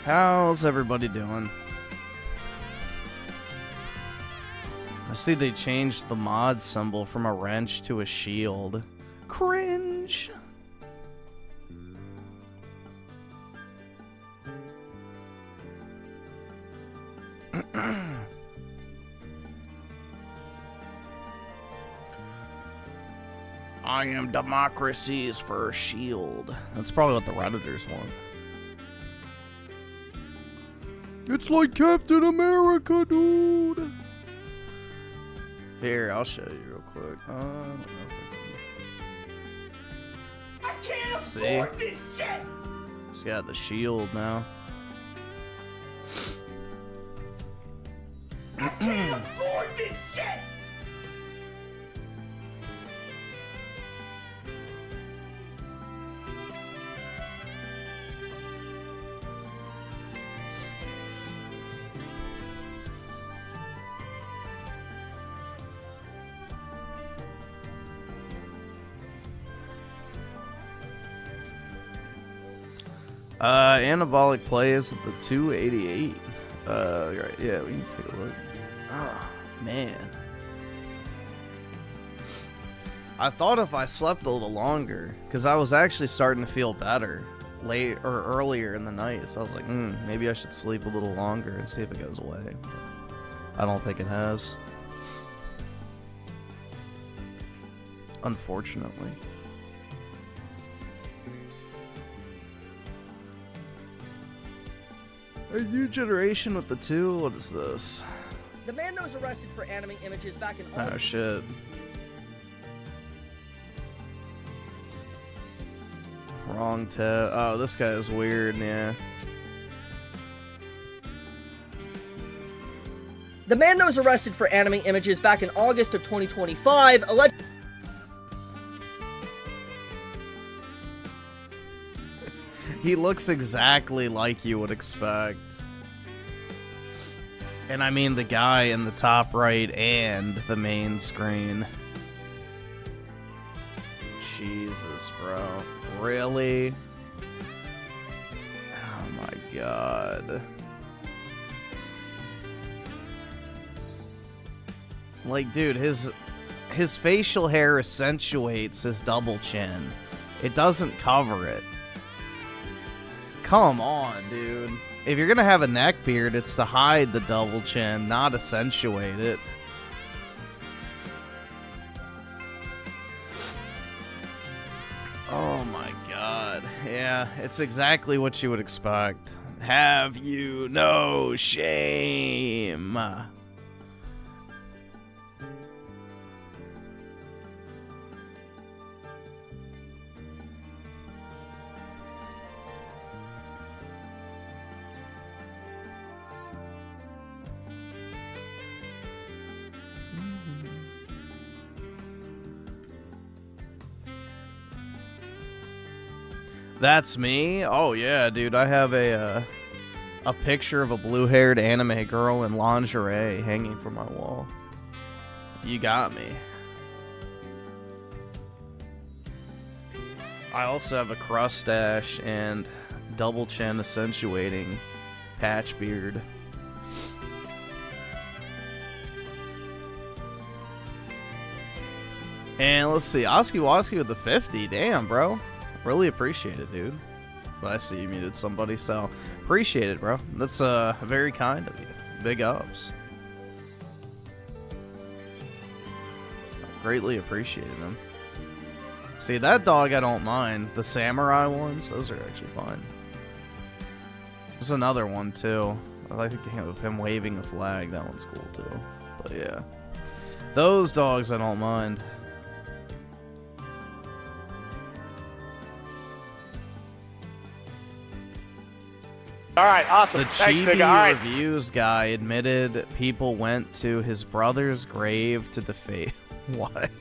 How's everybody doing? I see they changed the mod symbol from a wrench to a shield. Cringe! I am democracy's first shield. That's probably what the Redditors want. It's like Captain America, dude! Here, I'll show you real quick. I don't know if I can't afford this shit! It's got the shield now. I can't afford this shit! Anabolic plays at the 288. Right, yeah, we can take a look. Oh, man. I thought if I slept a little longer, because I was actually starting to feel better late or earlier in the night, so I was like, maybe I should sleep a little longer and see if it goes away. But I don't think it has. Unfortunately. A new generation with the 2? What is this? The man that was arrested for anime images back in August. Oh shit. Wrong tab. Oh, this guy is weird, yeah. The man that was arrested for anime images back in August of 2025 alleged. He looks exactly like you would expect. And I mean the guy in the top right and the main screen. Jesus, bro. Really? Oh my god. Like, dude, his facial hair accentuates his double chin. It doesn't cover it. Come on, dude. If you're gonna have a neck beard, it's to hide the double chin, not accentuate it. Oh my god. Yeah, it's exactly what you would expect. Have you no shame? That's me? Oh yeah, dude. I have a picture of a blue-haired anime girl in lingerie hanging from my wall. You got me. I also have a crustache and double chin accentuating patch beard. And let's see, Oski Woski with the 50. Damn, bro. Really appreciate it, dude. But I see you muted somebody, so appreciate it, bro. That's very kind of you. Big ups. Greatly appreciated them. See, that dog I don't mind. The samurai ones, those are actually fine. There's another one, too. I like him waving a flag. That one's cool, too. But yeah. Those dogs I don't mind. All right, awesome. The Thanks, Chibi nigga. All right. Reviews guy admitted people went to his brother's grave to defame. What?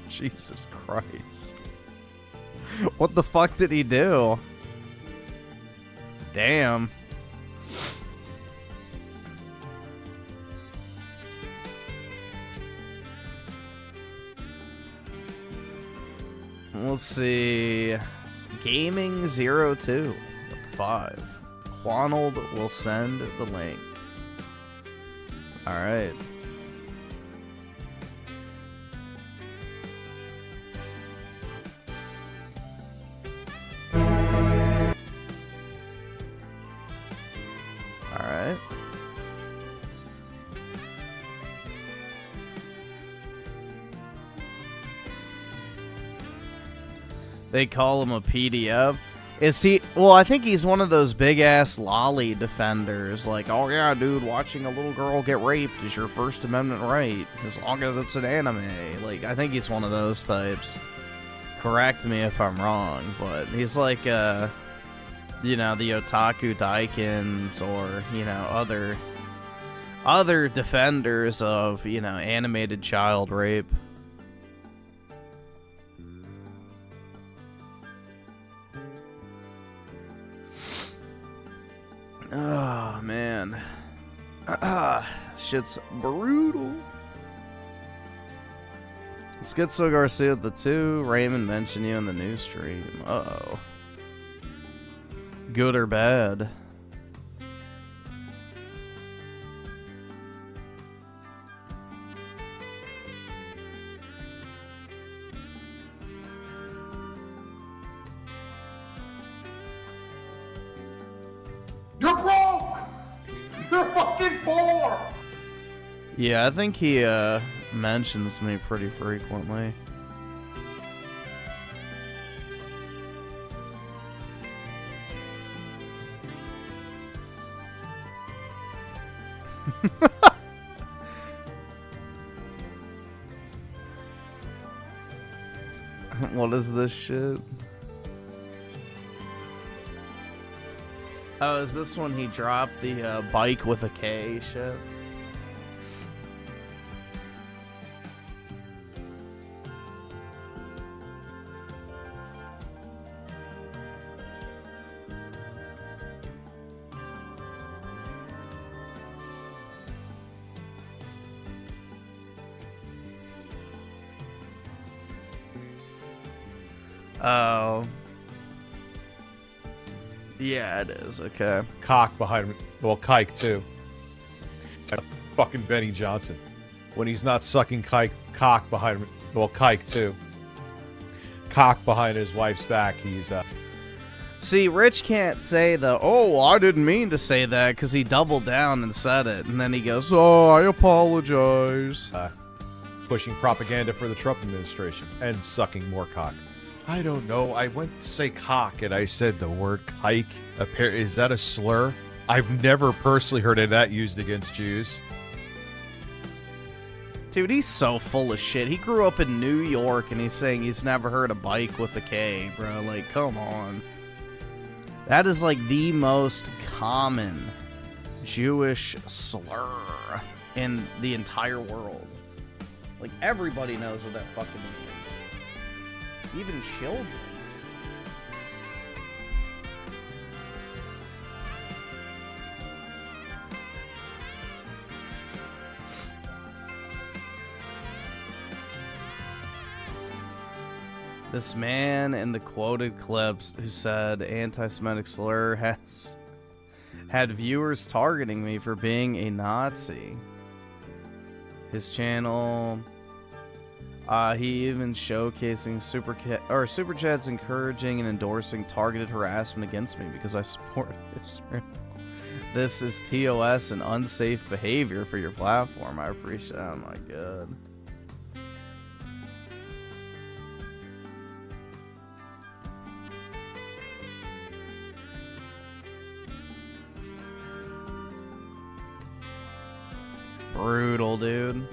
Jesus Christ. What the fuck did he do? Damn. Let's see. Gaming 02 with 5. Quanold will send the link. Alright. Alright. They call him a PDF. Is he? Well, I think he's one of those big-ass lolly defenders. Like, oh yeah, dude, watching a little girl get raped is your First Amendment right, as long as it's an anime. Like, I think he's one of those types. Correct me if I'm wrong, but he's like, you know, the otaku daikins or, you know, other defenders of, you know, animated child rape. Oh, man. Shit's brutal. Let's get So Garcia at the 2. Raymond mentioned you in the news stream. Uh-oh. Good or bad? You're broke! You're fucking poor! Yeah, I think he mentions me pretty frequently. What is this shit? Oh, is this when he dropped the bike with a K shit? Oh. Yeah, it is. Okay. Cock behind him. Well, Kike, too. Fucking Benny Johnson. When he's not sucking cock behind him. Well, Kike, too. Cock behind his wife's back. He's, See, Rich can't say the, oh, I didn't mean to say that, because he doubled down and said it. And then he goes, oh, I apologize. pushing propaganda for the Trump administration and sucking more cock. I don't know. I went to say cock and I said the word kike. Is that a slur? I've never personally heard of that used against Jews. Dude, he's so full of shit. He grew up in New York and he's saying he's never heard a bike with a K, bro. Like, come on. That is like the most common Jewish slur in the entire world. Like, everybody knows what that fucking means. Even children. This man in the quoted clips who said anti-Semitic slur has had viewers targeting me for being a Nazi. His channel, he even showcasing super chats encouraging and endorsing targeted harassment against me because I support Israel. This is TOS and unsafe behavior for your platform. I appreciate. Oh my god. Brutal, dude.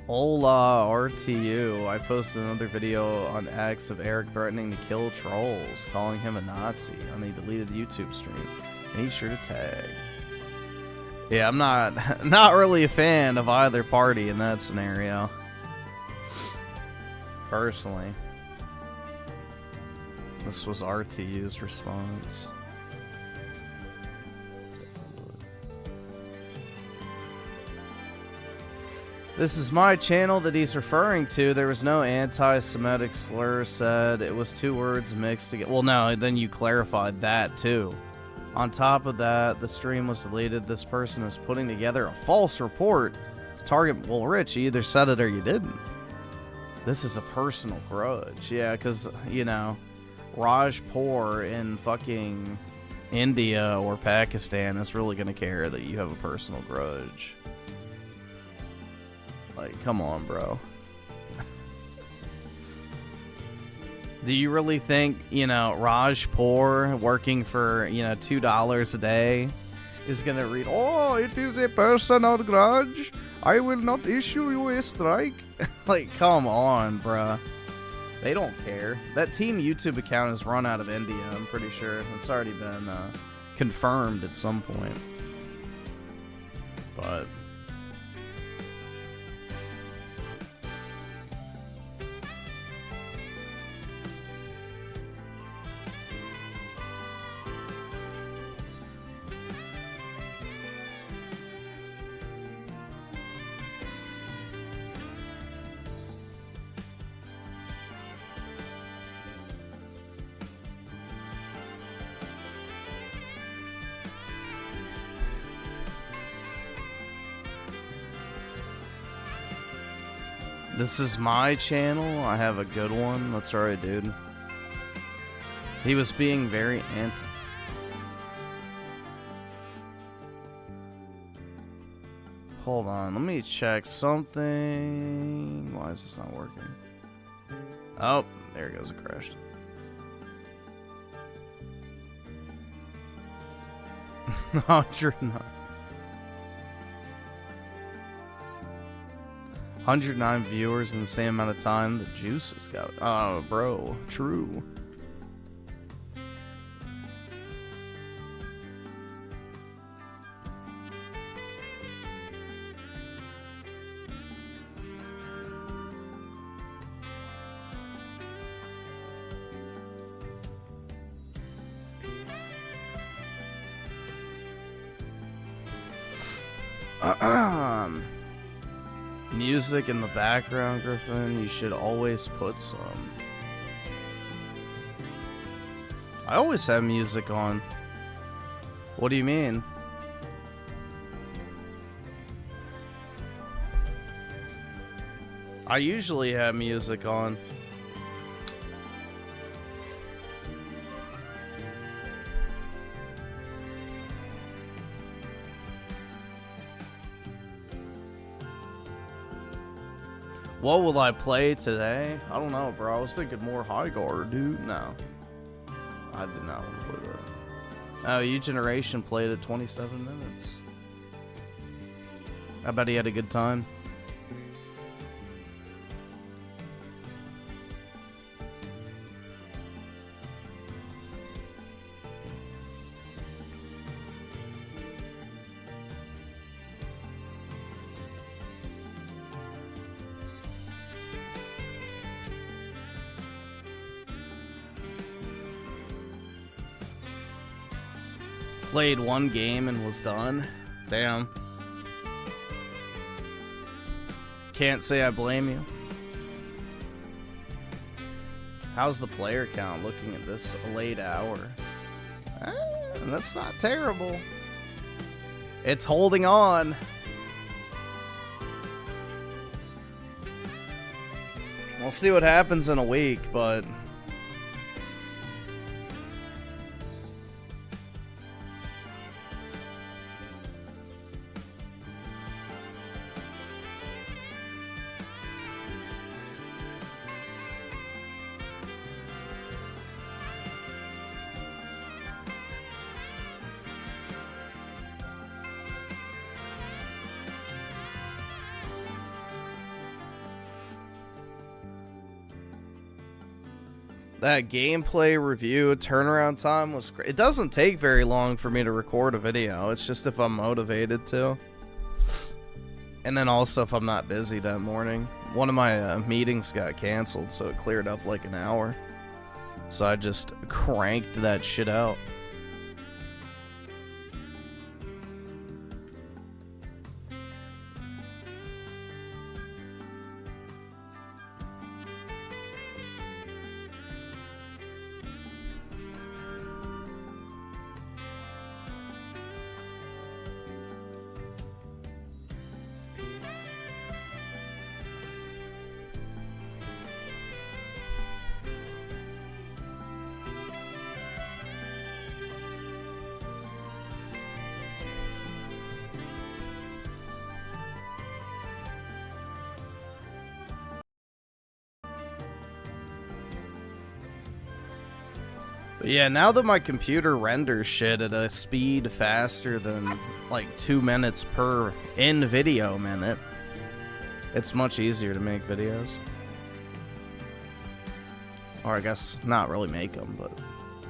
Hola, RTU. I posted another video on X of Eric threatening to kill trolls, calling him a Nazi on the deleted YouTube stream. Make sure to tag. Yeah, I'm not really a fan of either party in that scenario. Personally. This was RTU's response. This is my channel that he's referring to. There was no anti-Semitic slur said. It was two words mixed together. Well, no, then you clarified that, too. On top of that, the stream was deleted. This person is putting together a false report to target. Well, Rich, you either said it or you didn't. This is a personal grudge. Yeah, because, you know, Rajpur in fucking India or Pakistan is really going to care that you have a personal grudge. Like, come on, bro. Do you really think, you know, Rajpur working for, you know, $2 a day is going to read, oh, it is a personal grudge. I will not issue you a strike. Like, come on, bruh. They don't care. That Team YouTube account is run out of India, I'm pretty sure. It's already been confirmed at some point. But... This is my channel. I have a good one. That's right, dude. He was being very anti. Hold on. Let me check something. Why is this not working? Oh, there it goes. It crashed. No, you're not. 109 viewers in the same amount of time the Juice has got. Oh, bro. True. Music in the background, Griffin. You should always put some. I always have music on. What do you mean? I usually have music on. What will I play today? I don't know, bro. I was thinking more Highguard, dude. No. I did not want to play that. Oh, U-Generation played at 27 minutes. I bet he had a good time. Played one game and was done. Damn. Can't say I blame you. How's the player count looking at this late hour? That's not terrible. It's holding on. We'll see what happens in a week, but... that gameplay review turnaround time was great. It doesn't take very long for me to record a video. It's just if I'm motivated to. And then also if I'm not busy that morning. One of my meetings got canceled, so it cleared up like an hour. So I just cranked that shit out. But yeah, now that my computer renders shit at a speed faster than like 2 minutes per in video minute, it's much easier to make videos. Or I guess not really make them, but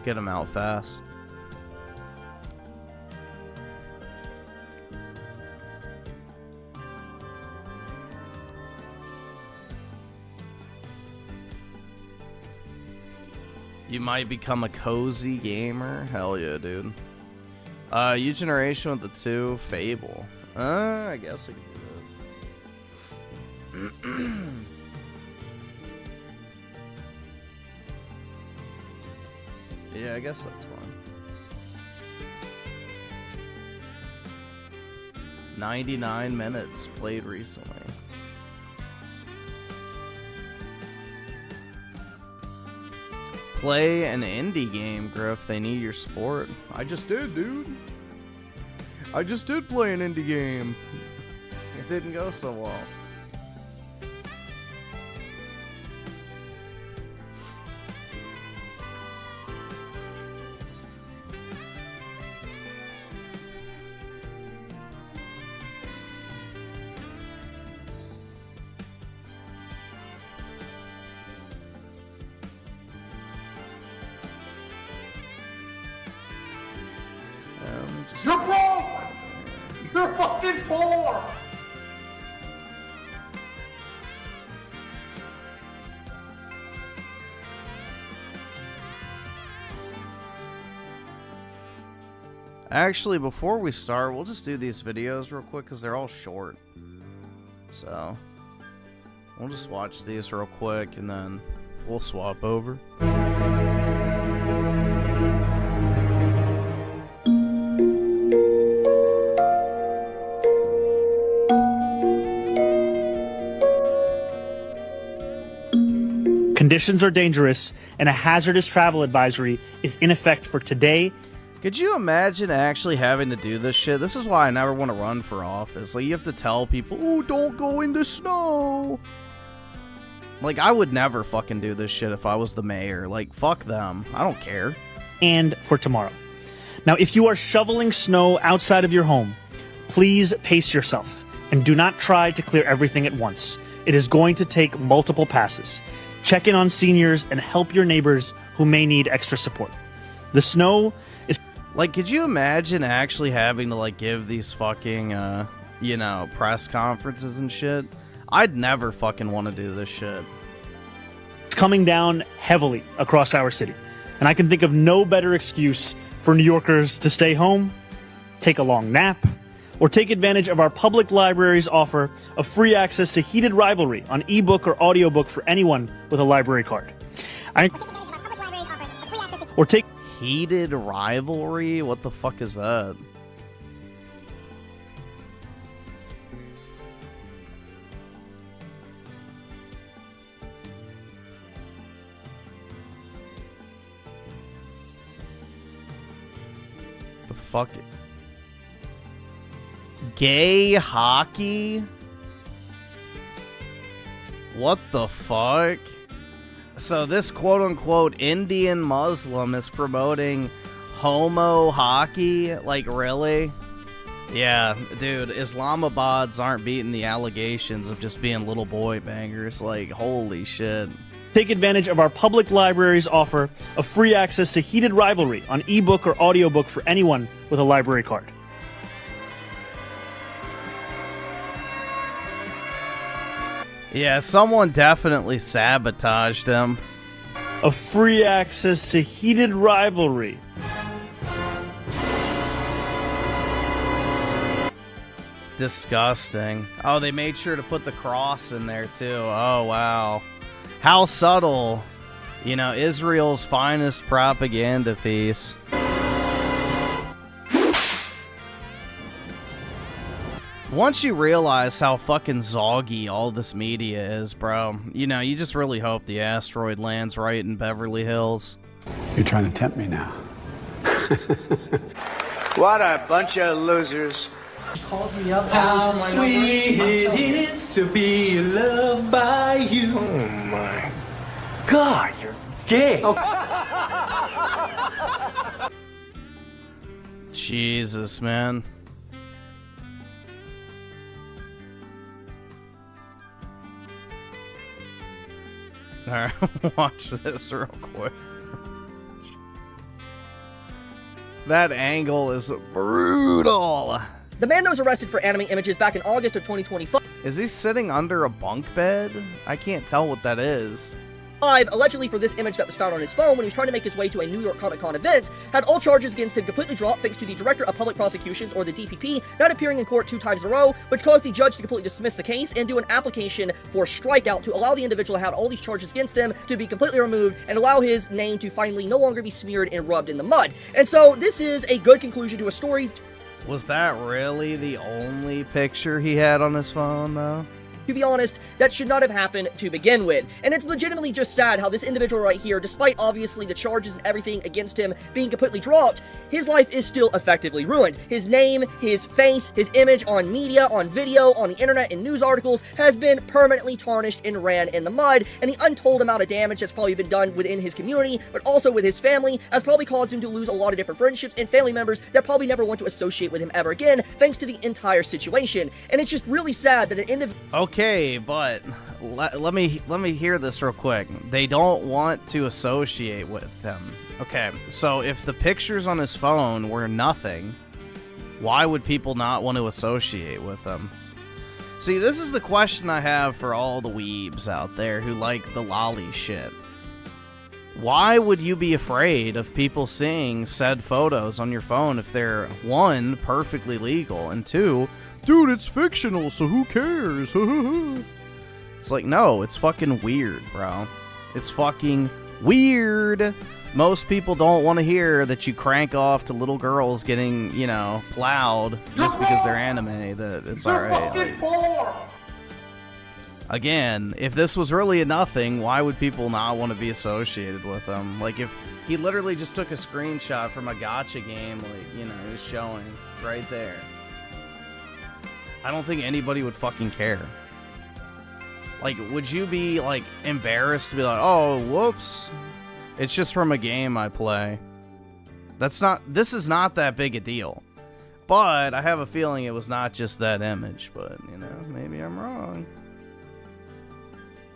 get them out fast. You might become a cozy gamer. Hell yeah, dude. U generation with the 2 Fable. I guess we can do that. Yeah, I guess that's fun. 99 minutes played recently. Play an indie game, Griff. They need your support. I just did, dude. I just did play an indie game. It didn't go so well. You're broke! You're fucking poor! Actually, before we start, we'll just do these videos real quick because they're all short. So, we'll just watch these real quick and then we'll swap over. Conditions are dangerous, and a hazardous travel advisory is in effect for today. Could you imagine actually having to do this shit? This is why I never want to run for office. Like, you have to tell people, oh, don't go in the snow. Like, I would never fucking do this shit if I was the mayor. Like, fuck them. I don't care. And for tomorrow. Now, if you are shoveling snow outside of your home, please pace yourself and do not try to clear everything at once. It is going to take multiple passes. Check in on seniors and help your neighbors who may need extra support. The snow is... Like, could you imagine actually having to, like, give these fucking, you know, press conferences and shit? I'd never fucking want to do this shit. It's coming down heavily across our city. And I can think of no better excuse for New Yorkers to stay home, take a long nap, or take advantage of our public library's offer of free access to Heated Rivalry on ebook or audiobook for anyone with a library card. Or take Heated Rivalry? What the fuck is that? The fuck? Gay hockey? What the fuck? So this quote-unquote Indian Muslim is promoting homo hockey? Like, really? Yeah, dude, Islamabads aren't beating the allegations of just being little boy bangers. Like, holy shit. Take advantage of our public library's offer of free access to Heated Rivalry on ebook or audiobook for anyone with a library card. Yeah, someone definitely sabotaged him. Of free access to Heated Rivalry. Disgusting. Oh, they made sure to put the cross in there too. Oh, wow. How subtle. You know, Israel's finest propaganda piece. Once you realize how fucking zoggy all this media is, bro, you know, you just really hope the asteroid lands right in Beverly Hills. You're trying to tempt me now. What a bunch of losers. Calls me up. How sweet it is to be loved by you. Oh my God, you're gay. Jesus, man. Alright, watch this real quick. That angle is brutal. The man that was arrested for anime images back in August of 2025 Is he sitting under a bunk bed? I can't tell what that is. allegedly for this image that was found on his phone when he was trying to make his way to a New York Comic Con event, had all charges against him completely dropped thanks to the Director of Public Prosecutions, or the DPP, not appearing in court 2 times in a row, which caused the judge to completely dismiss the case and do an application for strikeout to allow the individual who had all these charges against him to be completely removed and allow his name to finally no longer be smeared and rubbed in the mud. And so this is a good conclusion to a story. Was that really the only picture he had on his phone, though? To be honest, that should not have happened to begin with. And it's legitimately just sad how this individual right here, despite obviously the charges and everything against him being completely dropped, his life is still effectively ruined. His name, his face, his image on media, on video, on the internet, in news articles has been permanently tarnished and ran in the mud, and the untold amount of damage that's probably been done within his community, but also with his family, has probably caused him to lose a lot of different friendships and family members that probably never want to associate with him ever again, thanks to the entire situation. And it's just really sad that an individual... Okay, but let me hear this real quick. They don't want to associate with him. Okay, so if the pictures on his phone were nothing, why would people not want to associate with him? See, this is the question I have for all the weebs out there who like the lolly shit. Why would you be afraid of people seeing said photos on your phone if they're, 1, perfectly legal, and 2, dude, it's fictional, so who cares? It's like, no, it's fucking weird, bro. It's fucking weird. Most people don't want to hear that you crank off to little girls getting, you know, plowed just because they're anime, that it's alright. Like, again, if this was really a nothing, why would people not want to be associated with them? Like, if he literally just took a screenshot from a gacha game, like, you know, he was showing right there, I don't think anybody would fucking care. Like, would you be, like, embarrassed to be like, oh, whoops, it's just from a game I play? This is not that big a deal. But I have a feeling it was not just that image, but, you know, maybe I'm wrong.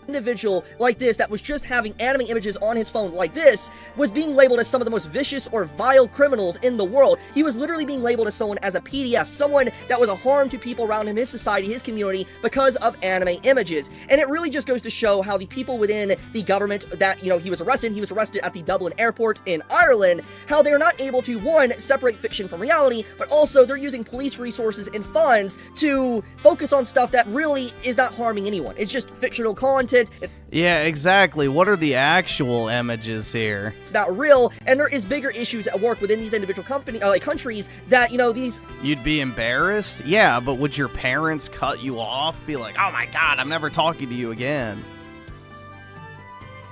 Individual like this that was just having anime images on his phone like this was being labeled as some of the most vicious or vile criminals in the world. He was literally being labeled as someone as a PDF, someone that was a harm to people around him, his society, his community, because of anime images. And it really just goes to show how the people within the government that, you know, he was arrested at the Dublin airport in Ireland, how they're not able to, 1, separate fiction from reality, but also they're using police resources and funds to focus on stuff that really is not harming anyone. It's just fictional content. Yeah, exactly. What are the actual images here? It's not real, and there is bigger issues at work within these individual countries that, you know, these... You'd be embarrassed? Yeah, but would your parents cut you off? Be like, oh my god, I'm never talking to you again.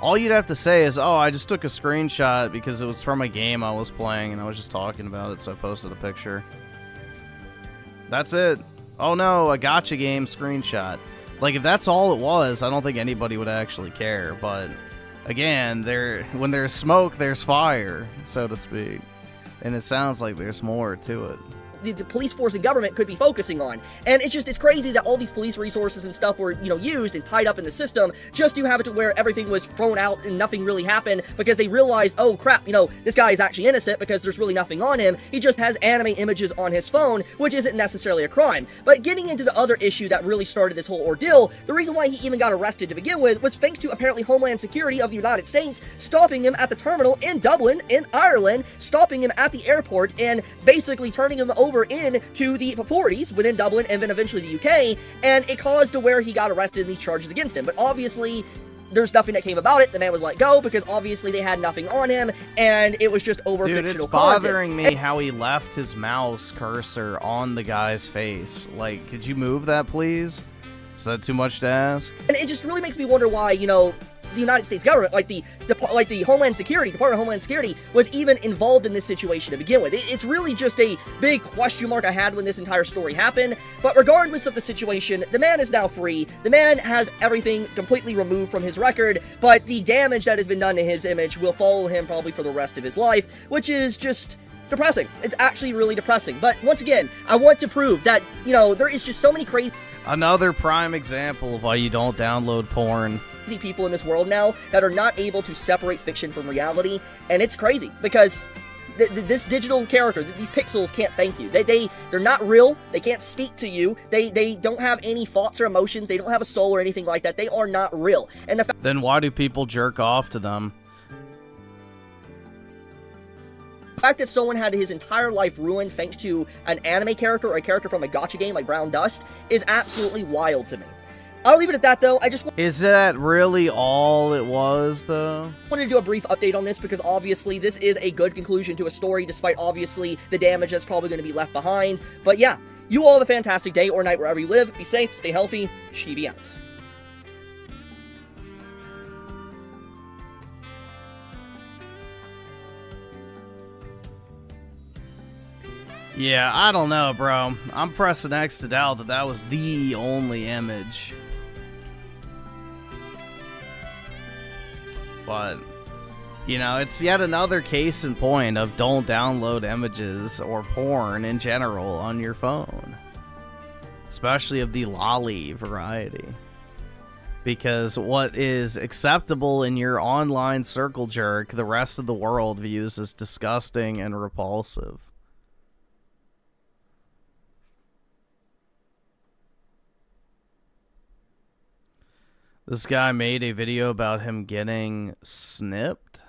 All you'd have to say is, oh, I just took a screenshot because it was from a game I was playing and I was just talking about it, so I posted a picture. That's it. Oh no, a gacha game screenshot. Like, if that's all it was, I don't think anybody would actually care. But, again, when there's smoke, there's fire, so to speak. And it sounds like there's more to it. The police force and government could be focusing on. And it's crazy that all these police resources and stuff were, you know, used and tied up in the system just to have it to where everything was thrown out and nothing really happened because they realized, oh crap, you know, this guy is actually innocent because there's really nothing on him. He just has anime images on his phone, which isn't necessarily a crime. But getting into the other issue that really started this whole ordeal, the reason why he even got arrested to begin with was thanks to apparently Homeland Security of the United States stopping him at the terminal in Dublin, in Ireland, stopping him at the airport and basically turning him over in to the authorities within Dublin and then eventually the UK, and it caused to where he got arrested and these charges against him. But obviously, there's nothing that came about it. The man was let go because obviously they had nothing on him, and it was just over fictional content. Dude, it's bothering me how he left his mouse cursor on the guy's face. Like, could you move that, please? Is that too much to ask? And it just really makes me wonder why, you know, the United States government, like the Homeland Security, Department of Homeland Security, was even involved in this situation to begin with. It's really just a big question mark I had when this entire story happened. But regardless of the situation, the man is now free. The man has everything completely removed from his record, but the damage that has been done to his image will follow him probably for the rest of his life, which is just depressing. It's actually really depressing. But once again, I want to prove that, you know, there is just so many crazy Another prime example of why you don't download porn. people in this world now that are not able to separate fiction from reality, and it's crazy because this digital character, these pixels can't thank you. They're not real. They can't speak to you. They don't have any thoughts or emotions. They don't have a soul or anything like that. They are not real. And the Then why do people jerk off to them? fact that someone had his entire life ruined thanks to an anime character or a character from a gacha game like Brown Dust is absolutely wild to me. I'll leave it at that, though. I just Is that really all it was, though? wanted to do a brief update on this because obviously this is a good conclusion to a story, despite obviously the damage that's probably going to be left behind. But yeah, you all have a fantastic day or night wherever you live. Be safe, stay healthy, Shibi out. Yeah, I don't know, bro. I'm pressing X to doubt that that was the only image. But, you know, it's yet another case in point of don't download images or porn in general on your phone. Especially of the lolly variety. Because what is acceptable in your online circle jerk, the rest of the world views as disgusting and repulsive. This guy made a video about him getting snipped.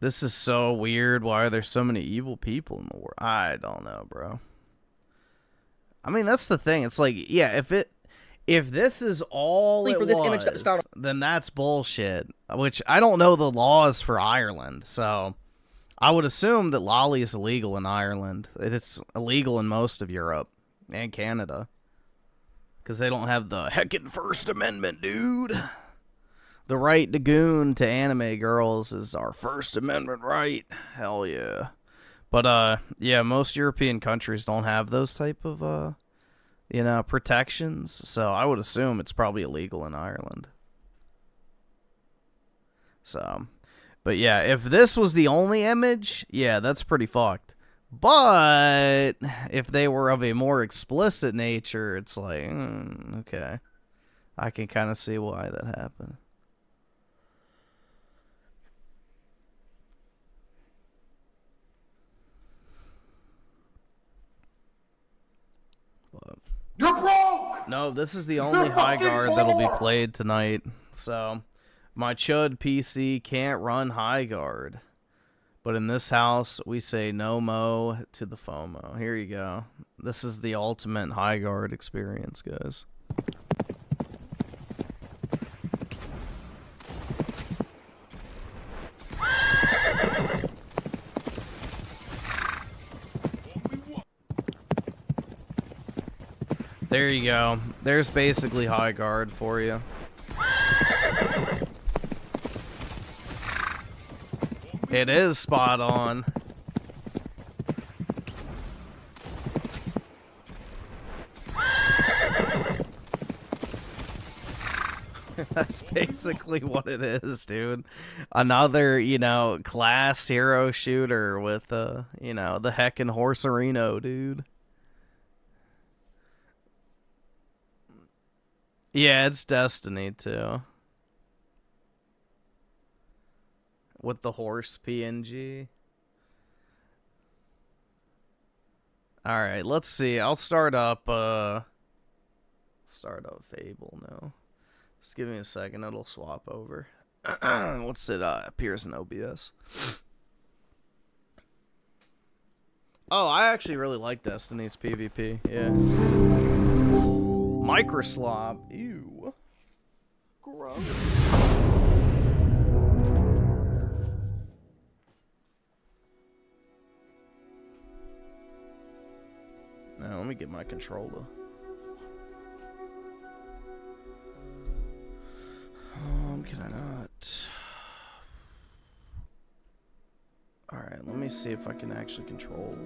This is so weird. Why are there so many evil people in the world? I don't know, bro. I mean, that's the thing. It's like, yeah, if this is all it for this image that was found, then that's bullshit. Which I don't know the laws for Ireland, so I would assume that lolly is illegal in Ireland. It's illegal in most of Europe and Canada, because they don't have the heckin' First Amendment, dude. The right to goon to anime girls is our First Amendment right. Hell yeah. But yeah, most European countries don't have those type of you know, protections, so I would assume it's probably illegal in Ireland. So, but yeah, if this was the only image, yeah, that's pretty fucked. But if they were of a more explicit nature, it's like, okay, I can kind of see why that happened. But You're broke! no, this is the only Highguard that'll be played tonight. So, my CHUD PC can't run Highguard. But in this house, we say no mo to the FOMO. Here you go. This is the ultimate Highguard experience, guys. There you go. There's basically Highguard for you. It is spot on. That's basically what it is, dude. Another, you know, class hero shooter with, you know, the heckin' Horserino, dude. Yeah, it's Destiny, too. With the horse PNG. Alright, let's see. I'll start up Fable now. Just give me a second, it'll swap over. What's it appears in OBS. Oh, I actually really like Destiny's PvP. Yeah, it's good. Microslob. Ew. Gross. Now, let me get my controller. Can I not? Alright, let me see if I can actually control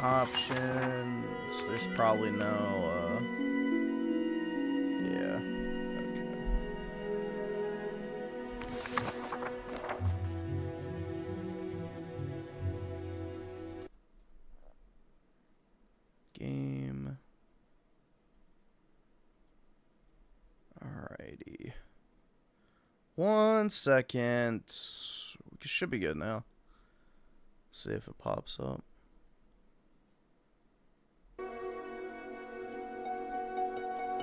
Options. There's probably no, yeah. Okay. Game. Alrighty. 1 second. We should be good now. See if it pops up.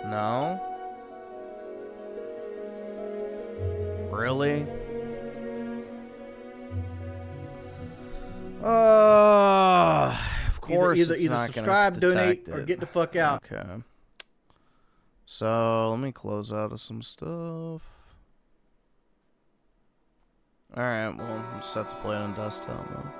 No? Really? Of course Either it's not subscribe, gonna detect donate, or it. get the fuck out. Okay. So, let me close out of some stuff. Alright, well, we'll just have to play it on desktop now.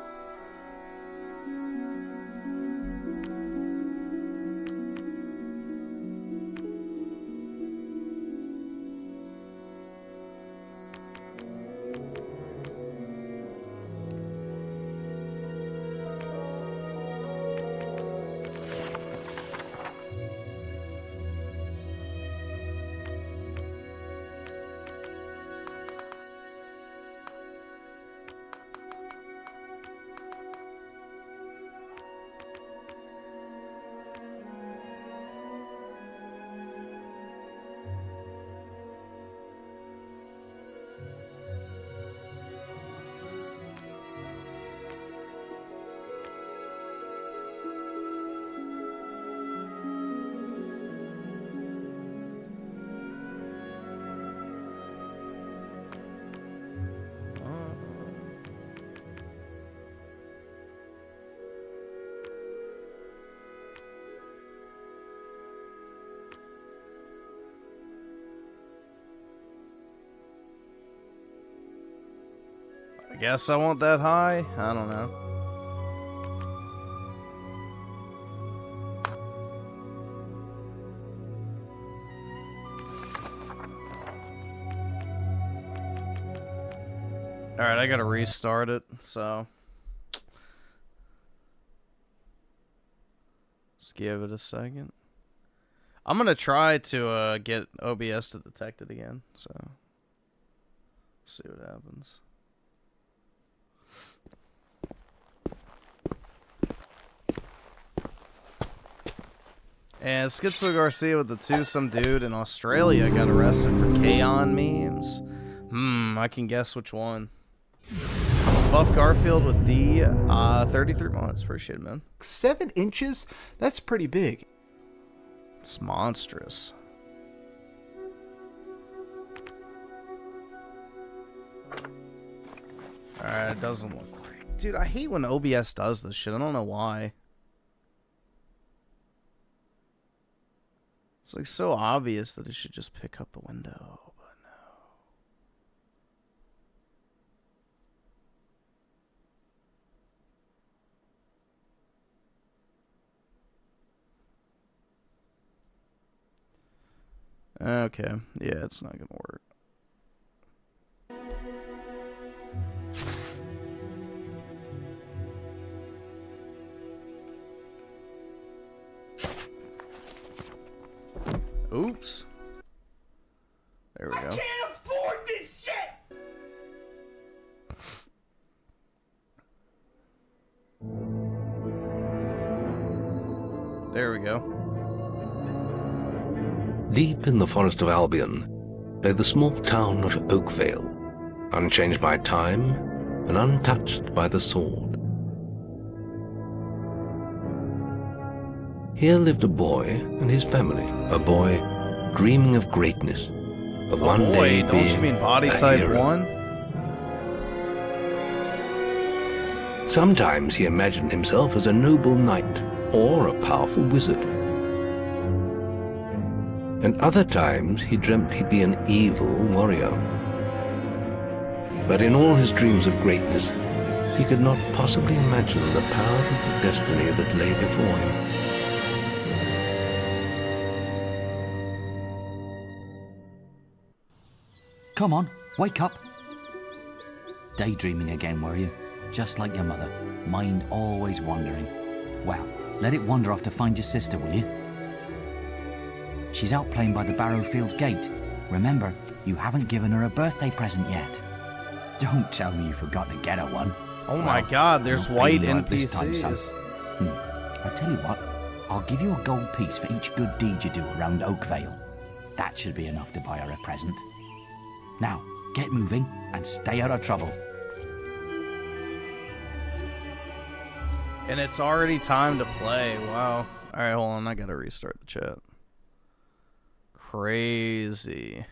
I guess I want that high? I don't know. Alright, I gotta restart it, so let's give it a second. I'm gonna try to get OBS to detect it again, so see what happens. And Schizo Garcia with the 2, some dude in Australia got arrested for Kaon memes. I can guess which one. Buff Garfield with the 33 months. Appreciate it, man. 7 inches? That's pretty big. It's monstrous. Alright, it doesn't look great. Dude, I hate when OBS does this shit. I don't know why. It's like so obvious that it should just pick up the window, but no. Okay, yeah, it's not gonna work. Oops. There we go. I can't afford this shit! There we go. Deep in the forest of Albion lay the small town of Oakvale, unchanged by time and untouched by the sword. Here lived a boy and his family, a boy dreaming of greatness, of one day don't being you mean body a type hero. 1? Sometimes he imagined himself as a noble knight or a powerful wizard. And other times he dreamt he'd be an evil warrior. But in all his dreams of greatness, he could not possibly imagine the power of the destiny that lay before him. Come on, wake up. Daydreaming again, were you? Just like your mother, mind always wandering. Well, let it wander off to find your sister, will you? She's out playing by the Barrowfields gate. Remember, you haven't given her a birthday present yet. Don't tell me you forgot to get her one. Oh my god, there's white Right this time, son. NPCs. I tell you what, I'll give you a gold piece for each good deed you do around Oakvale. That should be enough to buy her a present. Now, get moving and stay out of trouble. And it's already time to play. Wow. Alright, hold on. I gotta restart the chat. Crazy.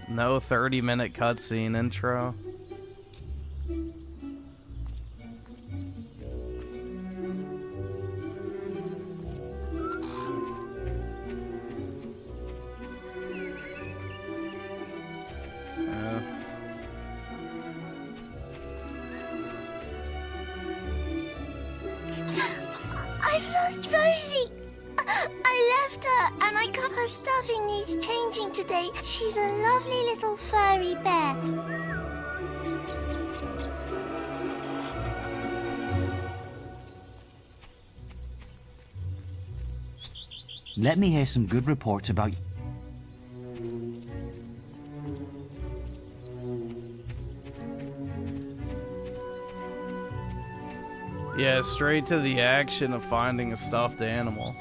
No 30-minute cutscene intro. I've lost Rosie. I left her and I got her stuffing needs changing today. She's a lovely little furry bear. Let me hear some good reports about... Yeah, straight to the action of finding a stuffed animal.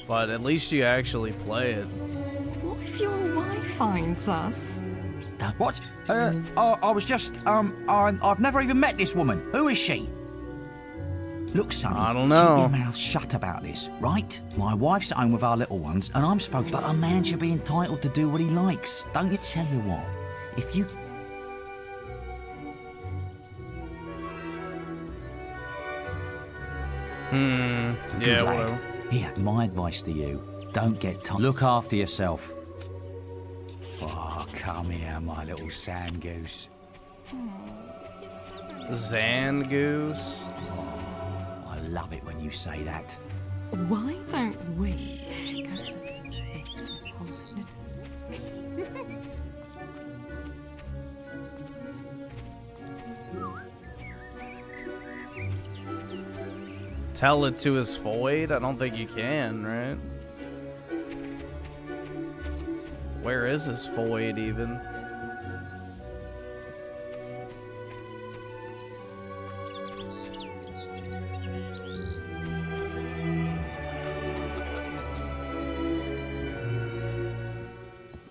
But at least you actually play it. What if your wife finds us? What? I was just, I've never even met this woman. Who is she? Look, Sonny, I don't know. Keep your mouth shut about this, right? My wife's at home with our little ones, and I'm supposed to... But a man should be entitled to do what he likes. Don't you? Tell you what, if you... Yeah, Good lad. whatever. Here, my advice to you. Don't get tired. Look after yourself. Oh, come here, my little sand goose. Zangoose. Oh, I love it when you say that. Why don't we go for bits with whole hypnotism? Tell it to his void? I don't think you can, right? Where is his void even?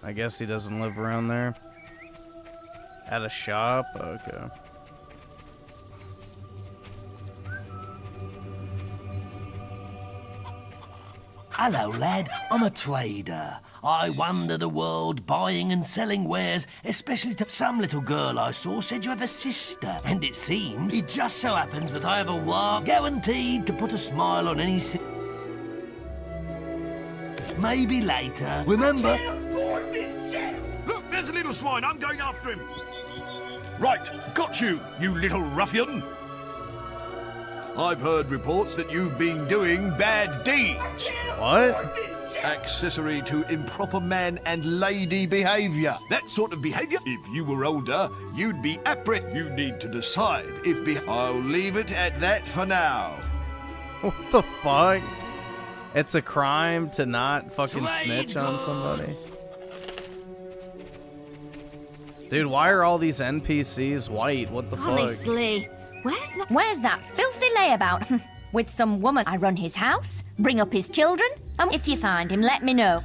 I guess he doesn't live around there. At a shop? Okay. Hello, lad. I'm a trader. I wander the world buying and selling wares, especially to some little girl I saw said you have a sister. And it seemed it just so happens that I have a war guaranteed to put a smile on any maybe later. Remember? Look, there's a little swine. I'm going after him. Right, got you, you little ruffian. I've heard reports that you've been doing bad deeds. What? Accessory to improper man and lady behaviour. That sort of behaviour, if you were older, you'd be apprehended. You need to decide if I'll leave it at that for now. What the fuck? It's a crime to not fucking snitch on somebody. Dude, why are all these NPCs white? What the fuck? Honestly, where's that filthy layabout? With some woman. I run his house, bring up his children, and if you find him, let me know.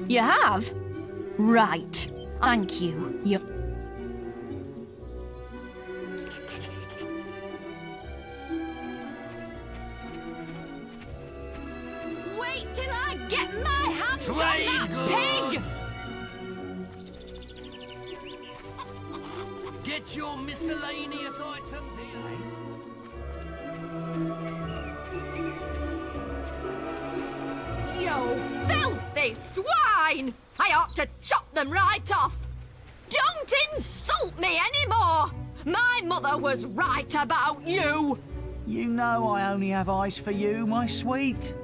You have? Right. Thank you. Wait till I get my hands on that pig! Get your miscellaneous items here. You filthy swine! I ought to chop them right off! Don't insult me anymore! My mother was right about you! You know I only have eyes for you, my sweet.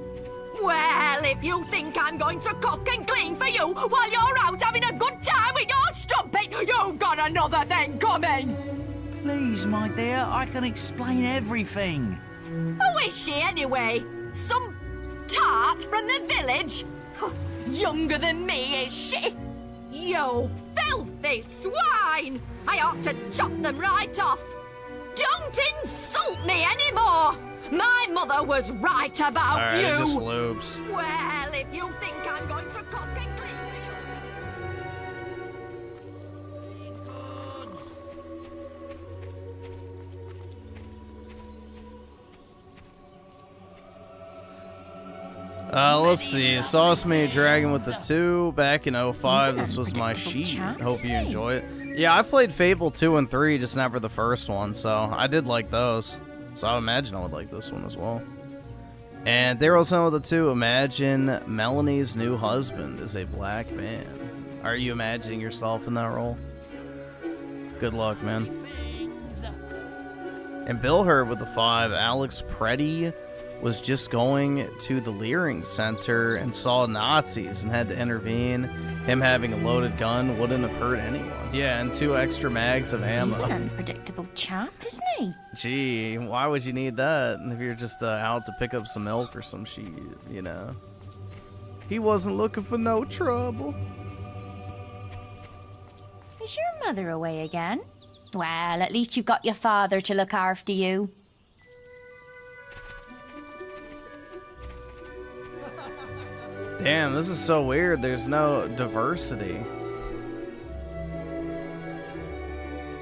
Well, if you think I'm going to cook and clean for you while you're out having a good time with your strumpet, you've got another thing coming. Please, my dear, I can explain everything. Who is she anyway? Some tart from the village? Younger than me, is she? You filthy swine! I ought to chop them right off. Don't insult me anymore! My mother was right about Alright, you! it just loops. Well, if you think I'm going to cook and clean for Let's see. Sauce Me Dragon with the 2 back in 05. This was my sheet. Hope you enjoy it. Yeah, I played Fable 2 and 3, just never the first one, so I did like those. So I imagine I would like this one as well. And Daryl sent with the 2. Imagine Melanie's new husband is a black man. Are you imagining yourself in that role? Good luck, man. And Bill Hurd with the 5. Alex Preddy was just going to the Leering Center and saw Nazis and had to intervene. Him having a loaded gun wouldn't have hurt anyone. Yeah, and 2 extra mags of ammo. He's an unpredictable chap, isn't he? Gee, why would you need that if you're just out to pick up some milk or some shit, you know? He wasn't looking for no trouble. Is your mother away again? Well, at least you've got your father to look after you. Damn, this is so weird. There's no diversity.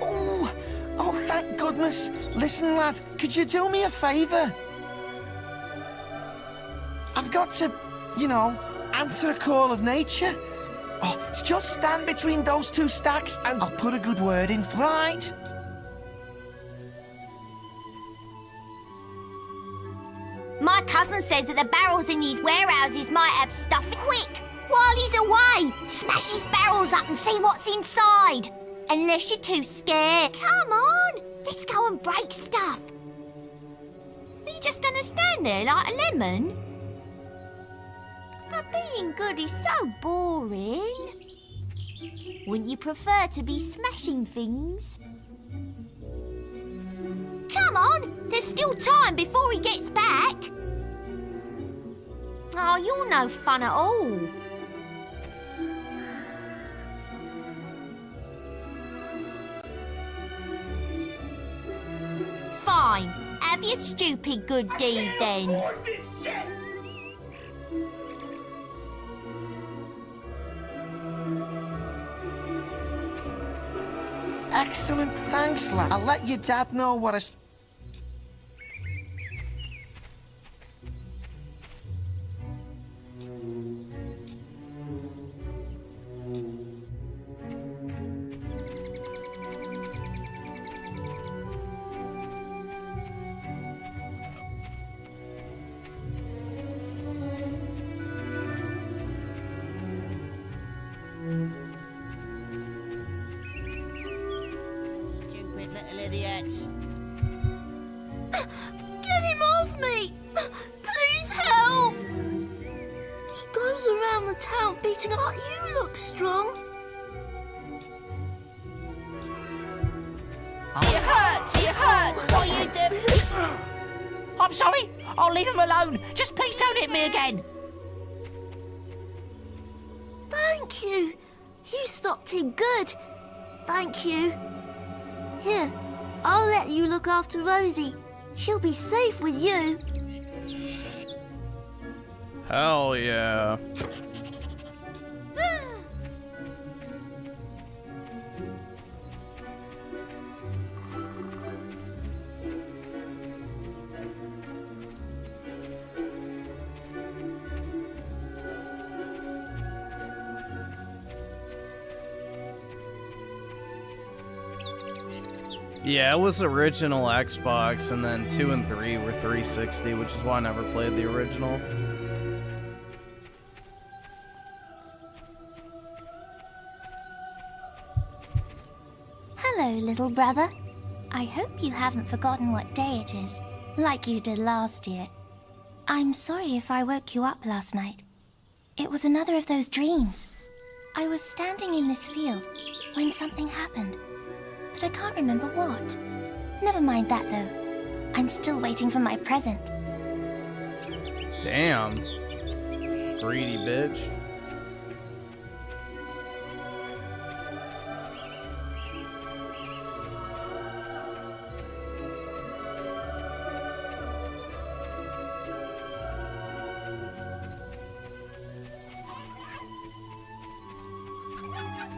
Oh, thank goodness. Listen, lad, could you do me a favour? I've got to, you know, answer a call of nature. Oh, just stand between those 2 stacks and I'll put a good word in, right? My cousin says that the barrels in these warehouses might have stuff. Quick! While he's away, smash his barrels up and see what's inside. Unless you're too scared. Come on, let's go and break stuff. Are you just gonna stand there like a lemon? But being good is so boring. Wouldn't you prefer to be smashing things? Come on, there's still time before he gets back. Oh, you're no fun at all. Fine, have your stupid good deed then. Excellent, thanks, lad. I'll let your dad know what I... Stupid little idiots. Get him off me! Please help! He goes around the town beating up. You look strong. It hurts! It hurts! What are you doing? I'm sorry. I'll leave him alone. Just please don't hit me again. Thank you. You stopped him good. Thank you. Here, I'll let you look after Rosie. She'll be safe with you. Hell yeah. Yeah, it was original Xbox, and then 2 and 3 were 360, which is why I never played the original. Hello, little brother. I hope you haven't forgotten what day it is, like you did last year. I'm sorry if I woke you up last night. It was another of those dreams. I was standing in this field when something happened, but I can't remember what. Never mind that, though. I'm still waiting for my present. Damn. Greedy bitch.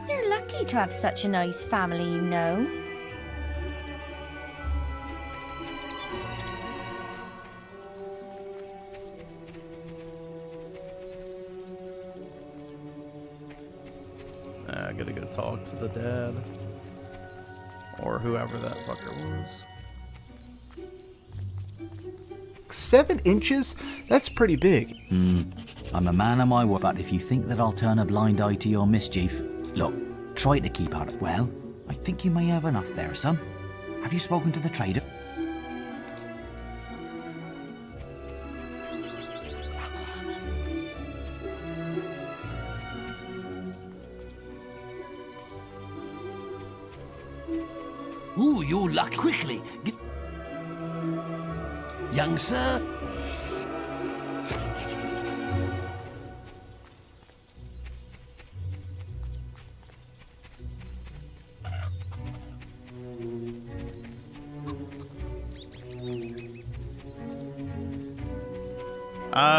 You're lucky to have such a nice family, you know. I gotta go talk to the dad. Or whoever that fucker was. 7 inches? That's pretty big. I'm a man of my word, but if you think that I'll turn a blind eye to your mischief, look, try to keep out of... Well, I think you may have enough there, son. Have you spoken to the trader? Ooh, you luck quickly. Young sir.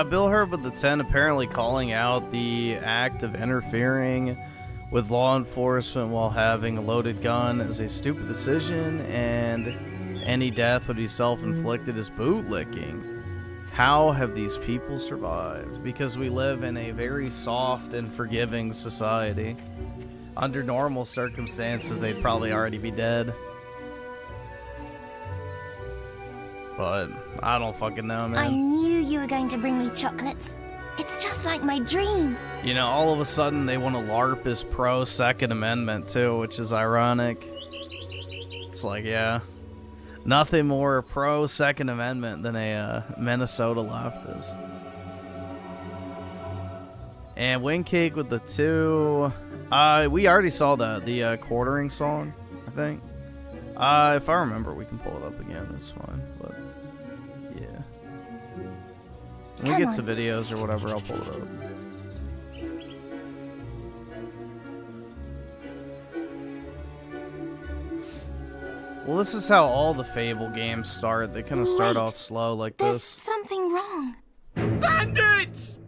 Bill Herb with the 10 apparently calling out the act of interfering with law enforcement while having a loaded gun is a stupid decision, and any death would be self-inflicted as bootlicking. How have these people survived? Because we live in a very soft and forgiving society. Under normal circumstances, they'd probably already be dead. But I don't fucking know, man. I knew you were going to bring me chocolates. It's just like my dream. You know, all of a sudden they want to LARP as pro-Second Amendment, too, which is ironic. It's like, yeah. Nothing more pro-Second Amendment than a Minnesota leftist. And Windcake with the 2. We already saw the quartering song, I think. If I remember, we can pull it up again. That's fine. But yeah, when we get to videos or whatever, I'll pull it up. Well, this is how all the Fable games start. They kind of start off slow like There's this. something wrong. Bandits!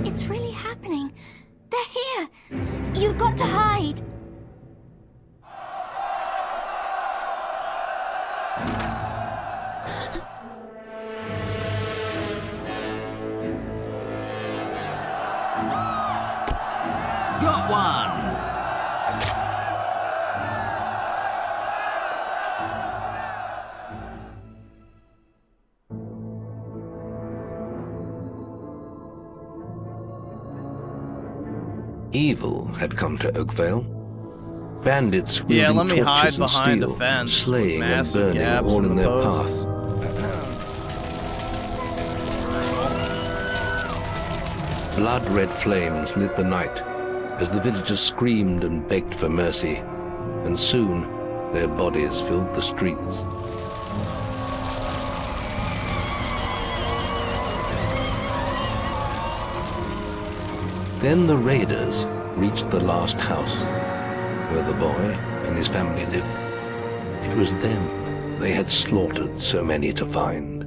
It's really happening. They're here. You've got to hide. Got one. Evil had come to Oakvale. Bandits Yeah, wielding let me hide torches and behind steel, a fence with slaying and massive burning gaps all in in the their posts. path. Blood-red flames lit the night as the villagers screamed and begged for mercy, and soon their bodies filled the streets. Then the raiders reached the last house, where the boy and his family lived. It was them they had slaughtered so many to find.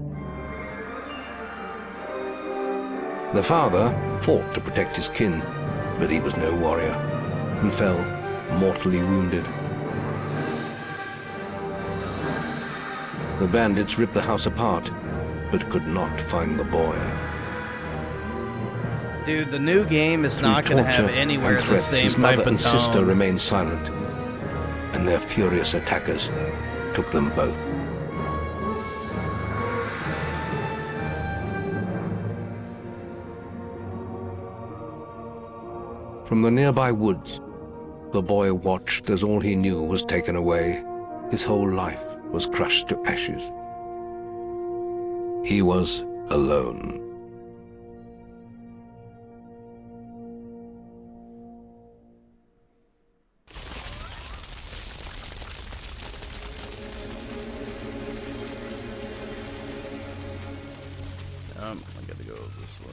The father fought to protect his kin, but he was no warrior, and fell mortally wounded. The bandits ripped the house apart, but could not find the boy. Dude, the new game is not going to have anywhere the same his type mother of and tone. sister remained silent, and their furious attackers took them both. From the nearby woods, the boy watched as all he knew was taken away, His whole life was crushed to ashes. He was alone. I gotta go this way.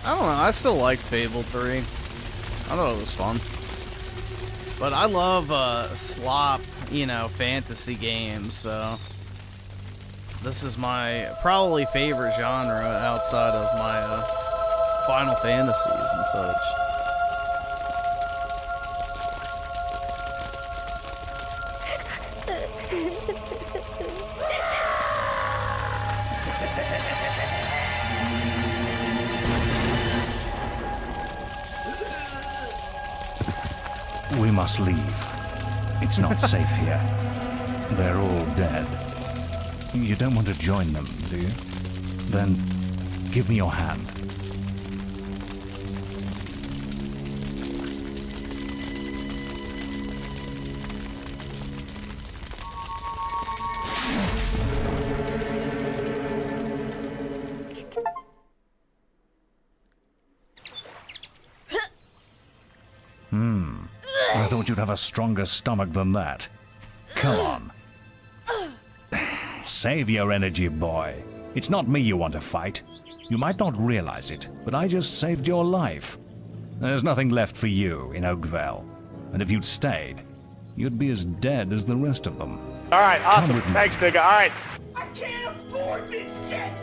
I don't know, I still like Fable 3. I thought it was fun. But I love slop, you know, fantasy games, so this is my probably favorite genre outside of my Final Fantasies and such. We must leave. It's not safe here. They're all dead. You don't want to join them, do you? Then give me your hand. I thought you'd have a stronger stomach than that. Come on. Save your energy, boy. It's not me you want to fight. You might not realize it, but I just saved your life. There's nothing left for you in Oakvale. And if you'd stayed, you'd be as dead as the rest of them. Alright, awesome. with me. Thanks, nigga. Alright. I can't afford this shit!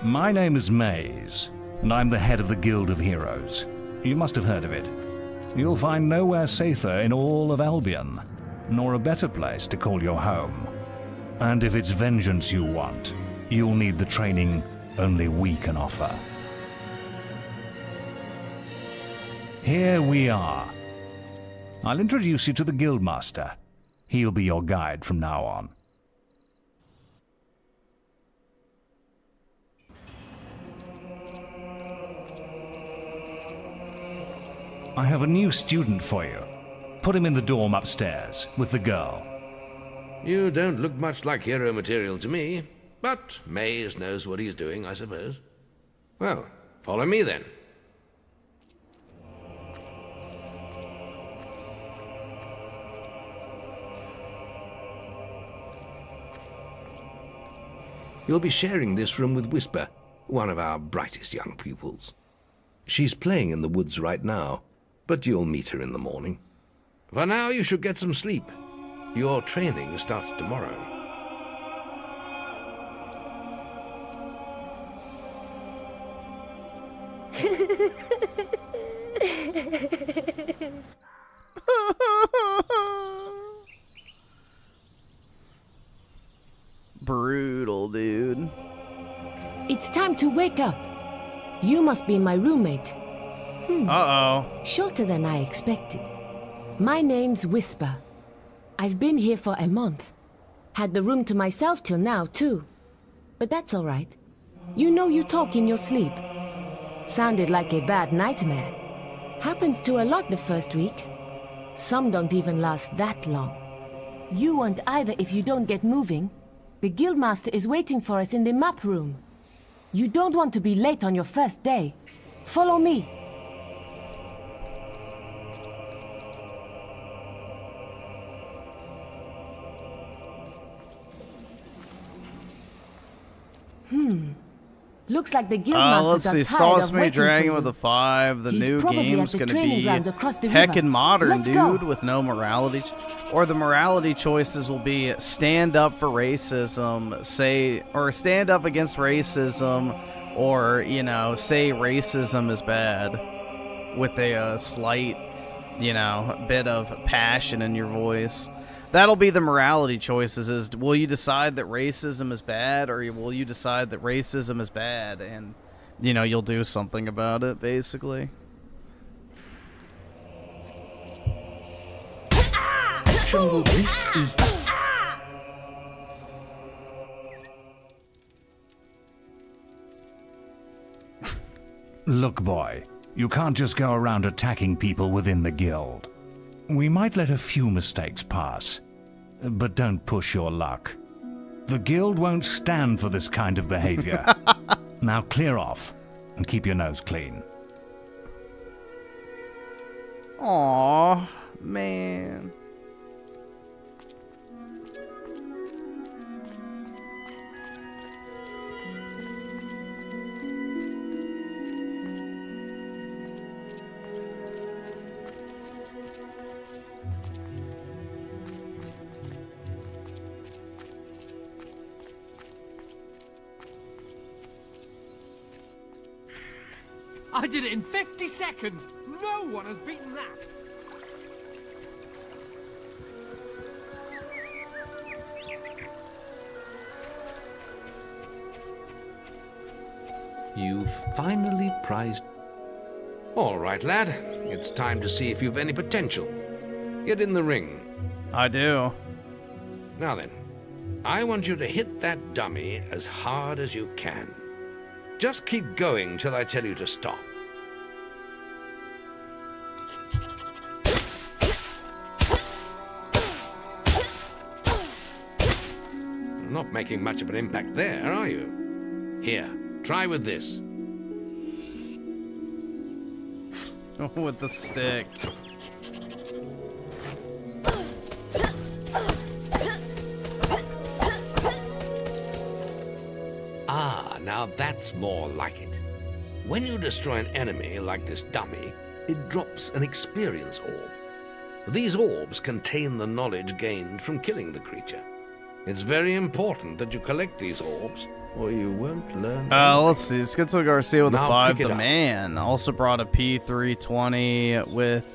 My name is Maze, and I'm the head of the Guild of Heroes. You must have heard of it. You'll find nowhere safer in all of Albion, nor a better place to call your home. And if it's vengeance you want, you'll need the training only we can offer. Here we are. I'll introduce you to the Guildmaster. He'll be your guide from now on. I have a new student for you. Put him in the dorm upstairs, with the girl. You don't look much like hero material to me, but Maze knows what he's doing, I suppose. Well, follow me then. You'll be sharing this room with Whisper, one of our brightest young pupils. She's playing in the woods right now, but you'll meet her in the morning. For now, you should get some sleep. Your training starts tomorrow. Brutal, dude. It's time to wake up. You must be my roommate. Uh-oh. Shorter than I expected. My name's Whisper. I've been here for a month. Had the room to myself till now, too. But that's all right. You know you talk in your sleep. Sounded like a bad nightmare. Happens to a lot the first week. Some don't even last that long. You won't either if you don't get moving. The Guildmaster is waiting for us in the map room. You don't want to be late on your first day. Follow me. Looks like the Guildmasters let's see. Sauce-made Dragon with a 5. The new game's gonna be heckin' modern, dude, with no morality. Or the morality choices will be stand up for racism, or stand up against racism, or, you know, say racism is bad with a slight, you know, bit of passion in your voice. That'll be the morality choices, is will you decide that racism is bad, or will you decide that racism is bad and, you know, you'll do something about it, basically. destruction will this be? Look, boy, you can't just go around attacking people within the guild. We might let a few mistakes pass, but don't push your luck. The guild won't stand for this kind of behavior. Now clear off and keep your nose clean. Aww, man. I did it in 50 seconds! No one has beaten that! You've finally prized... All right, lad. It's time to see if you've any potential. Get in the ring. I do. Now then, I want you to hit that dummy as hard as you can. Just keep going till I tell you to stop. Not making much of an impact there, are you? Here, try with this. With the stick. Ah, now that's more like it. When you destroy an enemy like this dummy, it drops an experience orb. These orbs contain the knowledge gained from killing the creature. It's very important that you collect these orbs, or you won't learn. Let's see. Schizo Garcia with a Now 5. pick it The up. man also brought a P320 with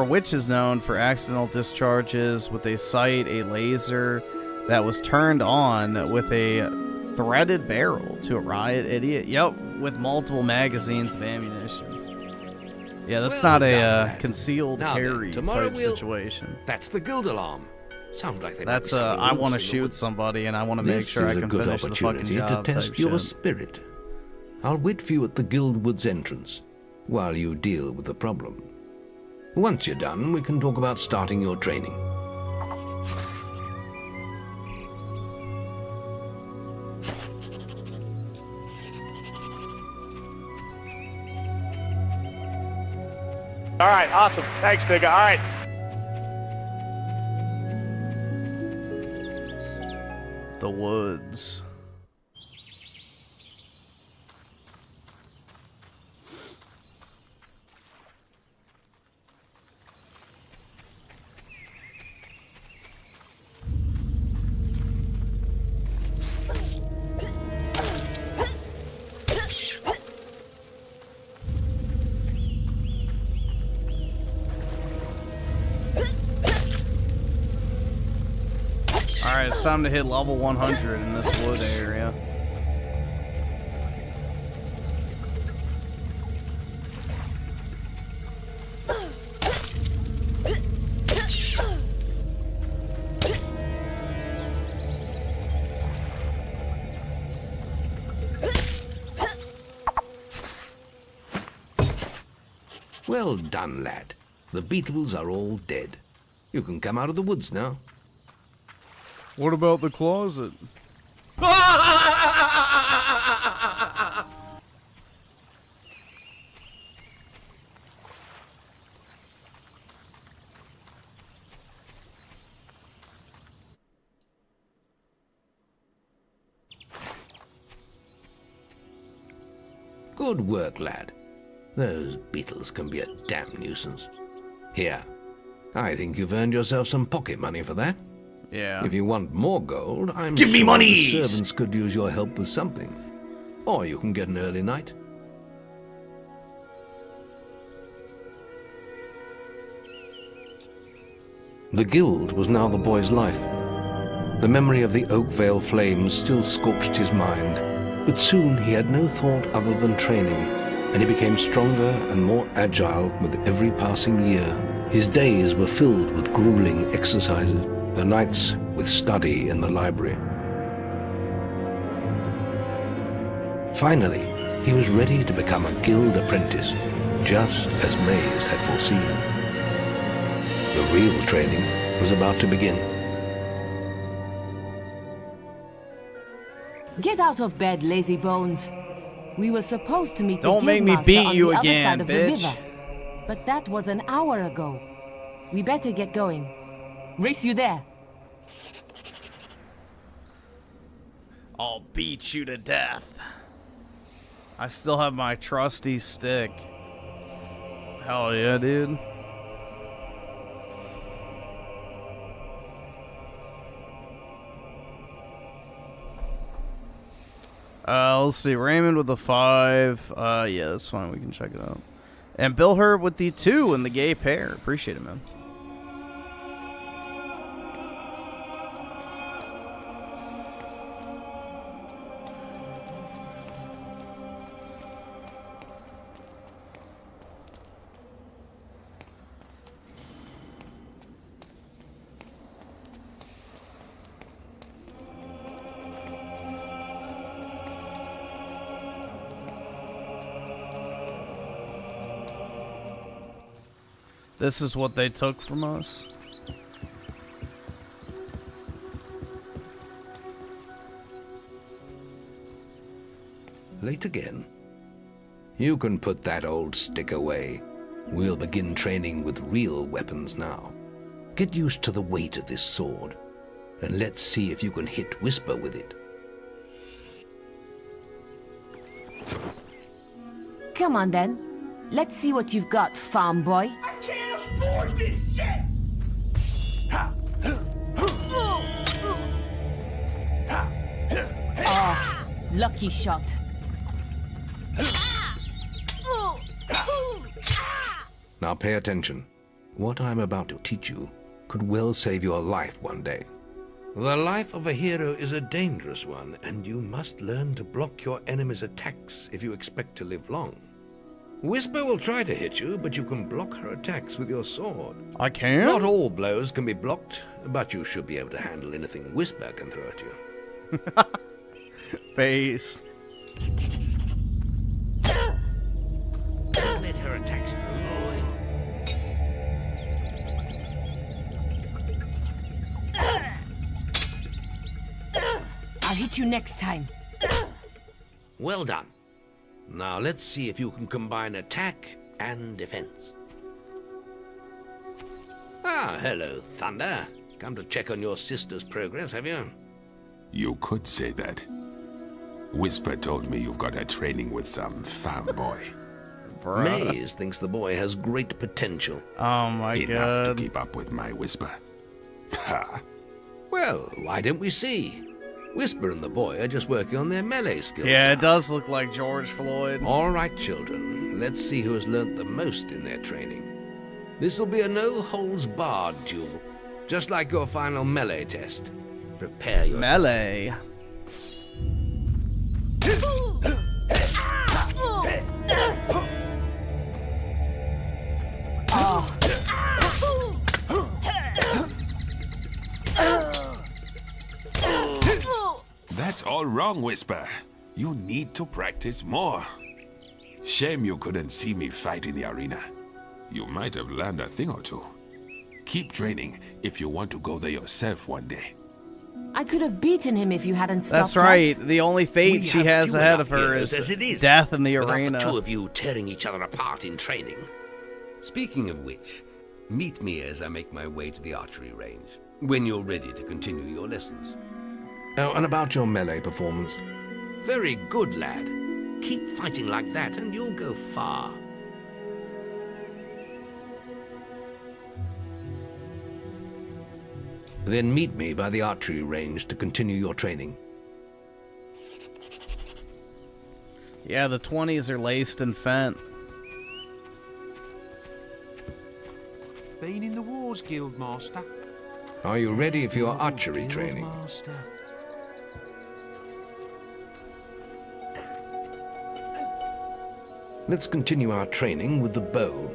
which is known for accidental discharges with a sight, a laser that was turned on with a threaded barrel to a riot idiot. Yep, with multiple magazines of ammunition. Yeah, that's Well not a done, lad. concealed Now then, carry tomorrow type we'll- situation. That's the guild alarm. Sounds like they might be That's something I loose want to in the shoot woods. somebody and I want to make sure I This can is a good finish the fucking opportunity job. to test type your shit. spirit. I'll wait for you at the guild woods entrance while you deal with the problem. Once you're done, we can talk about starting your training. All right, awesome. Thanks, nigga. All right. The woods. Alright, it's time to hit level 100 in this wood area. Well done, lad. The beetles are all dead. You can come out of the woods now. What about the closet? Good work, lad. Those beetles can be a damn nuisance. Here, I think you've earned yourself some pocket money for that. Yeah. If you want more gold, I'm Give me sure monies! the servants could use your help with something. Or you can get an early night. The guild was now the boy's life. The memory of the Oakvale flames still scorched his mind, but soon he had no thought other than training, and he became stronger and more agile with every passing year His days were filled with grueling exercises, the nights with study in the library. Finally, he was ready to become a guild apprentice, just as Maze had foreseen. The real training was about to begin. Get out of bed, lazy bones. We were supposed to meet the Don't make me guildmaster beat on you the again, other side of bitch. the river. But that was an hour ago. We better get going. Race you there. I'll beat you to death. I still have my trusty stick. Hell yeah, dude. Let's see. Raymond with a 5. Yeah, that's fine. We can check it out. And Bill Herb with the 2 and the gay pair. Appreciate it, man. This is what they took from us. Late again? You can put that old stick away. We'll begin training with real weapons now. Get used to the weight of this sword, and let's see if you can hit Whisper with it. Come on then. Let's see what you've got, farm boy. I can't afford this shit! Oh, lucky shot. Now pay attention. What I'm about to teach you could well save your life one day. The life of a hero is a dangerous one, and you must learn to block your enemy's attacks if you expect to live long. Whisper will try to hit you, but you can block her attacks with your sword. I can? Not all blows can be blocked, but you should be able to handle anything Whisper can throw at you. Face. Don't let her attacks through, I'll hit you next time. Well done. Now let's see if you can combine attack and defense. Ah, hello, Thunder. Come to check on your sister's progress, have you? You could say that. Whisper told me you've got her training with some farm boy. Maze thinks the boy has great potential. Oh my god. Enough to keep up with my Whisper. Ha! Well, why don't we see? Whisper and the boy are just working on their melee skills. Yeah, now. it does look like George Floyd. All right, children. Let's see who has learnt the most in their training. This will be a no-holds-barred duel, just like your final melee test. Prepare yourself. Melee. Oh. That's all wrong, Whisper. You need to practice more. Shame you couldn't see me fight in the arena. You might have learned a thing or two. Keep training if you want to go there yourself one day. I could have beaten him if you hadn't stopped That's right. us. The only fate she has ahead of her is death in the arena. Without the two of you tearing each other apart in training. Speaking of which, meet me as I make my way to the archery range, when you're ready to continue your lessons. Oh, and about your melee performance. Very good, lad. Keep fighting like that and you'll go far. Then meet me by the archery range to continue your training. Yeah, the 20s are laced and fent. Been in the wars, Guildmaster. Are you ready for your archery training? Master. Let's continue our training with the bow.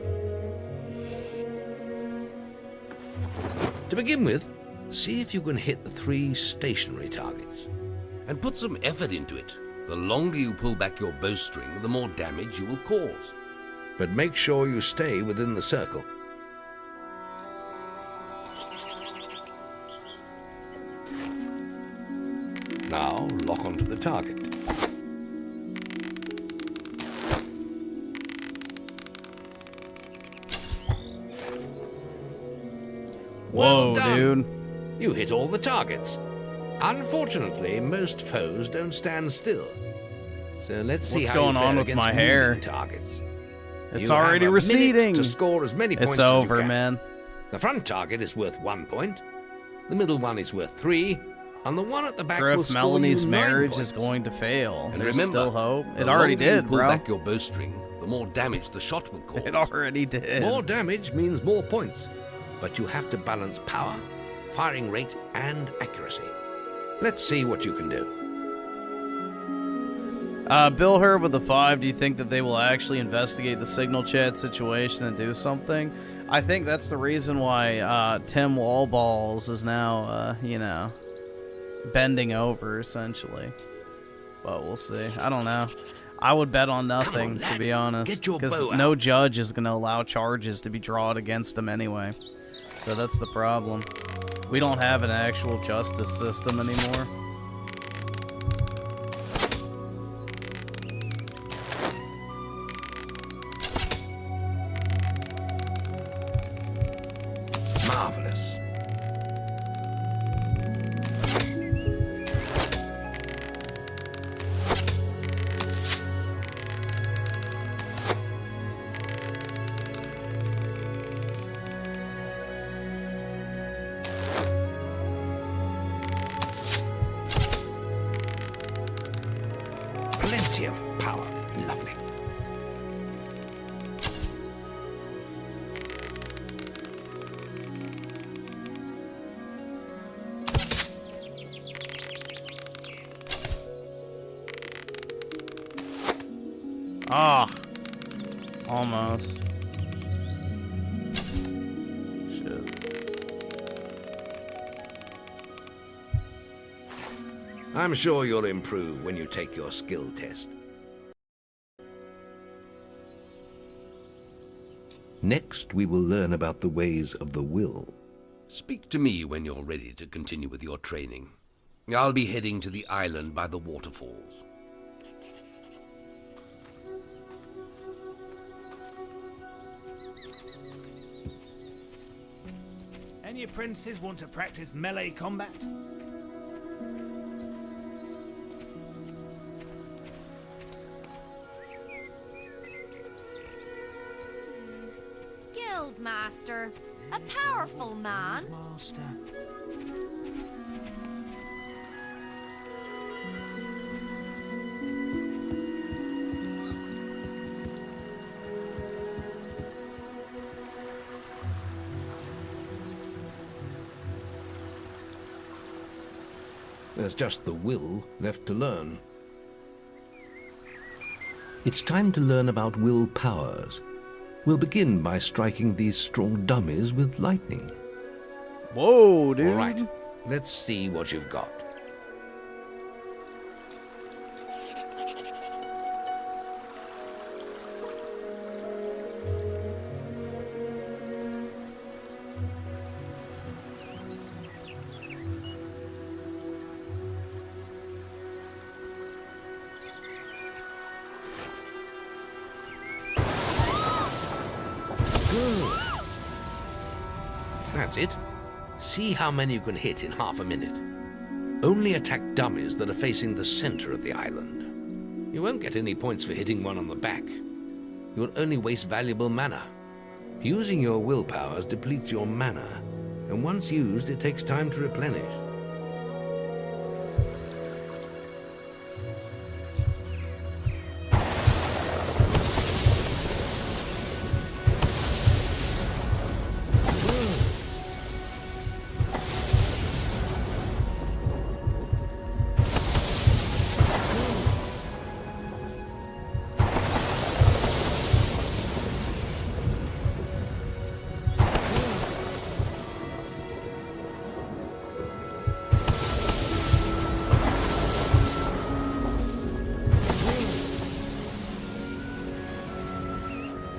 To begin with, see if you can hit the 3 stationary targets. And put some effort into it. The longer you pull back your bowstring, the more damage you will cause. But make sure you stay within the circle. Now lock onto the target. Whoa, Well done. dude. You hit all the targets. Unfortunately, most foes don't stand still. So let's see What's how going you fare on with against my moving hair? targets. It's You have already a minute receding. to score as many points It's as you over, can. man. The front target is worth 1 point. The middle one is worth 3. And the one at the back will Griff, score Melanie's you 9 marriage points. is going to fail. And There's remember, still hope. the It already longer you did, pull bro. back your bowstring, the more damage the shot will cause. It already did. More damage means more points. But you have to balance power, firing rate, and accuracy. Let's see what you can do. Bill Herb with the 5, do you think that they will actually investigate the signal chat situation and do something? I think that's the reason why Tim Wallballs is now, you know, bending over, essentially. But we'll see. I don't know. I would bet on nothing, to be honest. Because no judge is going to allow charges to be drawn against him anyway. So that's the problem. We don't have an actual justice system anymore. Marvelous. Plenty of power. Lovely. Ah, almost. Shit. I'm sure you'll improve when you take your skill test. Next, we will learn about the ways of the will. Speak to me when you're ready to continue with your training. I'll be heading to the island by the waterfalls. Any apprentices want to practice melee combat? Guildmaster, a powerful man. Master. There's just the will left to learn. It's time to learn about will powers. We'll begin by striking these strong dummies with lightning. Whoa, dude. All right, let's see what you've got. Good. That's it. See how many you can hit in half a minute. Only attack dummies that are facing the center of the island. You won't get any points for hitting one on the back. You will only waste valuable mana. Using your will powers depletes your mana, and once used, it takes time to replenish.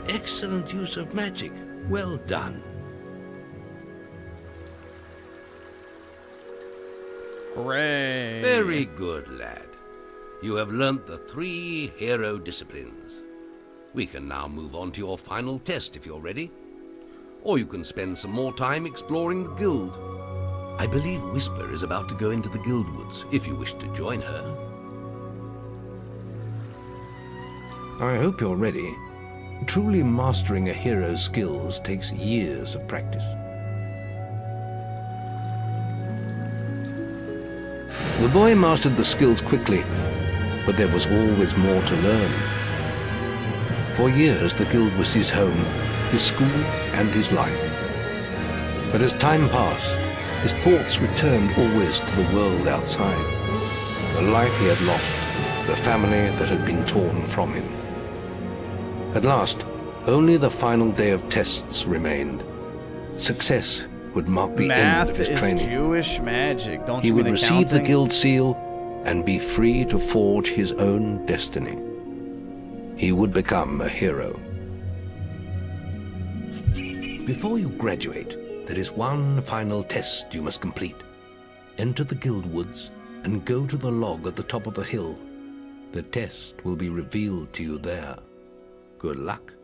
Excellent use of magic. Well done. Hooray! Very good, lad. You have learnt the 3 hero disciplines. We can now move on to your final test if you're ready. Or you can spend some more time exploring the guild. I believe Whisper is about to go into the guild woods, if you wish to join her. I hope you're ready. Truly mastering a hero's skills takes years of practice. The boy mastered the skills quickly, but there was always more to learn. For years, the guild was his home, his school, and his life. But as time passed, his thoughts returned always to the world outside, the life he had lost, the family that had been torn from him. At last, only the final day of tests remained. Success would mark the end of his training. Math is Jewish magic. Don't he you would mean receive accounting? the guild seal and be free to forge his own destiny. He would become a hero. Before you graduate, there is one final test you must complete. Enter the guild woods and go to the log at the top of the hill. The test will be revealed to you there. Good luck.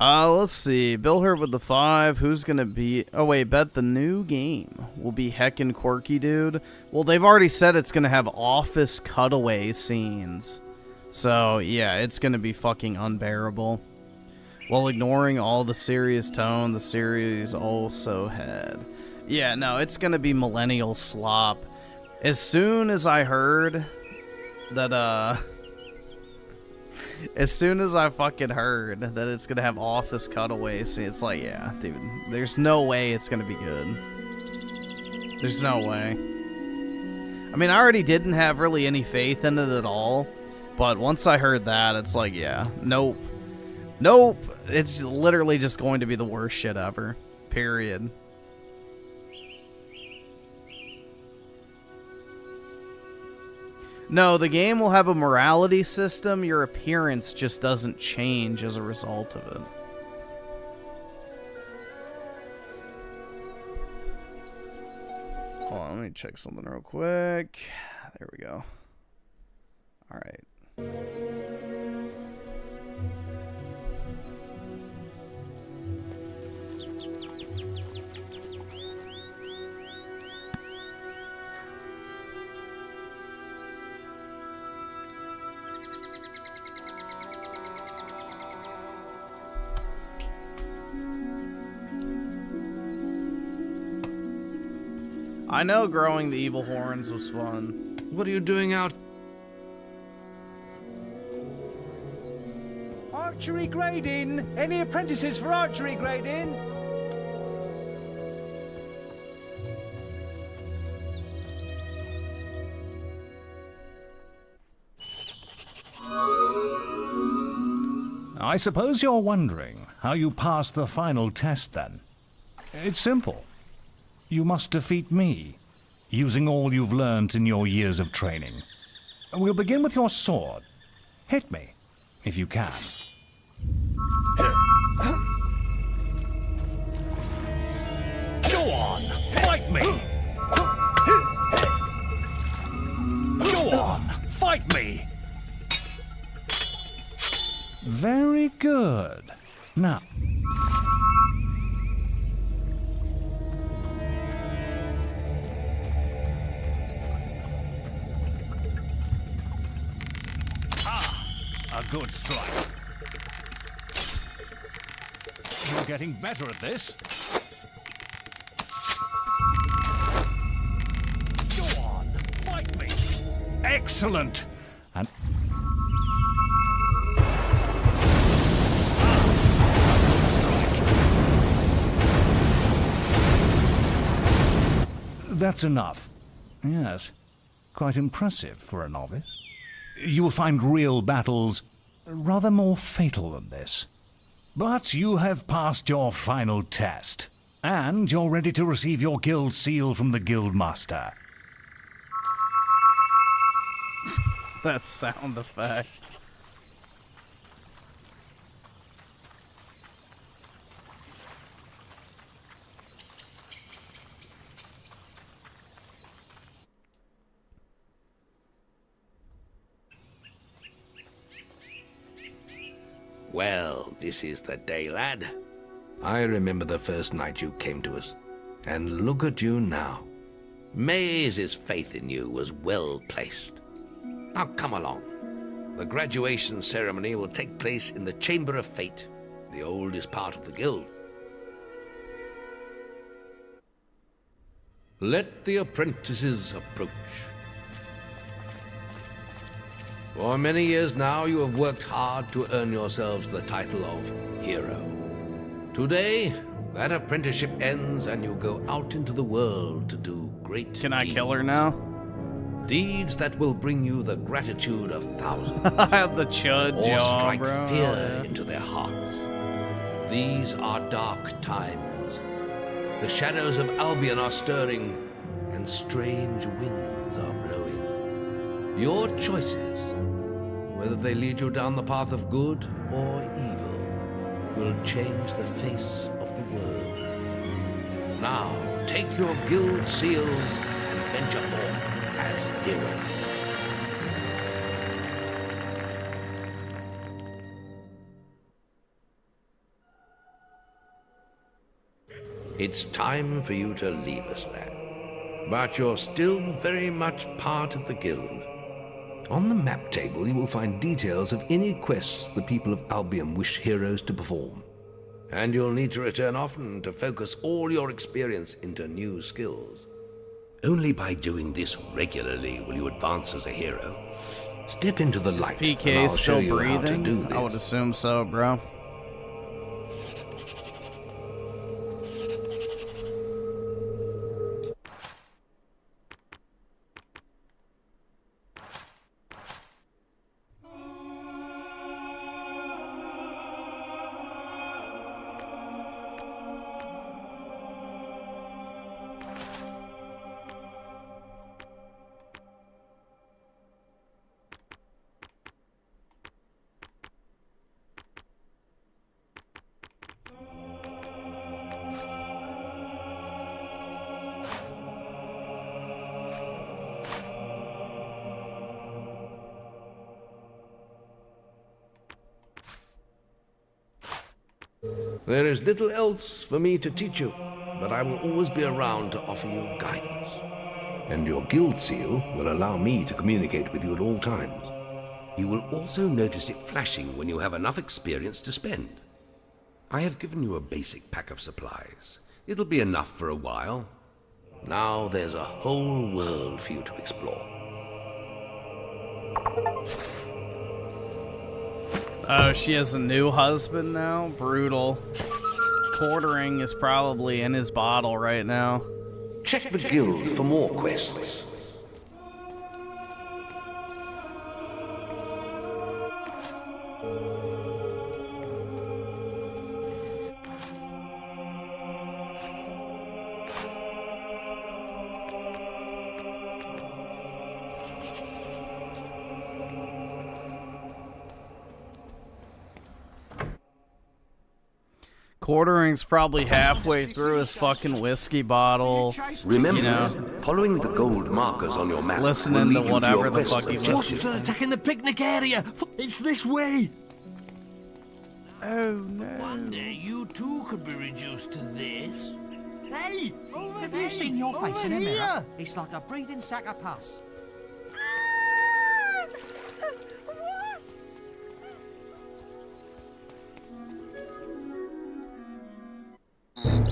Let's see. Bill Hurt with the 5. Who's gonna be... Oh, wait. Bet the new game will be heckin' quirky, dude. Well, they've already said it's gonna have office cutaway scenes. So, yeah, it's gonna be fucking unbearable. While ignoring all the serious tone the series also had. Yeah, no, it's gonna be millennial slop. As soon as I heard that, as soon as I fucking heard that it's gonna have office cutaways, it's like, yeah, dude, there's no way it's gonna be good. There's no way. I mean, I already didn't have really any faith in it at all, but once I heard that, it's like, yeah, nope. Nope. It's literally just going to be the worst shit ever. Period. No, the game will have a morality system. Your appearance just doesn't change as a result of it. Hold on, let me check something real quick. There we go. All right. I know growing the evil horns was fun. What are you doing out? Archery grading! Any apprentices for archery grading? I suppose you're wondering how you pass the final test then. It's simple. You must defeat me, using all you've learned in your years of training. We'll begin with your sword. Hit me, if you can. Go on, fight me! Go on, fight me! Very good. Now... A good strike. You're getting better at this. Go on, fight me. Excellent. And that's enough. Yes, quite impressive for a novice. You will find real battles rather more fatal than this. But you have passed your final test, and you're ready to receive your guild seal from the guild master. That sound effect. Well, this is the day, lad. I remember the first night you came to us. And look at you now. Maze's faith in you was well placed. Now come along. The graduation ceremony will take place in the Chamber of Fate, the oldest part of the guild. Let the apprentices approach. For many years now, you have worked hard to earn yourselves the title of hero. Today, that apprenticeship ends and you go out into the world to do great deeds. Can I kill her now? Deeds that will bring you the gratitude of thousands. I have the CHUD or jaw, strike bro. fear into their hearts. These are dark times. The shadows of Albion are stirring, and strange winds are blowing. Your choices, whether they lead you down the path of good or evil, will change the face of the world. Now, take your guild seals and venture forth as heroes. It's time for you to leave us, lad. But you're still very much part of the guild. On the map table, you will find details of any quests the people of Albion wish heroes to perform. And you'll need to return often to focus all your experience into new skills. Only by doing this regularly will you advance as a hero. Step into the light, and PK I'll show still you how to do breathing? this. I would assume so, bro. There is little else for me to teach you, but I will always be around to offer you guidance. And your guild seal will allow me to communicate with you at all times. You will also notice it flashing when you have enough experience to spend. I have given you a basic pack of supplies. It'll be enough for a while. Now there's a whole world for you to explore. Oh, she has a new husband now? Brutal. Quartering is probably in his bottle right now. Check the guild for more quests. Quartering's probably halfway through his fucking whiskey bottle. Remember, you know, following the gold markers on your map listening will to lead you whatever your the quest fuck he objective. listens to. Attacking the picnic area! It's this way! Oh no. One day you too could be reduced to this. Hey! Have you seen your face in a mirror? It's like a breathing sack of pus.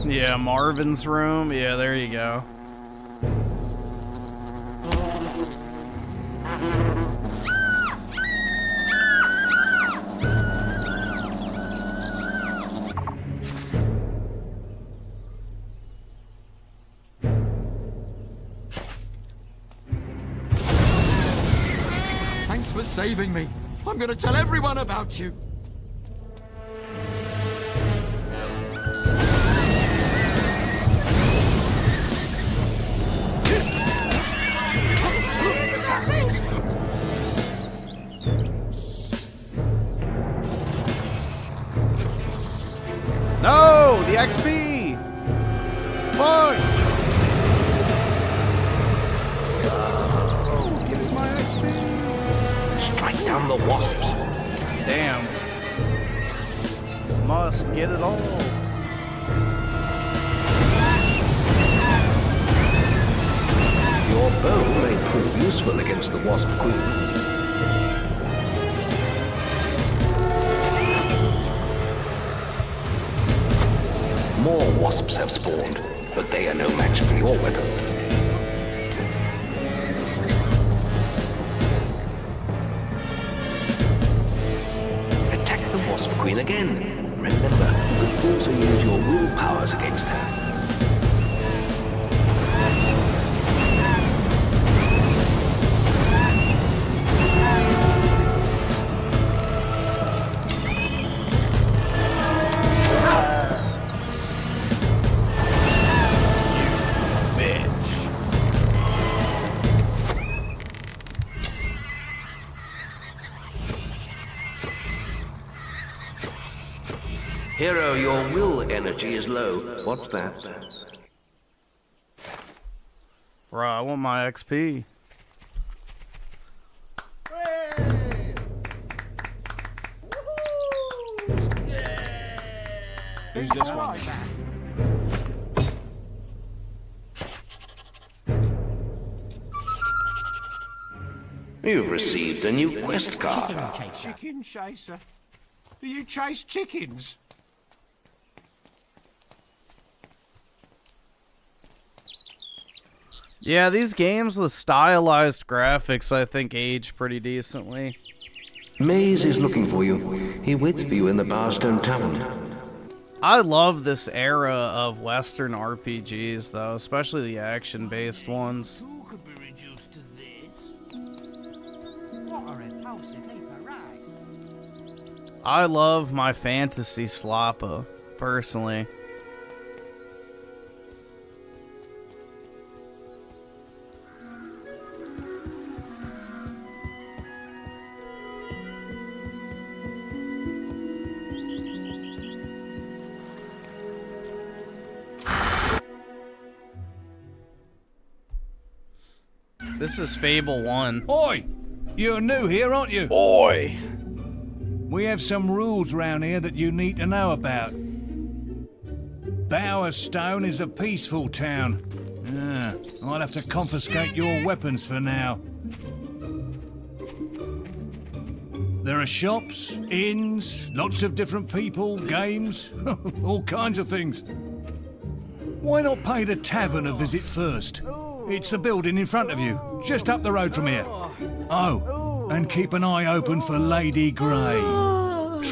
Yeah, Marvin's room. Yeah, there you go. Thanks for saving me. I'm gonna tell everyone about you. No, the XP. Fuck. Oh, give me my XP. Strike down the wasps. Damn. Must get it all. Your bow may prove useful against the wasp queen. More wasps have spawned, but they are no match for your weapon. Attack the wasp queen again. Remember, you can also use your will powers against her. Hero, your will energy is low. What's that? Bro, I want my XP. Who's this one? You've received a new quest card. Chicken chaser. Do you chase chickens? Yeah, these games with stylized graphics, I think, age pretty decently. Maze is looking for you. He waits for you in the Barstone Tavern. I love this era of Western RPGs, though, especially the action-based ones. Who could be reduced to this? What a repulsive heap of rice. I love my fantasy slappa, personally. This is Fable 1. Oi! You're new here, aren't you? Oi! We have some rules round here that you need to know about. Bowerstone is a peaceful town. I'll have to confiscate your weapons for now. There are shops, inns, lots of different people, games, all kinds of things. Why not pay the tavern a visit first? It's the building in front of you, just up the road from here. Oh, and keep an eye open for Lady Grey.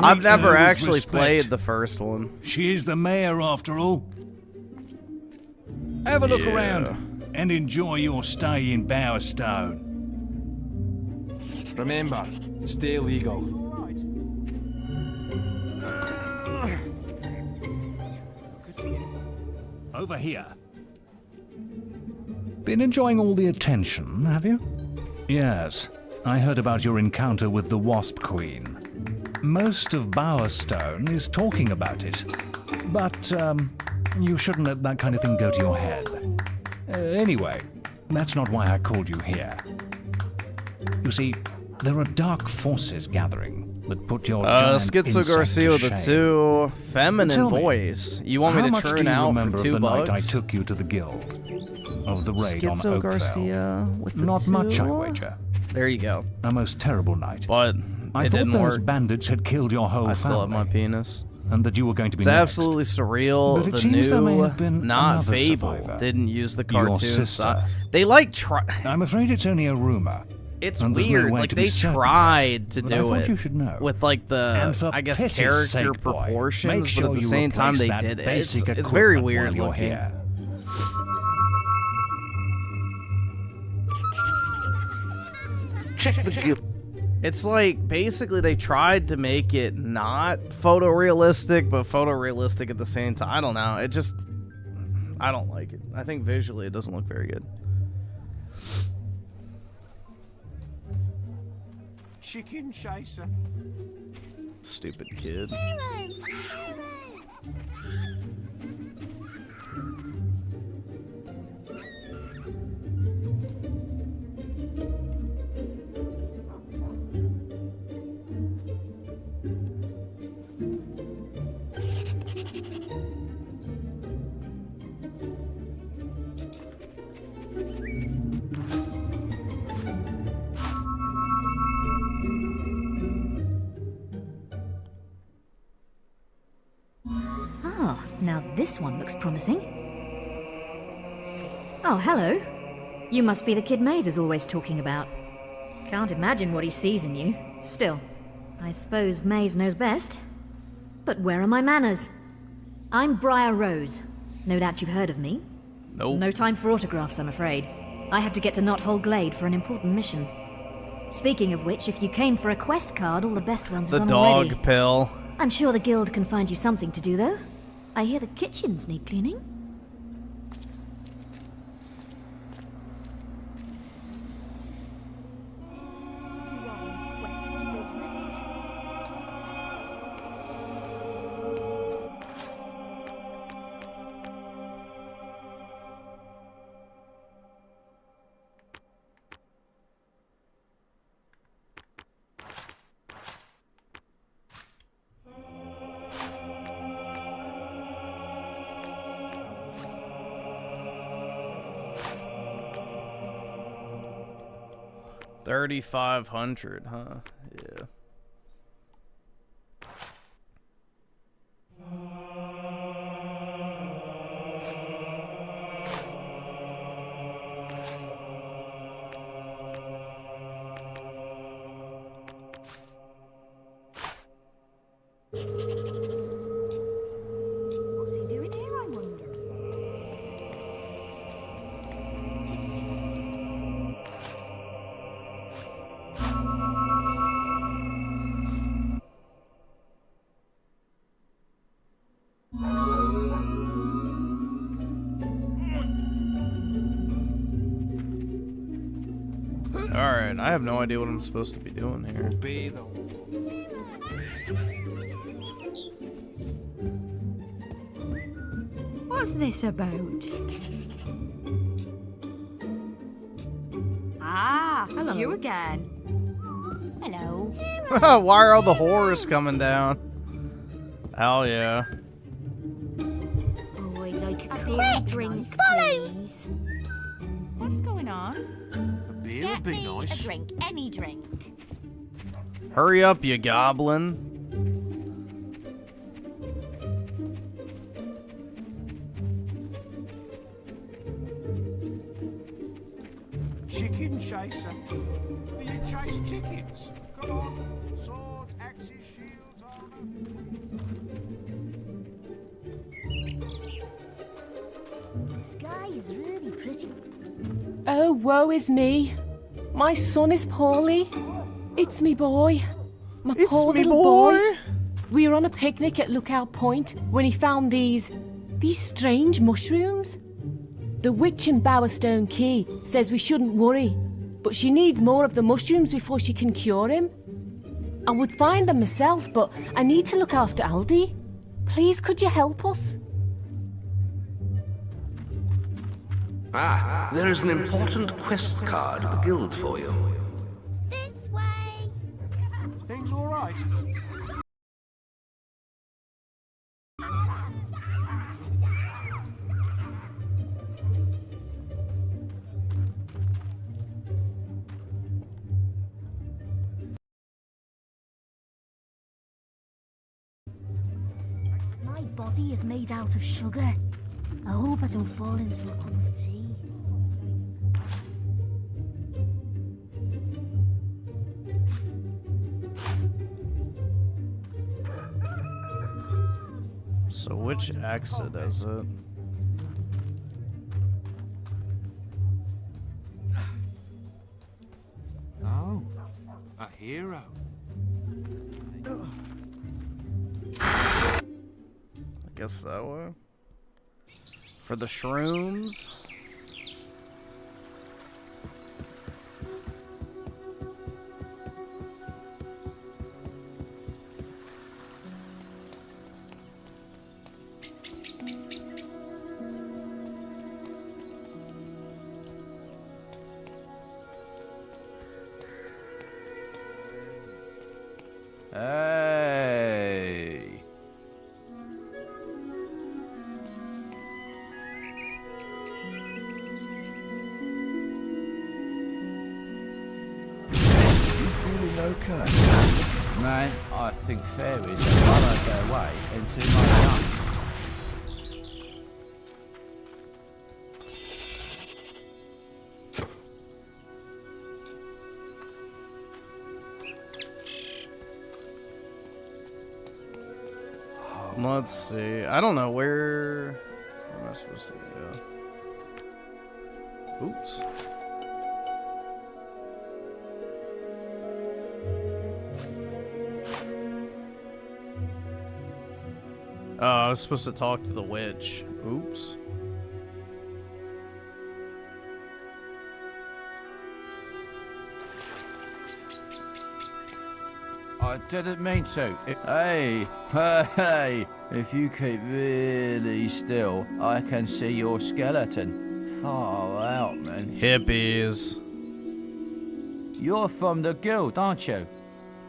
I've never actually played the first one. She is the mayor, after all. Have a look around and enjoy your stay in Bowerstone. Remember, stay legal. Over here. Been enjoying all the attention, have you? Yes, I heard about your encounter with the Wasp Queen. Most of Bowerstone is talking about it. But, you shouldn't let that kind of thing go to your head. Anyway, that's not why I called you here. You see, there are dark forces gathering that put your giant Schizo insect Garcia to with a shame. too feminine Tell me, voice. You want me how to much do turn you out remember for of the $2? night I took you to the guild? Of the raid on Schizo Oakvale? Garcia with the Not much, I two? wager. There you go. A most terrible night. But I it thought didn't those work. bandits had killed your whole I family. still have my penis. And that you were going to be It's next. absolutely surreal. But it The seems there may new, have been not another Fable, survivor. didn't use the Your cartoon sister. style. They like try. I'm afraid it's only a rumor. It's and there's no weird. way Like to be they certain tried yet. to But I do thought it you should know. with like And the for I guess pity's character sake, boy, make proportions, sure but at the you same time replace they that did it. basic It's very equipment weird while you're looking. here. Check the guild. It's like basically they tried to make it not photorealistic, but photorealistic at the same time. I don't know. It just I don't like it. I think visually it doesn't look very good. Chicken chaser. Stupid kid. Ah, now this one looks promising. Oh, hello. You must be the kid Maze is always talking about. Can't imagine what he sees in you. Still, I suppose Maze knows best. But where are my manners? I'm Briar Rose. No doubt you've heard of me. Nope. No time for autographs, I'm afraid. I have to get to Knothole Glade for an important mission. Speaking of which, if you came for a quest card, all the best ones have The gone already. dog pill. I'm sure the guild can find you something to do, though. I hear the kitchens need cleaning. $3,500, huh? Yeah. What's he doing here, I wonder? Alright, I have no idea what I'm supposed to be doing here. What's this about? Ah, it's Hello. you again. Hello. Why are all the horrors coming down? Hell yeah. Oh, I'd like a cool Quick, drink, follow. please. What's going on? A beer Get would be me nice. a drink, any drink. Hurry up, you goblin. Chicken chaser. Do you chase chickens? Come on. Swords, axes, shields, The sky is really pretty. Oh, woe is me. My son is poorly. It's me boy. My It's poor me little boy. We were on a picnic at Lookout Point when he found these strange mushrooms. The witch in Bowerstone Key says we shouldn't worry, but she needs more of the mushrooms before she can cure him. I would find them myself, but I need to look after Aldi. Please, could you help us? Ah, there is an important quest card at the guild for you. This way. Things all right? My body is made out of sugar. I hope I don't fall into a cup of tea. So which exit is it? Oh, a hero. I guess that way. For the shrooms. Hey. Feeling okay? Man, I think fairies have burrowed their way into my lungs. Let's see. I don't know where am I supposed to go? Oops. I was supposed to talk to the witch. Oops. I didn't mean to. Hey, hey, if you keep really still, I can see your skeleton. Far out, man. Hippies. You're from the guild, aren't you?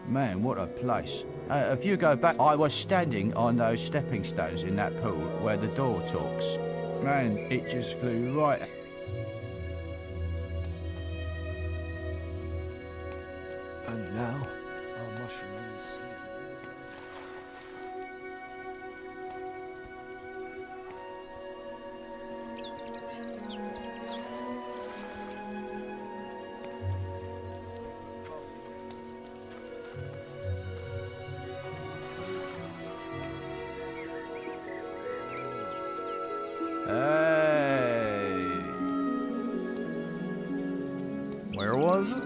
Man, what a place. If you go back, I was standing on those stepping stones in that pool where the door talks. Man, it just flew right. And now, our mushrooms. Hey. Where was it?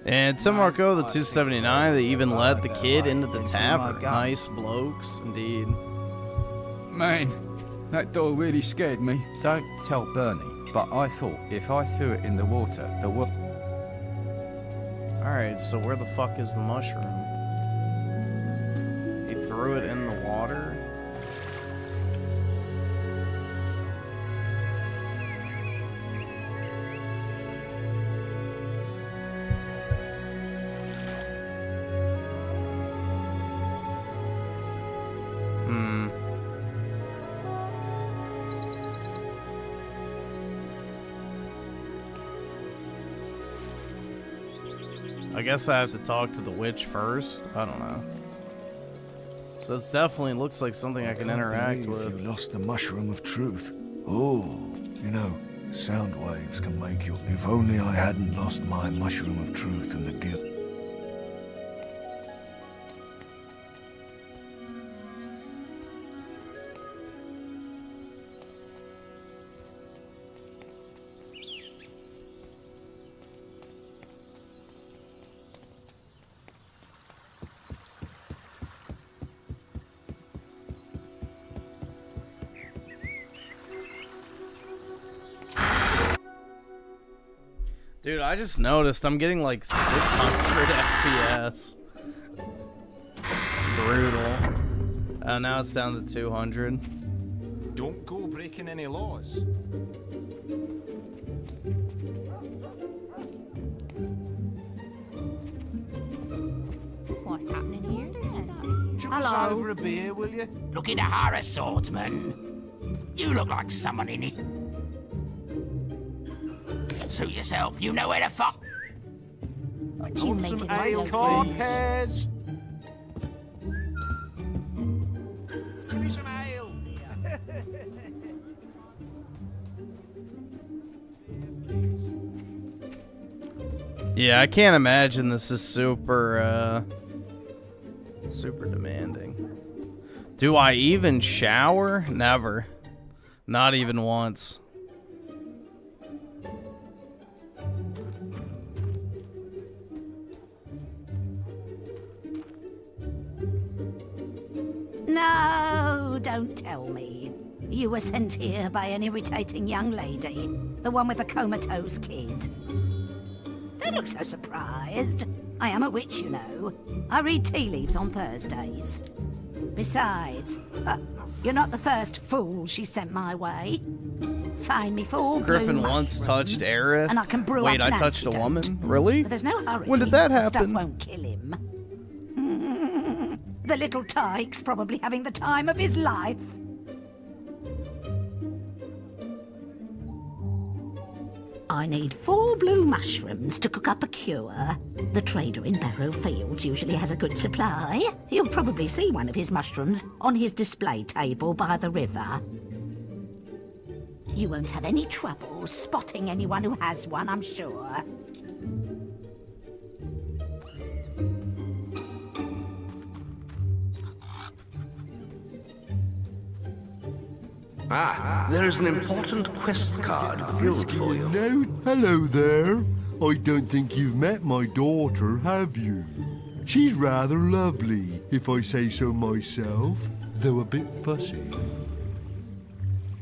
And to Marco, the 279, they even let the kid into the tavern. Nice blokes, indeed. Man, that door really scared me. Don't tell Bernie, but I thought if I threw it in the water, the water... Alright, so where the fuck is the mushroom? He threw it in the water? I guess I have to talk to the witch first. I don't know. So it definitely looks like something I can interact with. You lost the mushroom of truth. Oh, you know, sound waves can make you. If only I hadn't lost my mushroom of truth in the guild. Dude, I just noticed I'm getting like 600 FPS. Brutal. Now it's down to 200. Don't go breaking any laws. What's happening here then? Chuck us over a beer, will you? Looking to hire a swordsman? You look like someone in it. Suit yourself, you know where to fuck. What do you make Some it ale, like, corn please? pears. Give me some ale. Yeah, I can't imagine this is super, super demanding. Do I even shower? Never. Not even once. No, don't tell me. You were sent here by an irritating young lady. The one with the comatose kid. Don't look so surprised. I am a witch, you know. I read tea leaves on Thursdays. Besides, you're not the first fool she sent my way. Find me 4 Griffin blue once mushrooms, touched Aerith. and I can brew Wait, up I an touched a antidote. woman? Really? But there's no hurry. When did that The stuff happen? won't kill him. The little tyke's probably having the time of his life. I need 4 blue mushrooms to cook up a cure. The trader in Barrow Fields usually has a good supply. You'll probably see one of his mushrooms on his display table by the river. You won't have any trouble spotting anyone who has one, I'm sure. There is an important quest card filled for you. Hello there. I don't think you've met my daughter, have you? She's rather lovely, if I say so myself, though a bit fussy.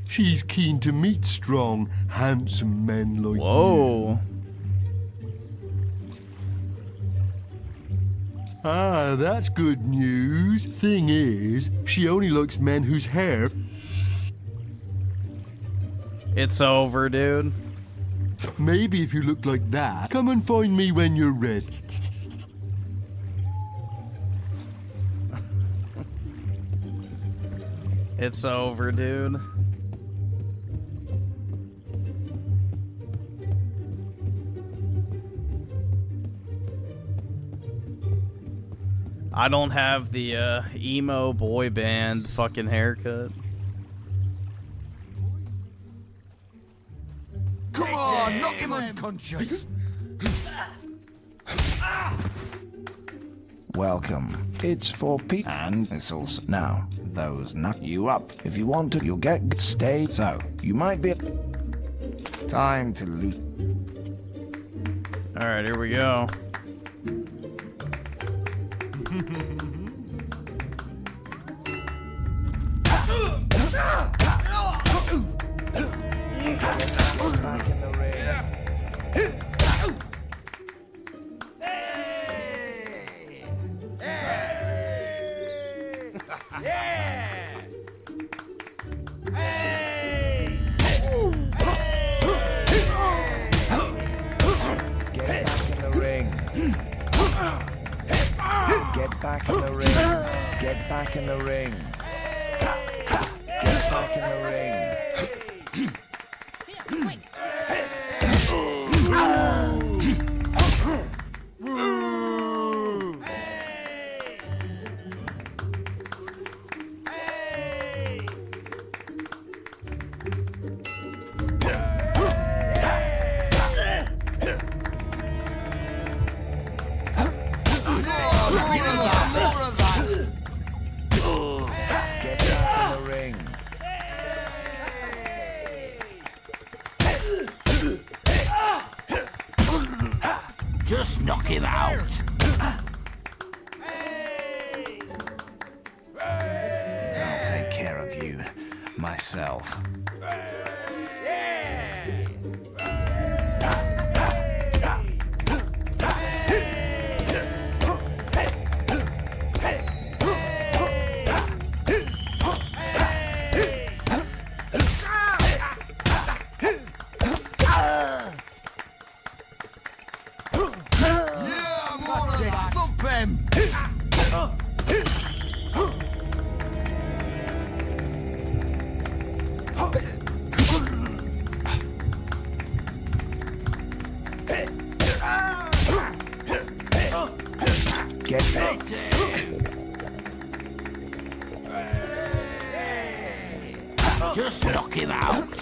She's keen to meet strong, handsome men like you. Ah, that's good news. Thing is, she only likes men whose hair... It's over, dude. Maybe if you look like that, come and find me when you're ready. It's over, dude. I don't have the emo boy band fucking haircut. Come on, knock him unconscious. Welcome. It's for Pete and it's also now. Those knock you up. If you want to, you'll get stay. So you might be time to loot. All right, here we go. Back in the ring. Get back in the ring. Get back in the ring. Get back in the ring. Just knock him out. I'll take care of you myself. Just knock him out.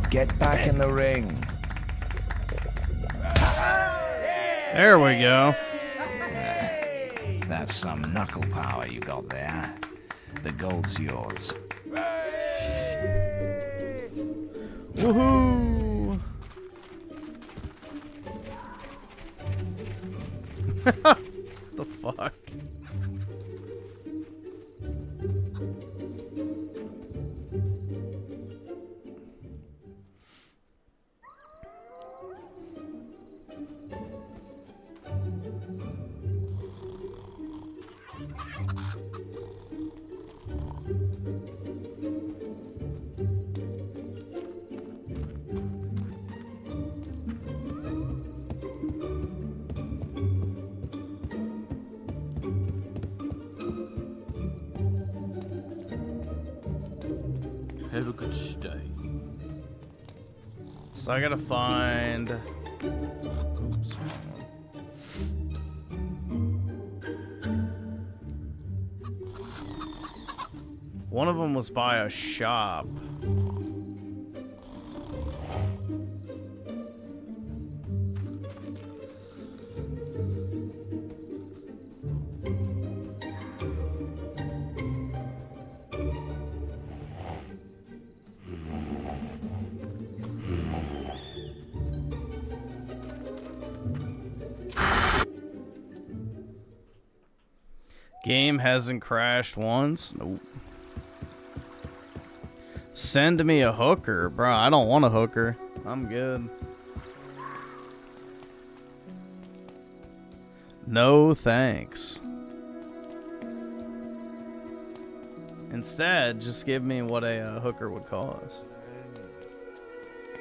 Get back in the ring. There we go. That's some knuckle power you got there. The gold's yours. Woohoo! The fuck? Have a good stay. So I gotta find. Oops. One of them was by a shop. Game hasn't crashed once? Nope. Send me a hooker. Bro, I don't want a hooker. I'm good. No thanks. Instead, just give me what a hooker would cost.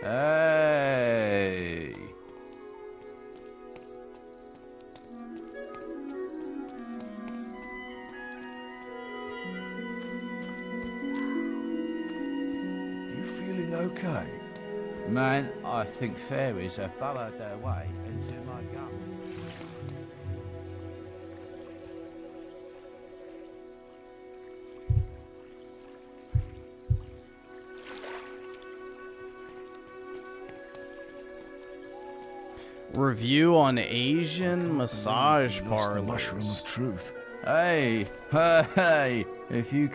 Hey. Okay. Man, I think fairies have burrowed their way into my gums. Review on Asian massage parlors. Mushroom of truth. Hey, hey,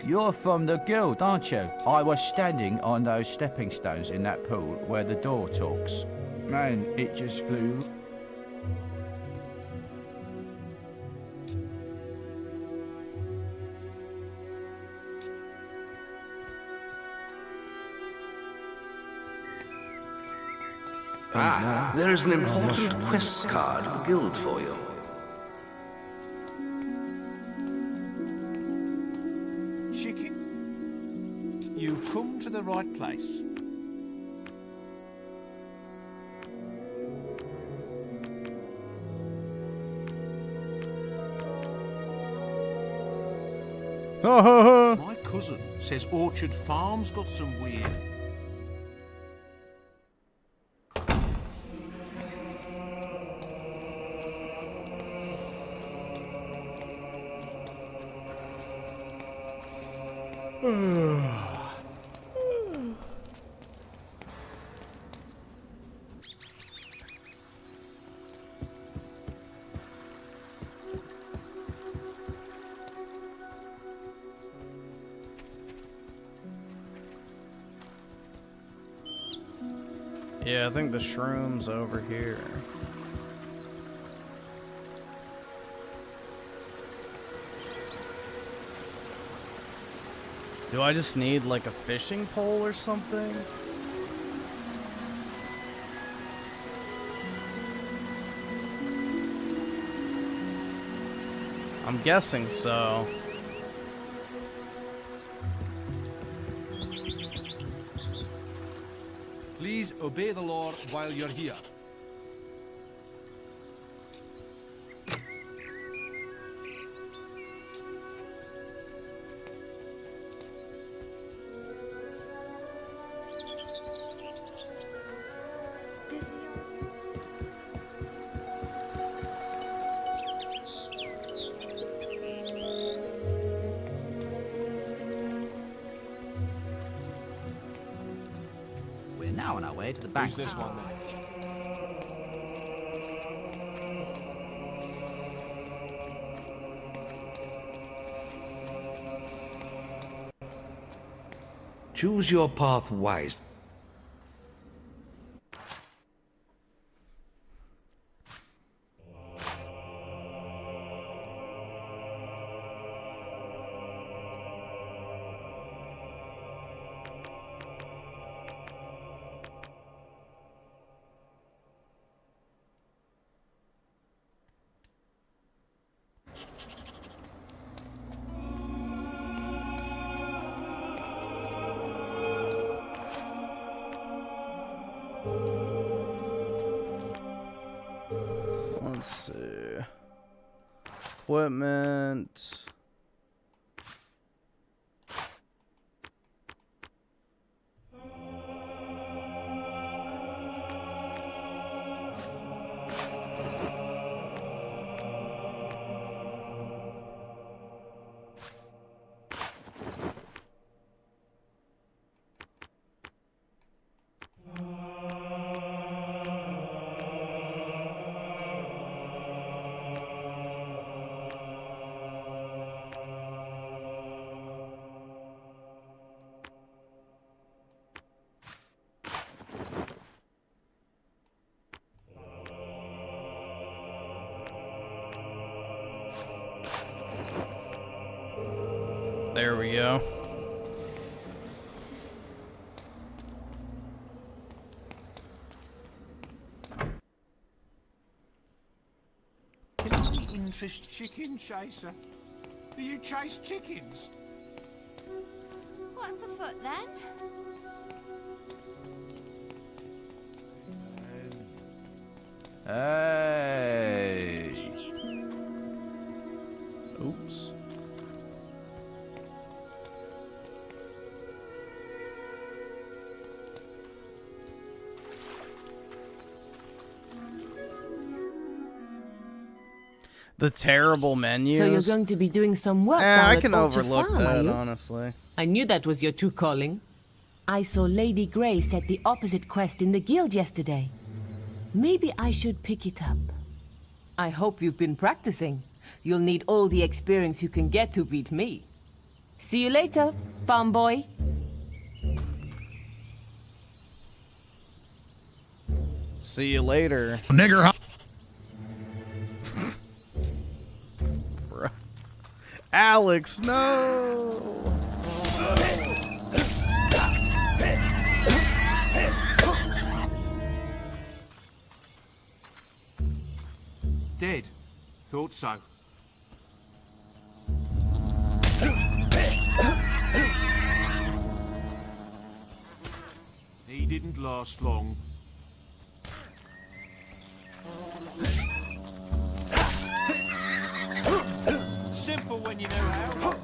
you're from the guild, aren't you? I was standing on those stepping stones in that pool where the door talks. Man, it just flew. Ah, there is an important quest card of the guild for you. You've come to the right place. My cousin says Orchard Farm's got some weird... Yeah, I think the shroom's over here. Do I just need like a fishing pole or something? I'm guessing so. Please obey the law while you're here. We're now on our way to the bank. Who's this one? Choose your path wisely. Let's see. Equipment. There we go. Can you interest chicken chaser? Do you chase chickens? What's afoot then? Hey. Oops. The terrible menus. So you're going to be doing some work down I at can Vulture overlook Farm, are that, you? honestly. I knew that was your true calling. I saw Lady Grey set the opposite quest in the guild yesterday. Maybe I should pick it up. I hope you've been practicing. You'll need all the experience you can get to beat me. See you later, farm boy. See you later. Nigger, huh? Bruh. Alex, no! Dead. Thought so. He didn't last long. Simple when you know how.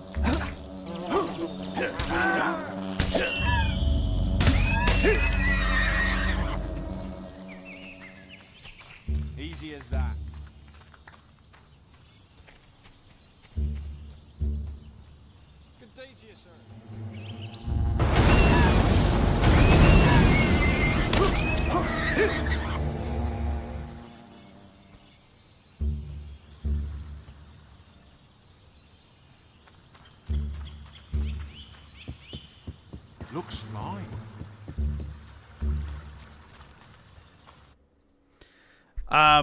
Easy as that. Good day to you, sir. Looks fine.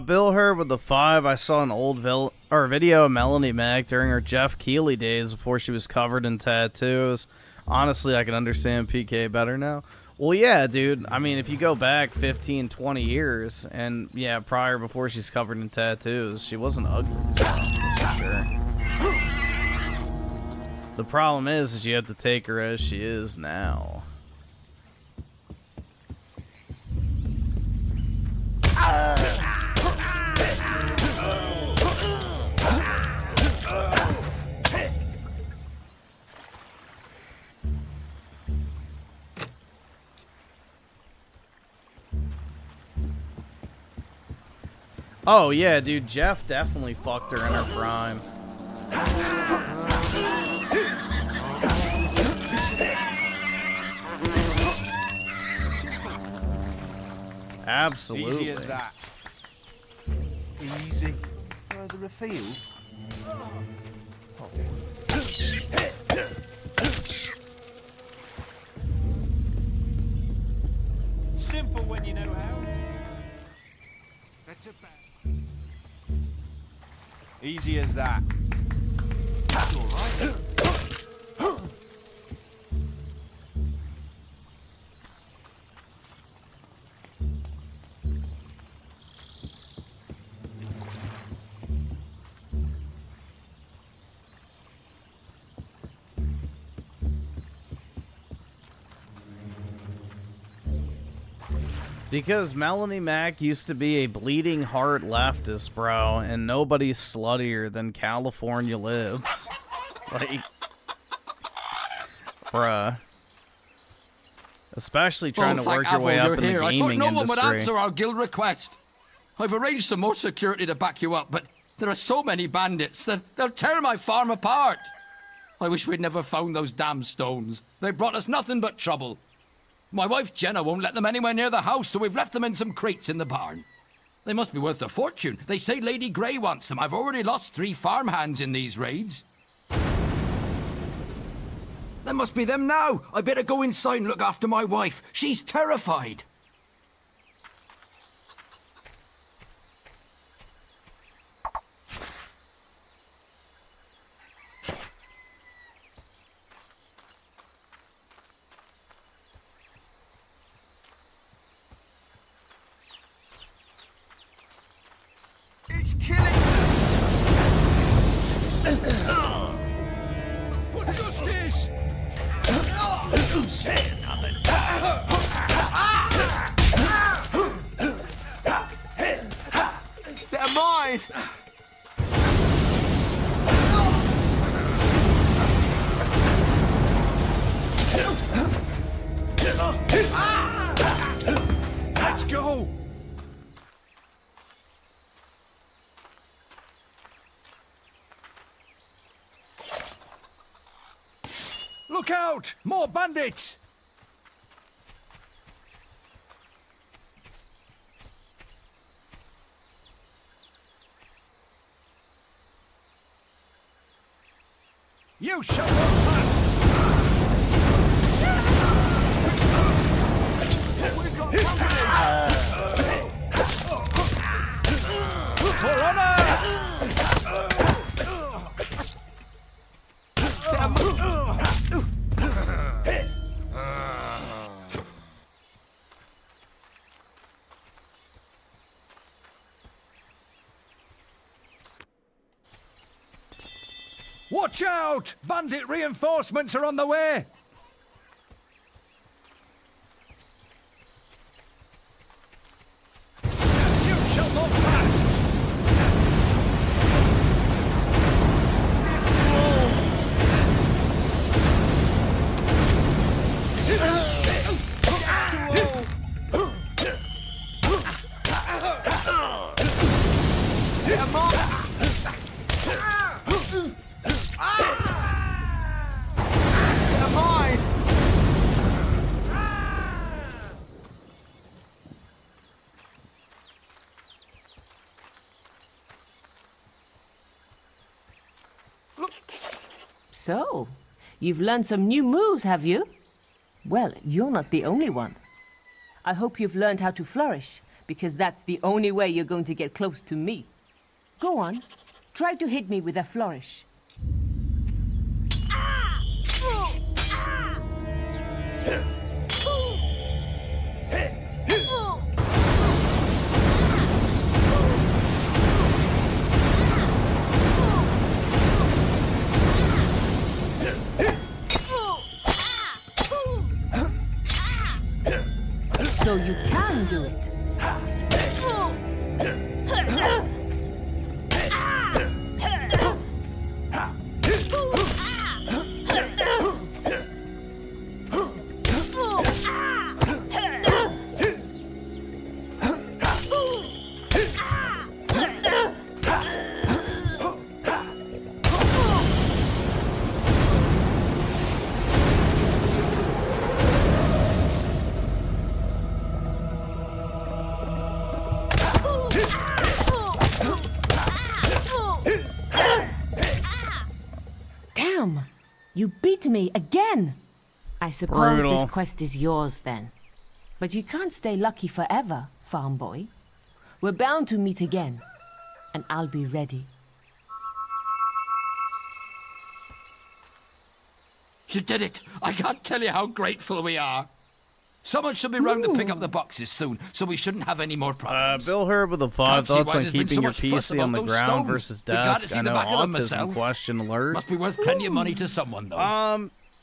Bill Herb with the 5. I saw an old video of Melanie Mac during her Jeff Keighley days before she was covered in tattoos. Honestly, I can understand PK better now. Well, yeah, dude. I mean, if you go back 15, 20 years, and yeah, prior before she's covered in tattoos, she wasn't ugly, so that's for sure. The problem is you have to take her as she is now. Oh yeah, dude, Jeff definitely fucked her in her prime. Absolutely. Easy as that. Easy. Further afield. simple when you know how. That's about easy as that. That's all right. Because Melanie Mac used to be a bleeding heart leftist, bro, and nobody's sluttier than California Lives. Like, bruh. Especially trying to work your way up in the gaming industry. I thought no one would answer our guild request. I've arranged some more security to back you up, but there are so many bandits that they'll tear my farm apart. I wish we'd never found those damn stones. They brought us nothing but trouble. My wife Jenna won't let them anywhere near the house, so we've left them in some crates in the barn. They must be worth a fortune. They say Lady Grey wants them. I've already lost 3 farmhands in these raids. That must be them now. I better go inside and look after my wife. She's terrified. It's killing. For justice. Say nothing. They're mine. Let's go. Look out! More bandits! You shall not pass! We've got company! For honor! Watch out! Bandit reinforcements are on the way! You shall not pass! So, you've learned some new moves, have you? Well, you're not the only one. I hope you've learned how to flourish, because that's the only way you're going to get close to me. Go on, try to hit me with a flourish. So you can do it. You beat me again! I suppose this quest is yours then. But you can't stay lucky forever, farm boy. We're bound to meet again, and I'll be ready. You did it! I can't tell you how grateful we are. Someone should be round to pick up the boxes soon, so we shouldn't have any more problems. Bill Herb with the 5 Can't see thoughts why on there's been keeping so your much fuss PC on the about those ground stones. versus Be glad to desk. see I the know back of them autism myself. question alert. Must be worth plenty of money to someone, though. So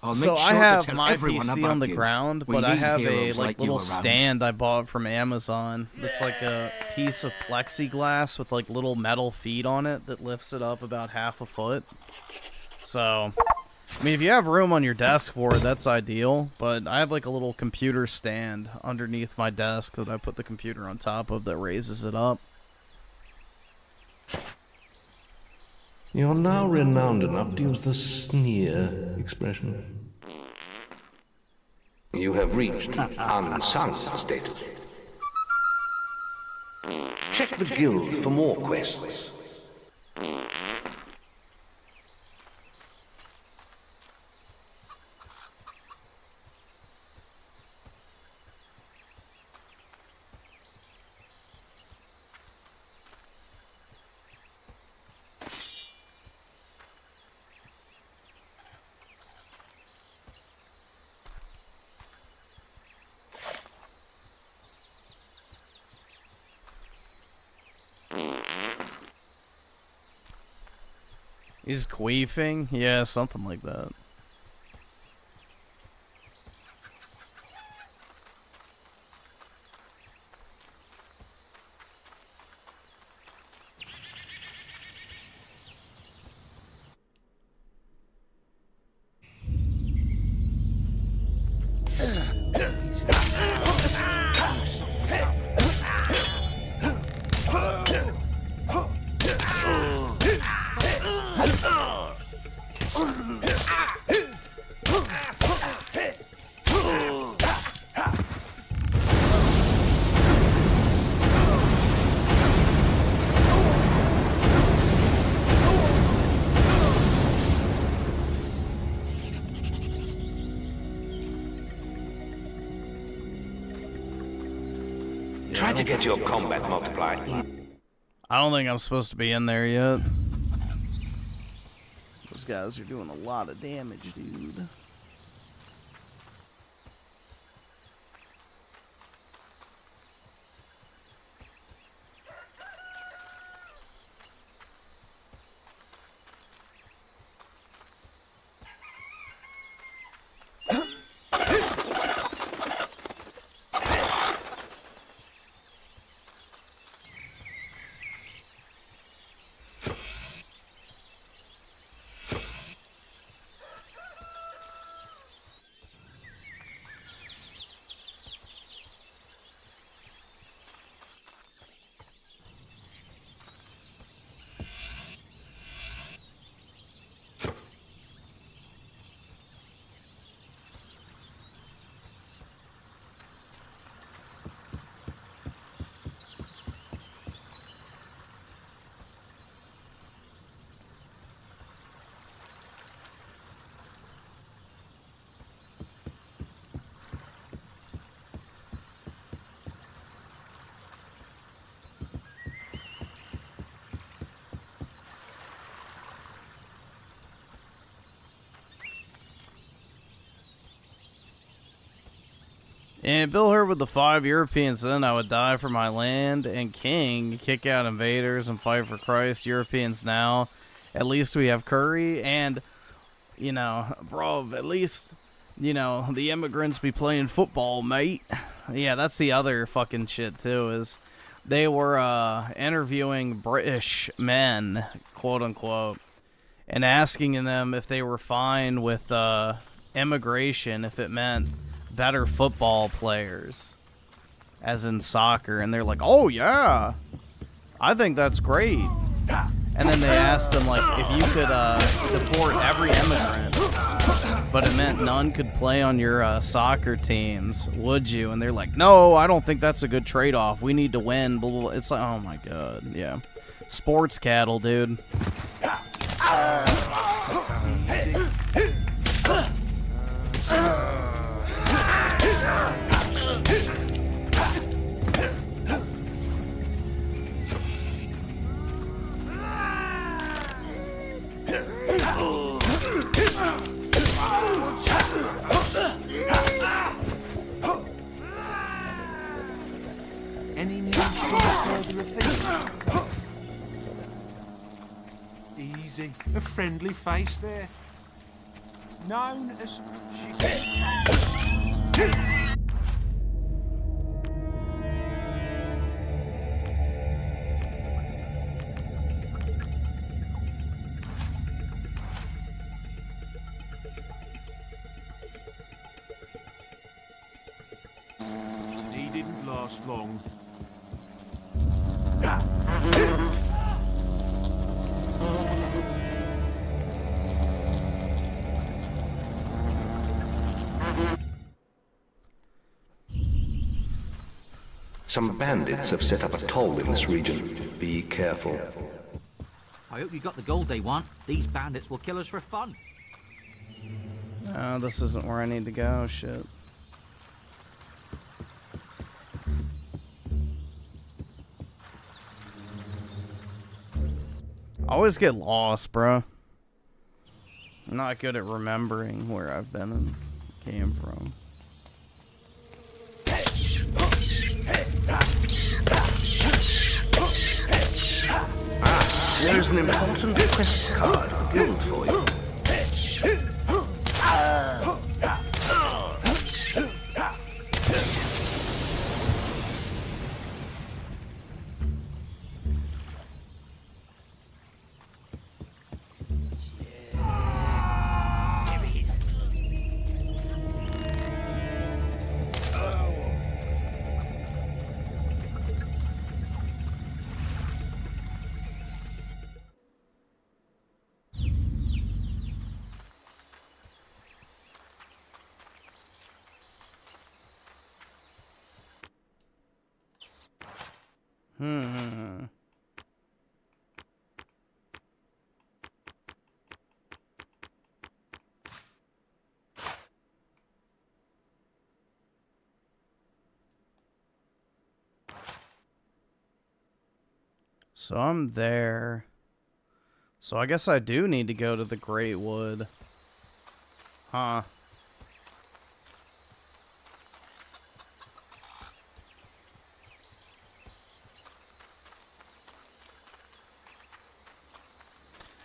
I'll make I sure to have tell my everyone PC about on the you. ground, We but I need have a heroes like like you little around. stand I bought from Amazon. It's like a piece of plexiglass with like little metal feet on it that lifts it up about half a foot. So, I mean, if you have room on your desk for it, that's ideal. But I have like a little computer stand underneath my desk that I put the computer on top of that raises it up. You're now renowned enough to use the sneer expression. You have reached unsung status. Check the guild for more quests. He's queefing? Yeah, something like that. Try to get your combat multiplier. I don't think I'm supposed to be in there yet. Those guys are doing a lot of damage, dude. And Bill Herb with the 5 Europeans, then I would die for my land and king, kick out invaders and fight for Christ. Europeans now, at least we have curry, and, you know, bro, at least, you know, the immigrants be playing football, mate. Yeah, that's the other fucking shit, too, is they were interviewing British men, quote unquote, and asking them if they were fine with immigration, if it meant better football players, as in soccer, and they're like, oh yeah, I think that's great. And then they asked them, like, if you could deport every immigrant, but it meant none could play on your soccer teams, would you? And they're like, no, I don't think that's a good trade-off. We need to win, blah, blah, blah. It's like, oh my god, yeah. Sports cattle, dude. Easy. A friendly face there. Known as He didn't last long. Some bandits have set up a toll in this region. Be careful. I hope you got the gold they want. These bandits will kill us for fun. No, this isn't where I need to go. Shit. I always get lost, bro. I'm not good at remembering where I've been and came from. There's an important quest card guild for you. So I'm there. So I guess I do need to go to the Great Wood. Huh.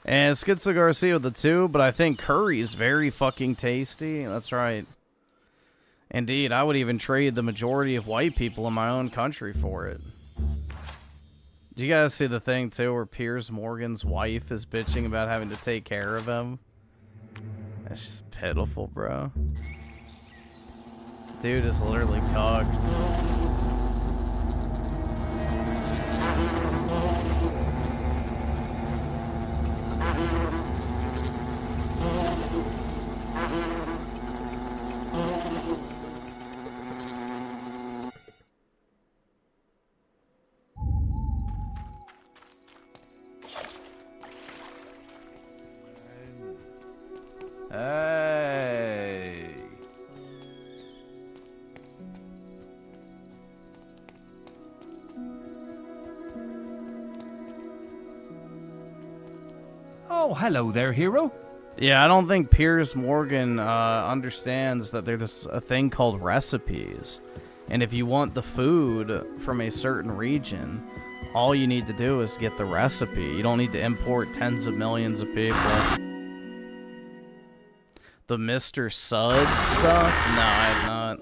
And Schizo Garcia with the 2, but I think curry's very fucking tasty. That's right. Indeed, I would even trade the majority of white people in my own country for it. Do you guys see the thing, too, where Piers Morgan's wife is bitching about having to take care of him? That's just pitiful, bro. Dude is literally cocked. Hey. Oh, hello there, hero. Yeah, I don't think Piers Morgan understands that there's a thing called recipes. And if you want the food from a certain region, all you need to do is get the recipe. You don't need to import tens of millions of people. The Mr. Sud stuff? No, I have not.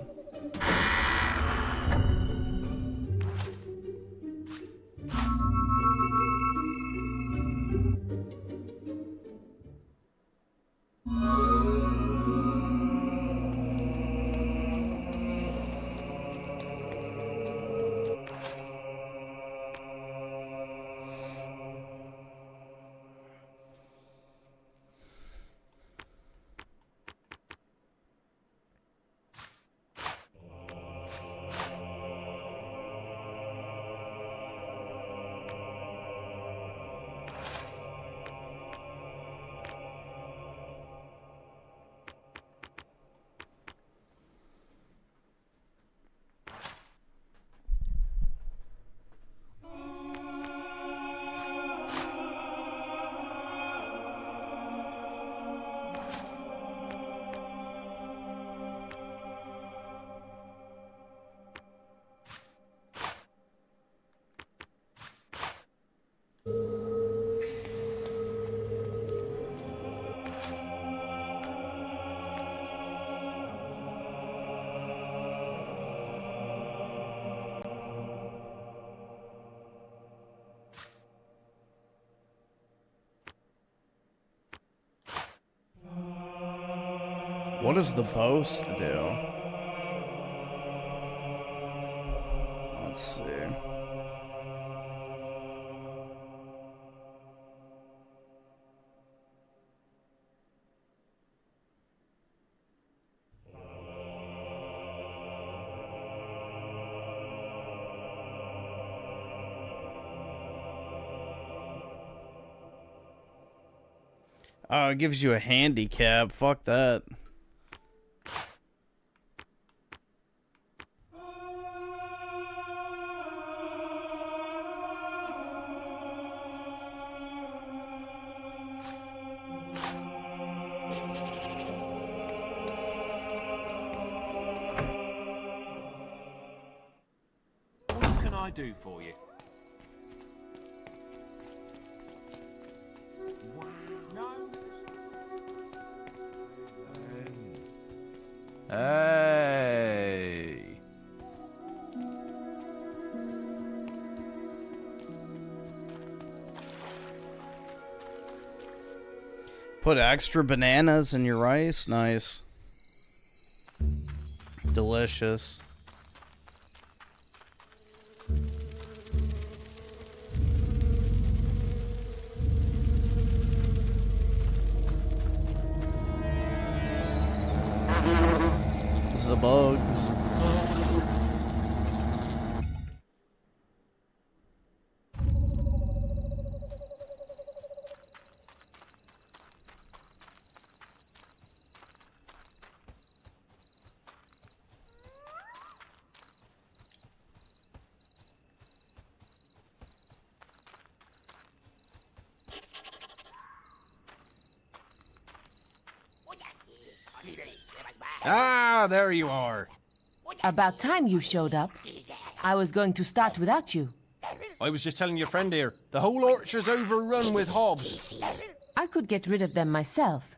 What is the boast to do? Let's see. Oh, it gives you a handicap. Fuck that. What can I do for you? Hey. Put extra bananas in your rice. Nice. Delicious. The bugs. Ah, there you are. About time you showed up. I was going to start without you. I was just telling your friend here, the whole orchard's overrun with hobs. I could get rid of them myself,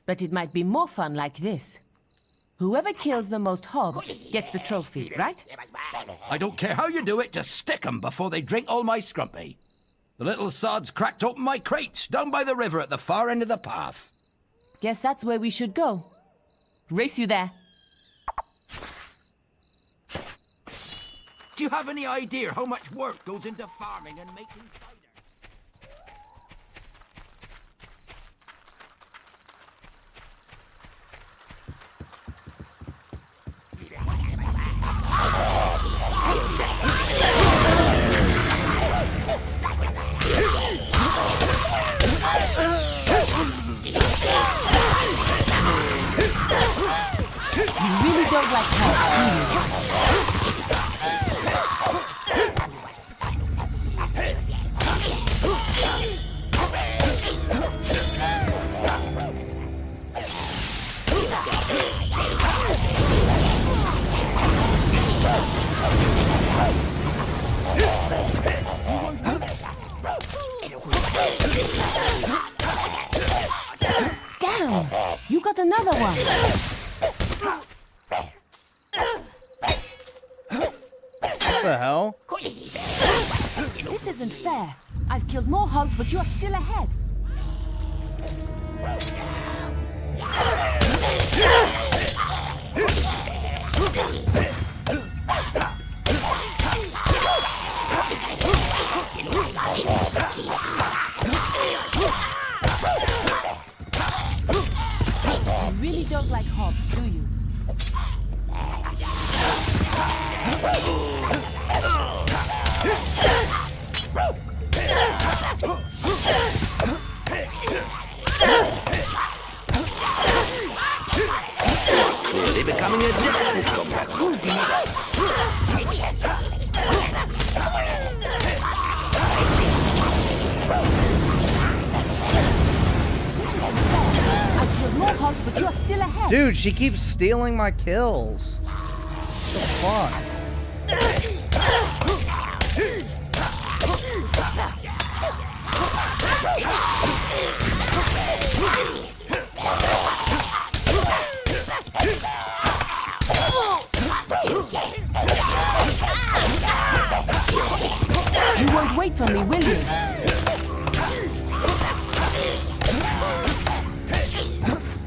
but it might be more fun like this. Whoever kills the most hobs gets the trophy, right? I don't care how you do it, just stick 'em before they drink all my scrumpy. The little sods cracked open my crates down by the river at the far end of the path. Guess that's where we should go. Race you there. Do you have any idea how much work goes into farming and making cider? You really don't like hobs, do you? Damn! You got another one! What the hell? This isn't fair. I've killed more hogs, but you're still ahead. You really don't like hogs, do you? Clearly becoming a different combat. Who's next? I killed more hogs, but you're still ahead. Dude, she keeps stealing my kills. What the fuck? You won't wait for me, will you?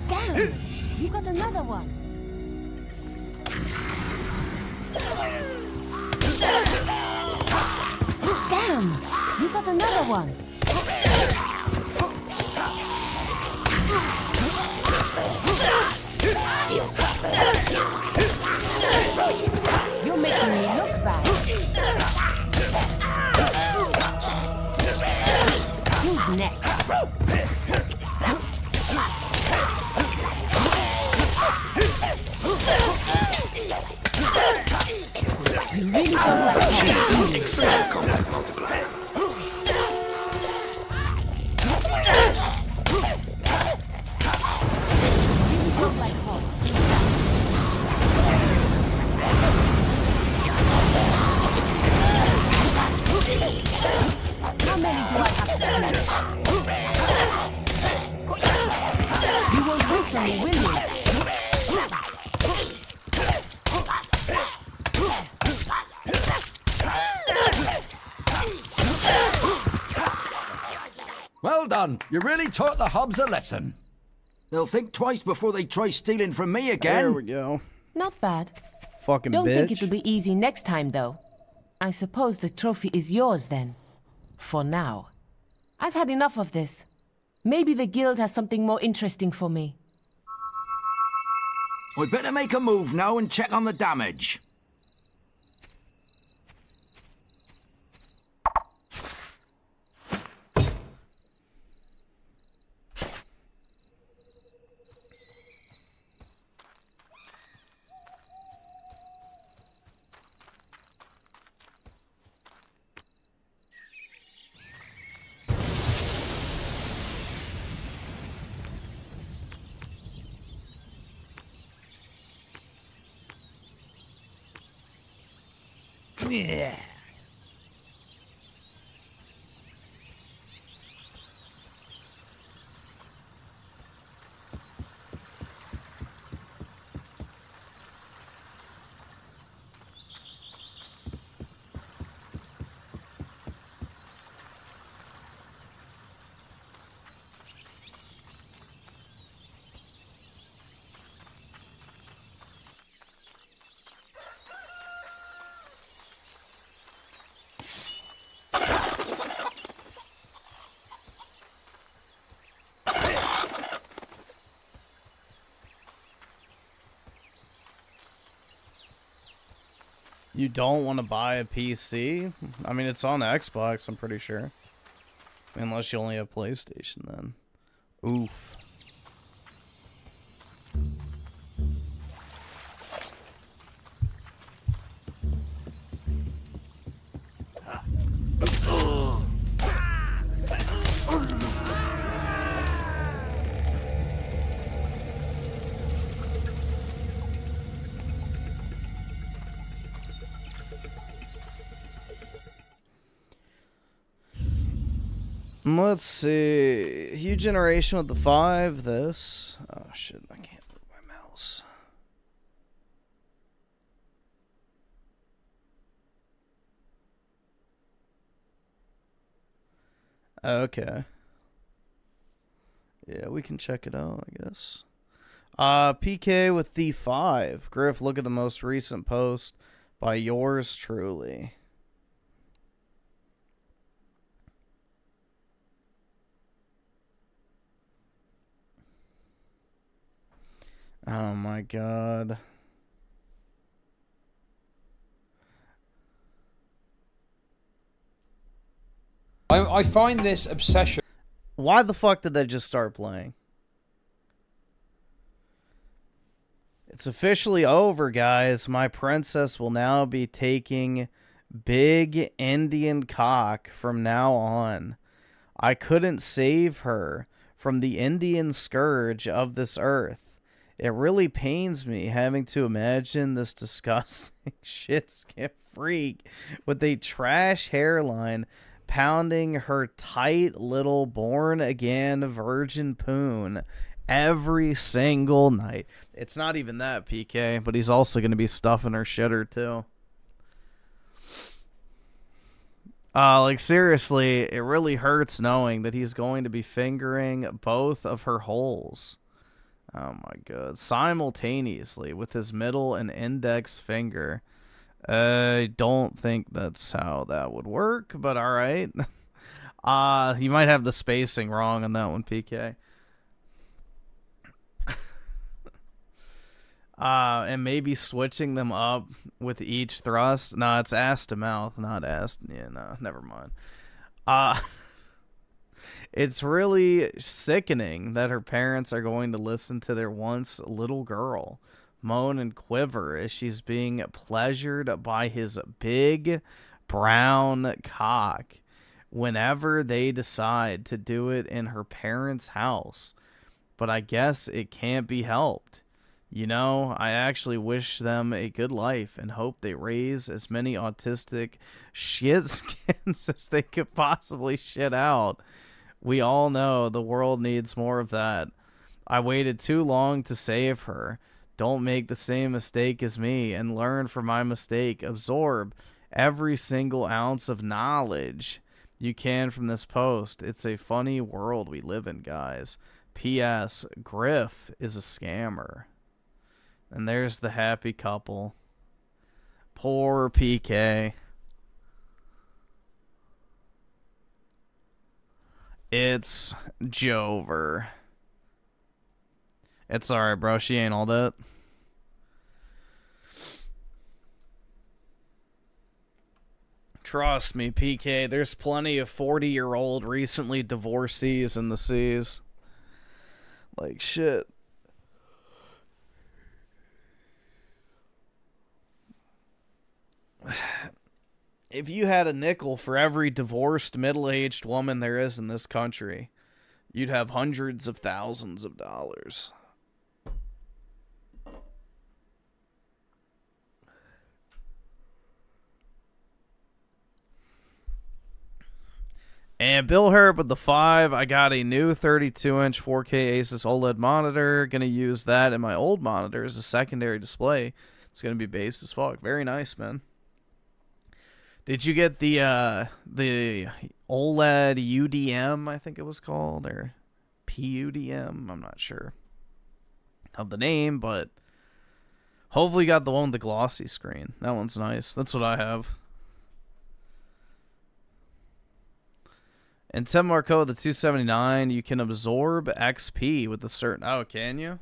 Damn! You got another one. one. Damn! You got another one. You're making me look bad. Who's next? You really don't like She's an excellent combat multiplier. How many do I have to do? You won't wait for me, will you? Well done. You really taught the Hobbs a lesson. They'll think twice before they try stealing from me again. There we go. Not bad. Fucking Don't bitch. think it'll be easy next time, though. I suppose the trophy is yours, then. For now. I've had enough of this. Maybe the guild has something more interesting for me. I'd better make a move now and check on the damage. Yeah. You don't want to buy a PC? I mean, it's on Xbox, I'm pretty sure. Unless you only have PlayStation, then. Oof. Let's see. Huge generation with the 5. This. Oh shit! I can't move my mouse. Okay. Yeah, we can check it out, I guess. PK with the 5. Griff, look at the most recent post by yours truly. Oh my god. I find this obsession. Why the fuck did they just start playing? It's officially over, guys. My princess will now be taking big Indian cock from now on. I couldn't save her from the Indian scourge of this earth. It really pains me having to imagine this disgusting shit-skip freak with a trash hairline pounding her tight little born-again virgin poon every single night. It's not even that, PK, but he's also going to be stuffing her shitter, too. Like, seriously, it really hurts knowing that he's going to be fingering both of her holes. Oh my god. Simultaneously with his middle and index finger. I don't think that's how that would work, but alright. You might have the spacing wrong on that one, PK. And maybe switching them up with each thrust. No, it's ass to mouth, not ass. Yeah, no, never mind. It's really sickening that her parents are going to listen to their once little girl moan and quiver as she's being pleasured by his big brown cock whenever they decide to do it in her parents' house. But I guess it can't be helped. You know, I actually wish them a good life and hope they raise as many autistic shitskins as they could possibly shit out. We all know the world needs more of that. I waited too long to save her. Don't make the same mistake as me and learn from my mistake. Absorb every single ounce of knowledge you can from this post. It's a funny world we live in, guys. P.S. Griff is a scammer. And there's the happy couple. Poor PK. It's Jover. It's alright, bro. She ain't all that. Trust me, PK. There's plenty of 40-year-old recently divorcees in the seas. Like, shit. If you had a nickel for every divorced middle-aged woman there is in this country, you'd have hundreds of thousands of dollars. And Bill Herb with the 5. I got a new 32-inch 4K Asus OLED monitor. Gonna use that in my old monitor as a secondary display. It's gonna be based as fuck. Very nice, man. Did you get the OLED UDM, I think it was called, or PUDM? I'm not sure of the name, but hopefully you got the one with the glossy screen. That one's nice. That's what I have. And 10 more code, the 279, you can absorb XP with a certain... Oh, can you?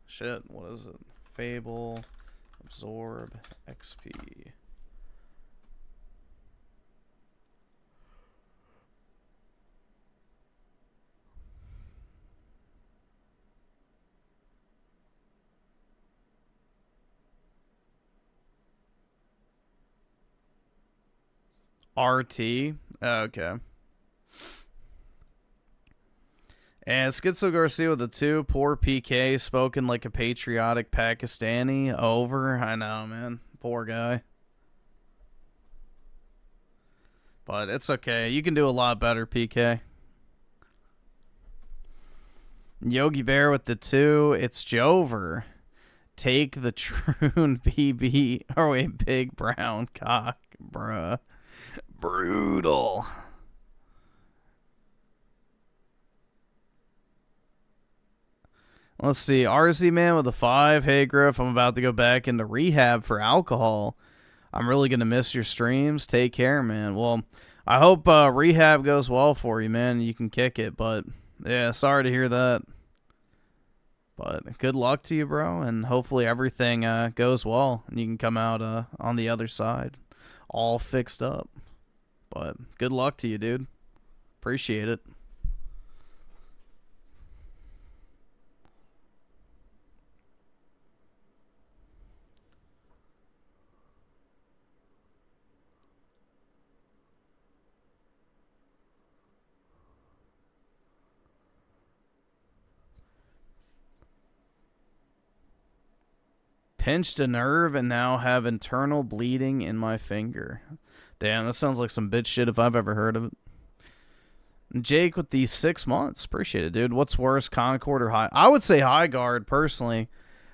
Shit, what is it? Fable, absorb XP. RT? Okay. And Schizo Garcia with the 2. Poor PK, spoken like a patriotic Pakistani. Over. I know, man. Poor guy. But it's okay. You can do a lot better, PK. Yogi Bear with the 2. It's Jover. Take the Troon BB. Oh, wait, big brown cock, bruh. Brutal. Let's see. RZ Man with a 5. Hey, Griff, I'm about to go back into rehab for alcohol. I'm really going to miss your streams. Take care, man. Well, I hope rehab goes well for you, man. You can kick it, but yeah, sorry to hear that. But good luck to you, bro, and hopefully everything goes well and you can come out on the other side all fixed up. But good luck to you, dude. Appreciate it. Pinched a nerve and now have internal bleeding in my finger. Damn, that sounds like some bitch shit if I've ever heard of it. Jake with the 6 months. Appreciate it, dude. What's worse, Concord or High? I would say Highguard, personally.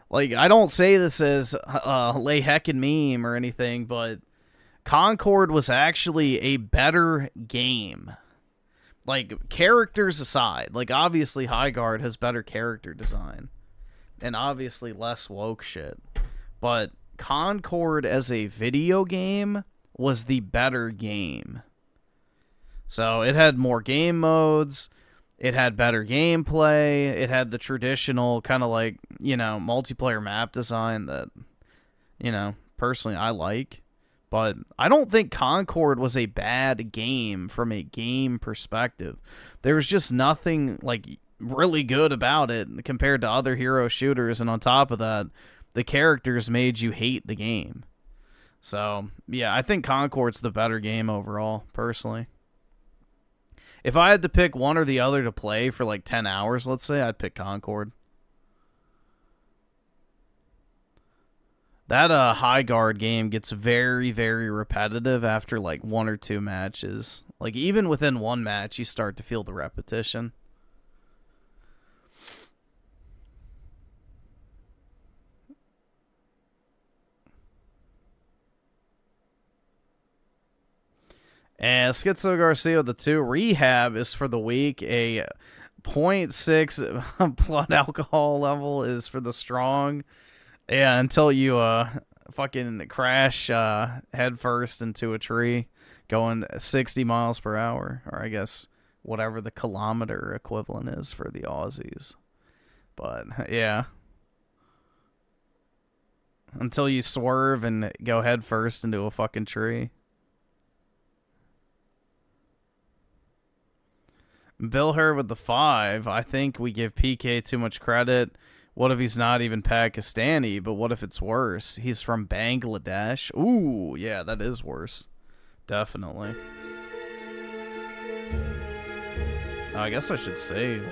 Like, I don't say this as lay heckin' meme or anything, but Concord was actually a better game. Like, characters aside. Like, obviously, Highguard has better character design. and obviously less woke shit. But Concord as a video game was the better game. So it had more game modes, it had better gameplay, it had the traditional kind of like, you know, multiplayer map design that, you know, personally I like. But I don't think Concord was a bad game from a game perspective. There was just nothing like really good about it compared to other hero shooters, and on top of that, the characters made you hate the game. So, yeah, I think Concord's the better game overall, personally. If I had to pick one or the other to play for like 10 hours, let's say, I'd pick Concord. That Highguard game gets very, very repetitive after like 1 or 2 matches. Like, even within one match, you start to feel the repetition. And Schizo Garcia with the 2. Rehab is for the weak. A 0.6 blood alcohol level is for the strong. Yeah, until you fucking crash headfirst into a tree going 60 miles per hour. Or I guess whatever the kilometer equivalent is for the Aussies. But, yeah. Until you swerve and go headfirst into a fucking tree. Bill Hur with the 5. I think we give PK too much credit. What if he's not even Pakistani, but what if it's worse? He's from Bangladesh. Ooh, yeah, that is worse. Definitely. I guess I should save.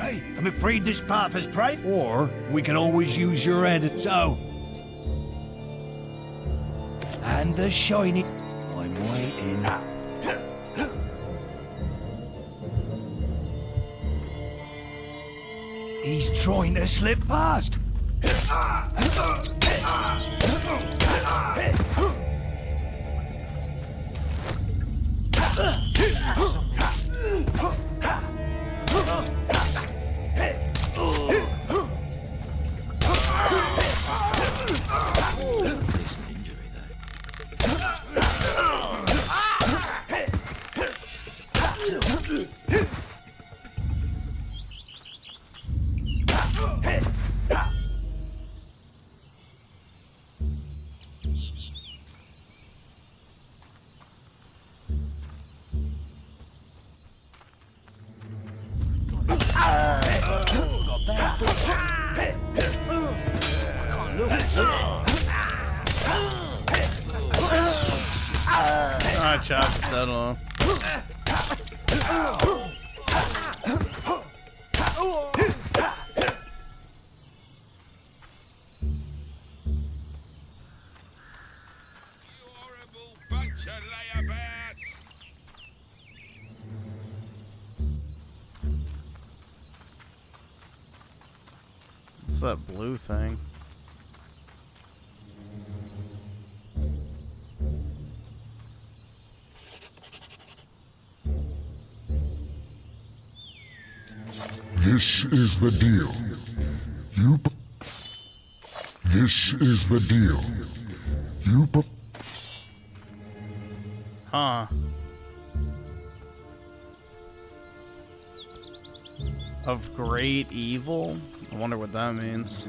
Hey, I'm afraid this path is private. Or we can always use your head. So. And the shiny. I'm waiting. He's trying to slip past. Alright, chop, settle on. What's that blue thing? This is the deal. This is the deal. Huh. Of great evil? I wonder what that means.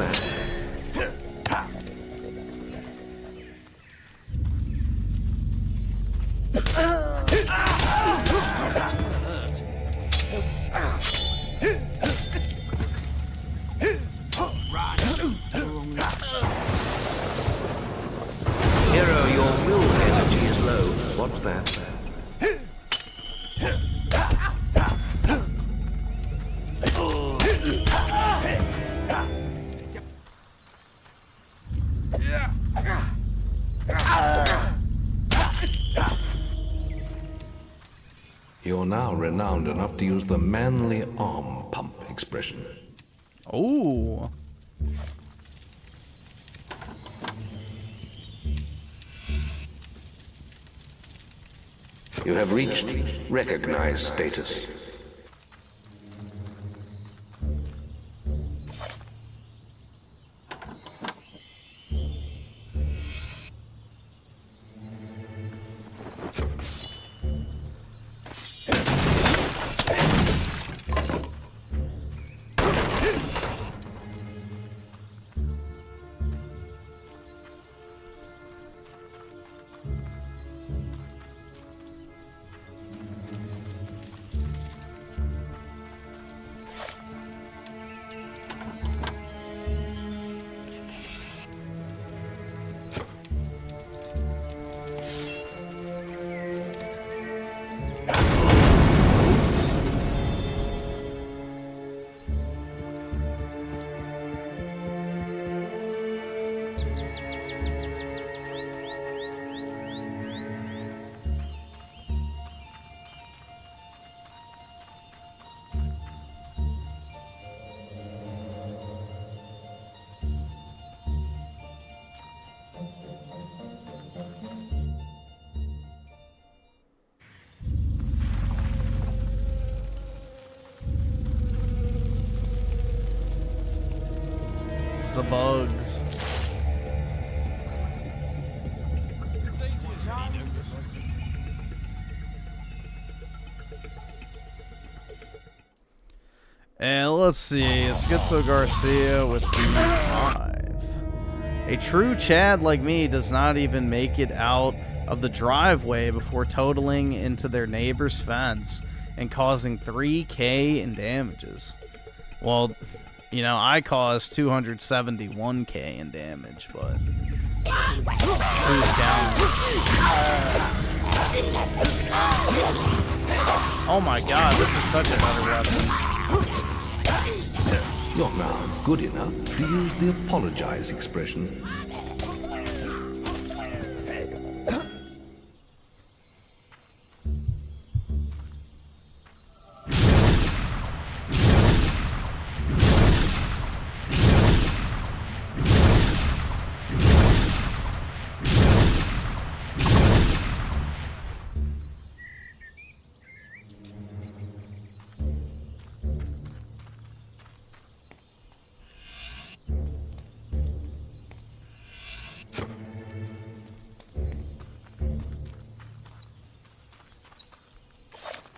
that? Hero, your will energy is low. What's that? You're now renowned enough to use the manly arm pump expression. Oh. You have reached recognized status. The bugs. And let's see, Schizo Garcia with B5. A true Chad like me does not even make it out of the driveway before totaling into their neighbor's fence and causing 3K in damages. Well, you know, I caused 271K in damage, but who's down? Oh my god, this is such a better weapon. You're now good enough to use the apologize expression.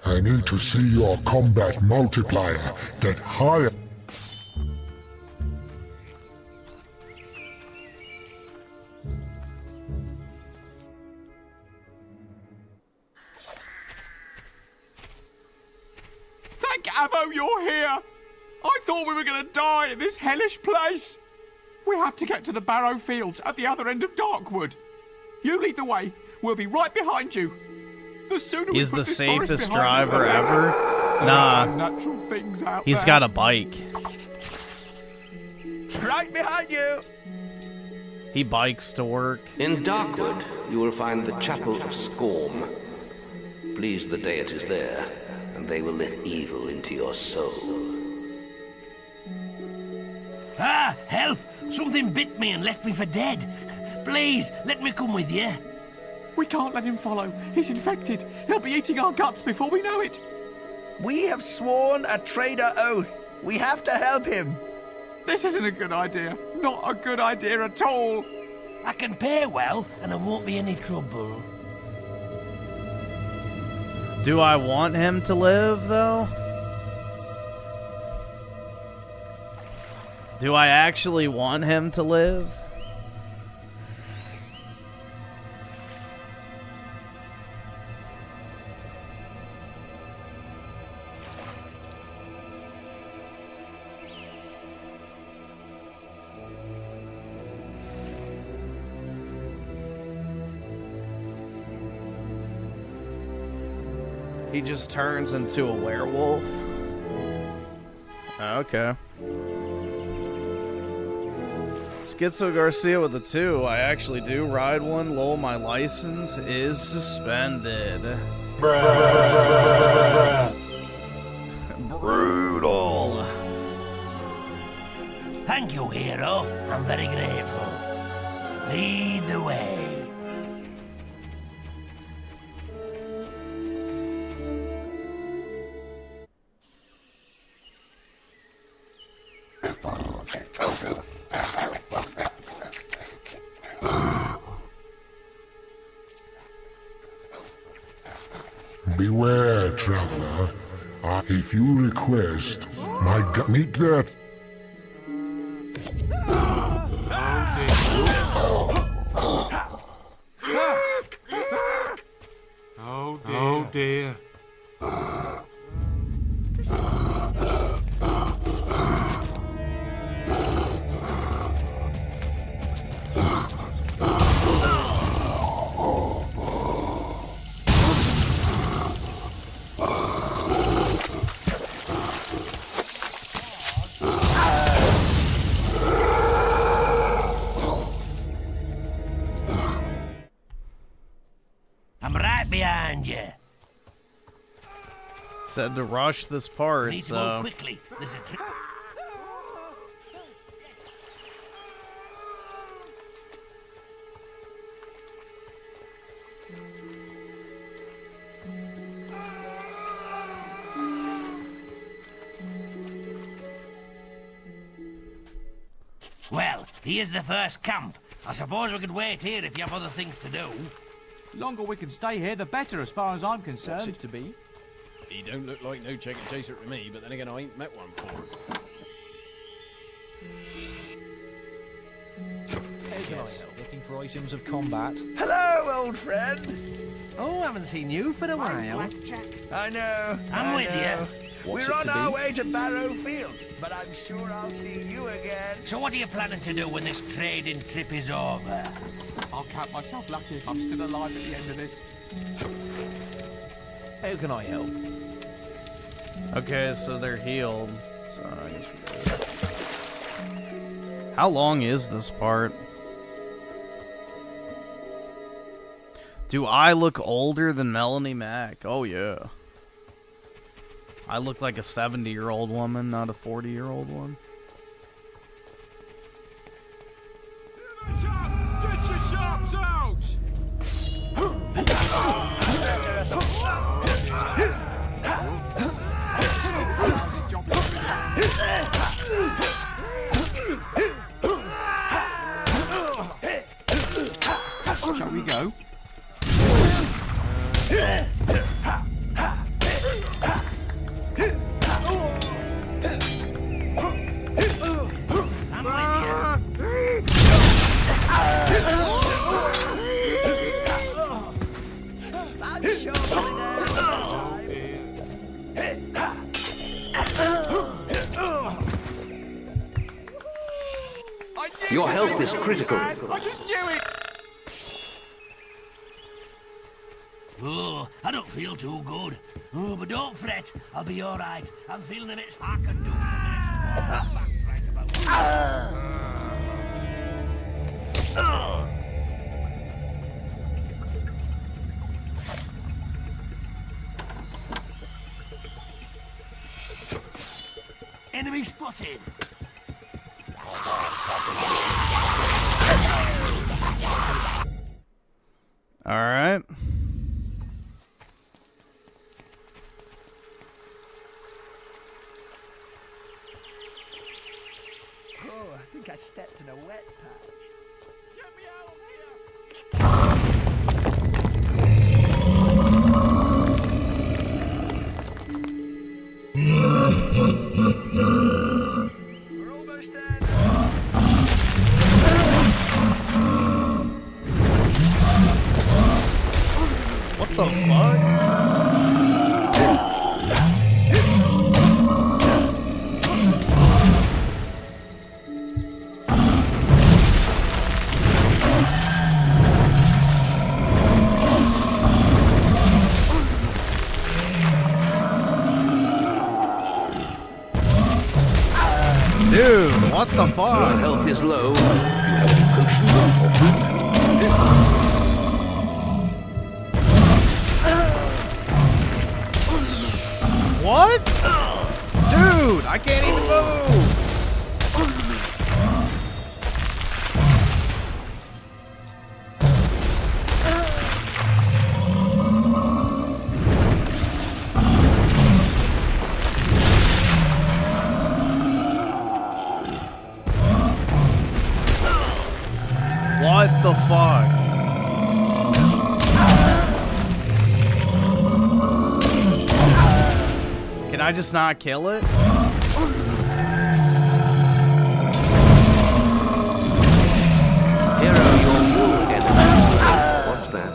I need to see your combat multiplier get higher. Thank Avo you're here! I thought we were gonna die in this hellish place! We have to get to the Barrow Fields at the other end of Darkwood. You lead the way, we'll be right behind you. The sooner He's we the put this forest safest behind us, driver the better. ever. There are Nah, natural things out he's there. got a bike. Right behind you! He bikes to work. In Darkwood, you will find the Chapel of Scorn. Please the deities there, and they will let evil into your soul. Ah, help! Something bit me and left me for dead. Please, let me come with you. We can't let him follow. He's infected. He'll be eating our guts before we know it. We have sworn a traitor oath. We have to help him. This isn't a good idea. Not a good idea at all. I can pay well, and there won't be any trouble. Do I want him to live, though? Do I actually want him to live? He just turns into a werewolf. Okay. Schizo Garcia with a 2. I actually do ride one. Lol, my license is suspended. Brutal. Thank you, hero. I'm very grateful. Lead the way. Beware, traveler. If you request, meet that. Oh dear. I'm right behind you. Said to rush this part, Need to so... move quickly. There's a trick. Well, here's the first camp. I suppose we could wait here if you have other things to do. Longer we can stay here, the better, as far as I'm concerned. What's it to be? He don't look like no chicken chaser to me, but then again, I ain't met one before. Yes, looking for items of combat. Hello, old friend. Oh, haven't seen you for a while. I know. I'm with you. We're on our way to Barrow Field, but I'm sure I'll see you again. So what are you planning to do when this trading trip is over? I'll count myself lucky if I'm still alive at the end of this. How can I help? Okay, so they're healed. So I guess we go. How long is this part? Do I look older than Melanie Mac? Oh yeah. I look like a 70-year-old woman, not a 40-year-old one. Get your sharps out! Shall we go? Your health is critical. I just knew it! Oh, I don't feel too good. Oh, but don't fret. I'll be all right. I'm feeling a bit I can do the Enemy spotted. All right. Oh, I think I stepped in a wet patch. Get me out of We're almost there now. Dude, what the fuck? Your health is low. You have any potions or food? What? Dude, I can't even move. What the fuck? Can I just not kill it? Hero, your wool again. What's that?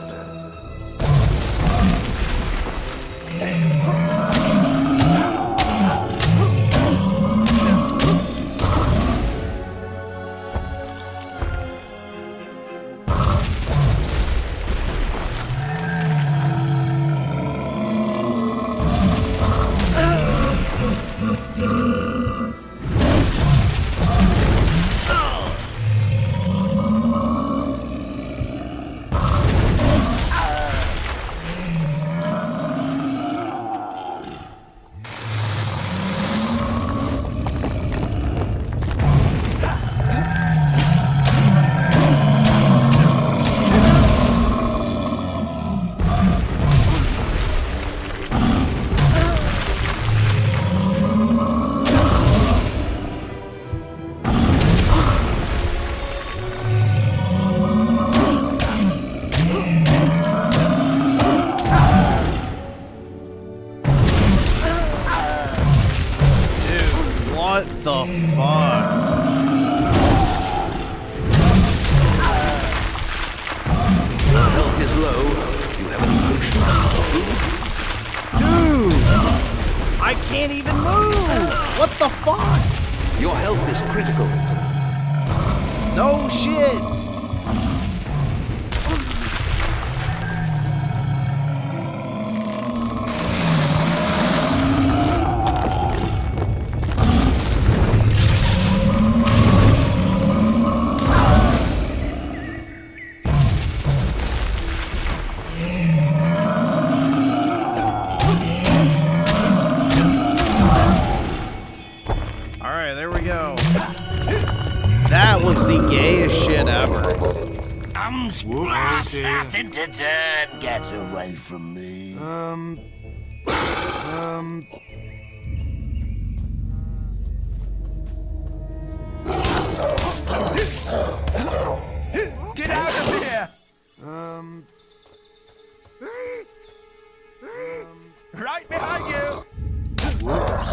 Starting to turn. Get away from me. Get out of here! Right behind you! Whoops.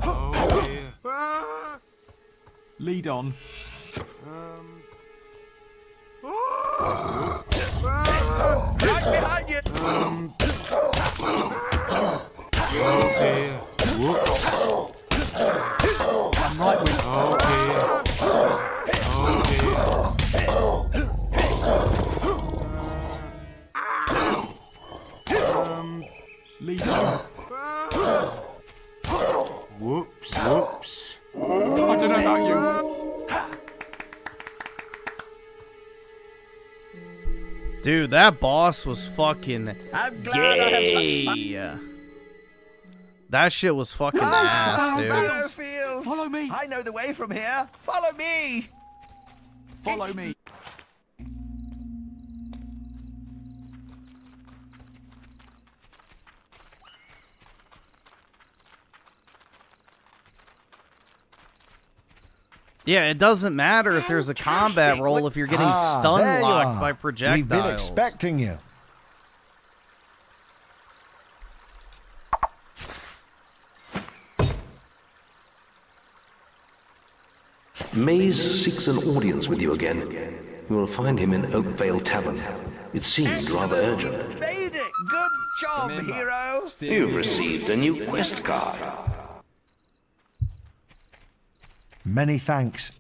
Oh dear. Lead on. Right behind you! Oh dear. Whoops. I'm right with. Oh dear. Oh dear. Lead on. Whoops. Whoops. I don't know about you. Dude, that boss was fucking gay. That shit was fucking ass, dude. Battlefield! Follow me. I know the way from here. Follow me. Follow me. Yeah, it doesn't matter if there's a combat roll if you're getting stun locked by projectiles. We've been expecting you. Maze seeks an audience with you again. You will find him in Oakvale Tavern. It seemed rather urgent. Made it! Good job, hero! You've received a new quest card. Many thanks.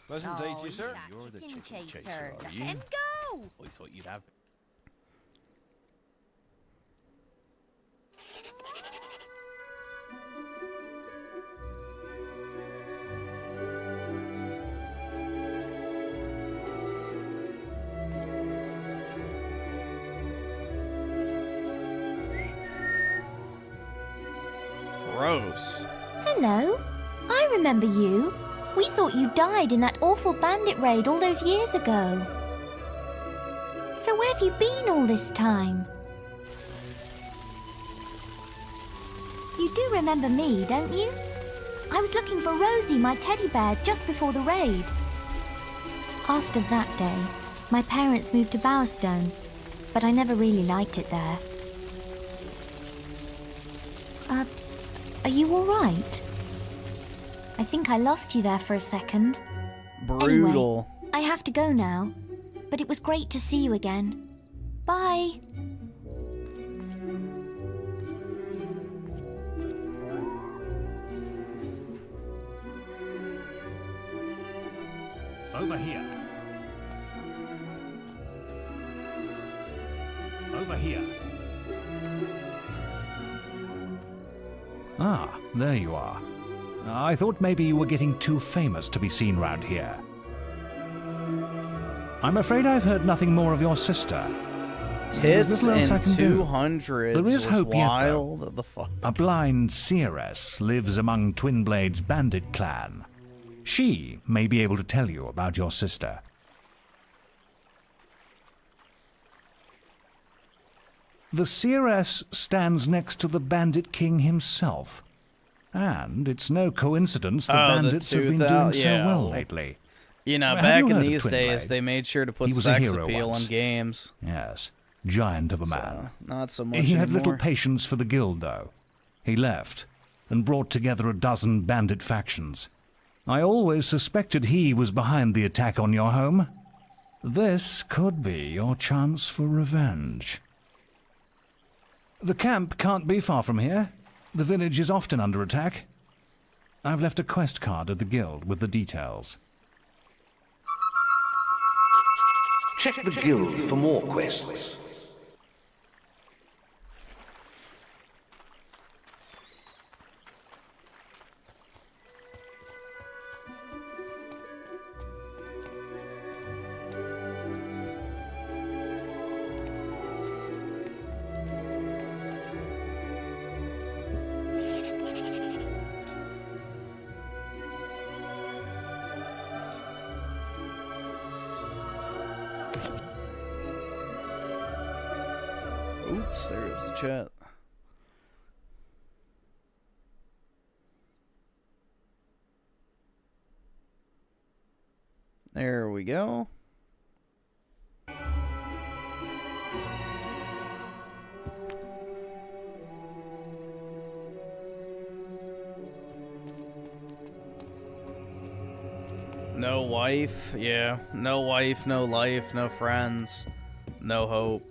Pleasant day to you, sir. You're the chicken chaser, are you? Let him go! I thought you'd have. Gross. Hello. I remember you. We thought you died in that awful bandit raid all those years ago. So where have you been all this time? You do remember me, don't you? I was looking for Rosie, my teddy bear, just before the raid. After that day, my parents moved to Bowerstone, but I never really liked it there. Are you all right? I think I lost you there for a second. Brutal. Anyway, I have to go now, but it was great to see you again. Bye. Over here. Over here. Ah, there you are. I thought maybe you were getting too famous to be seen round here. I'm afraid I've heard nothing more of your sister. Tits and 200s There is hope wild. yet, The fuck? A blind seeress lives among Twinblade's bandit clan. She may be able to tell you about your sister. The seeress stands next to the bandit king himself. And it's no coincidence the bandits have been doing so well lately. You know, Have back you in heard of these days, Twinblade? they made sure to put He was a sex hero appeal once. on games. Yes, giant of a man. Not so much He had anymore. little patience for the guild, though. He left and brought together a dozen bandit factions. I always suspected he was behind the attack on your home. This could be your chance for revenge. The camp can't be far from here. The village is often under attack. I've left a quest card at the guild with the details. Check the guild for more quests. Oops, there is the chat. There we go. No wife, yeah. No wife, no life, no friends, no hope.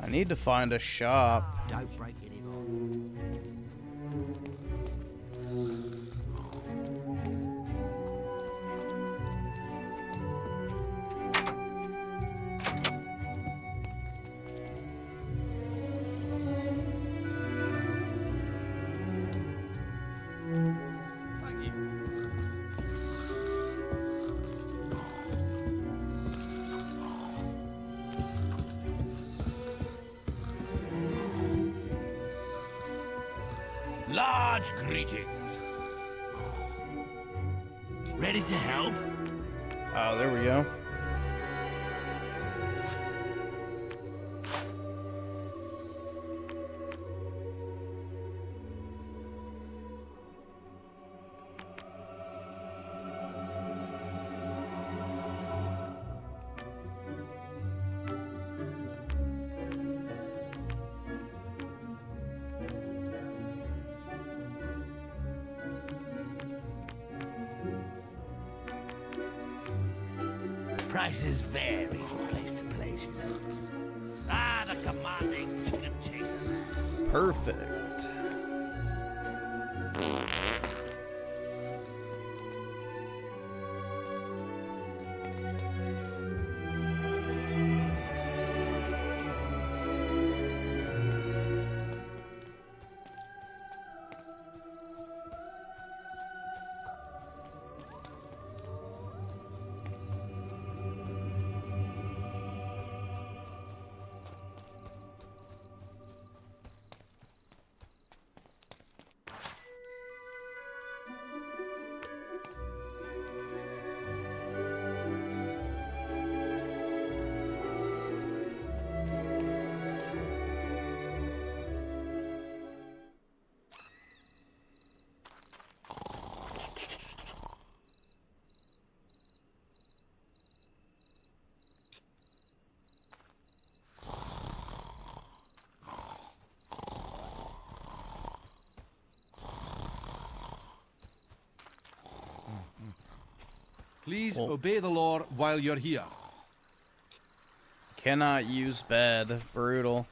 I need to find a shop. Don't break any more. Large greetings. Ready to help? Oh, there we go. Prices vary from place to place, you know. Ah, the commanding chicken chaser. Perfect. Please obey the law while you're here. Cannot use bed. Brutal.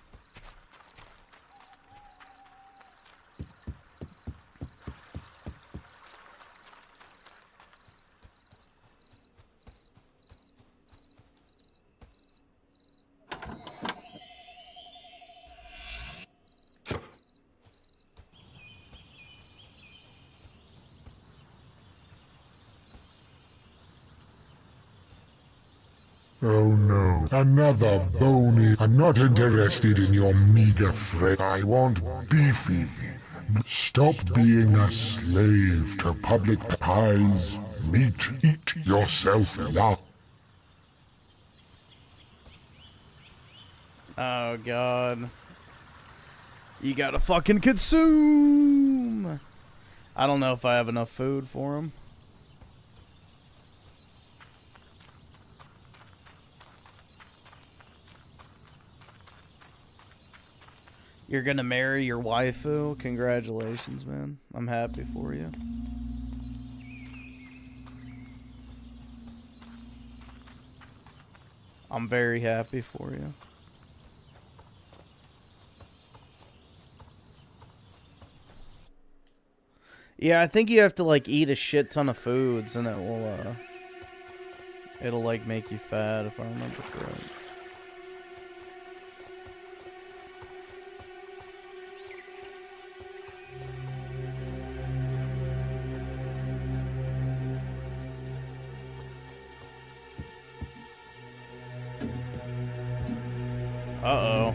Oh no, another bony. I'm not interested in your meager freight. I want beefy. Stop being a slave to public pies. Meat, eat yourself now. Oh god. You gotta fucking consume! I don't know if I have enough food for him. You're gonna marry your waifu? Congratulations, man. I'm happy for you. I'm very happy for you. Yeah, I think you have to like eat a shit ton of foods and it'll like make you fat if I remember correctly. Uh-oh.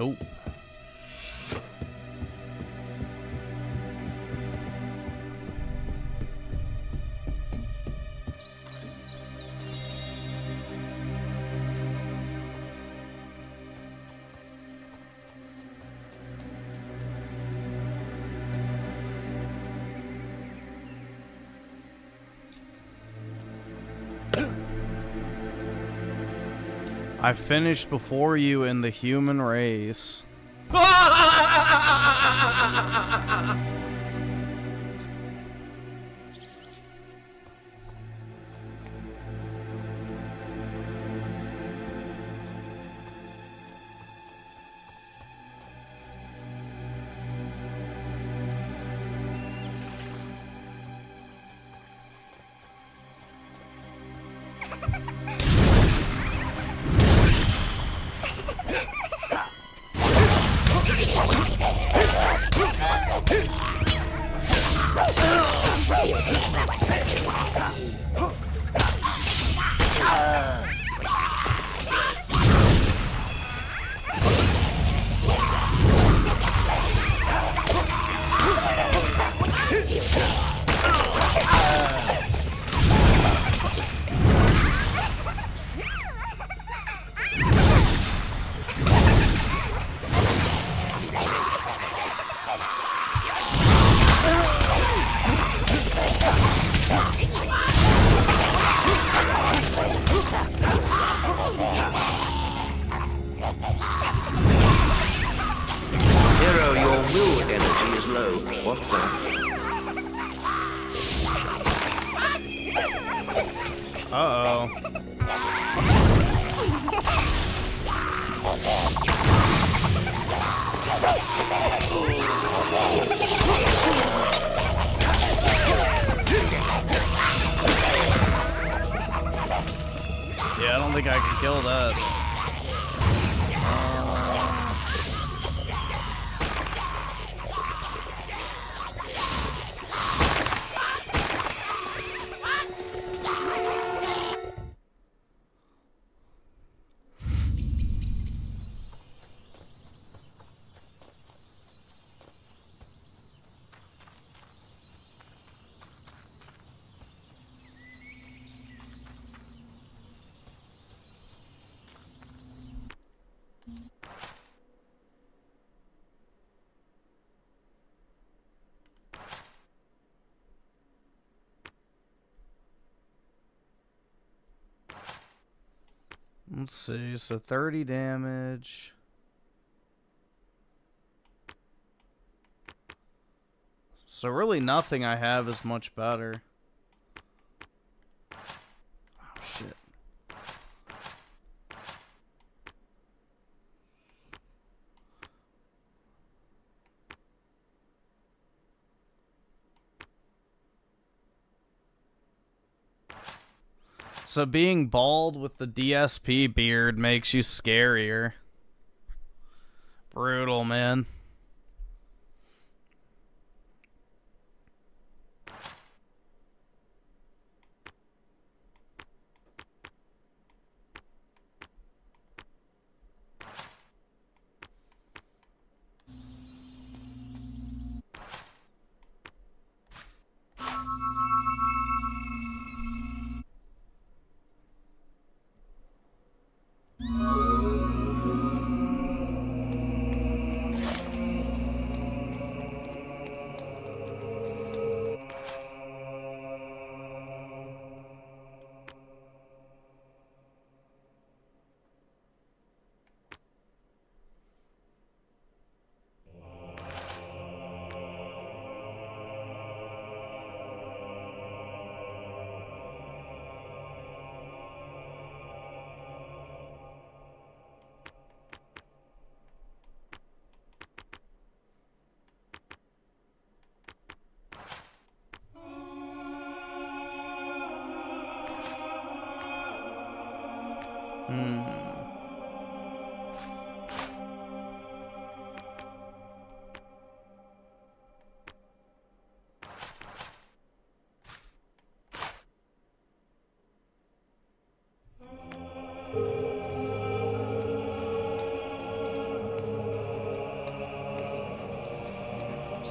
Nope. I finished before you in the human race. Yeah, I don't think I can kill that. Let's see, so 30 damage. So really nothing I have is much better. Oh shit. So being bald with the DSP beard makes you scarier. Brutal, man.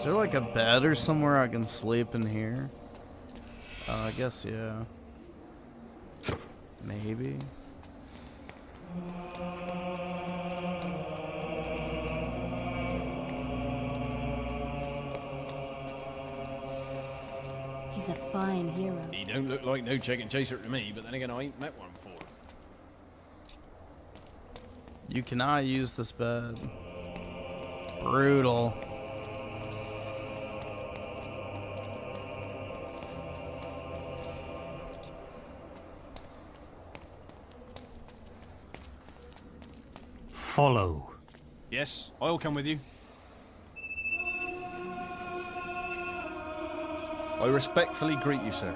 Is there like a bed or somewhere I can sleep in here? I guess, yeah. Maybe. He's a fine hero. He don't look like no chicken chaser to me, but then again, I ain't met one before. You cannot use this bed. Brutal. Follow. Yes, I'll come with you. I respectfully greet you, sir.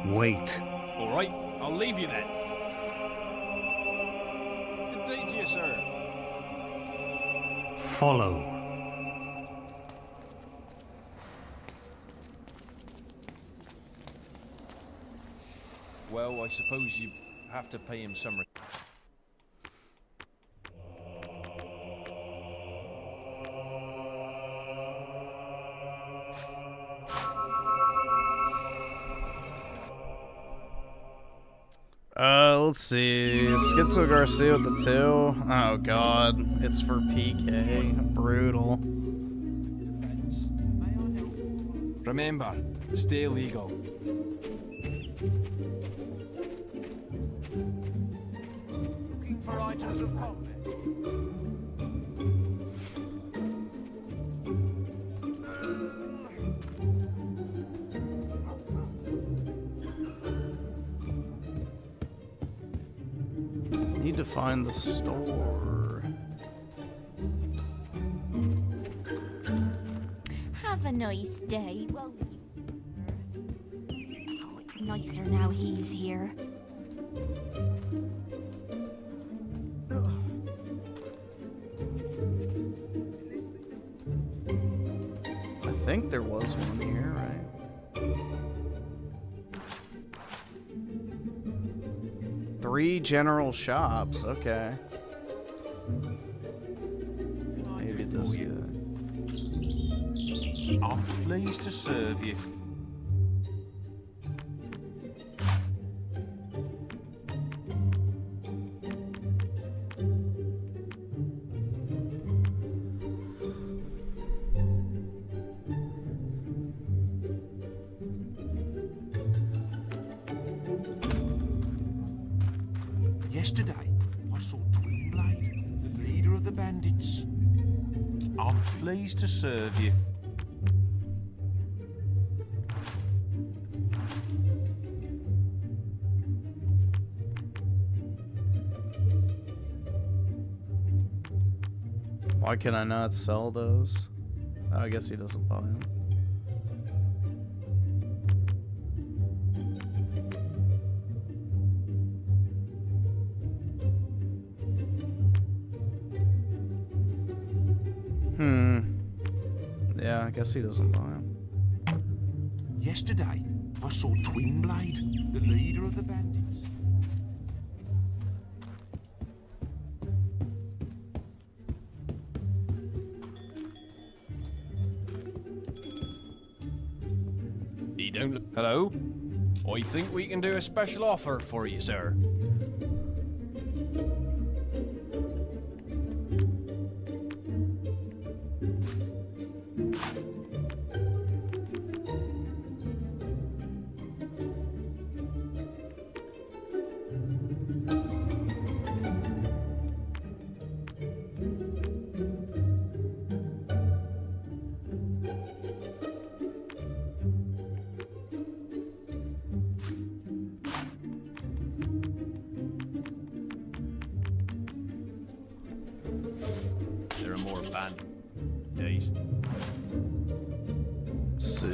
Wait. All right, I'll leave you then. Good day to you, sir. Follow. Well, I suppose you have to pay him some. Let's see. Schizo Garcia with the 2. Oh god. It's for PK. Brutal. Remember, stay legal. Looking for items of combat. Need to find the store. Have a nice day, won't you? Oh, it's nicer now he's here. I think there was one here, right? Three general shops, okay. Maybe this guy. I'm pleased to serve you. Yesterday, I saw Twin Blade, the leader of the bandits. I'm pleased to serve you. Why can I not sell those? Oh, I guess he doesn't buy them. Yeah, I guess he doesn't buy them. Yesterday, I saw Twin Blade, the leader of the bandits. He don't look. Hello? I think we can do a special offer for you, sir. There are more band days. Let's see.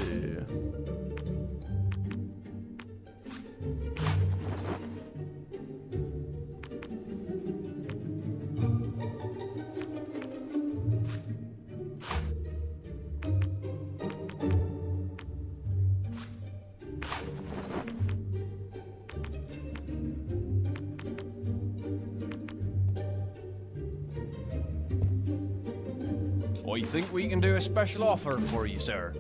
I think we can do a special offer for you, sir.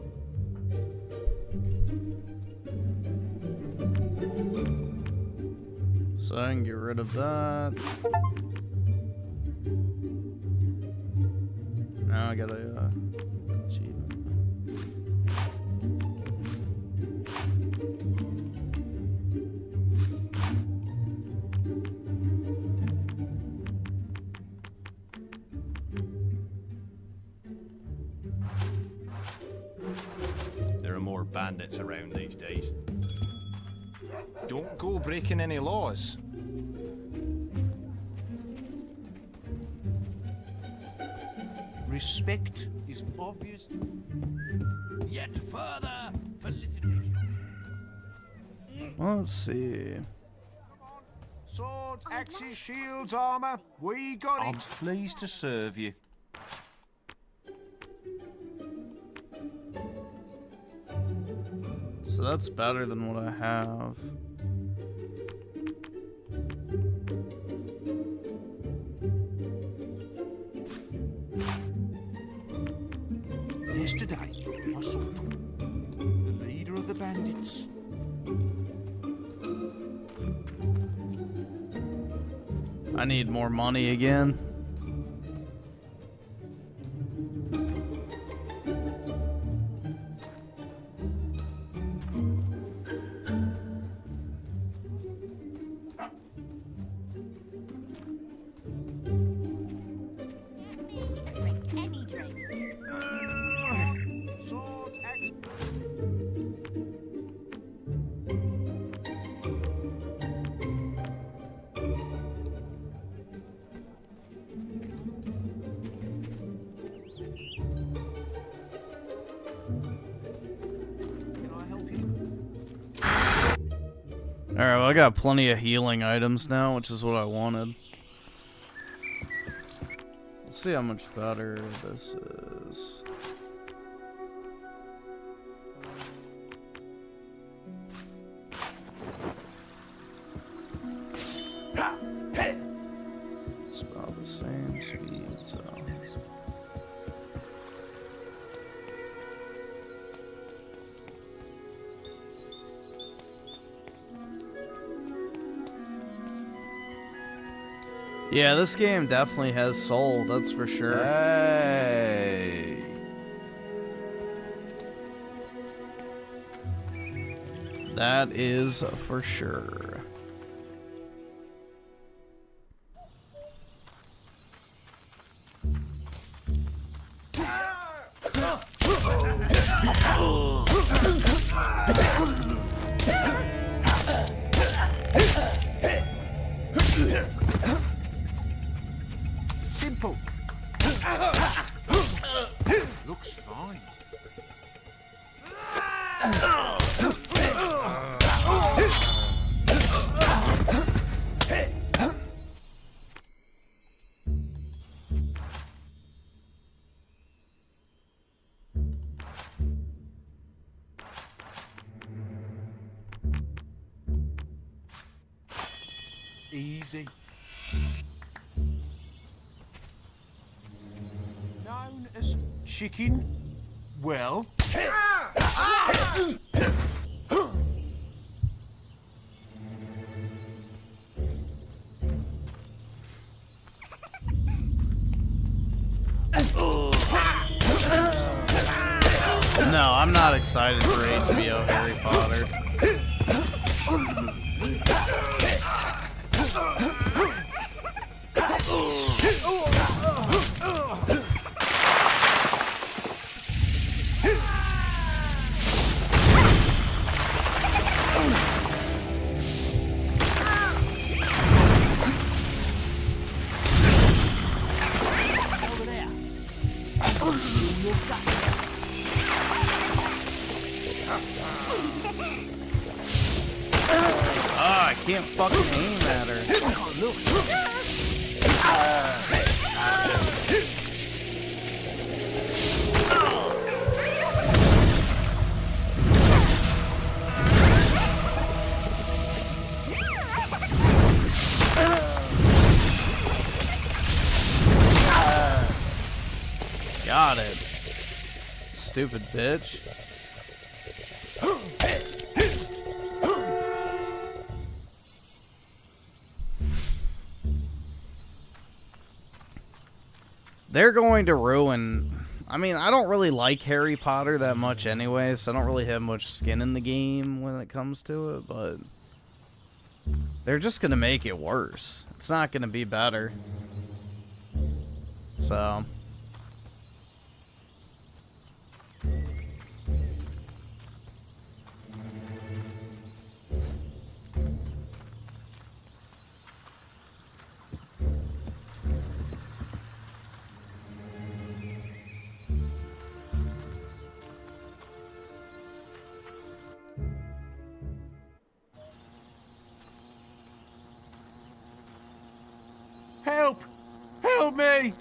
So I can get rid of that. Now I gotta cheat. There are more bandits around these days. Don't go breaking any laws. Respect is obvious. Yet further felicitation. Well, let's see. Swords, axes, shields, armor. We got it. I'm pleased to serve you. So that's better than what I have. Yesterday, I saw the leader of the bandits. I need more money again. Any drink. Swords, axes. Alright, well I got plenty of healing items now, which is what I wanted. Let's see how much better this is. It's about the same speed, so... Yeah, this game definitely has soul, that's for sure. Hey. That is for sure. Simple. Looks fine. Easy. Known as chicken. Well. No, I'm not excited for HBO Harry Potter. I can't fucking aim at her. Got it. Stupid bitch. They're going to ruin... I mean, I don't really like Harry Potter that much anyway, so I don't really have much skin in the game when it comes to it, but... they're just going to make it worse. It's not going to be better. So... Help! Help me!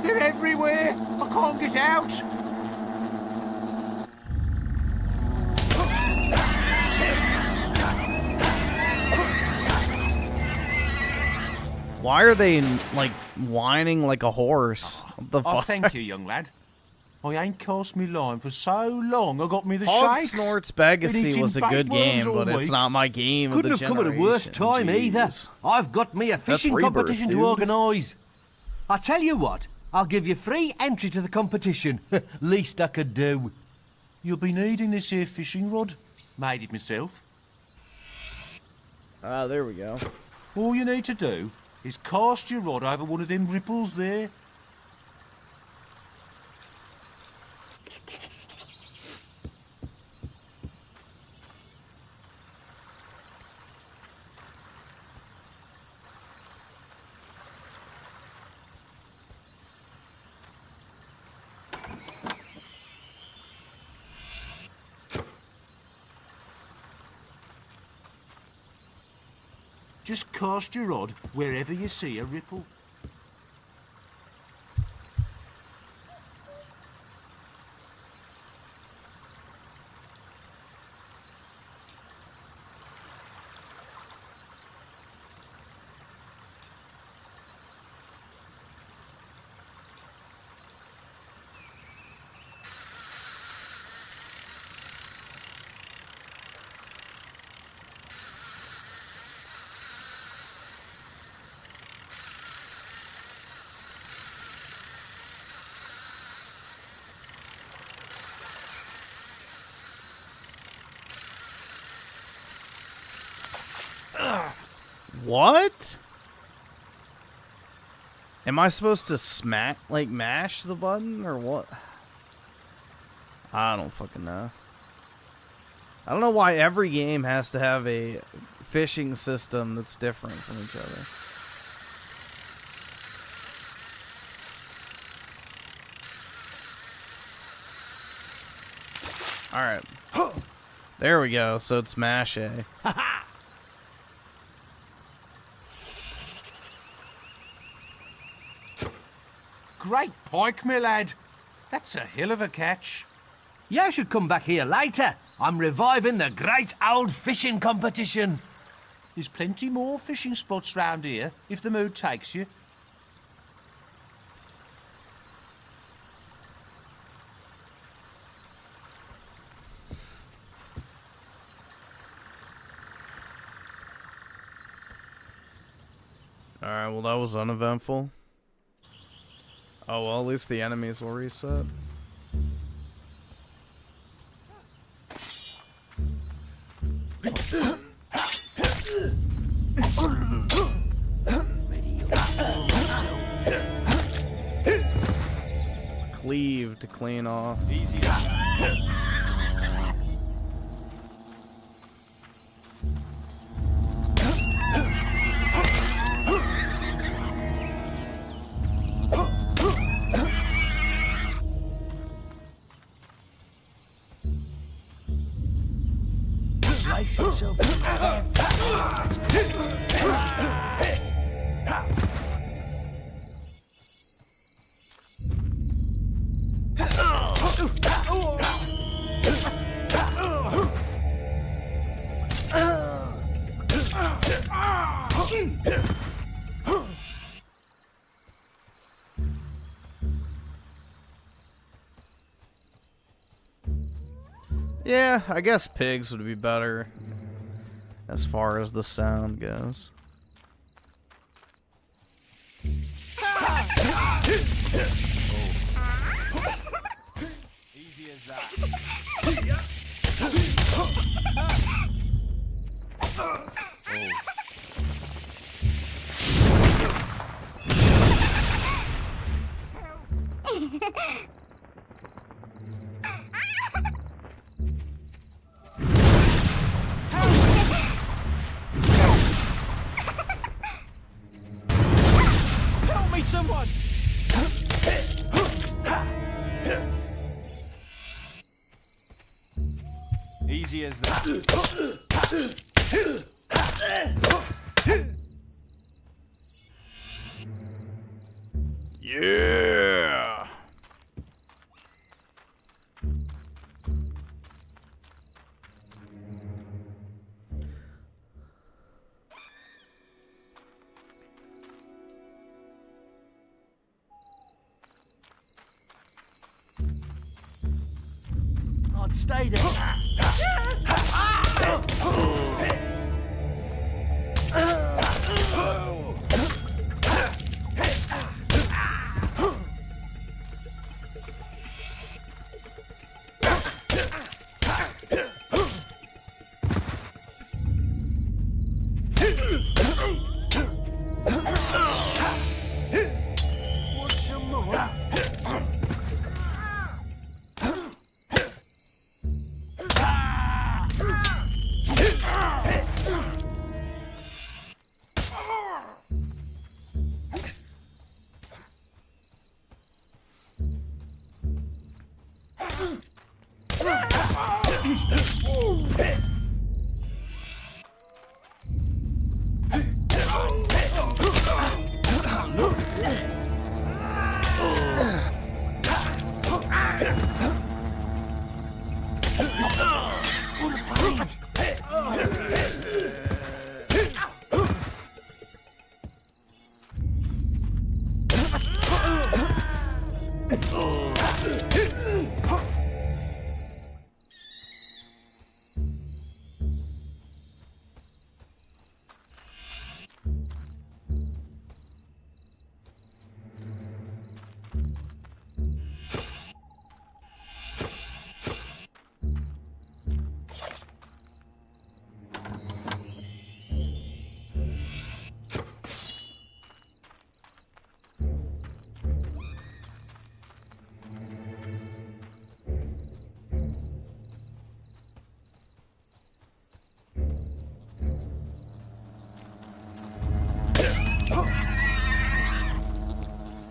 They're everywhere! I can't get out! Why are they, like, whining like a horse? What the Oh, fuck? thank you, young lad. I ain't cast me line for so long, I got me the Hog shakes. Snort's Been Legacy eating was a good bait game, worms all but it's week. not my game Couldn't of the have come at a worse generation. time either. Jeez. I've got me a fishing Rebirth, competition to dude. organise. I tell you what, I'll give you free entry to the competition. Least I could do. You'll be needing this here fishing rod. Made it myself. Ah, there we go. All you need to do is cast your rod over one of them ripples there. Just cast your rod wherever you see a ripple. What? Am I supposed to mash the button, or what? I don't fucking know. I don't know why every game has to have a fishing system that's different from each other. Alright. There we go, so it's mash A. Great pike, my lad. That's a hell of a catch. You should come back here later. I'm reviving the great old fishing competition. There's plenty more fishing spots round here, if the mood takes you. Alright, well that was uneventful. Oh well, at least the enemies will reset. Cleave to clean off. Easy. Yeah, I guess pigs would be better as far as the sound goes. Easy as that. Help me, someone! Easy as that. Yeah. I'd stay there. What's your more?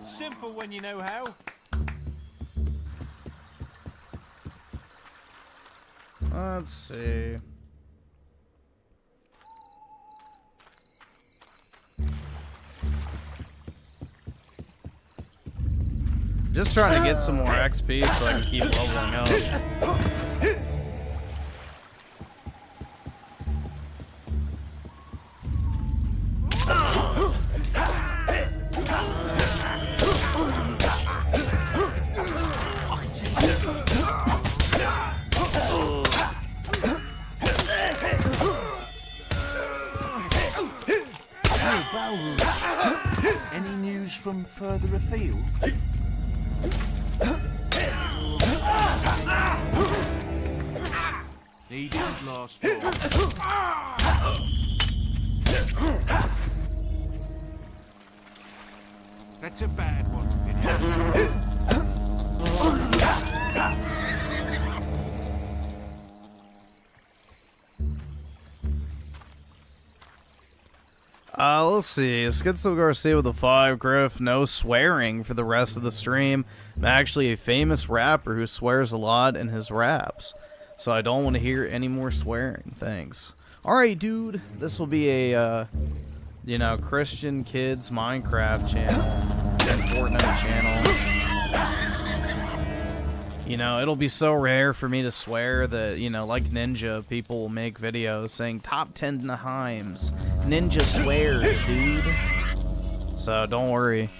Simple when you know how. Let's see. Just trying to get some more XP so I can keep leveling up. Any news from further afield? He didn't last long. That's a bad one. Let's see. Schizo Garcia with a 5. Griff, no swearing for the rest of the stream. I'm actually a famous rapper who swears a lot in his raps, so I don't want to hear any more swearing. Thanks. Alright, dude. This will be a, you know, Christian Kids Minecraft channel and Fortnite channel. You know, it'll be so rare for me to swear that, you know, like Ninja, people will make videos saying top 10 Nahimes. Ninja swears, dude. So don't worry.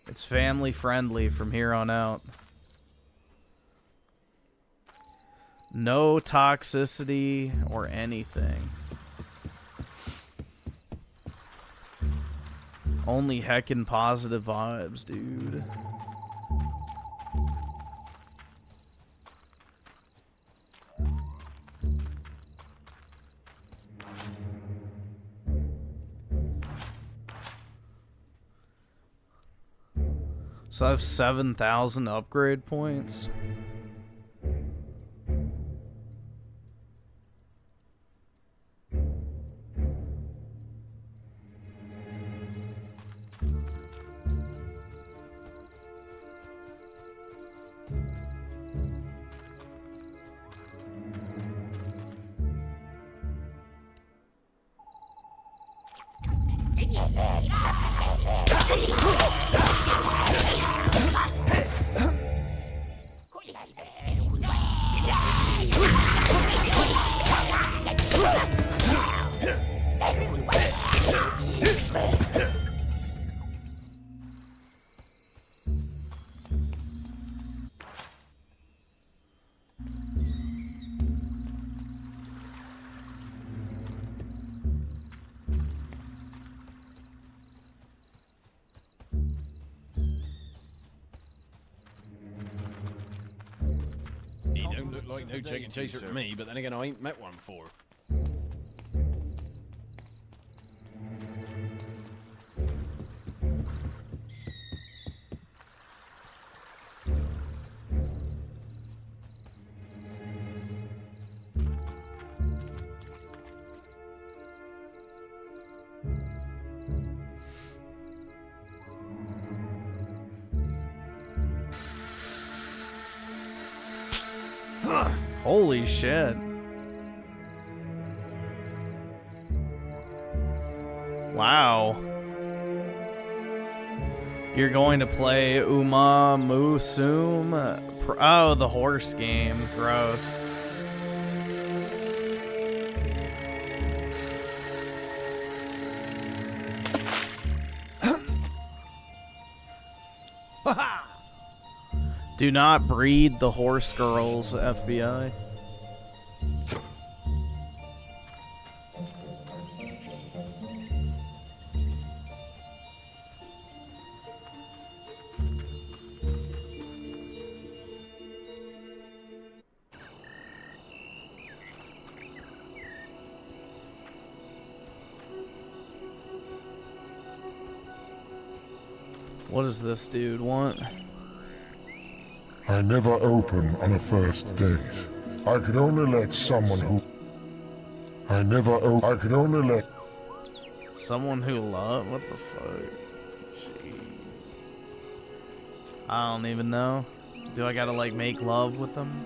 It's family friendly from here on out. No toxicity or anything. Only heckin' positive vibes, dude. So I have 7,000 upgrade points. Like no chicken chaser to me, but then again, I ain't met one before. Holy shit. Wow. You're going to play Uma Musum? Oh, the horse game. Gross. Do not breed the horse girls, FBI. What does this dude want? I never open on a first date. I could only let someone who... I could only let... Someone who love? What the fuck? Gee. I don't even know. Do I gotta like make love with them?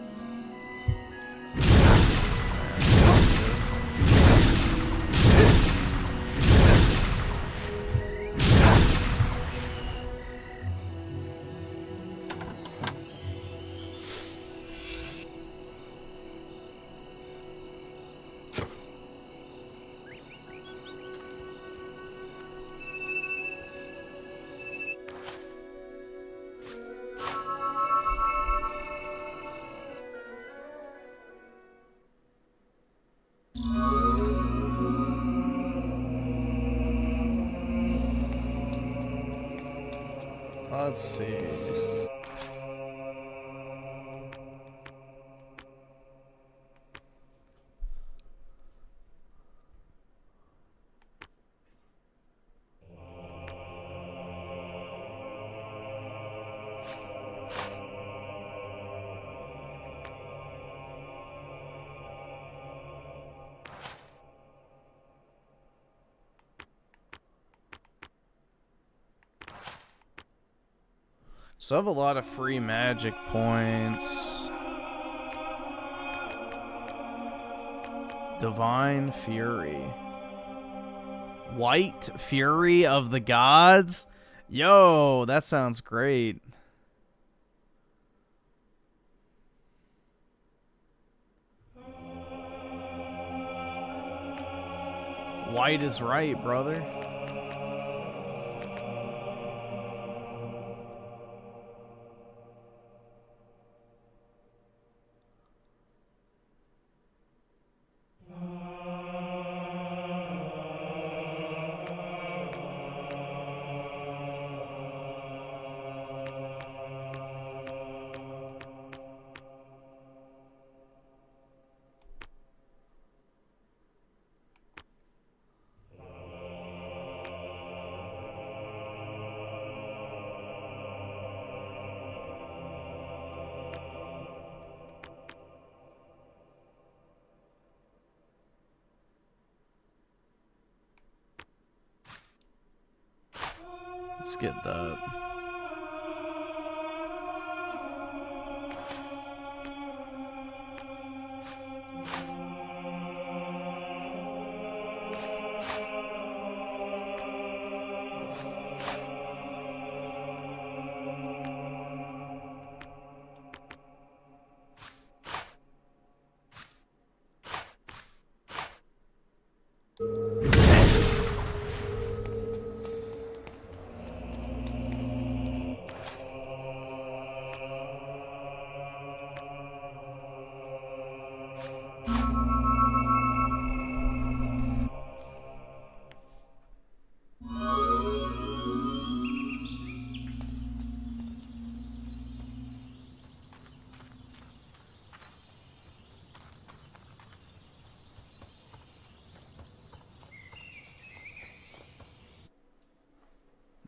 Let's see. So I have a lot of free magic points. Divine Fury. White Fury of the Gods? Yo, that sounds great. White is right, brother. Let's get that.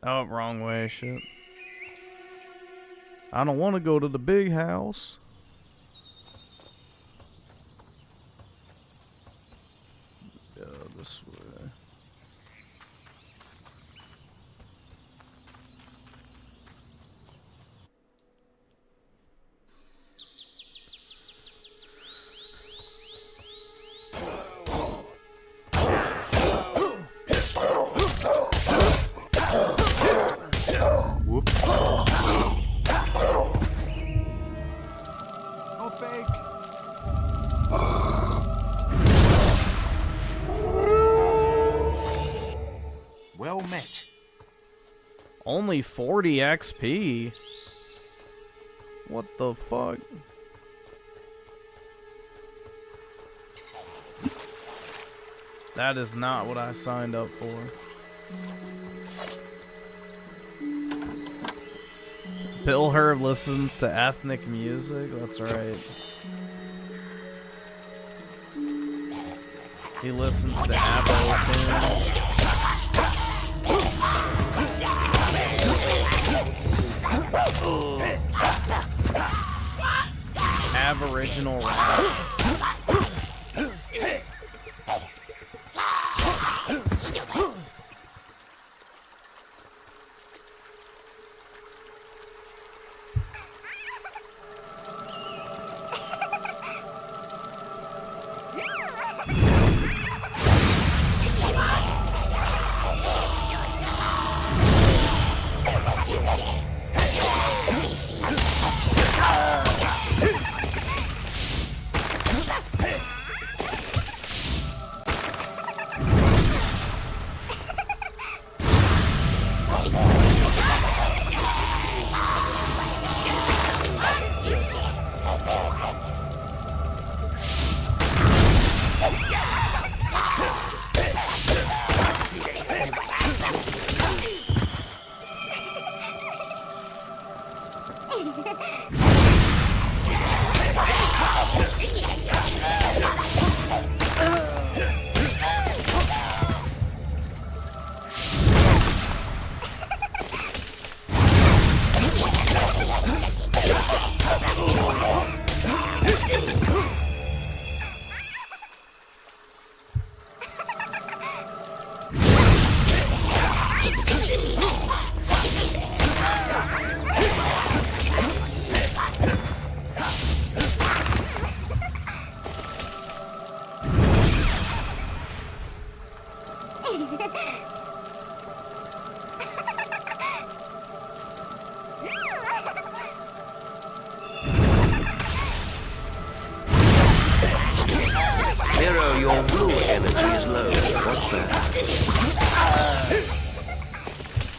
Oh, wrong way, shit. I don't want to go to the big house. Go this way. Well met. Only 40 XP? What the fuck? That is not what I signed up for. Bill Herb listens to ethnic music? That's right. He listens to Abo tunes. Aboriginal rap.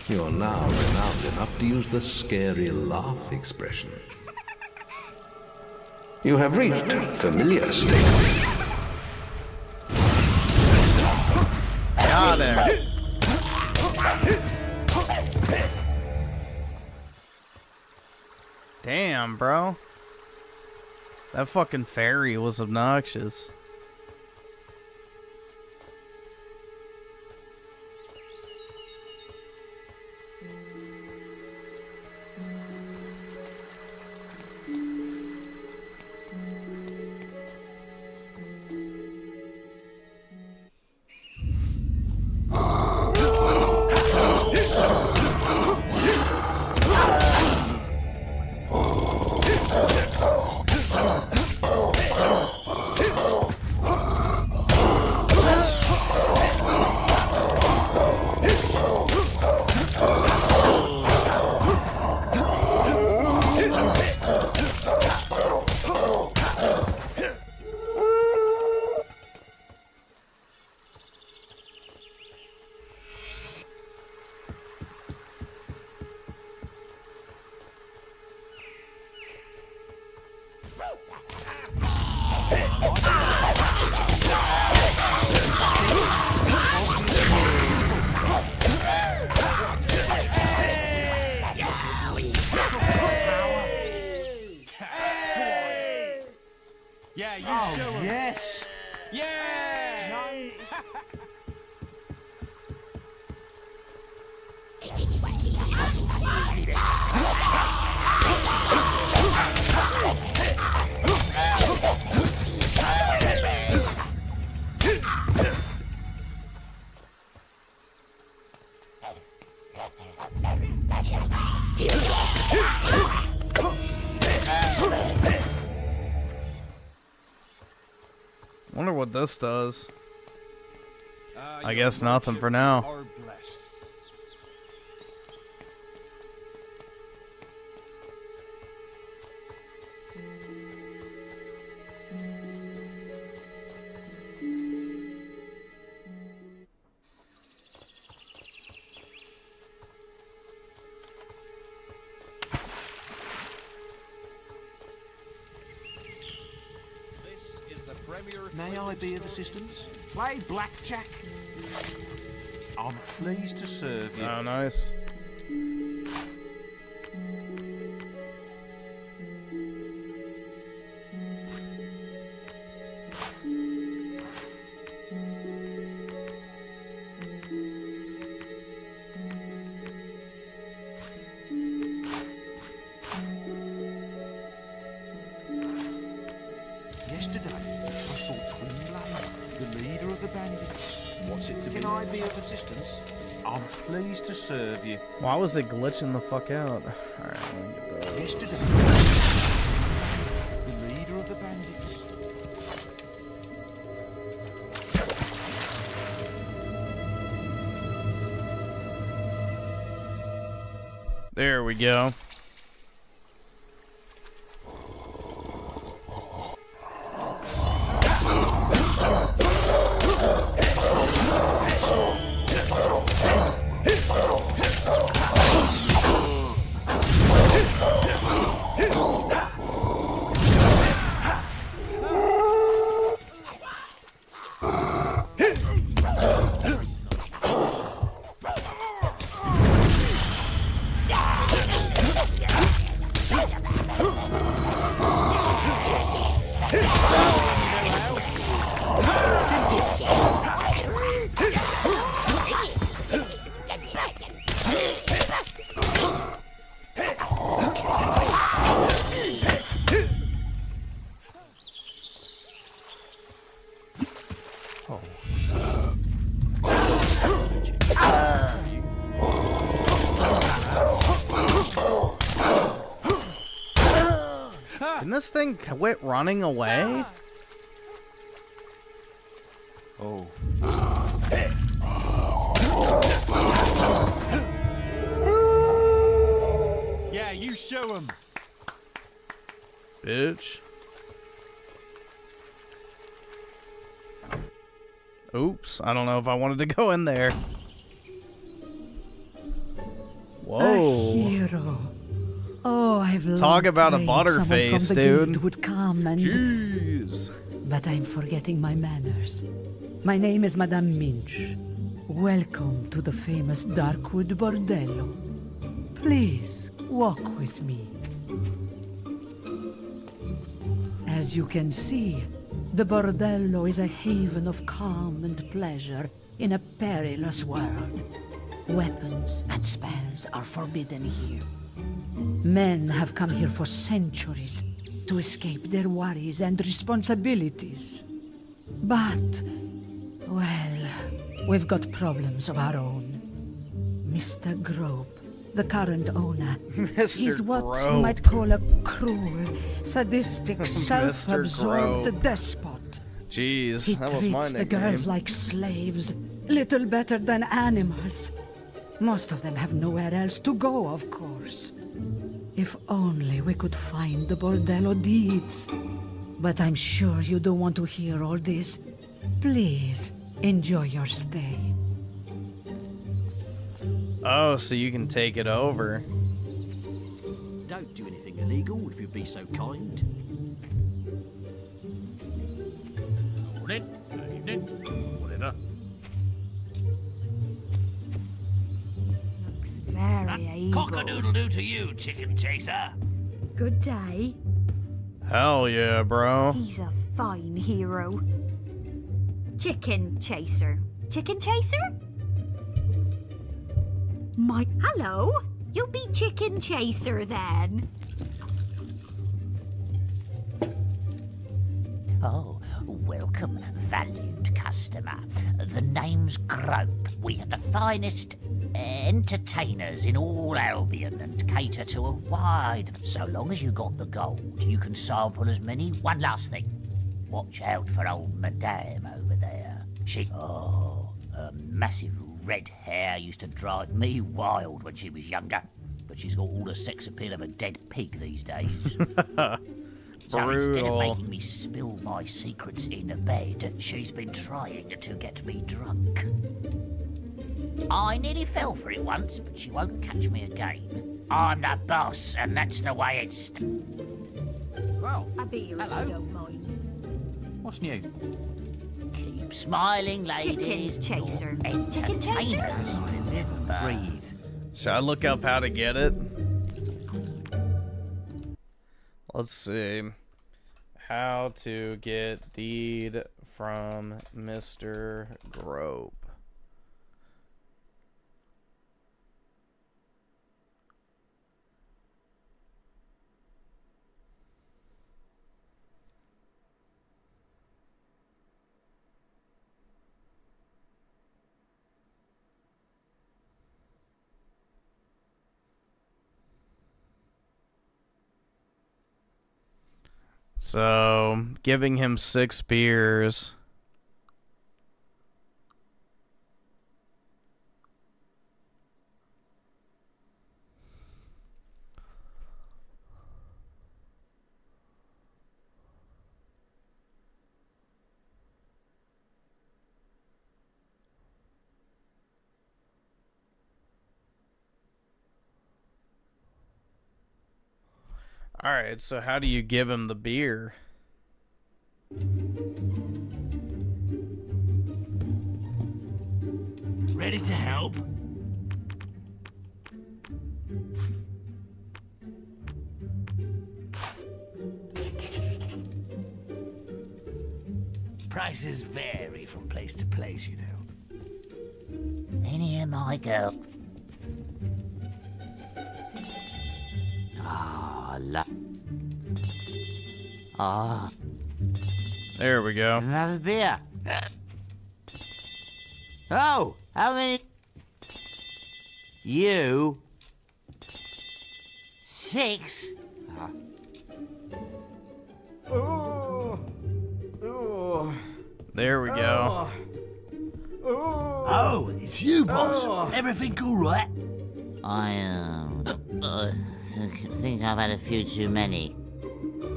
You're now renowned enough to use the scary laugh expression. You have reached familiar state. Ah, there. Damn, bro. That fucking fairy was obnoxious. Yeah, you Oh, show 'em. yes. Yeah! Wonder what this does. I guess nothing for now. May I be of assistance? Play blackjack. I'm pleased to serve you. Oh, nice. Yesterday, I saw Twinblade, the leader of the bandits. What's it to be? Can I be of assistance? I'm pleased to serve you. Why was it glitching the fuck out? Alright, let me get those. Yesterday, the leader of the bandits. There we go. Can this thing quit running away? Oh. Yeah, you show 'em. Bitch. Oops, I don't know if I wanted to go in there. Whoa. A hero. Oh, I've Talk about a prayed butterface, someone from the dude. guild would come and... Jeez. But I'm forgetting my manners. My name is Madame Minch. Welcome to the famous Darkwood Bordello. Please, walk with me. As you can see, the Bordello is a haven of calm and pleasure in a perilous world. Weapons and spells are forbidden here. Men have come here for centuries to escape their worries and responsibilities. But, well, we've got problems of our own. Mr. Grope, the current owner, is what you might call a cruel, sadistic, self-absorbed Grope. despot. Jeez, He that was my treats the nickname. girls like slaves, little better than animals. Most of them have nowhere else to go, of course. If only we could find the Bordello deeds. But I'm sure you don't want to hear all this. Please, enjoy your stay. Oh, so you can take it over. Don't do anything illegal, if you'd be so kind. Morning, evening, whatever. Looks very evil. Cock-a-doodle-doo to you, chicken chaser. Good day. Hell yeah, bro. He's a fine hero. Chicken chaser. Chicken chaser? Hello? You'll be chicken chaser then. Oh, welcome, valued customer. The name's Grope. We are the finest entertainers in all Albion and cater to a wide... So long as you got the gold, you can sample as many... One last thing. Watch out for old Madame over there. Her massive red hair used to drive me wild when she was younger. But she's got all the sex appeal of a dead pig these days. So instead of making me spill my secrets in bed, she's been trying to get me drunk. I nearly fell for it once, but she won't catch me again. I'm the boss, and that's the way it's... Well, A beer if you don't mind. what's new? Keep smiling, ladies. Chicken chaser. You're Chicken chaser? entertainers. Remember. Breathe. Should I look up how to get it? Let's see. How to get deed from Mr. Grope. So, giving him 6 beers. Alright, so how do you give him the beer? Ready to help? Prices vary from place to place, you know. In here, my girl. There we go. Another beer. Oh, how many? You. 6. There we go. Oh, it's you, boss. Everything all right? I think I've had a few too many.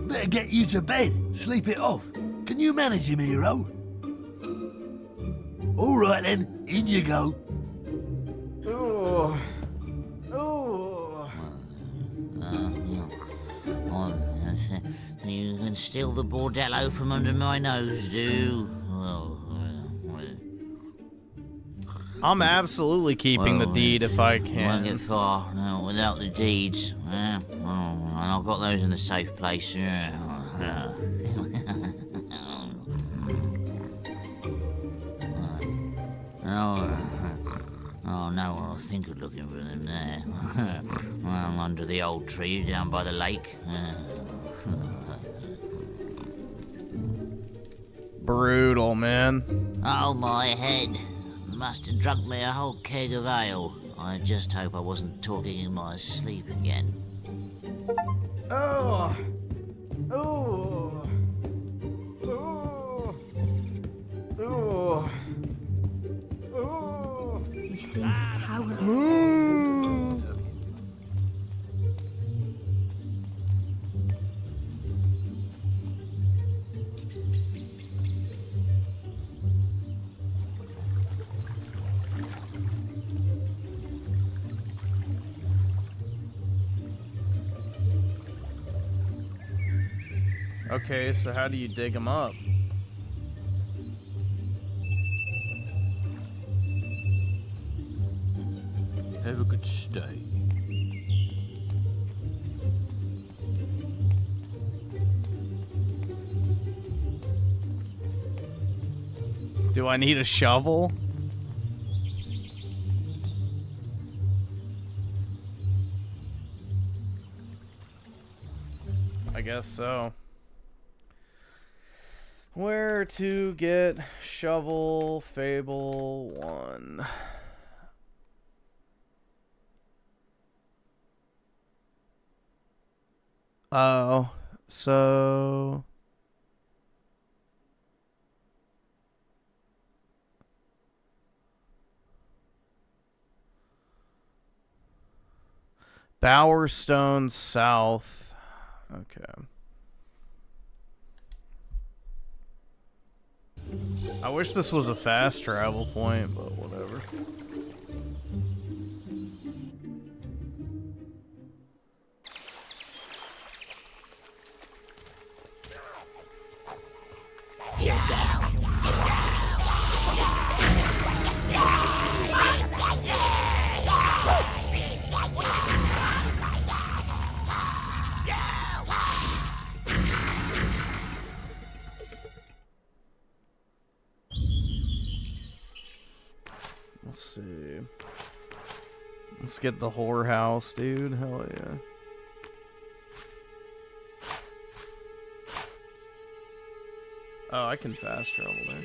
Better get you to bed. Sleep it off. Can you manage him, hero? All right then, in you go. You can steal the bordello from under my nose, do? I'm absolutely keeping the deed if I can. Won't get far without the deeds. And I've got those in the safe place. Oh no, I think of looking for them there. Under the old tree down by the lake. Brutal, man. Oh, my head. Must have drunk me a whole keg of ale. I just hope I wasn't talking in my sleep again. He seems powerful. Okay, so how do you dig them up? Have a good stay. Do I need a shovel? I guess so. Where to get shovel Fable 1? Oh, so... Bowerstone South. Okay. I wish this was a fast travel point, but whatever. Get out! Let's see. Let's get the whorehouse, dude. Hell yeah. Oh, I can fast travel there.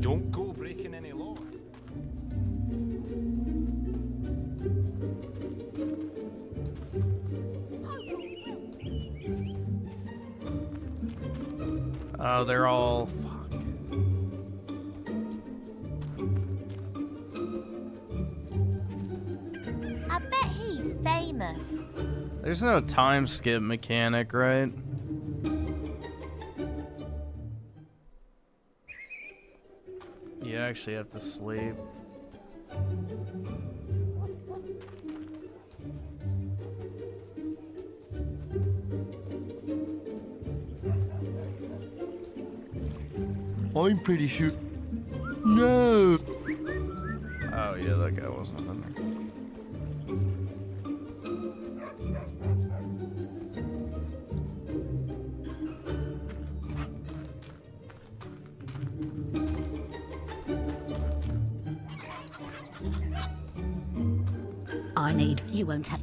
Don't go breaking any law. Oh, they're all... Fuck. I bet he's famous. There's no time skip mechanic, right? You actually have to sleep. I'm pretty sure. No! Oh, yeah, that guy wasn't in there. I need. You won't have.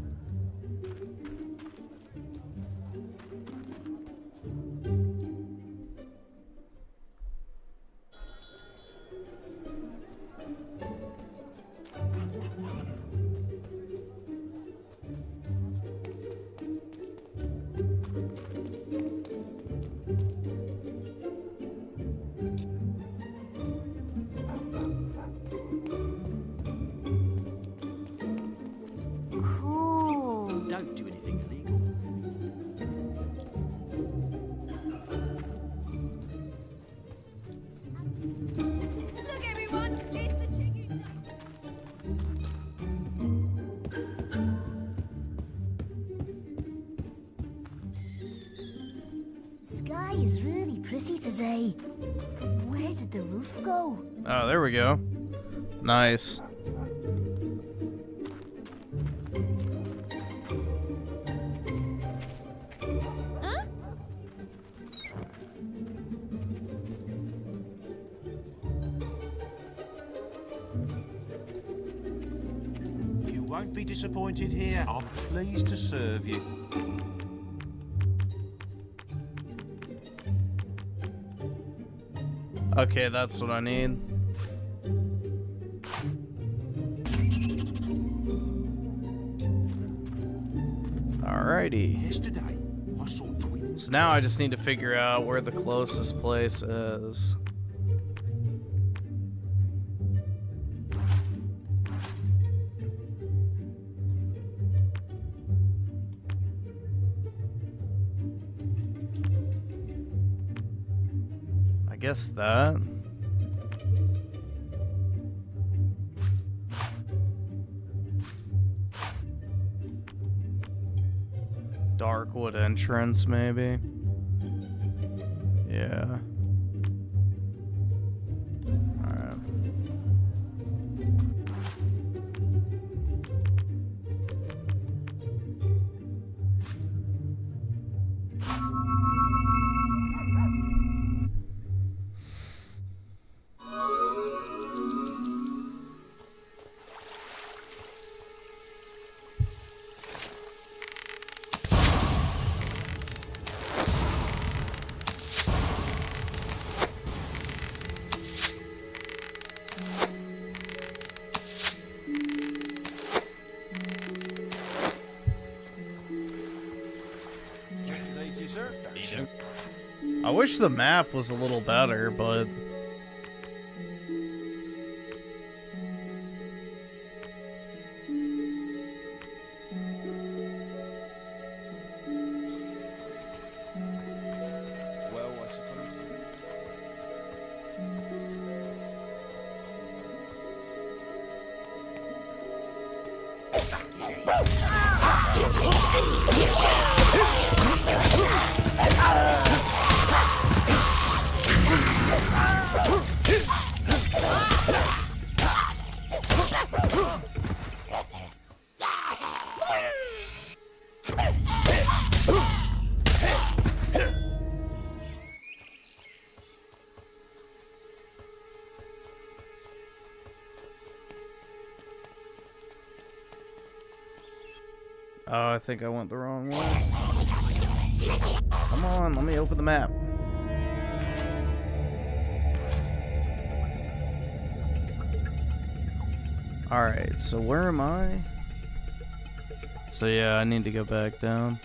Don't do anything illegal. Look, everyone! It's the chicken. Sky is really pretty today. Where did the roof go? Oh, there we go. Nice. You won't be disappointed here. I'm pleased to serve you. Okay, that's what I need. Alrighty. Yesterday, I saw twins. So now I just need to figure out where the closest place is. guess that. Darkwood entrance, maybe. Yeah. Alright. I wish the map was a little better, but... Oh, I think I went the wrong way. Come on, let me open the map. Alright, so where am I? So yeah, I need to go back down.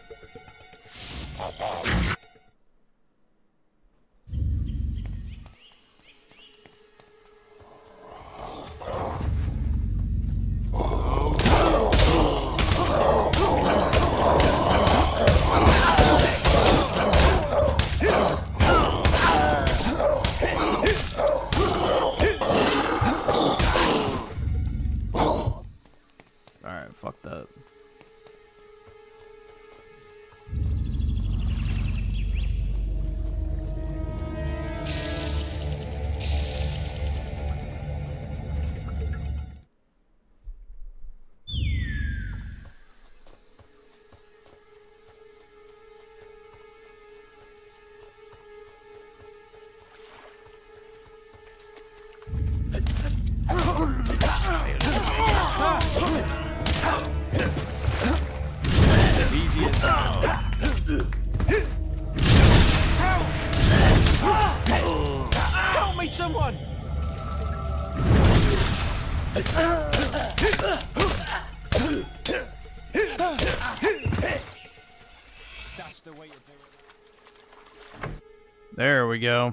There we go.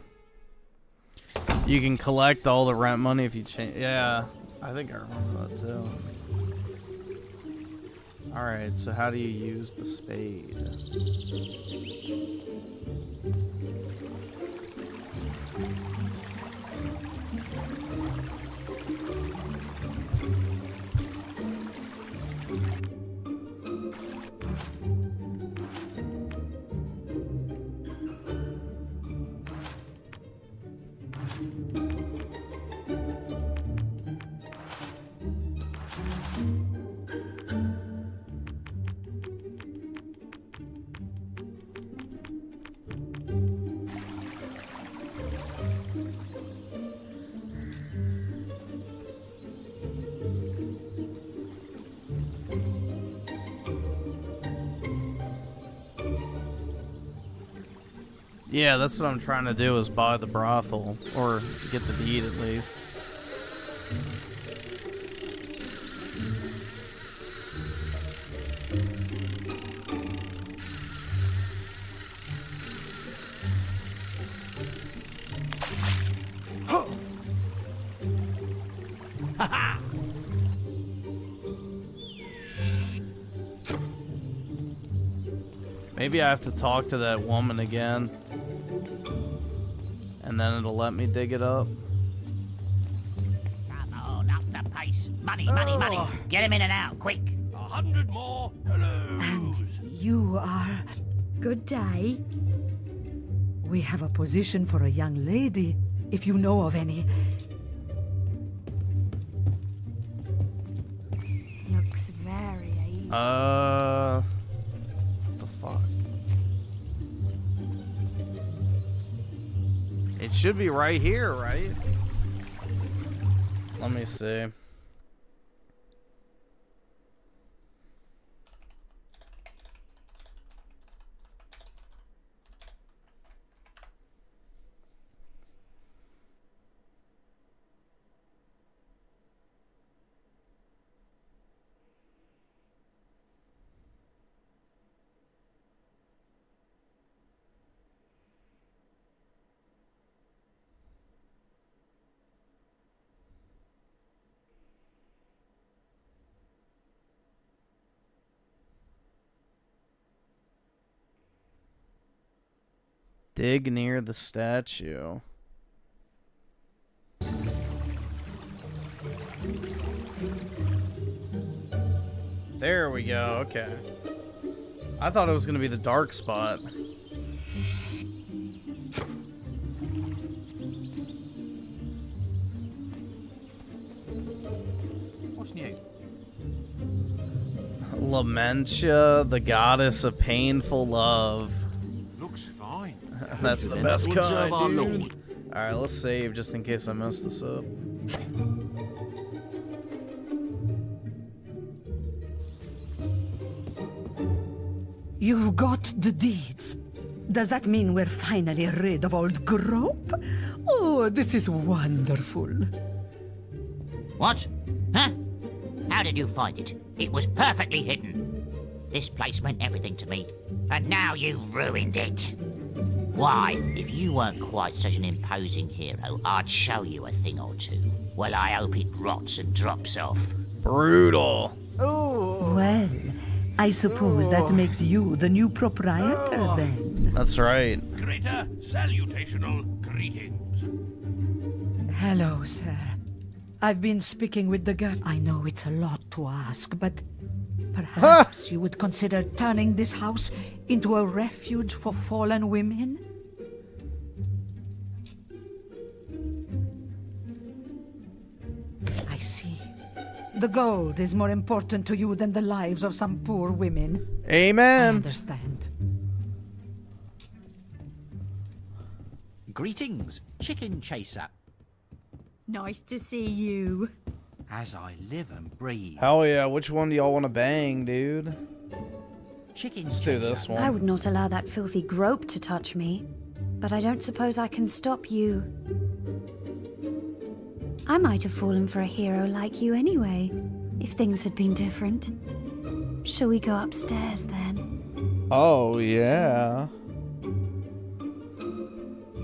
You can collect all the rent money if you change. Yeah, I think I remember that too. Alright, so how do you use the spade? Yeah, that's what I'm trying to do, is buy the brothel, or get the deed at least. Maybe I have to talk to that woman again And then it'll let me dig it up. Come on, up the pace. Money, money, money. Get him in and out, quick. 100 more. Hello. And you are... Good day. We have a position for a young lady, if you know of any. Looks very... The fuck? It should be right here, right? Let me see. Dig near the statue. There we go, okay. I thought it was gonna be the dark spot. What's new? Lamentia, the goddess of painful love. Looks fine. That's the best kind, dude. Alright, let's save just in case I mess this up. You've got the deeds. Does that mean we're finally rid of old Grope? Oh, this is wonderful. What? Huh? How did you find it? It was perfectly hidden. This place meant everything to me, and now you ruined it. Why, if you weren't quite such an imposing hero, I'd show you a thing or two. Well, I hope it rots and drops off. Brutal. Oh. Well, I suppose that makes you the new proprietor then. That's right. Greater salutational greetings. Hello, sir. I've been speaking with the guy. I know it's a lot to ask, but perhaps you would consider turning this house into a refuge for fallen women? I see. The gold is more important to you than the lives of some poor women. Amen. I understand. Greetings, Chicken Chaser. Nice to see you. As I live and breathe. Hell yeah, which one do y'all want to bang, dude? Let's do this one. I would not allow that filthy grope to touch me, but I don't suppose I can stop you. I might have fallen for a hero like you anyway, if things had been different. Shall we go upstairs then? Oh, yeah.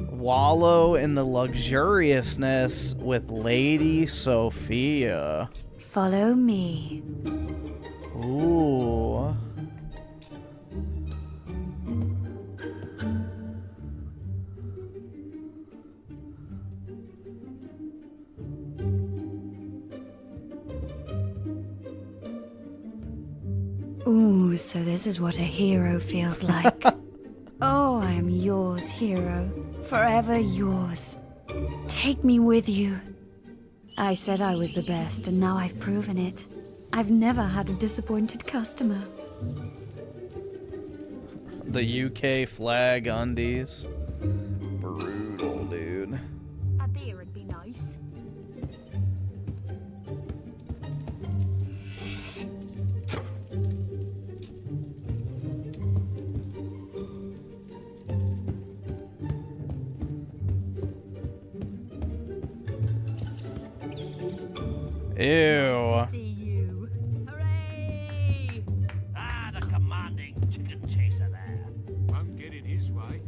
Wallow in the luxuriousness with Lady Sophia. Follow me. Ooh. Ooh, so this is what a hero feels like. Oh, I am yours, hero. Forever yours. Take me with you. I said I was the best, and now I've proven it. I've never had a disappointed customer. The UK flag undies. Brutal, dude. A beer would be nice. Ew. Nice to see you. Hooray! Ah, the commanding chicken chaser there. Won't get in his way.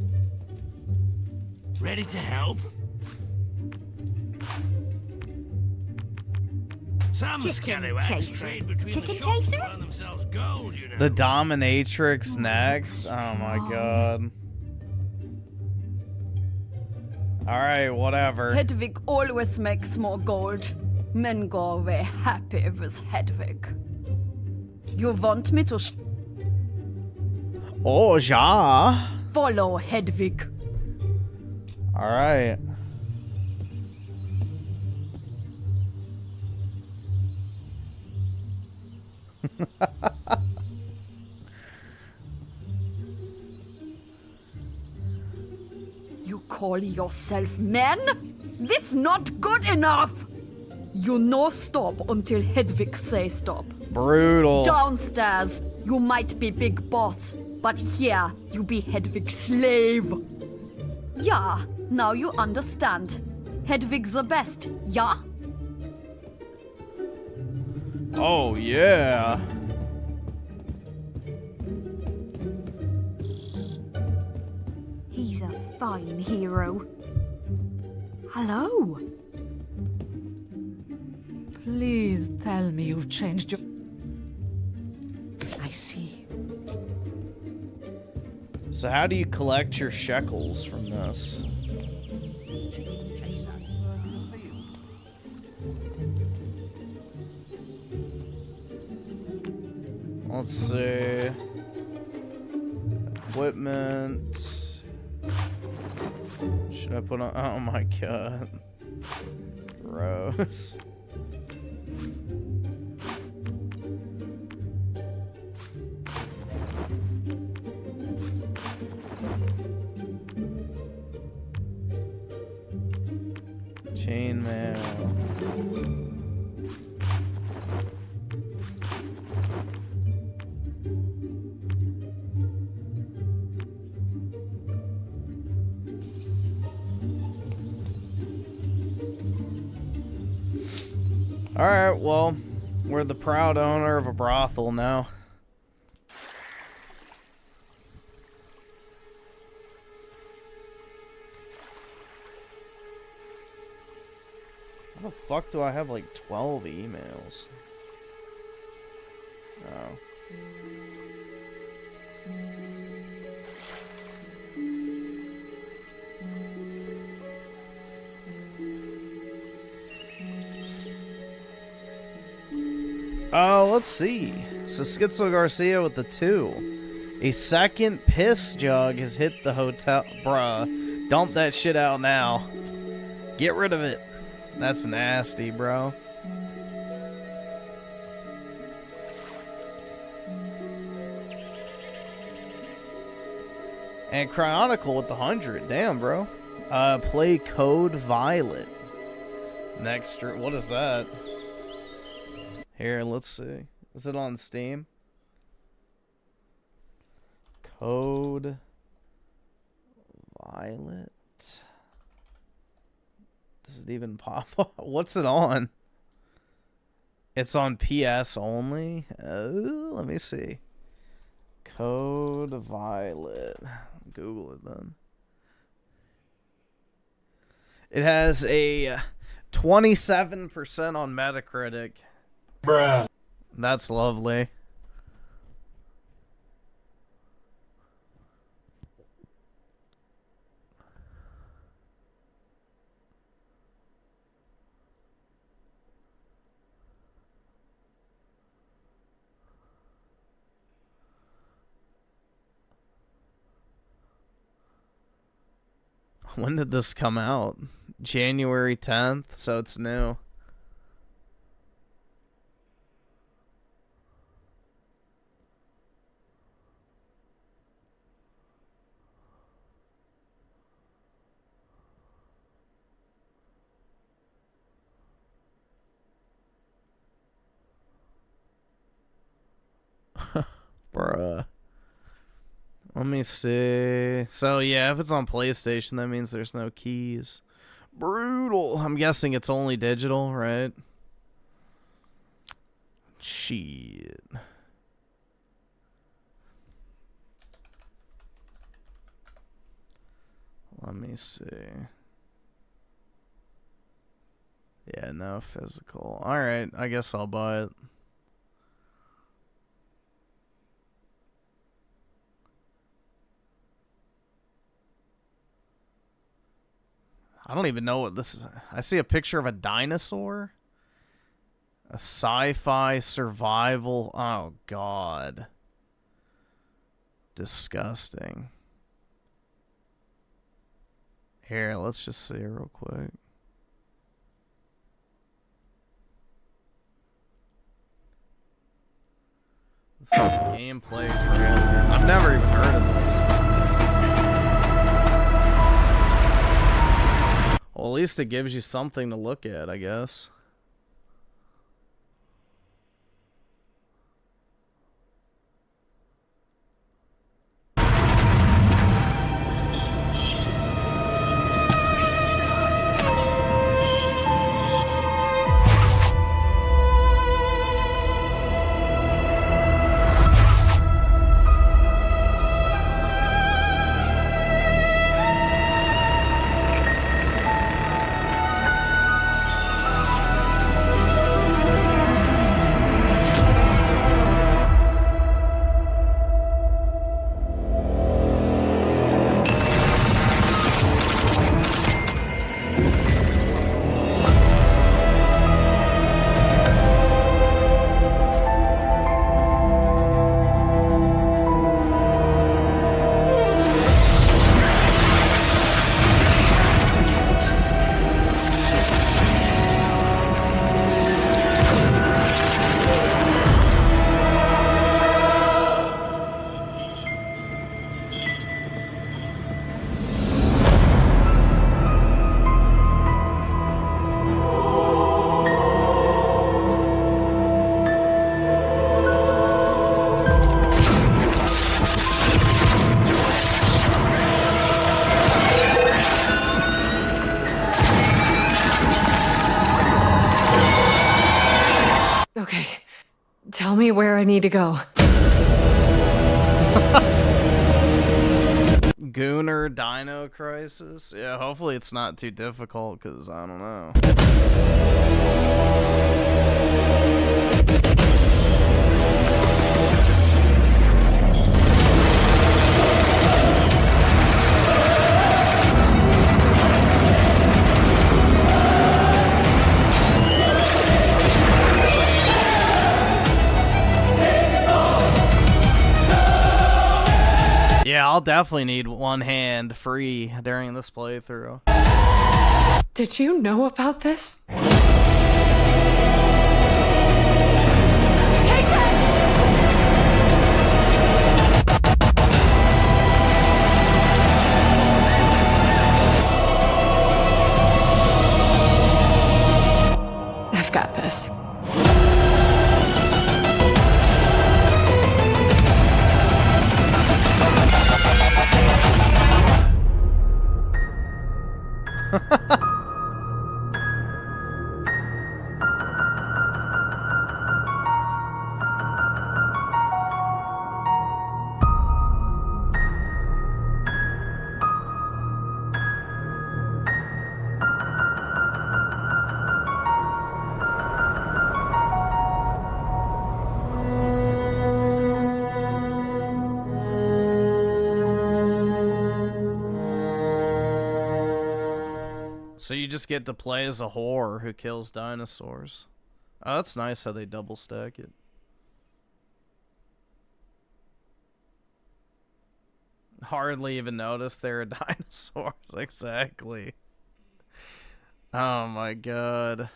Ready to help? Some Chicken scallywags chaser. trade between Chicken the shops chaser? to earn themselves gold, you know. The dominatrix next. Oh my god. Alright, whatever. Hedwig always makes more gold. Men go away happy with Hedwig. You want me to Oh, ja. follow Hedwig? Alright. You call yourself men? This not good enough! You no stop until Hedwig say stop. Brutal. Downstairs, you might be big boss, but here you be Hedwig's slave. Yeah, now you understand. Hedwig's the best, yeah? Oh, yeah. He's a fine hero. Hello. Please tell me you've changed your... I see. So how do you collect your shekels from this? Let's see. Equipment. Should I put on? Oh my god. Gross. Chainmail. Alright, well, we're the proud owner of a brothel now. How the fuck do I have like 12 emails? Oh. Let's see. So Schizo Garcia with the 2. A second piss jug has hit the hotel. Bruh. Dump that shit out now. Get rid of it. That's nasty, bro. And Cryonicle with the 100. Damn, bro. Play Code Violet. Next, what is that? Here, let's see. Is it on Steam? Code Violet. Does it even pop up? What's it on? It's on PS only? Let me see. Code Violet. Google it then. It has a 27% on Metacritic. Bruh. That's lovely. When did this come out? January 10th, so it's new. Bruh. Let me see. So, yeah, if it's on PlayStation, that means there's no keys. Brutal. I'm guessing it's only digital, right? Shit. Let me see. Yeah, no physical. Alright, I guess I'll buy it. I don't even know what this is. I see a picture of a dinosaur. A sci-fi survival. Oh, God. Disgusting. Here, let's just see real quick. This is a gameplay trailer. I've never even heard of this. Well, at least it gives you something to look at, I guess. Tell me where I need to go. Gooner Dino Crisis? Yeah, hopefully it's not too difficult, because I don't know. Yeah, I'll definitely need one hand free during this playthrough. Did you know about this? I've got this. So you just get to play as a whore who kills dinosaurs. Oh, that's nice how they double stack it. Hardly even notice they're dinosaurs. Exactly. Oh my god.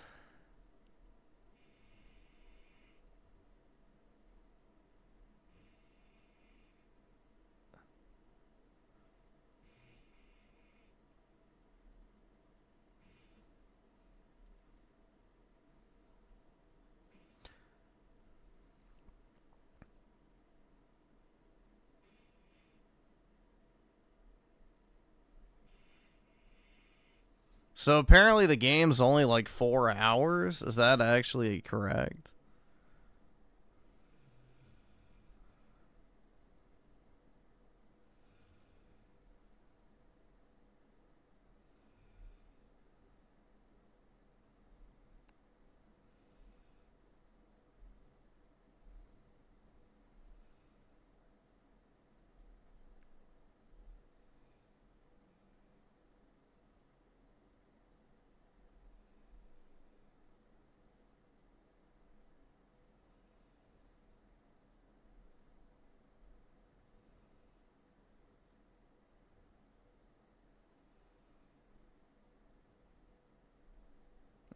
So apparently the game's only like 4 hours. Is that actually correct?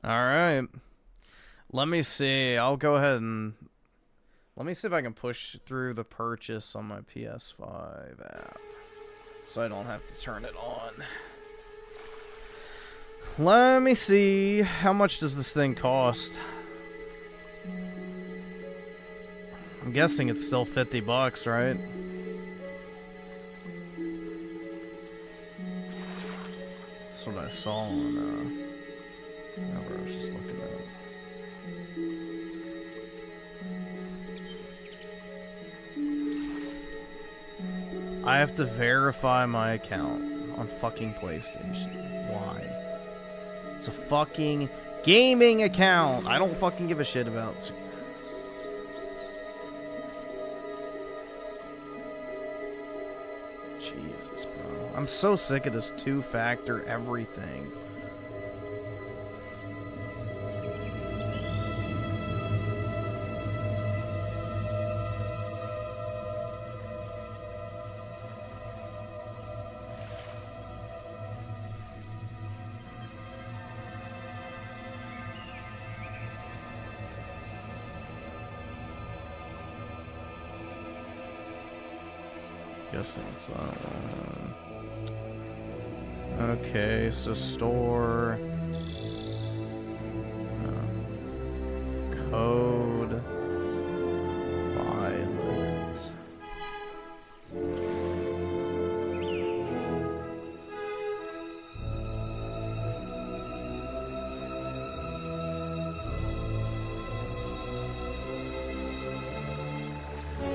Alright. Let me see. I'll go ahead and... Let me see if I can push through the purchase on my PS5 app. So I don't have to turn it on. Let me see. How much does this thing cost? I'm guessing it's still $50, right? That's what I saw on, whatever I was just looking at. I have to verify my account on fucking PlayStation. Why? It's a fucking gaming account. I don't fucking give a shit about... Jesus, bro. I'm so sick of this two-factor everything. Guessing it's that one. Okay, so store code violet.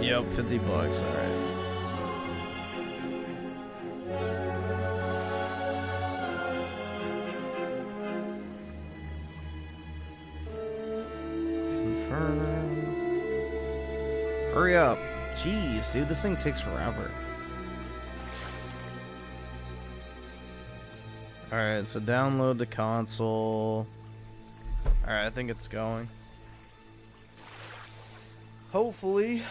Yep, $50, alright. Hurry up. Jeez, dude, this thing takes forever. Alright, so download the console. Alright, I think it's going. Hopefully.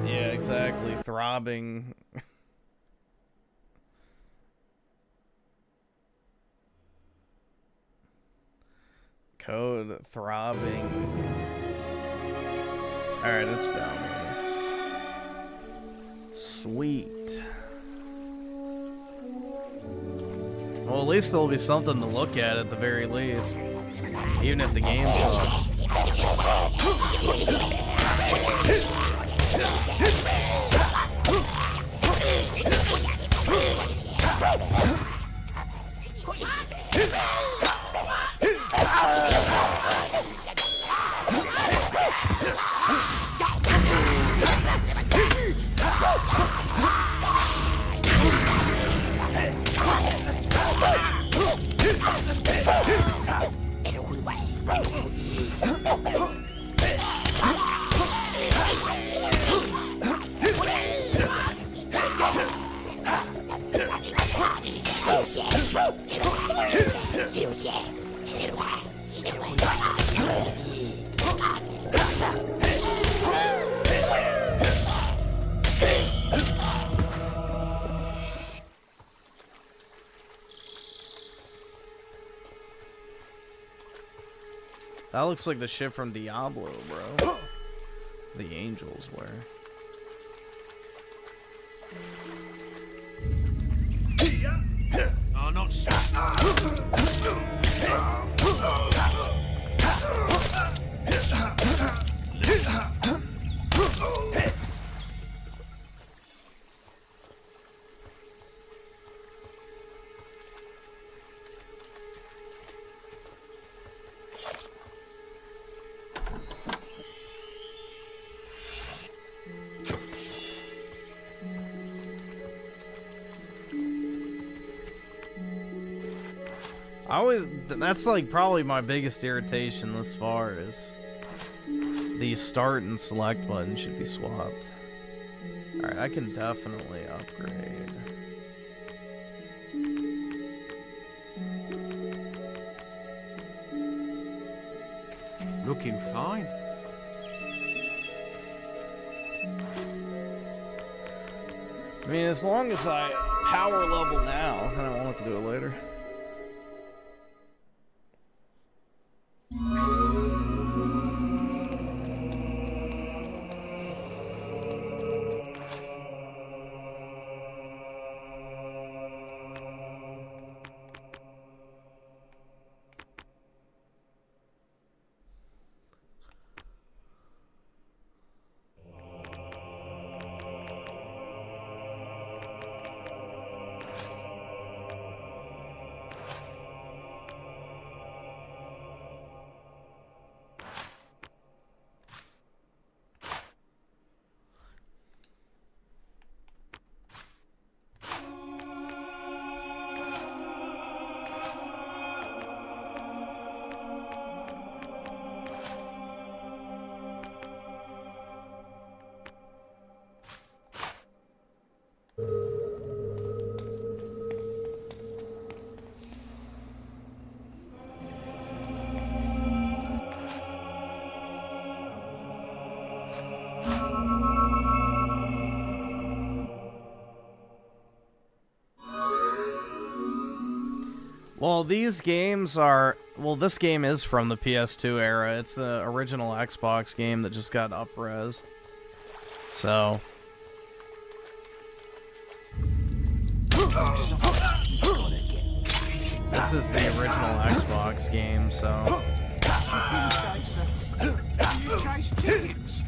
Yeah, exactly. Throbbing. Code throbbing. Alright, it's down there. Sweet. Well, at least there'll be something to look at the very least. Even if the game sucks. That looks like the shit from Diablo, bro. The angels were. Oh, not so. That's like probably my biggest irritation thus far is the start and select button should be swapped. Alright, I can definitely upgrade. Looking fine. I mean, as long as I power level now, I don't want to do it later. Well, these games are... Well, this game is from the PS2 era. It's an original Xbox game that just got up-resed. So... This is the original Xbox game, so... You chase chickens.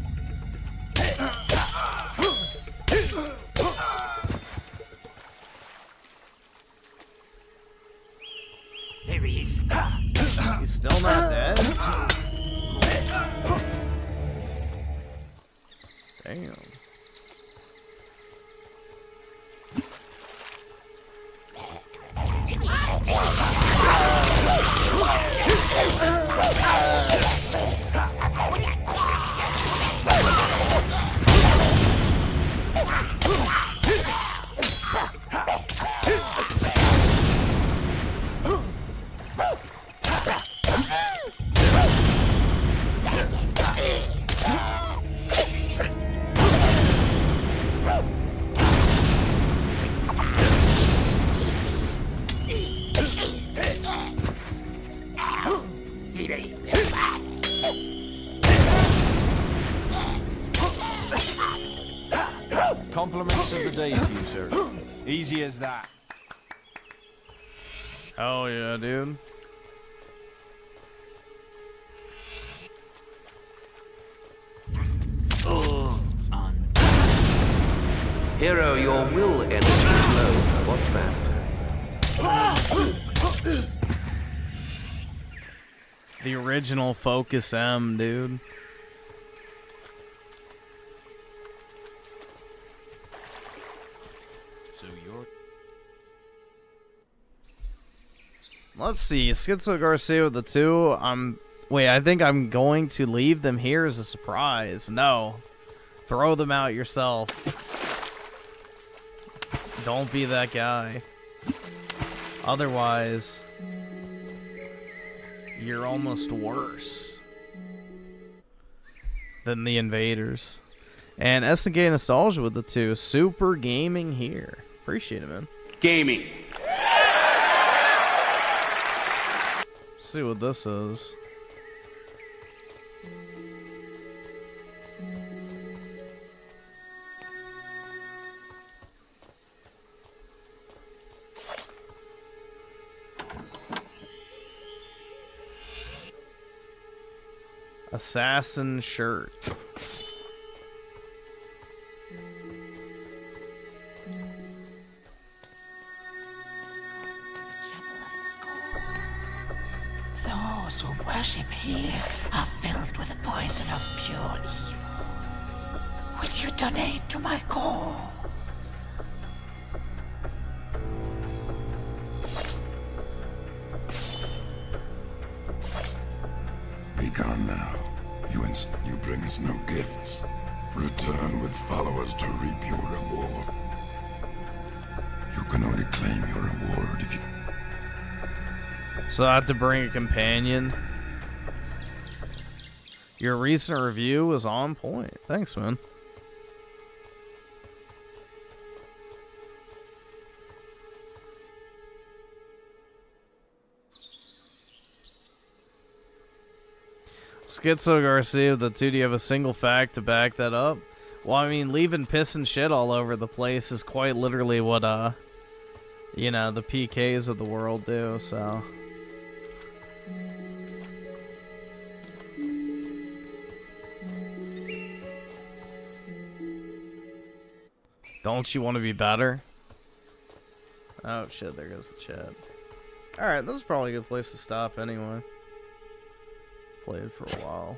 There he is. He's still not dead? Damn. Compliments of the day to you, sir. Easy as that. Oh yeah, dude. Hero, your will energy is low. What's that? The original Focus M, dude. So you're... Let's see, Schizo Garcia with the 2. Wait, I think I'm going to leave them here as a surprise. No. Throw them out yourself. Don't be that guy. Otherwise, you're almost worse than the invaders. And SNK Nostalgia with the 2. Super gaming here. Appreciate it, man. Gaming. Let's see what this is. Assassin shirt. Those who worship here are filled with the poison of pure evil. Will you donate to my cause? Be gone now. You bring us no gifts. Return with followers to reap your reward. You can only claim your reward if you... So I have to bring a companion. Your recent review was on point. Thanks, man. Schizo Garcia with the 2, do you have a single fact to back that up? Well, I mean, leaving piss and shit all over the place is quite literally what, you know, the PKs of the world do, so... Don't you want to be better? Oh shit, there goes the chat. Alright, this is probably a good place to stop anyway. Played for a while.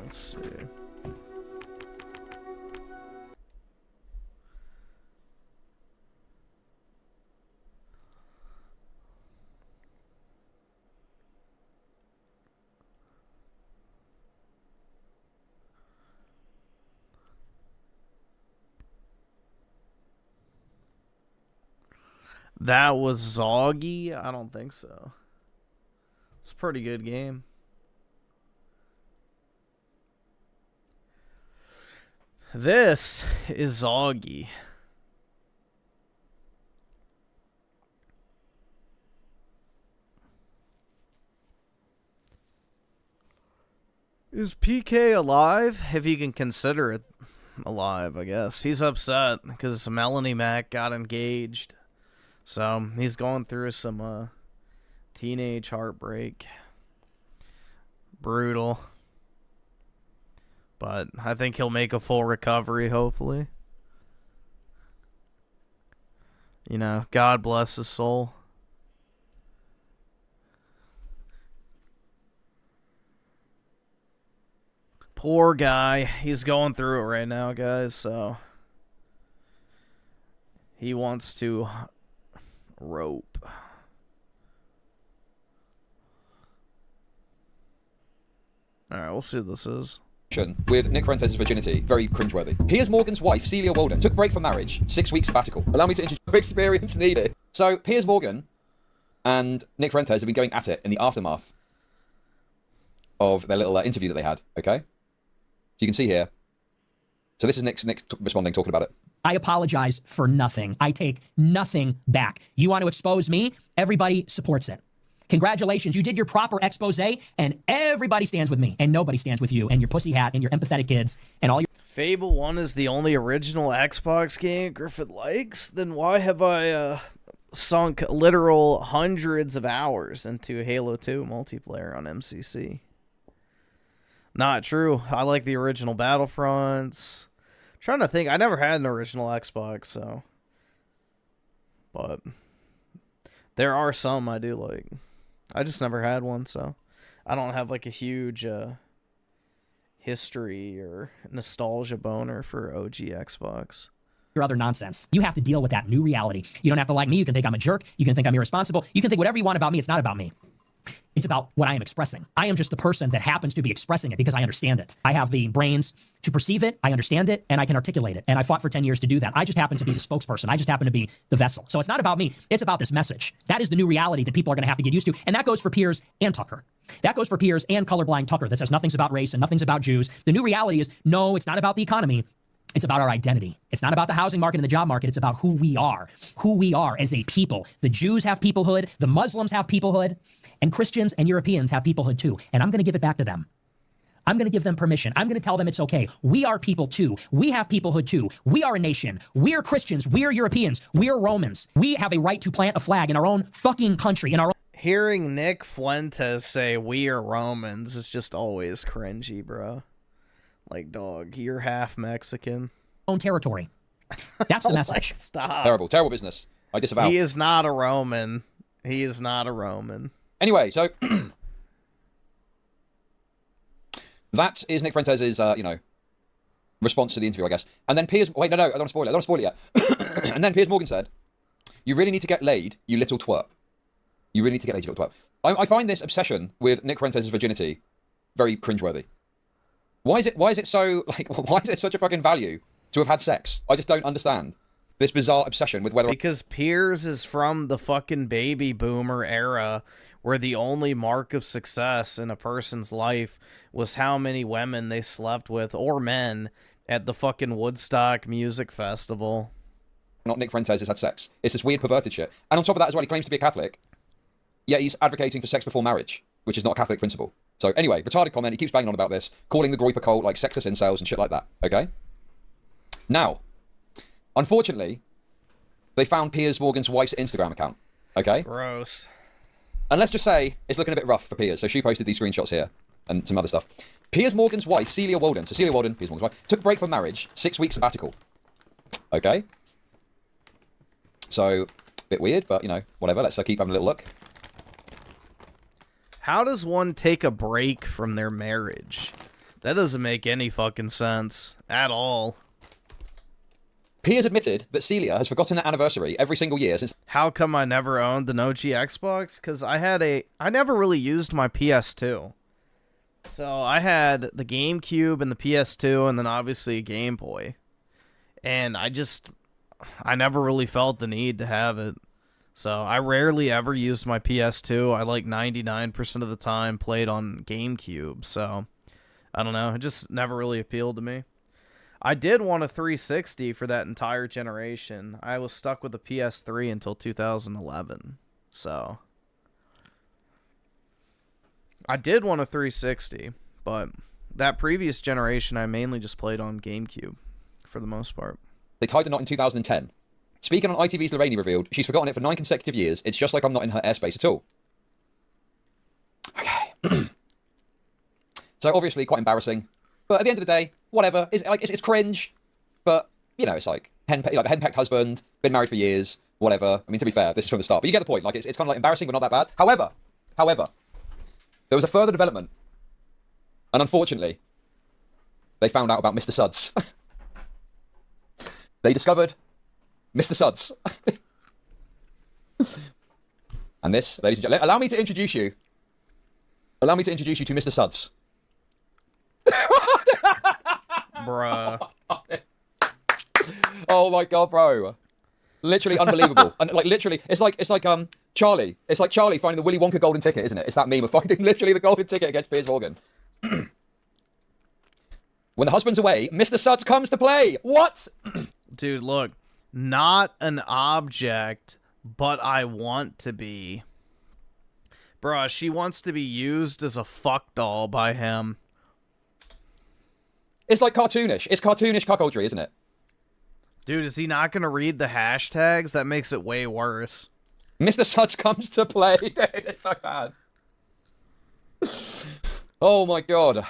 Let's see. That was Zoggy? I don't think so. It's a pretty good game. This is Zoggy. Is PK alive? If you can consider it alive, I guess. He's upset because Melanie Mac got engaged. So, he's going through some teenage heartbreak. Brutal. But I think he'll make a full recovery, hopefully. You know, God bless his soul. Poor guy. He's going through it right now, guys, so... He wants to... rope. Alright, we'll see what this is. With Nick Fuentes' virginity, very cringeworthy. Piers Morgan's wife, Celia Walden, took a break from marriage, 6 weeks sabbatical. Allow me to introduce experience needed. So, Piers Morgan and Nick Fuentes have been going at it in the aftermath of their little interview that they had, okay? So you can see here. So this is Nick's responding, talking about it. I apologize for nothing. I take nothing back. You want to expose me? Everybody supports it. Congratulations, you did your proper expose, and everybody stands with me, and nobody stands with you, and your pussy hat, and your empathetic kids, and all your... Fable 1 is the only original Xbox game Griffin likes? Then why have I sunk literal hundreds of hours into Halo 2 multiplayer on MCC? Not true. I like the original Battlefronts. I'm trying to think. I never had an original Xbox, so... But... there are some I do like. I just never had one, so... I don't have, like, a huge history or nostalgia boner for OG Xbox. Your other nonsense. You have to deal with that new reality. You don't have to like me. You can think I'm a jerk. You can think I'm irresponsible. You can think whatever you want about me. It's not about me. It's about what I am expressing. I am just the person that happens to be expressing it because I understand it. I have the brains to perceive it, I understand it, and I can articulate it. And I fought for 10 years to do that. I just happen to be the spokesperson. I just happen to be the vessel. So it's not about me. It's about this message. That is the new reality that people are going to have to get used to. And that goes for Piers and Tucker. That goes for Piers and colorblind Tucker that says nothing's about race and nothing's about Jews. The new reality is, no, it's not about the economy. It's about our identity. It's not about the housing market and the job market. It's about who we are as a people. The Jews have peoplehood. The Muslims have peoplehood. And Christians and Europeans have peoplehood too. And I'm going to give it back to them. I'm going to give them permission. I'm going to tell them it's okay. We are people too. We have peoplehood too. We are a nation. We're Christians. We're Europeans. We're Romans. We have a right to plant a flag in our own fucking country. In our own... Hearing Nick Fuentes say we are Romans is just always cringy, bro. Like, dog, you're half Mexican. Own territory. That's the message. Like, stop. Terrible, terrible business. I disavow. He is not a Roman. He is not a Roman. Anyway, so that is Nick Fuentes' response to the interview, I guess. And then Piers... Wait, no, I don't want to spoil it. I don't want to spoil it yet. And then Piers Morgan said, "You really need to get laid, you little twerp. You really need to get laid, you little twerp." I find this obsession with Nick Fuentes' virginity very cringeworthy. Why is it so, like, why is it such a fucking value to have had sex? I just don't understand this bizarre obsession with whether... Because Piers is from the fucking baby boomer era where the only mark of success in a person's life was how many women they slept with, or men, at the fucking Woodstock Music Festival. Not Nick Fuentes has had sex. It's this weird perverted shit. And on top of that as well, he claims to be a Catholic. Yeah, he's advocating for sex before marriage, which is not a Catholic principle. So anyway, retarded comment, he keeps banging on about this, calling the Groiper cult like sexist incels and shit like that, okay? Now, unfortunately, they found Piers Morgan's wife's Instagram account, okay? Gross. And let's just say, it's looking a bit rough for Piers, so she posted these screenshots here, and some other stuff. Piers Morgan's wife, Celia Walden, so Celia Walden, Piers Morgan's wife, took a break from marriage, 6 weeks sabbatical. Okay? So, a bit weird, but, you know, whatever, let's keep having a little look. How does one take a break from their marriage? That doesn't make any fucking sense at all. Piers admitted that Celia has forgotten their anniversary every single year since... How come I never owned an OG Xbox? Because I never really used my PS2. So I had the GameCube and the PS2 and then obviously a Game Boy. And I never really felt the need to have it. So I rarely ever used my PS2. I like 99% of the time played on GameCube. So I don't know. It just never really appealed to me. I did want a 360 for that entire generation. I was stuck with the PS3 until 2011. So I did want a 360, but that previous generation I mainly just played on GameCube for the most part. They tied the knot in 2010. Speaking on ITV's Lorraine revealed, she's forgotten it for 9 consecutive years. It's just like I'm not in her airspace at all. Okay. So obviously quite embarrassing. But at the end of the day, whatever. It's cringe. But, you know, it's like, the henpecked husband, been married for years, whatever. I mean, to be fair, this is from the start. But you get the point. Like, it's kind of like embarrassing, but not that bad. However, there was a further development. And unfortunately, they found out about Mr. Suds. They discovered Mr. Suds. And this, ladies and gentlemen, allow me to introduce you to Mr. Suds. Bruh. Oh my god, bro. Literally unbelievable. And like literally, it's like Charlie. It's like Charlie finding the Willy Wonka golden ticket, isn't it? It's that meme of finding literally the golden ticket against Piers Morgan. When the husband's away, Mr. Suds comes to play. What? Dude, look. Not an object, but I want to be. Bruh, she wants to be used as a fuck doll by him. It's like cartoonish. It's cartoonish cuckoldry, isn't it? Dude, is he not going to read the hashtags? That makes it way worse. Mr. Suds comes to play. Dude, it's so bad. Oh my god.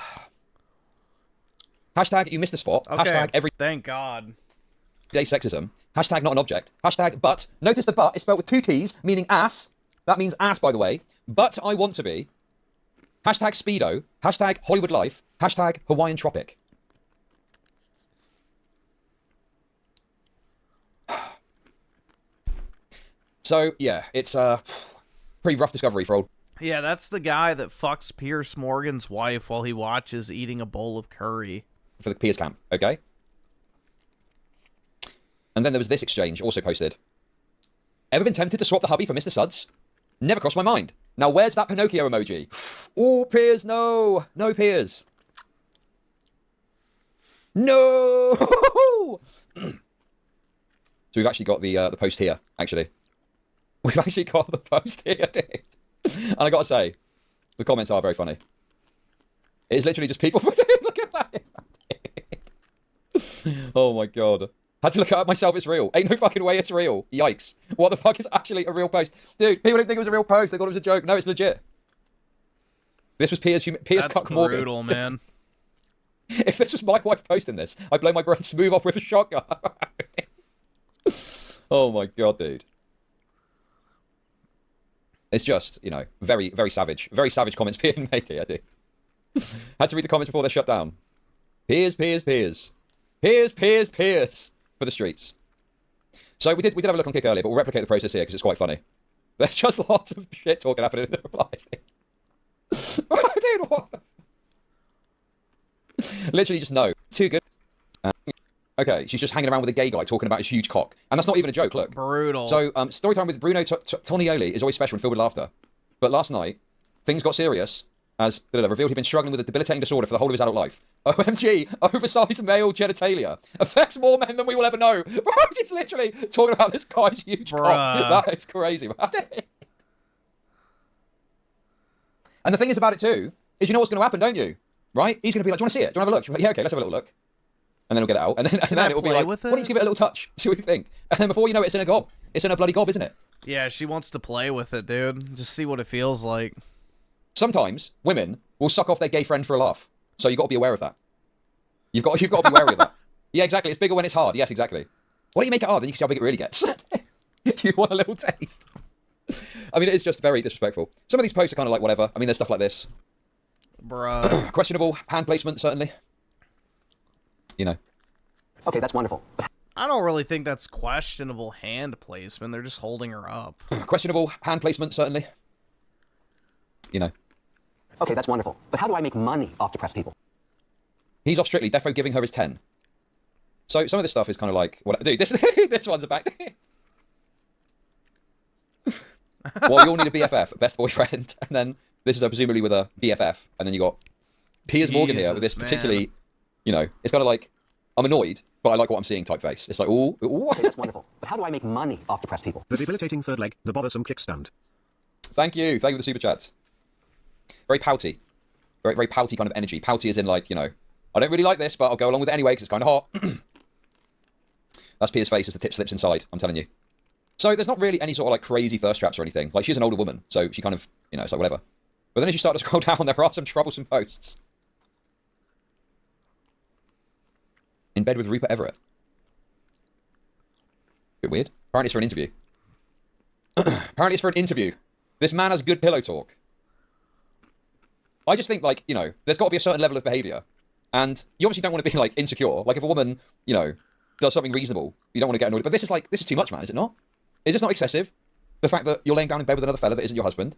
Hashtag you missed a spot. Okay, hashtag every... Thank God. Day sexism. Hashtag not an object. Hashtag but. Notice the but is spelled with 2 T's, meaning ass. That means ass, by the way. But I want to be. Hashtag Speedo. Hashtag Hollywood Life. Hashtag Hawaiian Tropic. So, yeah, it's a pretty rough discovery for old... Yeah, that's the guy that fucks Piers Morgan's wife while he watches eating a bowl of curry. For the Piers camp, okay? And then there was this exchange, also posted. Ever been tempted to swap the hubby for Mr. Suds? Never crossed my mind. Now where's that Pinocchio emoji? Oh, Piers, no! No, Piers. No! So we've actually got the post here, actually. We've actually got the post here, dude. And I gotta say, the comments are very funny. It's literally just people... Look at that! Oh my god. Had to look it up myself, it's real. Ain't no fucking way it's real. Yikes. What the fuck is actually a real post? Dude, people didn't think it was a real post. They thought it was a joke. No, it's legit. This was Piers Cuck Morgan. Brutal, man. If this was my wife posting this, I'd blow my brain smooth off with a shotgun. Oh my god, dude. It's just, you know, very, very savage. Very savage comments being made here, dude. Had to read the comments before they're shut down. Piers. Piers for the streets. So we did have a look on Kick earlier, but we'll replicate the process here because it's quite funny. There's just lots of shit talking happening in the replies. Dude, what? Literally just no. Too good. Okay, she's just hanging around with a gay guy talking about his huge cock. And that's not even a joke, look. Brutal. So, story time with Bruno Tonioli is always special and filled with laughter. But last night, things got serious as revealed he'd been struggling with a debilitating disorder for the whole of his adult life. OMG, oversized male genitalia affects more men than we will ever know. Bro, he's literally talking about this guy's huge cock. That is crazy, man. And the thing is about it too, is you know what's going to happen, don't you? Right? He's going to be like, do you want to see it? Do you want to have a look? Like, yeah, okay, let's have a little look. And then he'll get it out. And then it'll be like, why don't you give it a little touch? See what you think. And then before you know it, it's in a gob. It's in a bloody gob, isn't it? Yeah, she wants to play with it, dude. Just see what it feels like. Sometimes women will suck off their gay friend for a laugh. So you've got to be aware of that. You've got to be wary of that. Yeah, exactly. It's bigger when it's hard. Yes, exactly. Why don't you make it hard? Then you can see how big it really gets. You want a little taste. I mean, it is just very disrespectful. Some of these posts are kind of like whatever. I mean, there's stuff like this. Bruh. Questionable hand placement, certainly. You know. Okay, that's wonderful. I don't really think that's questionable hand placement. They're just holding her up. Questionable hand placement, certainly. You know. Okay, that's wonderful. But how do I make money off depressed people? He's off strictly. Defo giving her his 10. So some of this stuff is kind of like, what, dude, this one's a back. Well, you all need a BFF, best boyfriend, and then this is presumably with a BFF, and then you got Piers Morgan here with this particularly, you know, it's kind of like, I'm annoyed, but I like what I'm seeing type face. It's like, ooh. Okay, that's wonderful. But how do I make money off depressed people? The debilitating third leg, the bothersome kickstand. Thank you for the super chats. Very pouty. Very, very pouty kind of energy. Pouty is in like, you know, I don't really like this, but I'll go along with it anyway because it's kind of hot. That's Piers' face as the tip slips inside, I'm telling you. So there's not really any sort of like crazy thirst traps or anything. Like she's an older woman, so she kind of, you know, it's like whatever. But then as you start to scroll down, there are some troublesome posts. In bed with Rupert Everett. Bit weird. Apparently it's for an interview. Apparently it's for an interview. This man has good pillow talk. I just think, like, you know, there's got to be a certain level of behaviour. And you obviously don't want to be, like, insecure. Like, if a woman, you know, does something reasonable, you don't want to get annoyed. But this is, like, this is too much, man, is it not? Is this not excessive? The fact that you're laying down in bed with another fella that isn't your husband?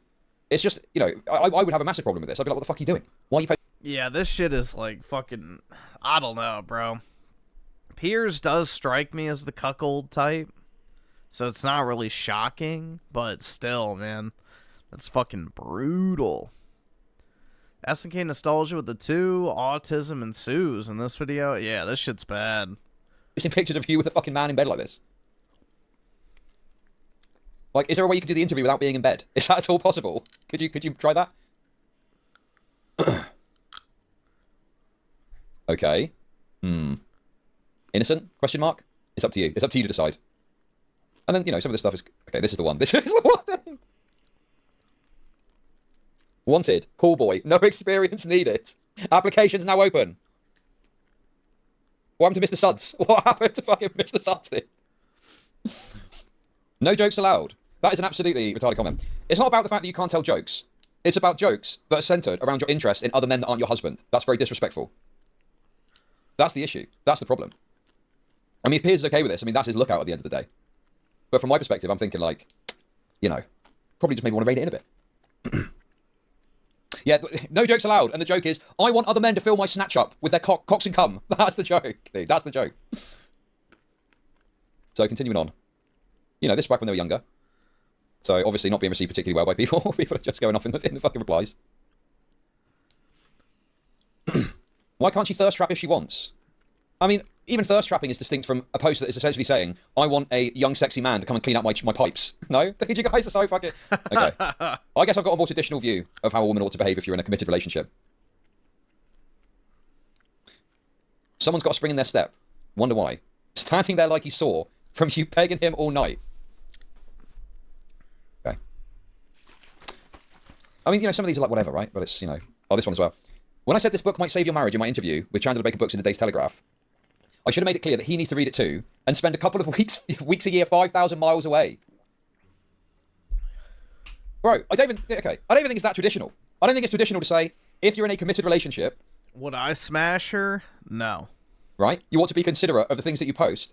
It's just, you know, I would have a massive problem with this. I'd be like, what the fuck are you doing? Why are you Yeah, this shit is, like, fucking... I don't know, bro. Piers does strike me as the cuckold type. So it's not really shocking. But still, man. That's fucking brutal. SNK nostalgia with the 2, autism ensues in this video. Yeah, this shit's bad. Posting pictures of you with a fucking man in bed like this. Like, is there a way you could do the interview without being in bed? Is that at all possible? Could you try that? Okay. Innocent? Question mark? It's up to you. It's up to you to decide. And then, you know, some of this stuff is... Okay, this is the one. This is the one. Wanted. Call boy. No experience needed. Applications now open. What happened to Mr. Suds? What happened to fucking Mr. Suds, dude? No jokes allowed. That is an absolutely retarded comment. It's not about the fact that you can't tell jokes. It's about jokes that are centered around your interest in other men that aren't your husband. That's very disrespectful. That's the issue. That's the problem. I mean, if Piers is okay with this, I mean, that's his lookout at the end of the day. But from my perspective, I'm thinking like, you know, probably just maybe want to rein it in a bit. Yeah, no jokes allowed. And the joke is, I want other men to fill my snatch up with their cocks and cum. That's the joke, dude. That's the joke. So continuing on. You know, this was back when they were younger. So obviously not being received particularly well by people. People are just going off in the fucking replies. Why can't she thirst trap if she wants? I mean, even thirst trapping is distinct from a post that is essentially saying, I want a young sexy man to come and clean out my pipes. No? You guys are so fucking... Okay. I guess I've got a more traditional view of how a woman ought to behave if you're in a committed relationship. Someone's got a spring in their step. Wonder why. Standing there like he saw from you pegging him all night. Okay. I mean, you know, some of these are like whatever, right? But it's, you know... Oh, this one as well. When I said this book might save your marriage in my interview with Chandler Baker Books in the Day's Telegraph, I should have made it clear that he needs to read it too and spend a couple of weeks a year 5,000 miles away. Bro, I don't even think it's that traditional. I don't think it's traditional to say, if you're in a committed relationship... Would I smash her? No. Right? You ought to be considerate of the things that you post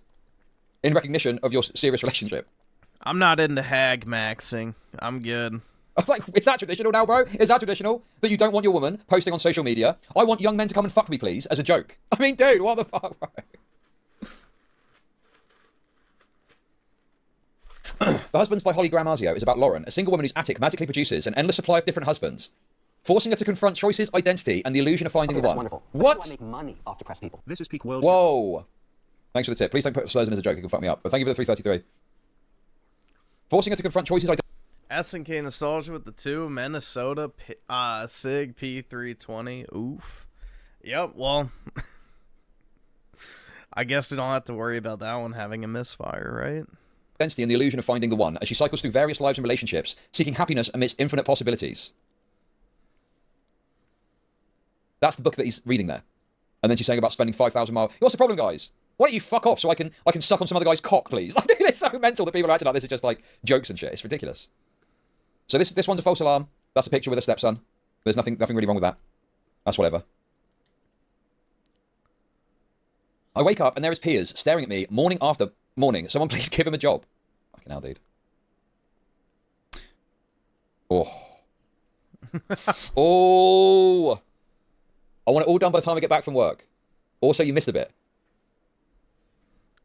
in recognition of your serious relationship. I'm not into hag maxing. I'm good. Like, is that traditional now, bro? Is that traditional? That you don't want your woman posting on social media? I want young men to come and fuck me, please, as a joke. I mean, dude, what the fuck, bro? The Husbands by Holly Gramazio is about Lauren, a single woman whose attic magically produces an endless supply of different husbands, forcing her to confront choices, identity, and the illusion of finding the one. Wonderful. What? How do I make money off depressed people? This is peak world. Whoa. Thanks for the tip. Please don't put slurs in as a joke. It can fuck me up. But thank you for the 333. Forcing her to confront choices, SNK nostalgia with the 2 Minnesota Sig P320. Oof. Yep, well, I guess we don't have to worry about that one having a misfire, right? Identity and the illusion of finding the one as she cycles through various lives and relationships, seeking happiness amidst infinite possibilities. That's the book that he's reading there. And then she's saying about spending 5,000 miles. What's the problem, guys? Why don't you fuck off so I can suck on some other guy's cock, please? Like, it's so mental that people are acting like this is just like jokes and shit. It's ridiculous. So this one's a false alarm. That's a picture with a stepson. There's nothing really wrong with that. That's whatever. I wake up and there is Piers staring at me morning after morning. Someone please give him a job. Fucking hell, dude. Oh. Oh. I want it all done by the time I get back from work. Also, you missed a bit.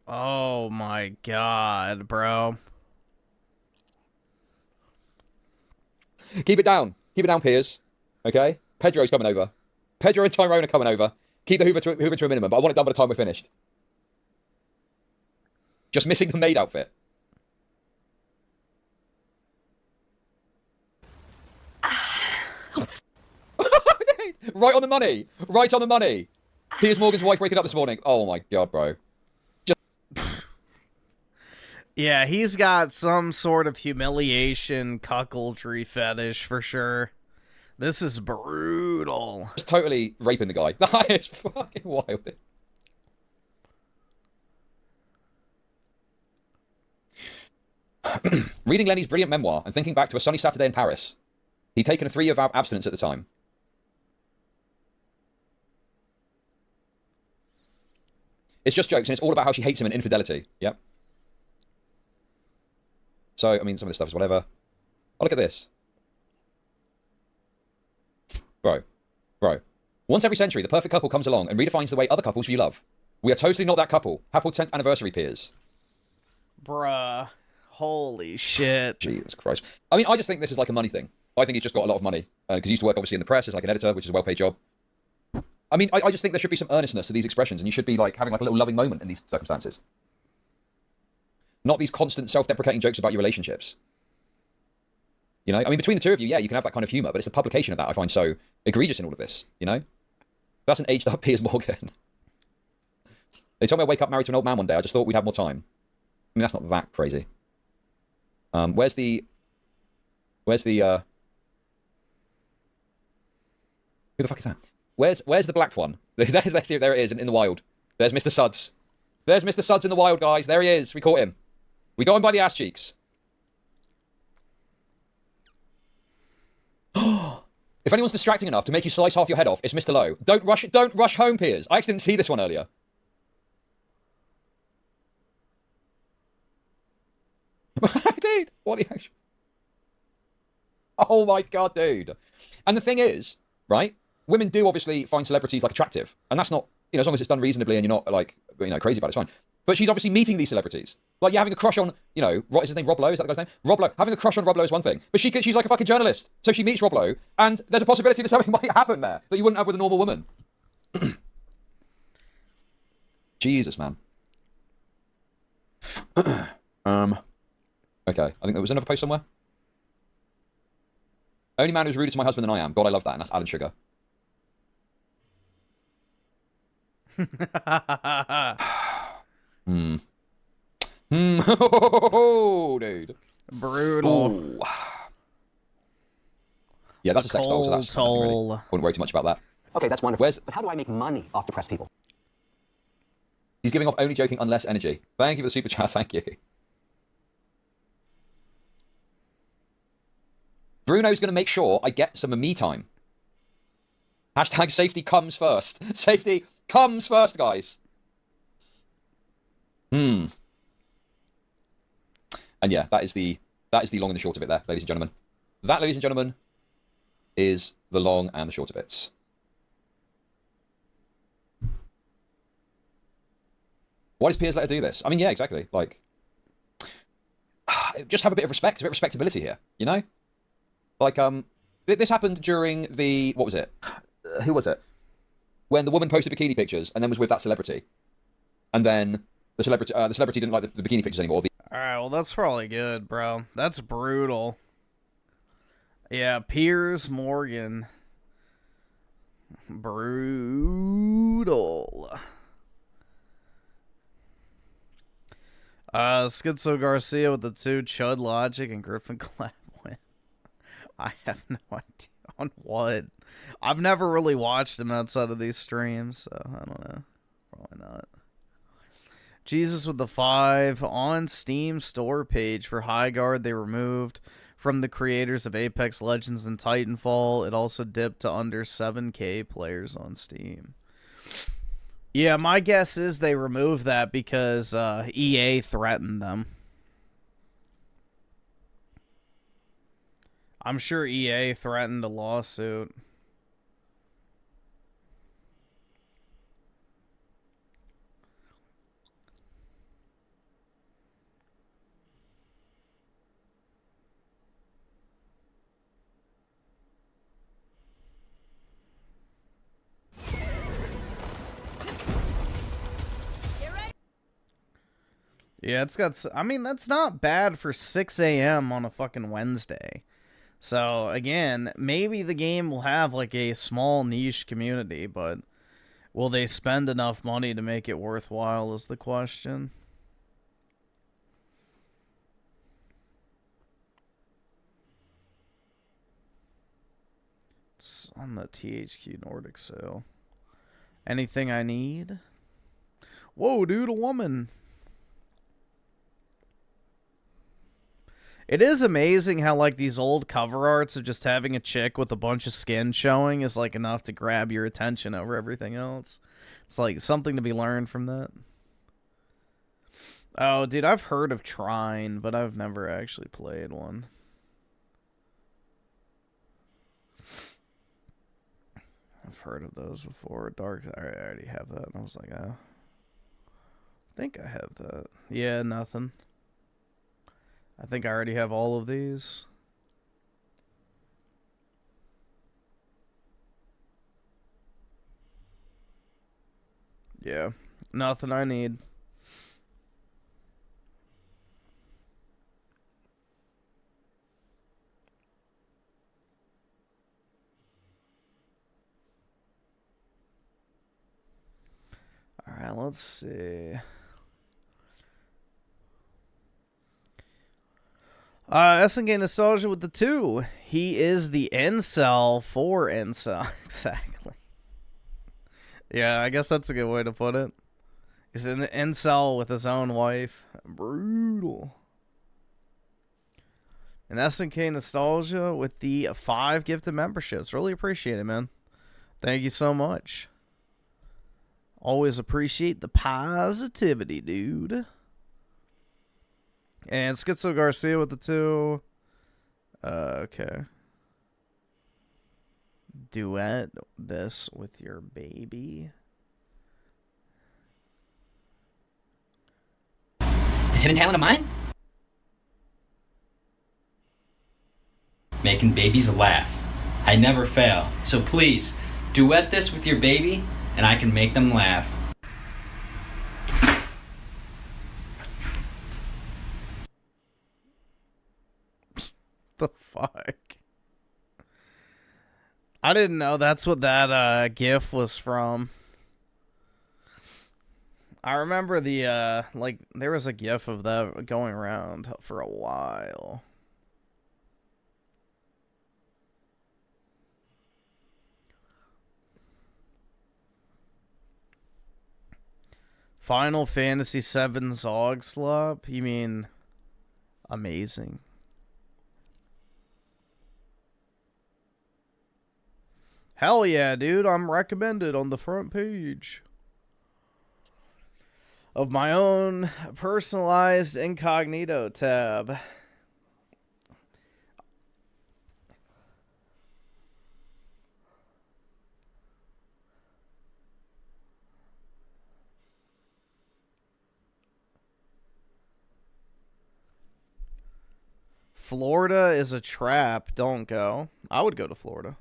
Oh my god, bro. Keep it down. Keep it down, Piers. Okay? Pedro's coming over. Pedro and Tyrone are coming over. Keep the Hoover to a minimum, but I want it done by the time we're finished. Just missing the maid outfit. Right on the money. Right on the money. Piers Morgan's wife waking up this morning. Oh my god, bro. Yeah, he's got some sort of humiliation, cuckoldry fetish for sure. This is brutal. It's totally raping the guy. That is fucking wild. Reading Lenny's brilliant memoir and thinking back to a sunny Saturday in Paris. He'd taken a 3-year vow of abstinence at the time. It's just jokes, and it's all about how she hates him and infidelity. Yep. So, I mean, some of this stuff is whatever. Oh, look at this. Bro. Once every century, the perfect couple comes along and redefines the way other couples view love. We are totally not that couple. Happy 10th anniversary, Piers. Bruh. Holy shit. Jesus Christ. I mean, I just think this is like a money thing. I think he's just got a lot of money. Because he used to work, obviously, in the press as like an editor, which is a well-paid job. I mean, I just think there should be some earnestness to these expressions, and you should be like having like a little loving moment in these circumstances. Not these constant self-deprecating jokes about your relationships. You know, I mean, between the two of you, yeah, you can have that kind of humour, but it's the publication of that I find so egregious in all of this, you know? That's an aged-up Piers Morgan. They told me I'd wake up married to an old man one day. I just thought we'd have more time. I mean, that's not that crazy. Where's the... Who the fuck is that? Where's the black one? Let's see if there it is in the wild. There's Mr. Suds. There's Mr. Suds in the wild, guys. There he is. We caught him. We got him by the ass cheeks. If anyone's distracting enough to make you slice half your head off, it's Mr. Lowe. Don't rush home, Piers. I actually didn't see this one earlier. Dude, what the actual... Oh my god, dude. And the thing is, right? Women do obviously find celebrities like attractive. And that's not, you know, as long as it's done reasonably and you're not like, you know, crazy about it, it's fine. But she's obviously meeting these celebrities. Like, you're having a crush on, you know, is his name Rob Lowe? Is that the guy's name? Rob Lowe. Having a crush on Rob Lowe is one thing. But she's like a fucking journalist. So she meets Rob Lowe, and there's a possibility that something might happen there that you wouldn't have with a normal woman. Jesus, man. Okay, I think there was another post somewhere. Only man who's ruder to my husband than I am. God, I love that, and that's Alan Sugar. Oh, dude. Brutal. Ooh. Yeah, that's a sex doll, so that's nothing really. Wouldn't worry too much about that. Okay, that's wonderful. But how do I make money off depressed people? He's giving off only joking unless energy. Thank you for the super chat, thank you. Bruno's going to make sure I get some me time. Hashtag safety comes first. Safety comes first, guys. And yeah, that is the long and the short of it there, ladies and gentlemen. That, ladies and gentlemen, is the long and the short of it. Why does Piers let her do this? I mean, yeah, exactly. Like, just have a bit of respect, a bit of respectability here, you know? Like, this happened during the, what was it? Who was it? When the woman posted bikini pictures and then was with that celebrity. And then the celebrity didn't like the bikini pictures anymore. Alright, well, that's probably good, bro. That's brutal. Yeah, Piers Morgan. Brutal. Schizo Garcia with the 2, Chud Logic and Griffin Clap win. I have no idea on what. I've never really watched him outside of these streams, so I don't know. Probably not. Jesus with the 5 on Steam store page for Highguard. They removed from the creators of Apex Legends and Titanfall. It also dipped to under 7K players on Steam. Yeah, my guess is they removed that because EA threatened them. I'm sure EA threatened a lawsuit. Yeah, it's got... I mean, that's not bad for 6 a.m. on a fucking Wednesday. So, again, maybe the game will have, like, a small niche community, but will they spend enough money to make it worthwhile is the question. It's on the THQ Nordic sale. Anything I need? Whoa, dude, a woman. It is amazing how, like, these old cover arts of just having a chick with a bunch of skin showing is, like, enough to grab your attention over everything else. It's, like, something to be learned from that. Oh, dude, I've heard of Trine, but I've never actually played one. I've heard of those before. Dark, I already have that. And I was like, oh. I think I have that. Yeah, nothing. I think I already have all of these. Yeah, nothing I need. All right, let's see. SNK Nostalgia with the 2. He is the incel for incel. Exactly. Yeah, I guess that's a good way to put it. He's an incel with his own wife. Brutal. And SNK Nostalgia with the 5 gifted memberships. Really appreciate it, man. Thank you so much. Always appreciate the positivity, dude. And Schizo Garcia with the 2. Okay. Duet this with your baby. Hidden talent of mine? Making babies laugh. I never fail. So please, duet this with your baby, and I can make them laugh. The fuck? I didn't know that's what that GIF was from. I remember the like there was a GIF of that going around for a while. Final Fantasy VII Zog Slop? You mean amazing? Hell yeah, dude. I'm recommended on the front page of my own personalized incognito tab. Florida is a trap. Don't go. I would go to Florida.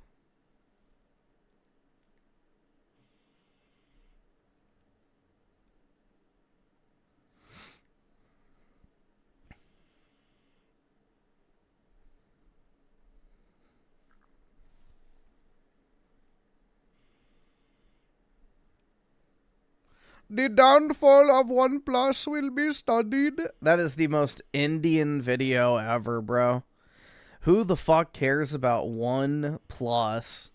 The downfall of OnePlus will be studied. That is the most Indian video ever, bro. Who the fuck cares about OnePlus?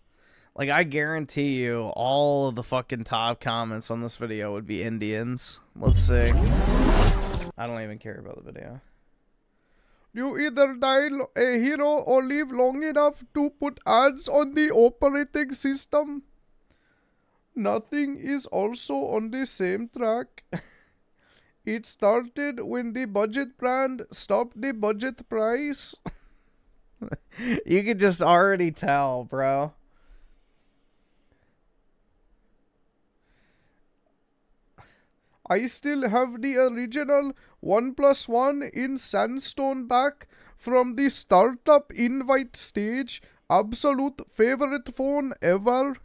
Like, I guarantee you, all of the fucking top comments on this video would be Indians. Let's see. I don't even care about the video. You either die a hero or live long enough to put ads on the operating system. Nothing is also on the same track. It started when the budget brand stopped the budget price. You can just already tell, bro. I still have the original 1+1 in sandstone back from the startup invite stage. Absolute favorite phone ever.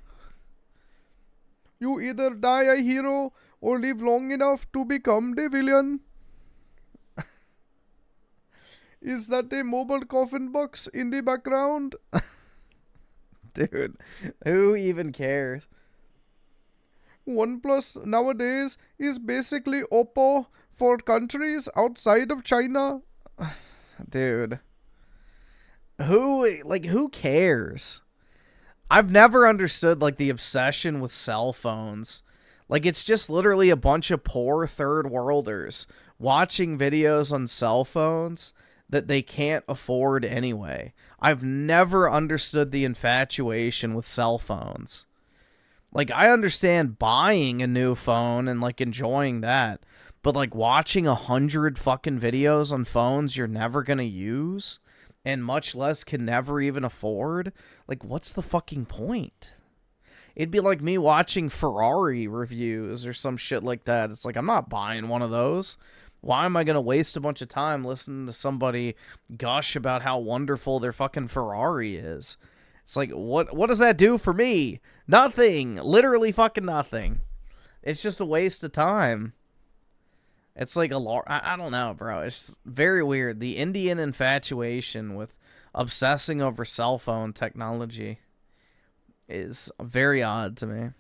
You either die a hero or live long enough to become the villain. Is that a mobile coffin box in the background? Dude, who even cares? OnePlus nowadays is basically Oppo for countries outside of China. Dude. Who cares? I've never understood, like, the obsession with cell phones. Like, it's just literally a bunch of poor third worlders watching videos on cell phones that they can't afford anyway. I've never understood the infatuation with cell phones. Like, I understand buying a new phone and, like, enjoying that. But, like, watching 100 fucking videos on phones you're never gonna use, and much less can never even afford, like, what's the fucking point? It'd be like me watching Ferrari reviews or some shit like that. It's like, I'm not buying one of those. Why am I going to waste a bunch of time listening to somebody gush about how wonderful their fucking Ferrari is? It's like, what does that do for me? Nothing. Literally fucking nothing. It's just a waste of time. It's like I don't know, bro. It's very weird. The Indian infatuation with obsessing over cell phone technology is very odd to me.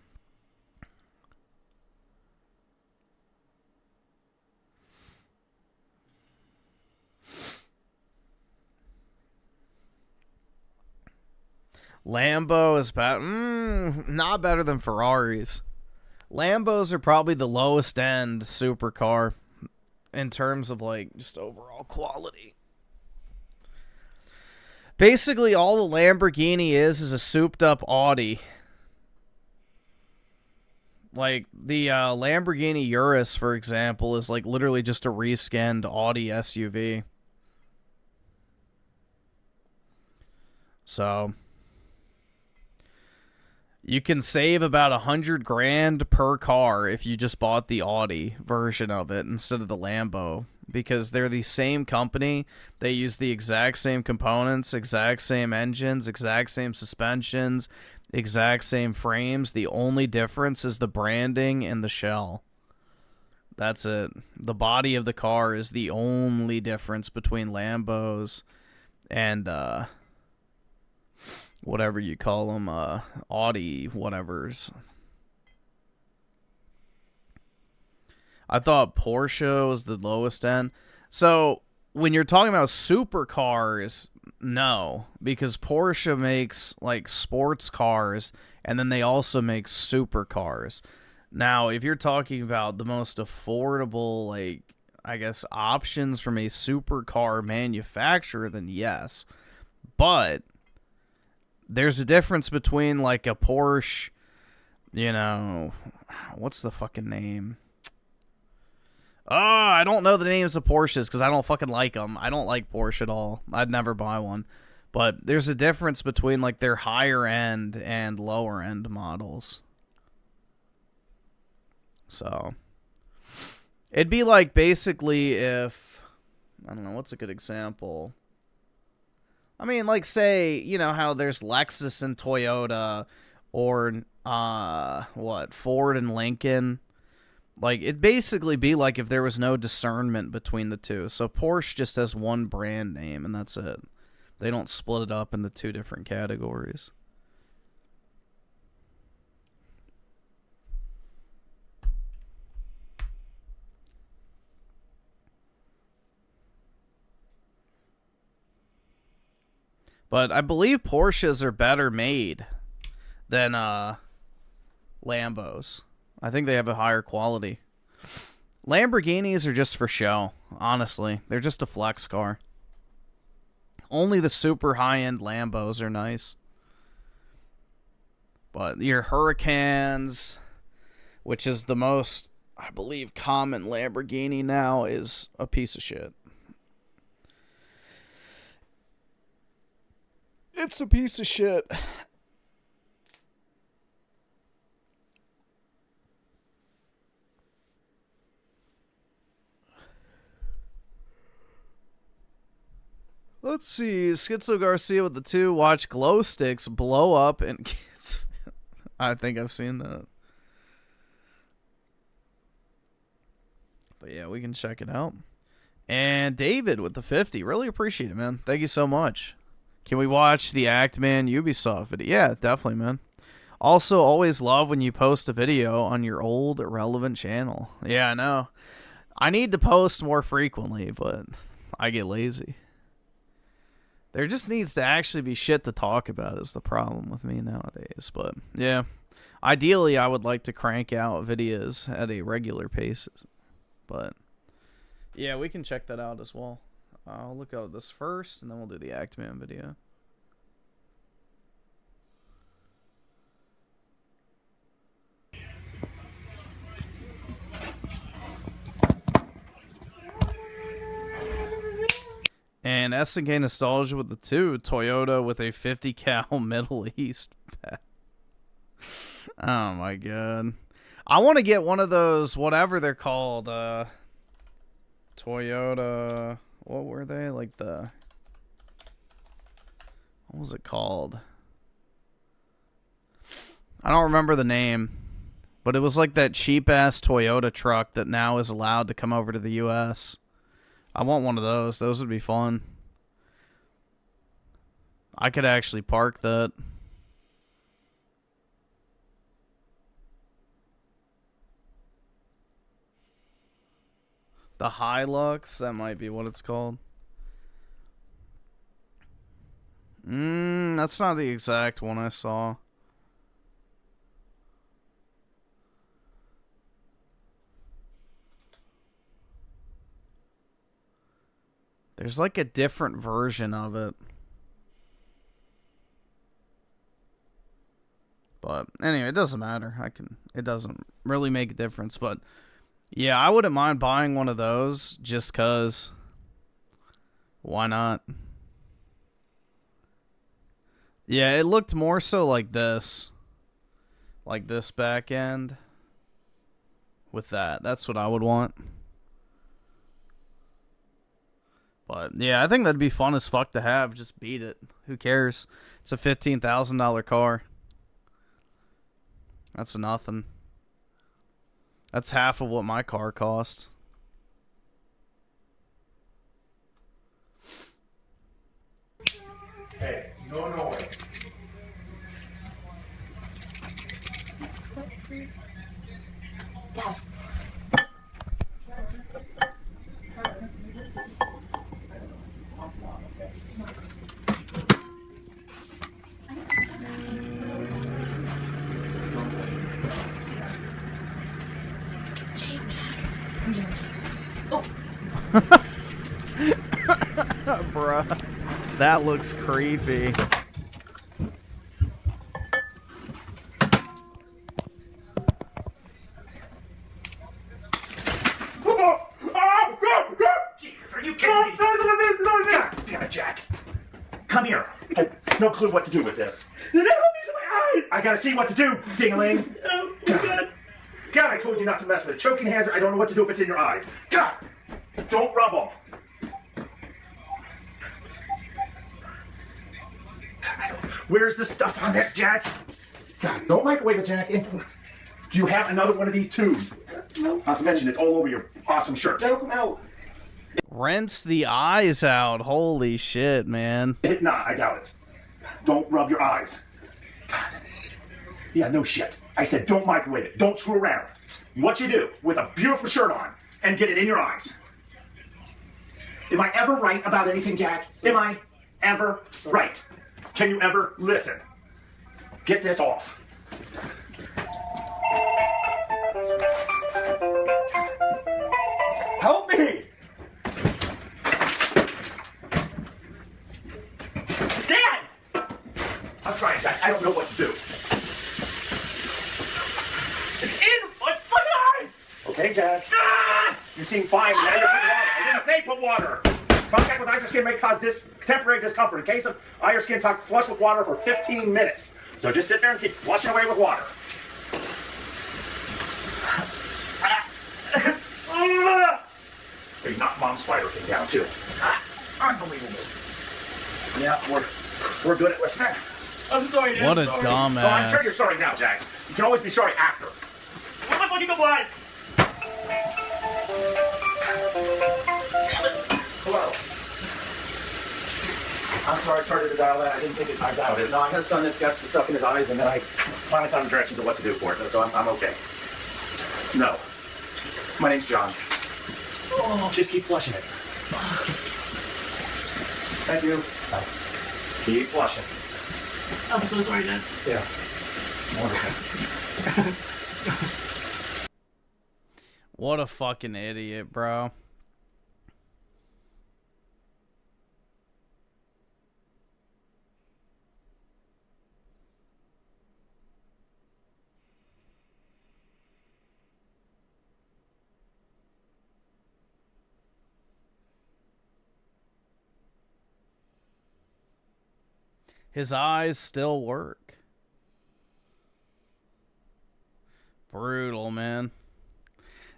Lambo is not better than Ferraris. Lambos are probably the lowest end supercar in terms of, like, just overall quality. Basically, all the Lamborghini is a souped up Audi. Like, the Lamborghini Urus, for example, is, like, literally just a reskinned Audi SUV. So you can save about $100,000 per car if you just bought the Audi version of it instead of the Lambo, because they're the same company. They use the exact same components, exact same engines, exact same suspensions, exact same frames. The only difference is the branding and the shell. That's it. The body of the car is the only difference between Lambos and whatever you call them, Audi whatevers. I thought Porsche was the lowest end. So when you're talking about supercars, no, because Porsche makes, like, sports cars, and then they also make supercars. Now, if you're talking about the most affordable, like, I guess, options from a supercar manufacturer, then yes. But there's a difference between, like, a Porsche, you know, what's the fucking name? Oh, I don't know the names of Porsches because I don't fucking like them. I don't like Porsche at all. I'd never buy one. But there's a difference between, like, their higher end and lower end models. So it'd be like basically if, I don't know, what's a good example? I mean, like, say, you know how there's Lexus and Toyota, or, Ford and Lincoln. Like, it'd basically be like if there was no discernment between the two. So Porsche just has one brand name, and that's it. They don't split it up into two different categories. But I believe Porsches are better made than Lambos. I think they have a higher quality. Lamborghinis are just for show, honestly. They're just a flex car. Only the super high-end Lambos are nice. But your Hurricanes, which is the most, I believe, common Lamborghini now, is a piece of shit. It's a piece of shit. Let's see. Schizo Garcia with the 2. Watch glow sticks blow up and... I think I've seen that. But yeah, we can check it out. And David with the 50. Really appreciate it, man. Thank you so much. Can we watch the Actman Ubisoft video? Yeah, definitely, man. Also, always love when you post a video on your old irrelevant channel. Yeah, I know. I need to post more frequently, but I get lazy. There just needs to actually be shit to talk about is the problem with me nowadays. But, yeah. Ideally, I would like to crank out videos at a regular pace. But, yeah, we can check that out as well. I'll look at this first, and then we'll do the Actman video. And SNK Nostalgia with the 2. Toyota with a 50 cal Middle East pack. Oh my god. I want to get one of those, whatever they're called, Toyota... What were they? Like the... What was it called? I don't remember the name. But it was like that cheap-ass Toyota truck that now is allowed to come over to the U.S. I want one of those. Those would be fun. I could actually park that. The Hilux, that might be what it's called. That's not the exact one I saw. There's like a different version of it. But anyway, it doesn't matter. It doesn't really make a difference, but yeah, I wouldn't mind buying one of those just cuz why not? Yeah, it looked more so like this. Like this back end with that. That's what I would want. But yeah, I think that'd be fun as fuck to have. Just beat it. Who cares? It's a $15,000 car. That's nothing. That's half of what my car cost. Hey, no noise. Bruh, that looks creepy. Jesus, are you kidding me? God damn it, Jack. Come here. I have no clue what to do with this. I gotta see what to do, dingling. Oh, God. God, I told you not to mess with it. Choking hazard, I don't know what to do if it's in your eyes. God! Don't rub them. Where's the stuff on this, Jack? God, don't microwave it, Jack. Do you have another one of these tubes? No. Not to mention, it's all over your awesome shirt. That'll come out. Rinse the eyes out. Holy shit, man. Nah, I doubt it. Don't rub your eyes. God. Yeah, no shit. I said don't microwave it. Don't screw around. What you do with a beautiful shirt on and get it in your eyes. Am I ever right about anything, Jack? Am I ever right? Can you ever listen? Get this off. Help me! Dad! I'm trying, Jack. I don't know what to do. It's in my fucking eye! Okay, Jack. Ah! You seem fine. Now you're putting water. I didn't say put water. Contact with eye or skin may cause temporary discomfort. In case of eye or skin, talk flush with water for 15 minutes. So just sit there and keep flushing away with water. So you knocked Mom's spider thing down too. Unbelievable. Yeah, we're good at listening. I'm sorry, Dad. What a sorry. dumbass. Oh, I'm sure you're sorry now, Jack. You can always be sorry after. What am I fucking blind? Hello. I'm sorry I started to dial that. I didn't think I dialed it. No, I had a son that got the stuff in his eyes, and then I finally found the directions of what to do for it, so I'm okay. No. My name's John. Oh, just keep flushing it. Thank you. Keep flushing. I'm so sorry, Dad. Yeah. Wonderful. What a fucking idiot, bro. His eyes still work. Brutal, man.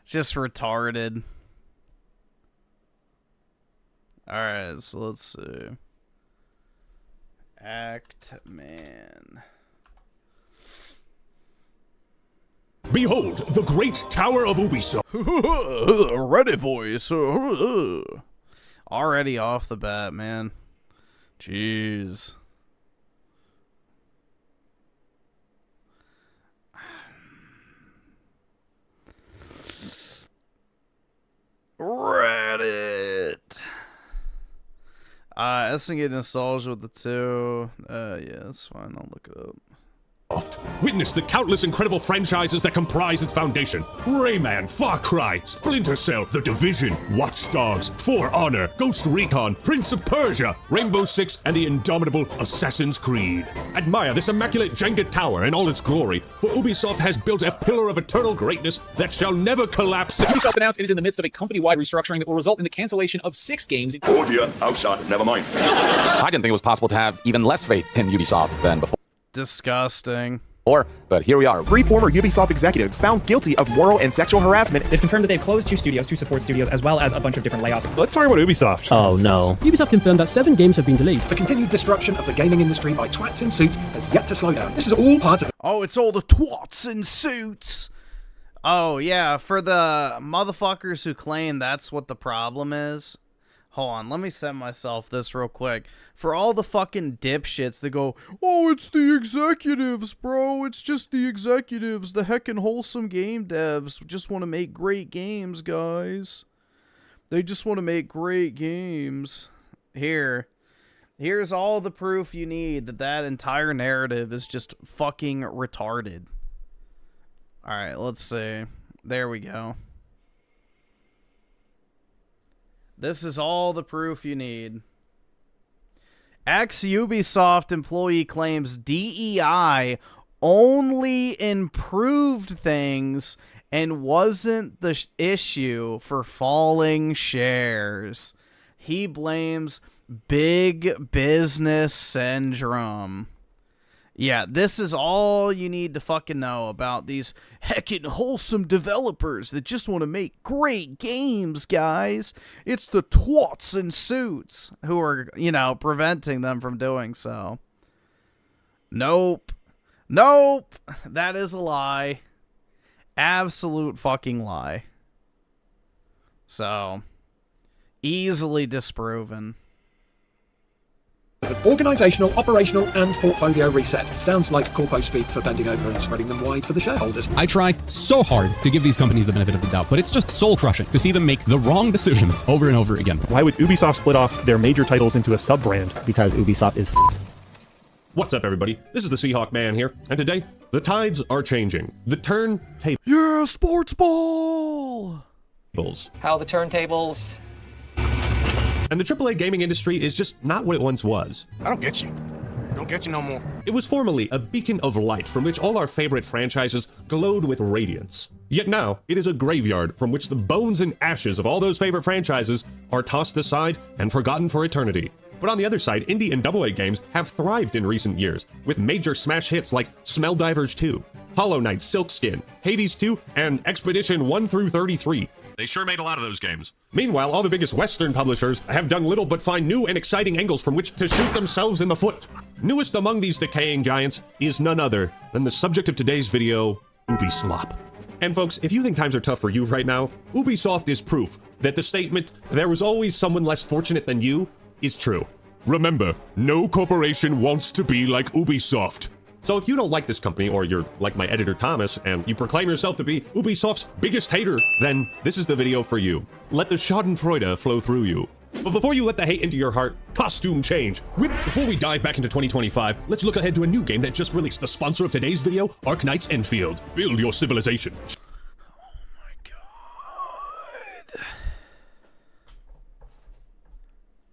Just retarded. Alright, so let's see. Act man. Behold, the great tower of Ubisoft. Ready voice. Already off the bat, man. Jeez. Reddit. Estimate nostalgia with the two. Yeah, that's fine. I'll look it up. Witness the countless incredible franchises that comprise its foundation. Rayman, Far Cry, Splinter Cell, The Division, Watch Dogs, For Honor, Ghost Recon, Prince of Persia, Rainbow Six, and the indomitable Assassin's Creed. Admire this immaculate Jenga tower in all its glory, for Ubisoft has built a pillar of eternal greatness that shall never collapse. Ubisoft announced it is in the midst of a company-wide restructuring that will result in the cancellation of 6 games. Oh dear, outside, never mind. I didn't think it was possible to have even less faith in Ubisoft than before. Disgusting. But here we are. 3 former Ubisoft executives found guilty of moral and sexual harassment. They've confirmed that they've closed 2 studios, 2 support studios, as well as a bunch of different layoffs. Let's talk about Ubisoft. Oh no. Ubisoft confirmed that 7 games have been delayed. The continued destruction of the gaming industry by twats in suits has yet to slow down. This is all part of it. Oh, it's all the twats in suits. Oh, yeah, for the motherfuckers who claim that's what the problem is. Hold on, let me send myself this real quick. For all the fucking dipshits that go, oh, it's the executives, bro. It's just the executives. The heckin' wholesome game devs just want to make great games, guys. They just want to make great games. Here's all the proof you need that entire narrative is just fucking retarded. Alright, let's see. There we go. This is all the proof you need. Ex-Ubisoft employee claims DEI only improved things and wasn't the issue for falling shares. He blames big business syndrome. Yeah, this is all you need to fucking know about these heckin' wholesome developers that just want to make great games, guys. It's the twats in suits who are, preventing them from doing so. Nope. Nope. That is a lie. Absolute fucking lie. So, easily disproven. An organisational, operational and portfolio reset. Sounds like corpo speak for bending over and spreading them wide for the shareholders. I try so hard to give these companies the benefit of the doubt, but it's just soul-crushing to see them make the wrong decisions over and over again. Why would Ubisoft split off their major titles into a sub-brand? Because Ubisoft is What's up, everybody? This is the Seahawk Man here, and today, the tides are changing. The turntable... Yeah, sports ball! How the turntables... And the AAA gaming industry is just not what it once was. I don't get you. Don't get you no more. It was formerly a beacon of light from which all our favorite franchises glowed with radiance. Yet now, it is a graveyard from which the bones and ashes of all those favorite franchises are tossed aside and forgotten for eternity. But on the other side, indie and AA games have thrived in recent years, with major smash hits like Smelldivers 2, Hollow Knight Silkskin, Hades 2, and Expedition 1 through 33. They sure made a lot of those games. Meanwhile, all the biggest Western publishers have done little but find new and exciting angles from which to shoot themselves in the foot. Newest among these decaying giants is none other than the subject of today's video, Ubislop. And folks, if you think times are tough for you right now, Ubisoft is proof that the statement, "there was always someone less fortunate than you," is true. Remember, no corporation wants to be like Ubisoft. So if you don't like this company, or you're like my editor Thomas, and you proclaim yourself to be Ubisoft's biggest hater, then this is the video for you. Let the schadenfreude flow through you. But before you let the hate into your heart, costume change. Before we dive back into 2025, let's look ahead to a new game that just released. The sponsor of today's video, Arknights Enfield. Build your civilization. Oh my god.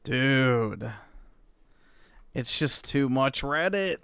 Dude. It's just too much Reddit.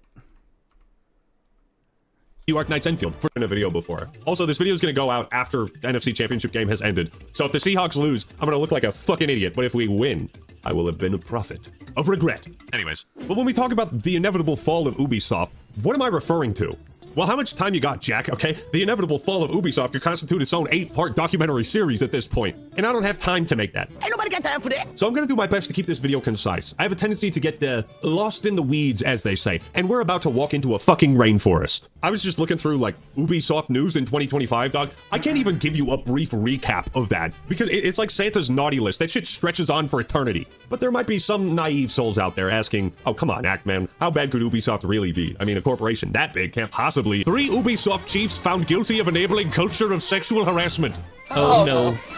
Arknights Enfield in a video before. Also, this video is going to go out after the NFC Championship game has ended. So if the Seahawks lose, I'm going to look like a fucking idiot. But if we win, I will have been a prophet of regret. Anyways, but when we talk about the inevitable fall of Ubisoft, what am I referring to? Well, how much time you got, Jack, okay? The inevitable fall of Ubisoft could constitute its own 8-part documentary series at this point, and I don't have time to make that. Ain't nobody got time for that. So I'm gonna do my best to keep this video concise. I have a tendency to get lost in the weeds, as they say, and we're about to walk into a fucking rainforest. I was just looking through, like, Ubisoft news in 2025, dog. I can't even give you a brief recap of that, because it's like Santa's naughty list. That shit stretches on for eternity. But there might be some naive souls out there asking, oh, come on, Act-Man, how bad could Ubisoft really be? I mean, a corporation that big can't possibly... 3 Ubisoft chiefs found guilty of enabling culture of sexual harassment. Oh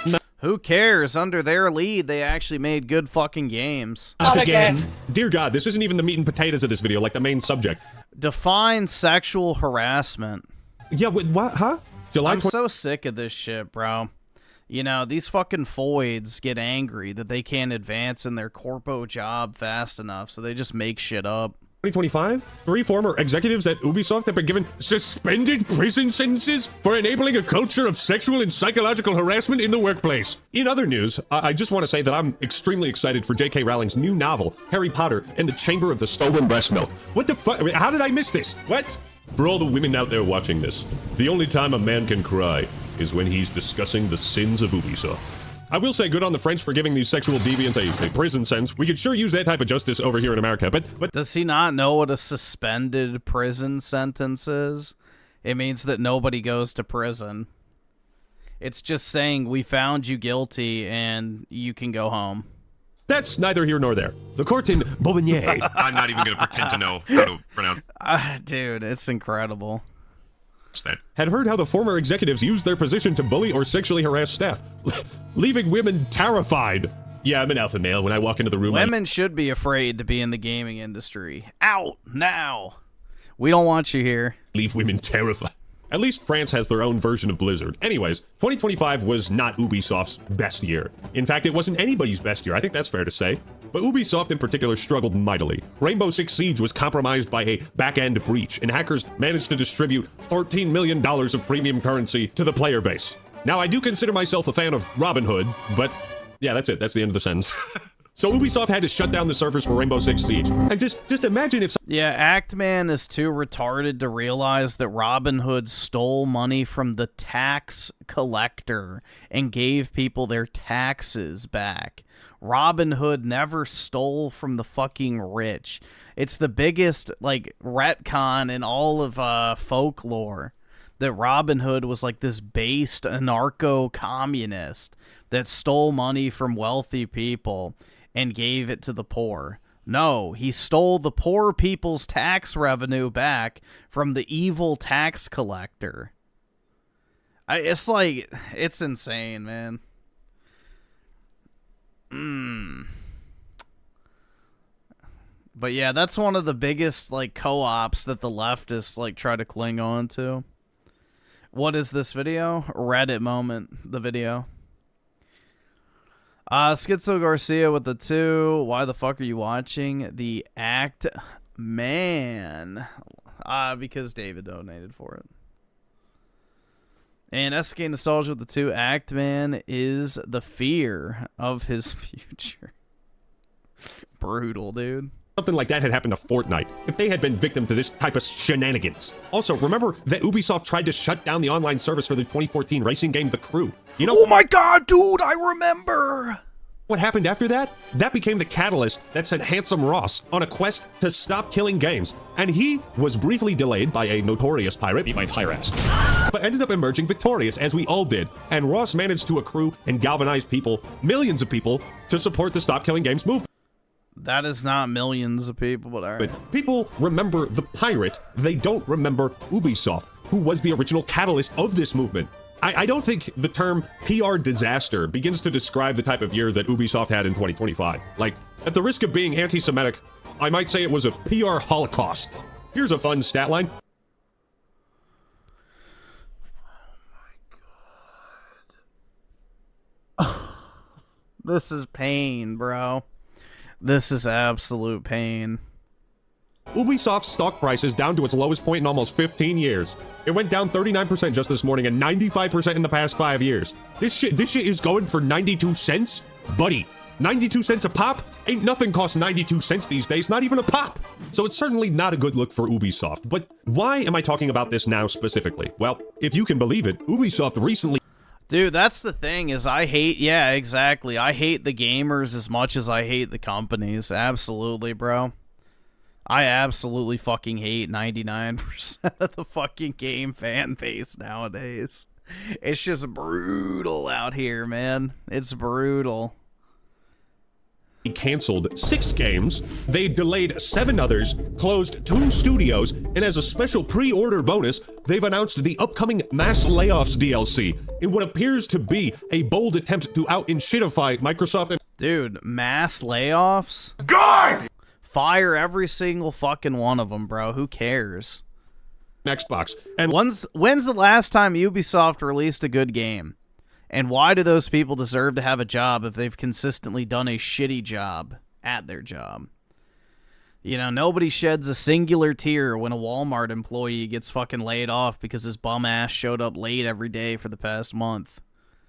no. Who cares? Under their lead, they actually made good fucking games. Not again. Dear God, this isn't even the meat and potatoes of this video, like the main subject. Define sexual harassment. Yeah, what? Huh? I'm so sick of this shit, bro. You know, these fucking foids get angry that they can't advance in their corpo job fast enough, so they just make shit up. 2025, 3 former executives at Ubisoft have been given suspended prison sentences for enabling a culture of sexual and psychological harassment in the workplace. In other news, I just want to say that I'm extremely excited for J.K. Rowling's new novel, Harry Potter and the Chamber of the Stolen Breast Milk. What the fuck? I mean, how did I miss this? What? For all the women out there watching this, the only time a man can cry is when he's discussing the sins of Ubisoft. I will say good on the French for giving these sexual deviants a prison sentence. We could sure use that type of justice over here in America, but... Does he not know what a suspended prison sentence is? It means that nobody goes to prison. It's just saying, we found you guilty and you can go home. That's neither here nor there. The court in Bobigny. I'm not even going to pretend to know how to pronounce. Dude, it's incredible. That had heard how the former executives used their position to bully or sexually harass staff, leaving women terrified. Yeah, I'm an alpha male. When I walk into the room, women should be afraid to be in the gaming industry. Out now. We don't want you here. Leave women terrified. At least France has their own version of Blizzard. Anyways, 2025 was not Ubisoft's best year. In fact, it wasn't anybody's best year. I think that's fair to say. But Ubisoft in particular struggled mightily. Rainbow Six Siege was compromised by a back-end breach, and hackers managed to distribute $13 million of premium currency to the player base. Now, I do consider myself a fan of Robin Hood, but yeah, that's it. That's the end of the sentence. So Ubisoft had to shut down the servers for Rainbow Six Siege. And just imagine if... Yeah, Actman is too retarded to realize that Robin Hood stole money from the tax collector and gave people their taxes back. Robin Hood never stole from the fucking rich. It's the biggest, like, retcon in all of folklore that Robin Hood was, like, this based anarcho-communist that stole money from wealthy people and gave it to the poor. No, he stole the poor people's tax revenue back from the evil tax collector. It's like, it's insane, man. But yeah, that's one of the biggest, like, co-ops that the leftists, like, try to cling on to. What is this video? Reddit moment, the video. Schizo Garcia with the 2. Why the fuck are you watching the Act Man? Because David donated for it. And SK Nostalgia with the 2. Act Man is the fear of his future. Brutal, dude. Something like that had happened to Fortnite, if they had been victim to this type of shenanigans. Also, remember that Ubisoft tried to shut down the online service for the 2014 racing game The Crew. You know, oh my god, dude, I remember! What happened after that? That became the catalyst that sent Handsome Ross on a quest to stop killing games. And he was briefly delayed by a notorious pirate, beat my tyrant, but ended up emerging victorious, as we all did. And Ross managed to accrue and galvanize people, millions of people, to support the Stop Killing Games movement. That is not millions of people, but alright. People remember the pirate, they don't remember Ubisoft, who was the original catalyst of this movement. I don't think the term PR disaster begins to describe the type of year that Ubisoft had in 2025. Like, at the risk of being anti-Semitic, I might say it was a PR holocaust. Here's a fun stat line. This is pain, bro. This is absolute pain. Ubisoft's stock price is down to its lowest point in almost 15 years. It went down 39% just this morning and 95% in the past 5 years. This shit is going for 92 cents? Buddy, 92 cents a pop? Ain't nothing costs 92 cents these days, not even a pop. So it's certainly not a good look for Ubisoft. But why am I talking about this now specifically? Well, if you can believe it, Ubisoft recently... Dude, that's the thing, is I hate, yeah, exactly. I hate the gamers as much as I hate the companies. Absolutely, bro. I absolutely fucking hate 99% of the fucking game fan base nowadays. It's just brutal out here, man. It's brutal. Canceled 6 games, they delayed 7 others, closed 2 studios, and as a special pre-order bonus, they've announced the upcoming Mass Layoffs DLC in what appears to be a bold attempt to out-and-shitify Microsoft and... Dude, mass layoffs? God! Fire every single fucking one of them, bro. Who cares? Xbox. And when's the last time Ubisoft released a good game? And why do those people deserve to have a job if they've consistently done a shitty job at their job? You know, nobody sheds a singular tear when a Walmart employee gets fucking laid off because his bum ass showed up late every day for the past month.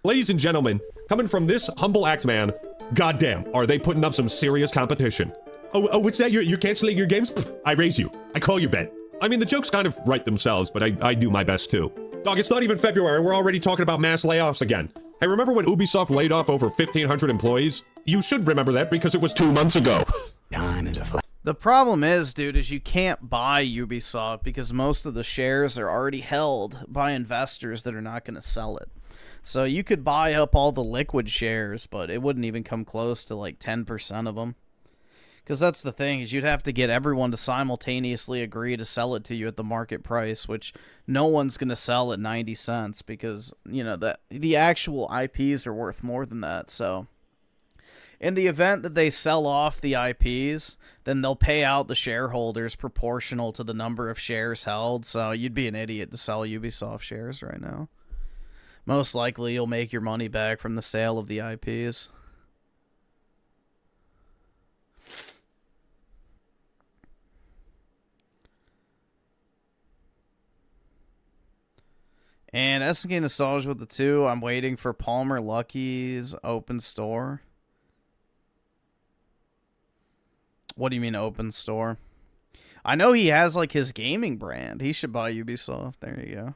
Ladies and gentlemen, coming from this humble act man, goddamn, are they putting up some serious competition? Oh, what's that? You're canceling your games? Pfft, I raise you. I call you Ben. I mean, the jokes kind of write themselves, but I do my best too. Dog, it's not even February and we're already talking about mass layoffs again. Hey, remember when Ubisoft laid off over 1,500 employees? You should remember that because it was 2 months ago. The problem is, dude, is you can't buy Ubisoft because most of the shares are already held by investors that are not going to sell it. So you could buy up all the liquid shares, but it wouldn't even come close to like 10% of them. Because that's the thing, is you'd have to get everyone to simultaneously agree to sell it to you at the market price, which no one's going to sell at 90 cents because, you know, the actual IPs are worth more than that. So in the event that they sell off the IPs, then they'll pay out the shareholders proportional to the number of shares held. So you'd be an idiot to sell Ubisoft shares right now. Most likely you'll make your money back from the sale of the IPs. And SNK Nostalgia with the 2. I'm waiting for Palmer Lucky's open store. What do you mean open store? I know he has like his gaming brand. He should buy Ubisoft. There you go.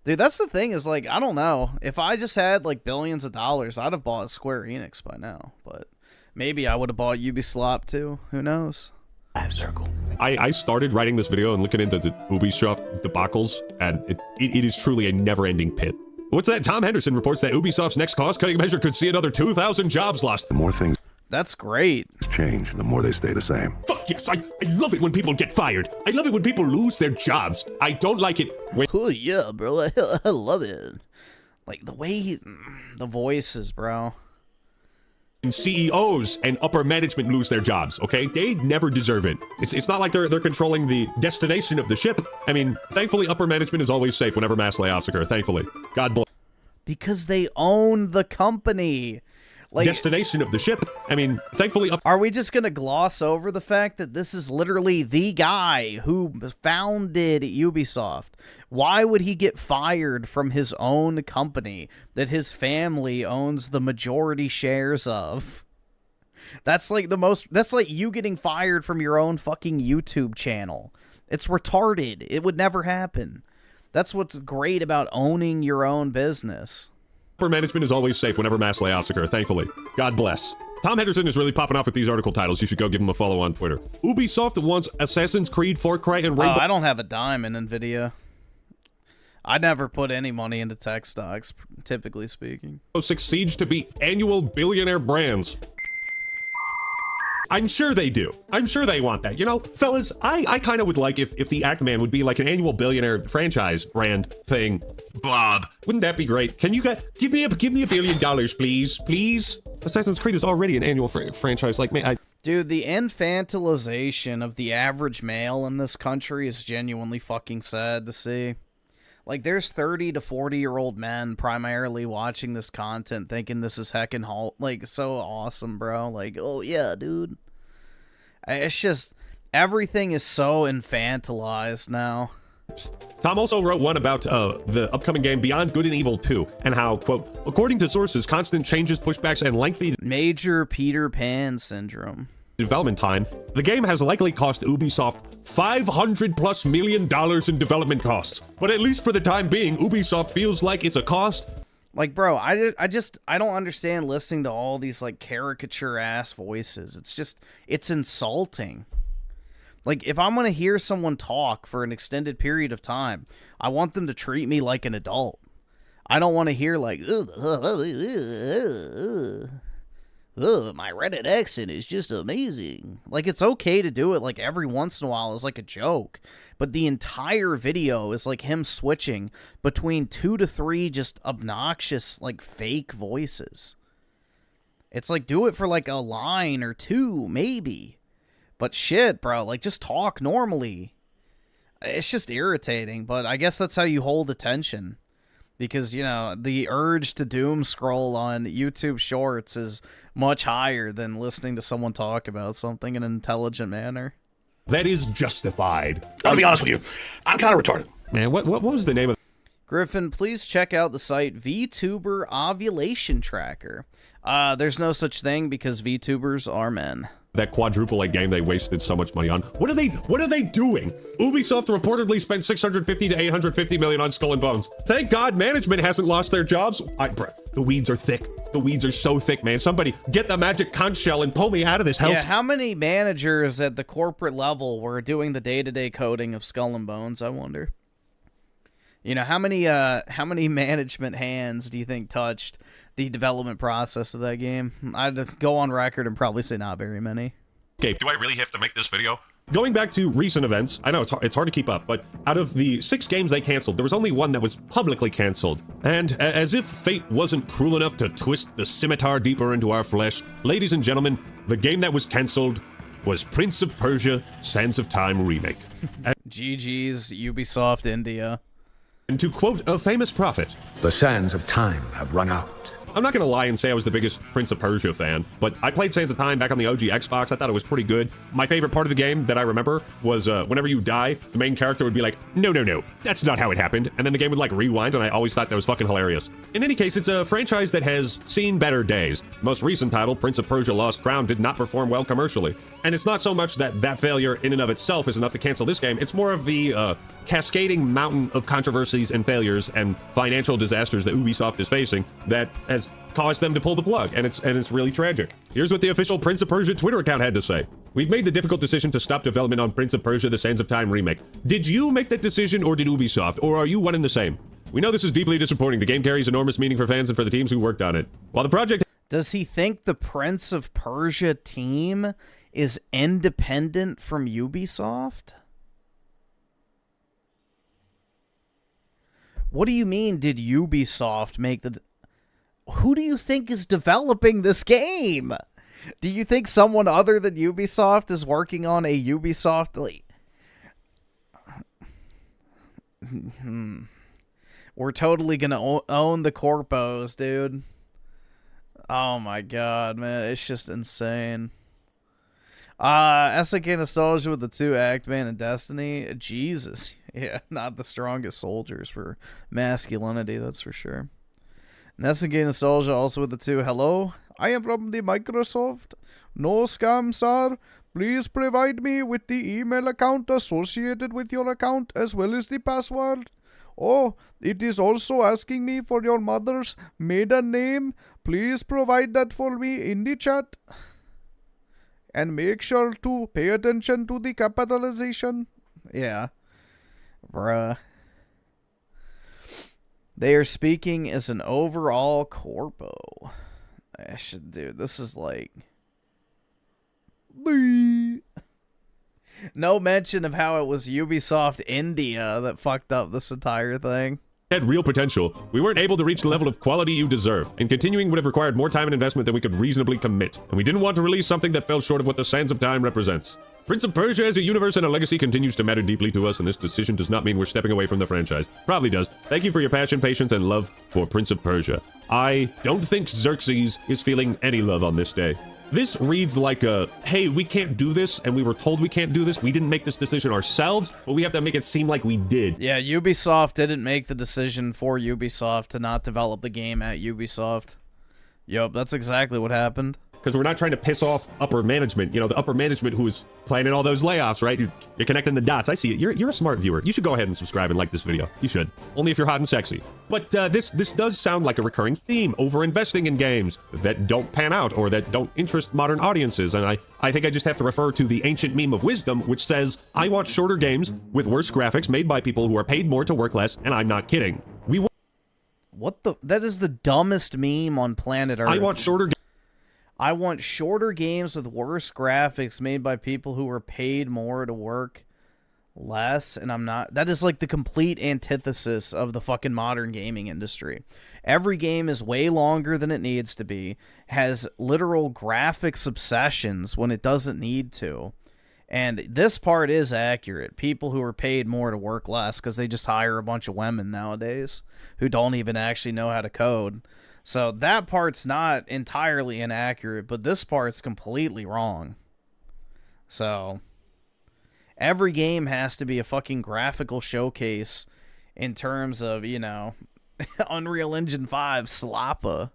Dude, that's the thing is like, I don't know. If I just had like billions of dollars, I'd have bought Square Enix by now. But maybe I would have bought Ubisoft too. Who knows? Circle. I started writing this video and looking into the Ubisoft debacles, and it is truly a never-ending pit. What's that? Tom Henderson reports that Ubisoft's next cost-cutting measure could see another 2,000 jobs lost. The more things that's great change, the more they stay the same. Fuck yes, I love it when people get fired. I love it when people lose their jobs. I don't like it when... Oh yeah, bro. I love it. Like the way the voices, bro. And CEOs and upper management lose their jobs, okay? They never deserve it. It's not like they're controlling the destination of the ship. I mean, thankfully, upper management is always safe whenever mass layoffs occur, thankfully. God bless. Because they own the company. Like, destination of the ship. I mean, thankfully... Are we just going to gloss over the fact that this is literally the guy who founded Ubisoft? Why would he get fired from his own company that his family owns the majority shares of? That's like that's like you getting fired from your own fucking YouTube channel. It's retarded. It would never happen. That's what's great about owning your own business. Upper management is always safe whenever mass layoffs occur, thankfully. God bless. Tom Henderson is really popping off with these article titles. You should go give him a follow on Twitter. Ubisoft wants Assassin's Creed, Far Cry, and Rainbow... I don't have a dime in NVIDIA. I never put any money into tech stocks, typically speaking. Six Siege to be annual billionaire brands. I'm sure they do. I'm sure they want that. You know, fellas, I kind of would like if the Act-Man would be like an annual billionaire franchise brand thing. Bob, wouldn't that be great? Can you guys give me $1 billion, please? Please? Assassin's Creed is already an annual franchise. Like, man, Dude, the infantilization of the average male in this country is genuinely fucking sad to see. Like, there's 30 to 40-year-old men primarily watching this content thinking this is heckin' like, so awesome, bro. Like, oh, yeah, dude. It's just, everything is so infantilized now. Tom also wrote one about the upcoming game Beyond Good and Evil 2, and how, quote, according to sources, constant changes, pushbacks, and lengthy... Major Peter Pan syndrome. ...development time, the game has likely cost Ubisoft $500+ million in development costs. But at least for the time being, Ubisoft feels like it's a cost. Like, bro, I don't understand listening to all these, like, caricature-ass voices. It's insulting. Like, if I'm going to hear someone talk for an extended period of time, I want them to treat me like an adult. I don't want to hear, like, my Reddit accent is just amazing. Like, it's okay to do it, like, every once in a while as, like, a joke. But the entire video is, like, him switching between 2 to 3 just obnoxious, like, fake voices. It's like, do it for, like, a line or two, maybe. But shit, bro, like, just talk normally. It's just irritating, but I guess that's how you hold attention. Because, you know, the urge to doom scroll on YouTube Shorts is much higher than listening to someone talk about something in an intelligent manner. That is justified. I'll be honest with you, I'm kind of retarded. Man, what was the name of... Griffin, please check out the site VTuber Ovulation Tracker. There's no such thing because VTubers are men. That quadruple A game they wasted so much money on. What are they doing? Ubisoft reportedly spent $650 to $850 million on Skull and Bones. Thank God management hasn't lost their jobs. Bro, the weeds are thick. The weeds are so thick, man. Somebody get the magic conch shell and pull me out of this house. Yeah, how many managers at the corporate level were doing the day-to-day coding of Skull and Bones, I wonder? You know, how many management hands do you think touched the development process of that game? I'd go on record and probably say not very many. Okay, do I really have to make this video? Going back to recent events, I know it's hard to keep up, but out of the 6 games they canceled, there was only one that was publicly canceled. And as if fate wasn't cruel enough to twist the scimitar deeper into our flesh, ladies and gentlemen, the game that was canceled was Prince of Persia: Sands of Time Remake. GG's Ubisoft India. And to quote a famous prophet, the sands of time have run out. I'm not gonna lie and say I was the biggest Prince of Persia fan, but I played Sands of Time back on the OG Xbox. I thought it was pretty good. My favorite part of the game that I remember was whenever you die, the main character would be like, no, that's not how it happened. And then the game would like rewind, and I always thought that was fucking hilarious. In any case, it's a franchise that has seen better days. Most recent title, Prince of Persia Lost Crown, did not perform well commercially. And it's not so much that failure in and of itself is enough to cancel this game. It's more of the cascading mountain of controversies and failures and financial disasters that Ubisoft is facing that has caused them to pull the plug, and it's really tragic. Here's what the official Prince of Persia Twitter account had to say. We've made the difficult decision to stop development on Prince of Persia The Sands of Time remake. Did you make that decision, or did Ubisoft, or are you one and the same? We know this is deeply disappointing. The game carries enormous meaning for fans and for the teams who worked on it. While the project... Does he think the Prince of Persia team is independent from Ubisoft? What do you mean, did Ubisoft make the... Who do you think is developing this game? Do you think someone other than Ubisoft is working on a Ubisoft... We're totally gonna own the corpos, dude. Oh my god, man. It's just insane. SNK Nostalgia with the 2 Actman and Destiny. Jesus. Yeah, not the strongest soldiers for masculinity, that's for sure. And SNK Nostalgia also with the 2. Hello, I am from the Microsoft. No scam, sir. Please provide me with the email account associated with your account as well as the password. Oh, it is also asking me for your mother's maiden name. Please provide that for me in the chat. And make sure to pay attention to the capitalization. Yeah. Bruh. They are speaking as an overall corpo. Dude, this is like... No mention of how it was Ubisoft India that fucked up this entire thing. Had real potential. We weren't able to reach the level of quality you deserve, and continuing would have required more time and investment than we could reasonably commit. And we didn't want to release something that fell short of what the Sands of Time represents. Prince of Persia as a universe and a legacy continues to matter deeply to us, and this decision does not mean we're stepping away from the franchise. Probably does. Thank you for your passion, patience, and love for Prince of Persia. I don't think Xerxes is feeling any love on this day. This reads like a, hey, we can't do this, and we were told we can't do this. We didn't make this decision ourselves, but we have to make it seem like we did. Yeah, Ubisoft didn't make the decision for Ubisoft to not develop the game at Ubisoft. Yup, that's exactly what happened. Because we're not trying to piss off upper management. You know, the upper management who is planning all those layoffs, right? You're connecting the dots. I see it. You're a smart viewer. You should go ahead and subscribe and like this video. You should. Only if you're hot and sexy. But this does sound like a recurring theme. Over-investing in games that don't pan out or that don't interest modern audiences. And I think I just have to refer to the ancient meme of wisdom, which says, I want shorter games with worse graphics made by people who are paid more to work less, and I'm not kidding. What the? That is the dumbest meme on planet Earth. I want shorter I want shorter games with worse graphics made by people who are paid more to work less, and I'm not. That is like the complete antithesis of the fucking modern gaming industry. Every game is way longer than it needs to be, has literal graphics obsessions when it doesn't need to. And this part is accurate. People who are paid more to work less because they just hire a bunch of women nowadays who don't even actually know how to code. So that part's not entirely inaccurate, but this part's completely wrong. So every game has to be a fucking graphical showcase in terms of, you know, Unreal Engine 5 slappa.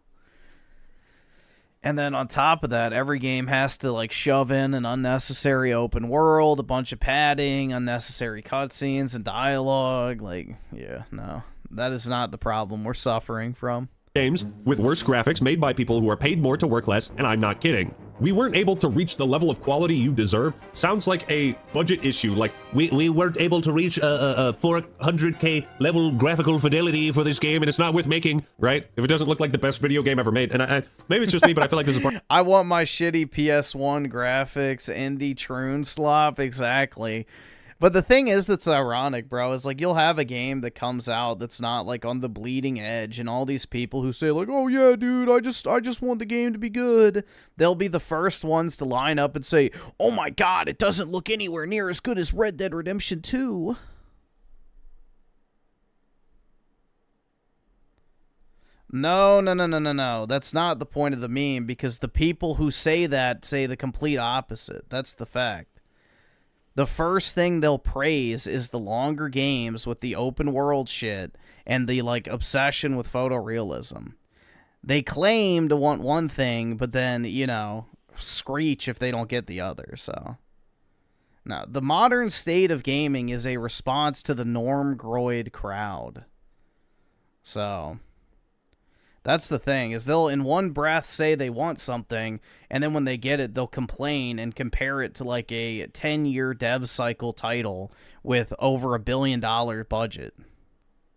And then on top of that, every game has to like shove in an unnecessary open world, a bunch of padding, unnecessary cutscenes and dialogue. Like, yeah, no, that is not the problem we're suffering from. Games with worse graphics made by people who are paid more to work less, and I'm not kidding. We weren't able to reach the level of quality you deserve. Sounds like a budget issue, like we weren't able to reach a 400k level graphical fidelity for this game, and it's not worth making, right? If it doesn't look like the best video game ever made. And maybe it's just me, but I feel like this is part. I want my shitty PS1 graphics, indie troon slop, exactly. But the thing is that's ironic, bro, is like you'll have a game that comes out that's not like on the bleeding edge, and all these people who say like, oh yeah, dude, I just want the game to be good. They'll be the first ones to line up and say, oh my god, it doesn't look anywhere near as good as Red Dead Redemption 2. No. That's not the point of the meme, because the people who say that say the complete opposite. That's the fact. The first thing they'll praise is the longer games with the open world shit and the, like, obsession with photorealism. They claim to want one thing, but then, you know, screech if they don't get the other, so. Now, the modern state of gaming is a response to the norm-groid crowd. So, that's the thing, is they'll in one breath say they want something, and then when they get it, they'll complain and compare it to like a 10-year dev cycle title with over $1 billion budget.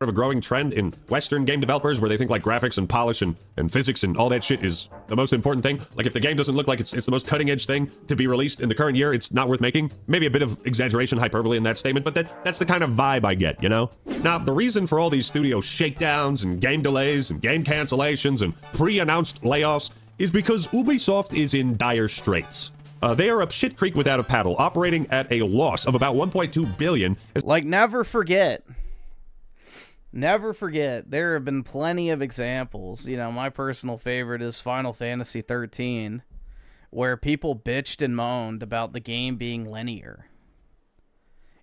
Of a growing trend in Western game developers where they think like graphics and polish and physics and all that shit is the most important thing. Like if the game doesn't look like it's the most cutting edge thing to be released in the current year, it's not worth making. Maybe a bit of exaggeration, hyperbole in that statement, but that's the kind of vibe I get, you know? Now, the reason for all these studio shakedowns and game delays and game cancellations and pre-announced layoffs is because Ubisoft is in dire straits. They are up shit creek without a paddle, operating at a loss of about 1.2 billion. Like, never forget, there have been plenty of examples. You know, my personal favorite is Final Fantasy 13, where people bitched and moaned about the game being linear.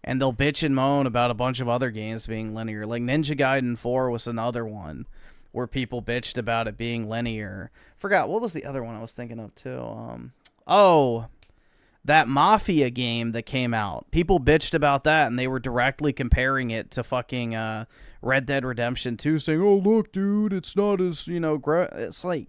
And they'll bitch and moan about a bunch of other games being linear. Like Ninja Gaiden 4 was another one where people bitched about it being linear. Forgot, what was the other one I was thinking of too? That Mafia game that came out. People bitched about that, and they were directly comparing it to fucking Red Dead Redemption 2, saying, oh, look, dude, it's not as, you know, it's like,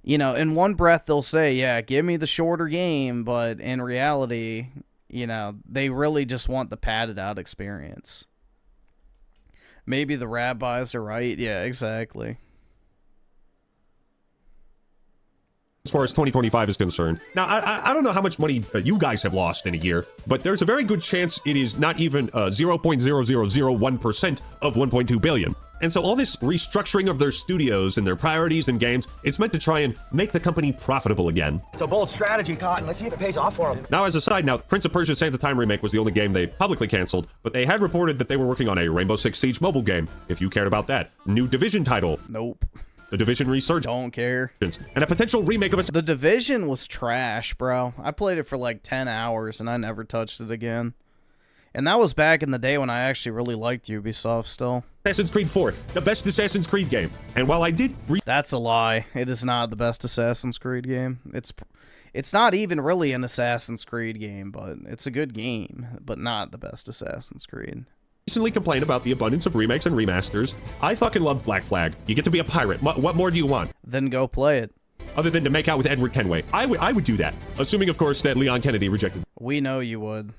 you know, in one breath they'll say, yeah, give me the shorter game, but in reality, you know, they really just want the padded out experience. Maybe the rabbis are right. Yeah, exactly. As far as 2025 is concerned. Now, I don't know how much money you guys have lost in a year, but there's a very good chance it is not even 0.0001% of 1.2 billion. And so all this restructuring of their studios and their priorities and games, it's meant to try and make the company profitable again. It's a bold strategy, Cotton. Let's see if it pays off for them. Now, as a side note, Prince of Persia Sands of Time Remake was the only game they publicly canceled, but they had reported that they were working on a Rainbow Six Siege mobile game, if you cared about that. New Division title. Nope. The Division Resurgence. Don't care. And a potential remake of a... The Division was trash, bro. I played it for like 10 hours and I never touched it again. And that was back in the day when I actually really liked Ubisoft still. Assassin's Creed 4, the best Assassin's Creed game. And while I did... That's a lie. It is not the best Assassin's Creed game. It's not even really an Assassin's Creed game, but it's a good game, but not the best Assassin's Creed. Recently complained about the abundance of remakes and remasters. I fucking love Black Flag. You get to be a pirate. What more do you want? Then go play it. Other than to make out with Edward Kenway. I would do that. Assuming, of course, that Leon Kennedy rejected We know you would.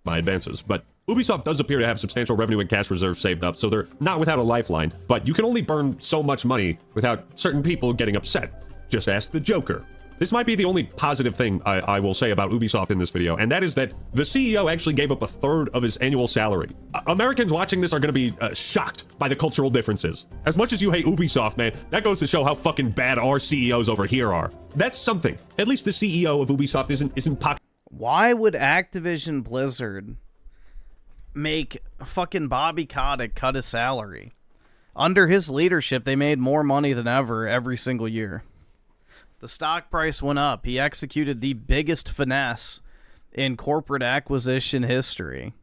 my advances. But Ubisoft does appear to have substantial revenue and cash reserves saved up, so they're not without a lifeline. But you can only burn so much money without certain people getting upset. Just ask the Joker. This might be the only positive thing I will say about Ubisoft in this video, and that is that the CEO actually gave up a third of his annual salary. Americans watching this are going to be shocked by the cultural differences. As much as you hate Ubisoft, man, that goes to show how fucking bad our CEOs over here are. That's something. At least the CEO of Ubisoft isn't pocket. Why would Activision Blizzard make fucking Bobby Kotick cut his salary? Under his leadership, they made more money than ever every single year. The stock price went up. He executed the biggest finesse in corporate acquisition history.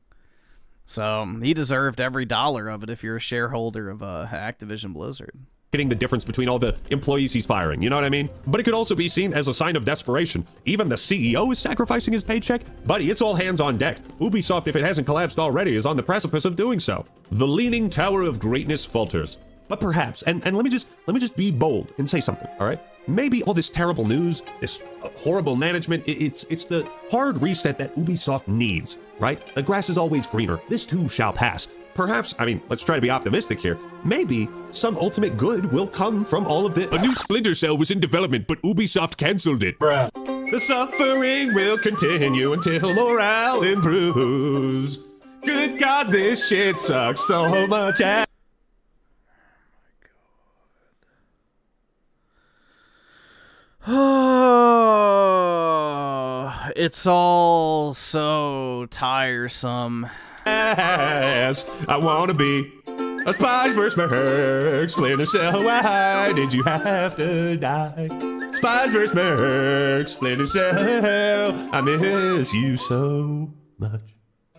So he deserved every dollar of it if you're a shareholder of Activision Blizzard. Getting the difference between all the employees he's firing, you know what I mean? But it could also be seen as a sign of desperation. Even the CEO is sacrificing his paycheck. Buddy, it's all hands on deck. Ubisoft, if it hasn't collapsed already, is on the precipice of doing so. The leaning tower of greatness falters. But perhaps, and let me just be bold and say something, all right? Maybe all this terrible news, this horrible management, it's the hard reset that Ubisoft needs, right? The grass is always greener. This too shall pass. Perhaps, I mean, let's try to be optimistic here. Maybe some ultimate good will come from all of this. A new Splinter Cell was in development, but Ubisoft canceled it. Bruh. The suffering will continue until morale improves. Good God, this shit sucks so much ass. It's all so tiresome. I wanna be A Spies vs. Mercs, Splinter Cell, why did you have to die? Spies vs. Mercs, Splinter Cell, I miss you so much.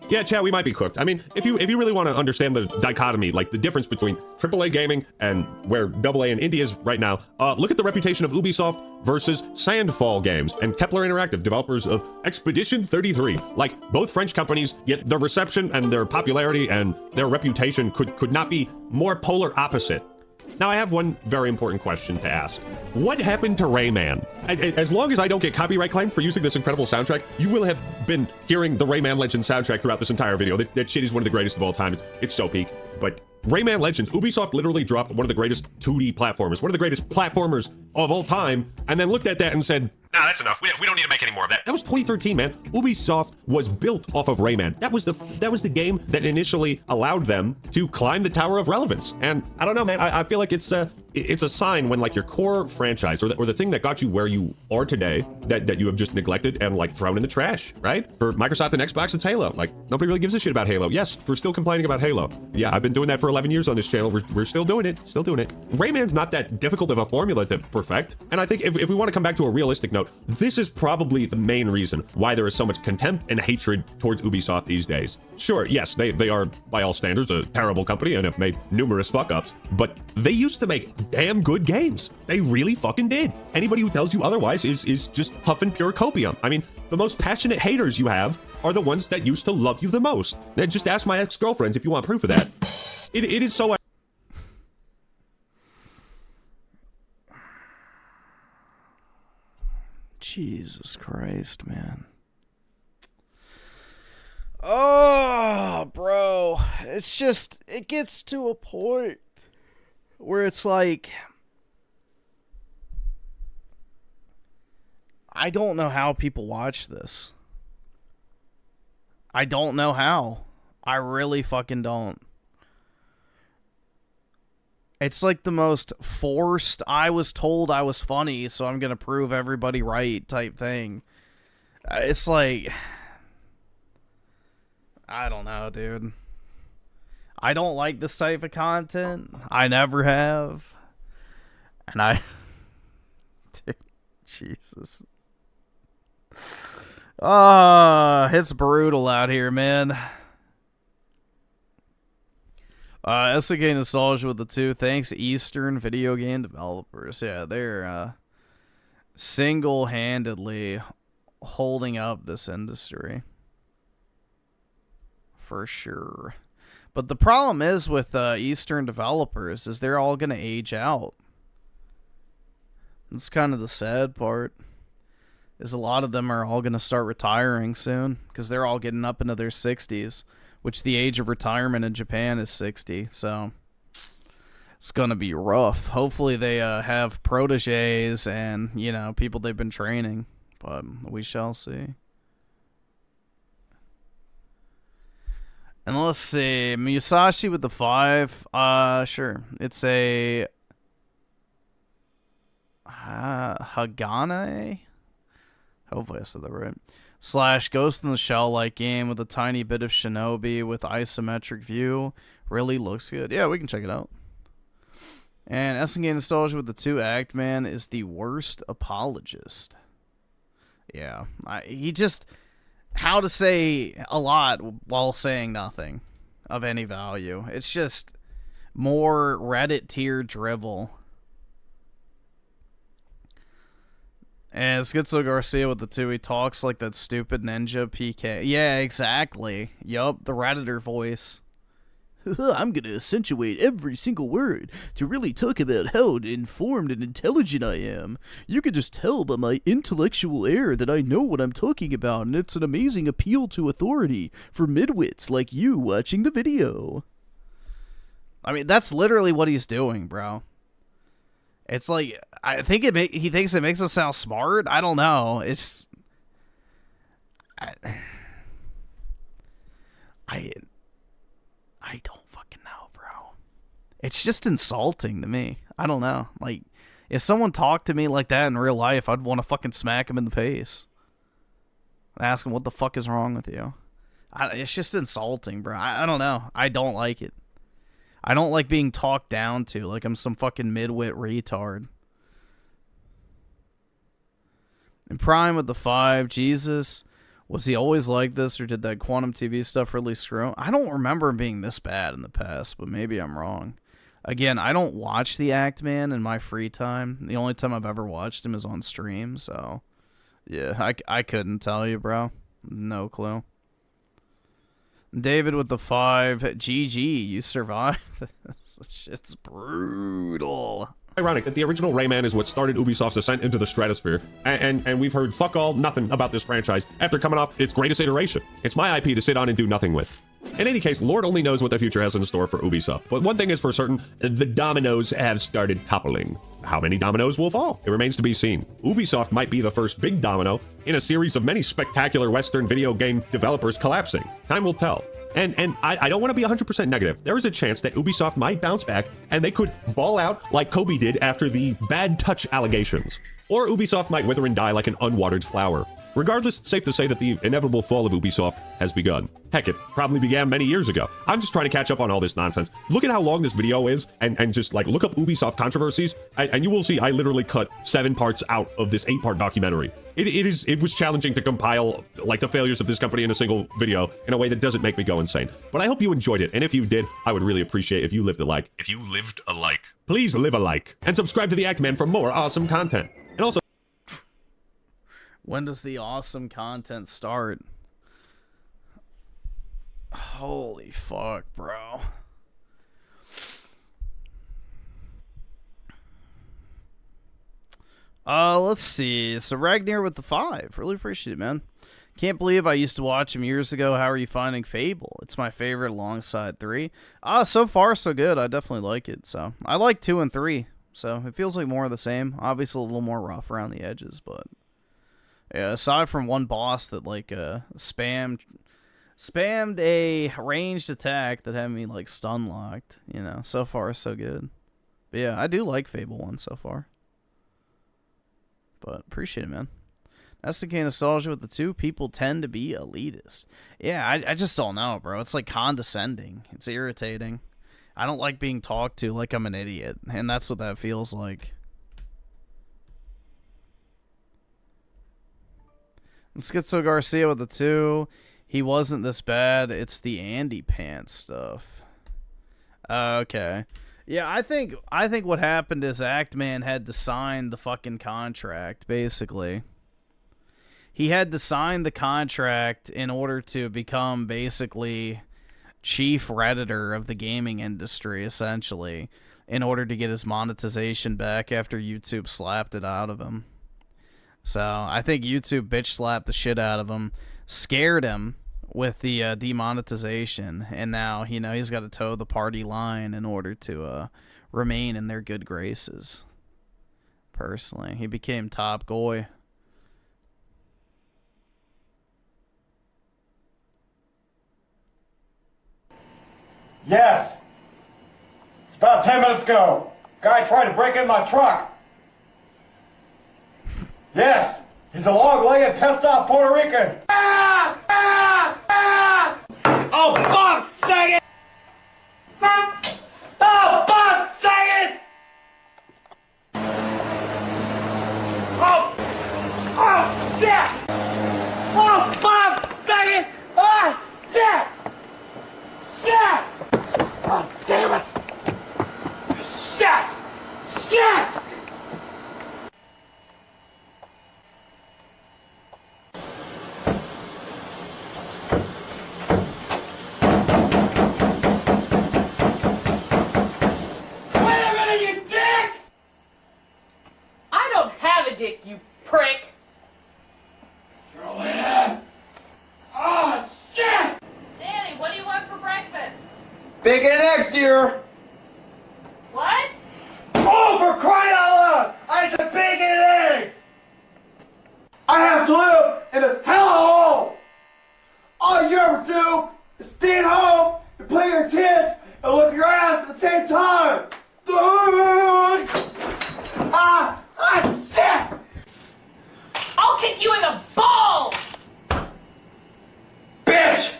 Yeah, chat, we might be cooked. I mean, if you really want to understand the dichotomy, like the difference between AAA gaming and where AA and indie is right now, look at the reputation of Ubisoft versus Sandfall Games and Kepler Interactive, developers of Expedition 33. Like, both French companies, yet their reception and their popularity and their reputation could not be more polar opposite. Now, I have one very important question to ask. What happened to Rayman? As long as I don't get copyright claimed for using this incredible soundtrack, you will have been hearing the Rayman Legends soundtrack throughout this entire video. That shit is one of the greatest of all time. It's so peak. But Rayman Legends, Ubisoft literally dropped one of the greatest 2D platformers, one of the greatest platformers of all time, and then looked at that and said, nah, that's enough. We don't need to make any more of that. That was 2013, man. Ubisoft was built off of Rayman. That was the game that initially allowed them to climb the tower of relevance. And I don't know, man. I feel like it's a sign when like your core franchise or the thing that got you where you are today that you have just neglected and like thrown in the trash, right? For Microsoft and Xbox, it's Halo. Like, nobody really gives a shit about Halo. Yes, we're still complaining about Halo. Yeah, I've been doing that for 11 years on this channel. We're still doing it. Still doing it. Rayman's not that difficult of a formula to perfect. And I think if we want to come back to a realistic note, this is probably the main reason why there is so much contempt and hatred towards Ubisoft these days. Sure, yes, they are, by all standards, a terrible company and have made numerous fuck-ups, but they used to make damn good games. They really fucking did. Anybody who tells you otherwise is just huffing pure copium. I mean, the most passionate haters you have are the ones that used to love you the most. Now, just ask my ex-girlfriends if you want proof of that. It is so... Jesus Christ, man. Oh, bro. It's just, it gets to a point where it's like, I don't know how people watch this. I don't know how. I really fucking don't. It's like the most forced, I was told I was funny, so I'm gonna prove everybody right type thing. It's like, I don't know, dude. I don't like this type of content. I never have. And dude, Jesus. It's brutal out here, man. SK Nostalgia with the 2. Thanks, Eastern video game developers. Yeah, they're single-handedly holding up this industry. For sure. But the problem is with Eastern developers is they're all going to age out. That's kind of the sad part. Is a lot of them are all going to start retiring soon because they're all getting up into their 60s. Which the age of retirement in Japan is 60, so it's gonna be rough. Hopefully they have proteges and, you know, people they've been training, but we shall see. And let's see, Musashi with the 5. Sure, it's a Hagane. Hopefully I said that right. / Ghost in the Shell-like game with a tiny bit of Shinobi with isometric view. Really looks good. Yeah, we can check it out. And SNK Nostalgia with the 2. Act Man is the worst apologist. Yeah. He just... How to say a lot while saying nothing of any value. It's just more Reddit tier drivel. And Schizo Garcia with the 2. He talks like that stupid ninja PK. Yeah, exactly. Yup, the Redditor voice. I'm gonna accentuate every single word to really talk about how informed and intelligent I am. You can just tell by my intellectual air that I know what I'm talking about, and it's an amazing appeal to authority for midwits like you watching the video. I mean, that's literally what he's doing, bro. It's like, I think he thinks it makes us sound smart. I don't know. It's... I don't fucking know, bro. It's just insulting to me. I don't know. Like, if someone talked to me like that in real life, I'd want to fucking smack him in the face. Ask him, what the fuck is wrong with you? It's just insulting, bro. I don't know. I don't like it. I don't like being talked down to like I'm some fucking midwit retard. And Prime with the 5, Jesus, was he always like this, or did that Quantum TV stuff really screw him? I don't remember him being this bad in the past, but maybe I'm wrong. Again, I don't watch the Act Man in my free time. The only time I've ever watched him is on stream, so yeah, I couldn't tell you, bro. No clue. David with the 5, GG, you survived. This shit's brutal. Ironic that the original Rayman is what started Ubisoft's ascent into the stratosphere, and we've heard fuck all nothing about this franchise after coming off its greatest iteration. It's my IP to sit on and do nothing with. In any case, Lord only knows what the future has in store for Ubisoft, but one thing is for certain, the dominoes have started toppling. How many dominoes will fall? It remains to be seen. Ubisoft might be the first big domino in a series of many spectacular Western video game developers collapsing. Time will tell. And I don't want to be 100% negative. There is a chance that Ubisoft might bounce back and they could ball out like Kobe did after the bad touch allegations. Or Ubisoft might wither and die like an unwatered flower. Regardless, it's safe to say that the inevitable fall of Ubisoft has begun. Heck, it probably began many years ago. I'm just trying to catch up on all this nonsense. Look at how long this video is, and just like look up Ubisoft controversies, and you will see I literally cut 7 parts out of this 8-part documentary. It was challenging to compile like the failures of this company in a single video in a way that doesn't make me go insane. But I hope you enjoyed it, and if you did, I would really appreciate if you lived a like. If you lived a like, please live a like, and subscribe to the Act Man for more awesome content. And also, when does the awesome content start? Holy fuck, bro. Let's see. So Ragnar with the 5. Really appreciate it, man. Can't believe I used to watch him years ago. How are you finding Fable? It's my favorite alongside 3. So far, so good. I definitely like it. So I like 2 and 3. So it feels like more of the same. Obviously a little more rough around the edges, but yeah, aside from one boss that like spammed a ranged attack that had me like stun locked, you know, so far so good. But yeah, I do like Fable 1 so far. But appreciate it, man. That's the kind of nostalgia with the 2. People tend to be elitist. Yeah, I just don't know, bro. It's like condescending. It's irritating. I don't like being talked to like I'm an idiot, and that's what that feels like. Let's get so Garcia with the 2. He wasn't this bad. It's the Andy Pants stuff. Okay. Yeah, I think what happened is Actman had to sign the fucking contract, basically. He had to sign the contract in order to become basically chief Redditor of the gaming industry, essentially, in order to get his monetization back after YouTube slapped it out of him. So I think YouTube bitch slapped the shit out of him, scared him with the demonetization, and now, you know, he's got to toe the party line in order to remain in their good graces. Personally, he became top goy. Yes! It's about 10 minutes ago. Guy tried to break in my truck. Yes! He's a long-legged, pissed-off Puerto Rican. Ass! Ass! Ass! Oh, fuck's sake! Oh, fuck's sake! Oh! Oh, shit! Oh, fuck's sake! Oh, shit! Shit! Oh, damn it! Shit! Shit! Dick, you prick! Carolina! Oh, shit! Danny, what do you want for breakfast? Bacon and eggs, dear! What? Oh, for crying out loud! I said bacon and eggs! I have to live in this hellhole! All you ever do is stay at home and play your tits and look your ass at the same time! Shit! I'll kick you in the balls! Bitch!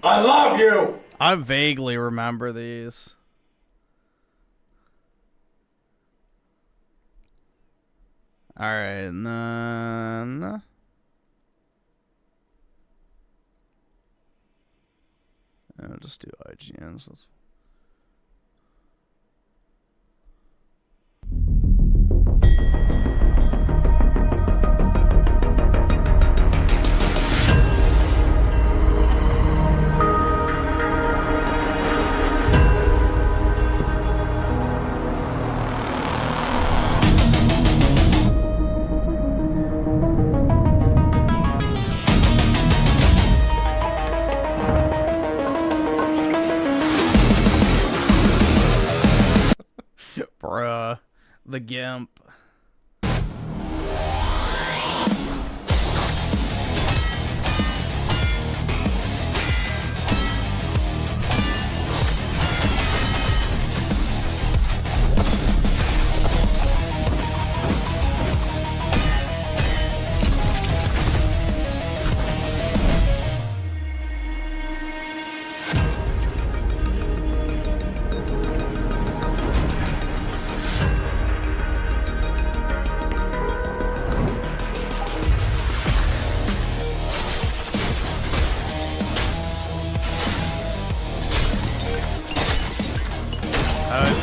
I love you! I vaguely remember these. Alright, and then... I'll just do IGNs. That's... Bruh, the GIMP.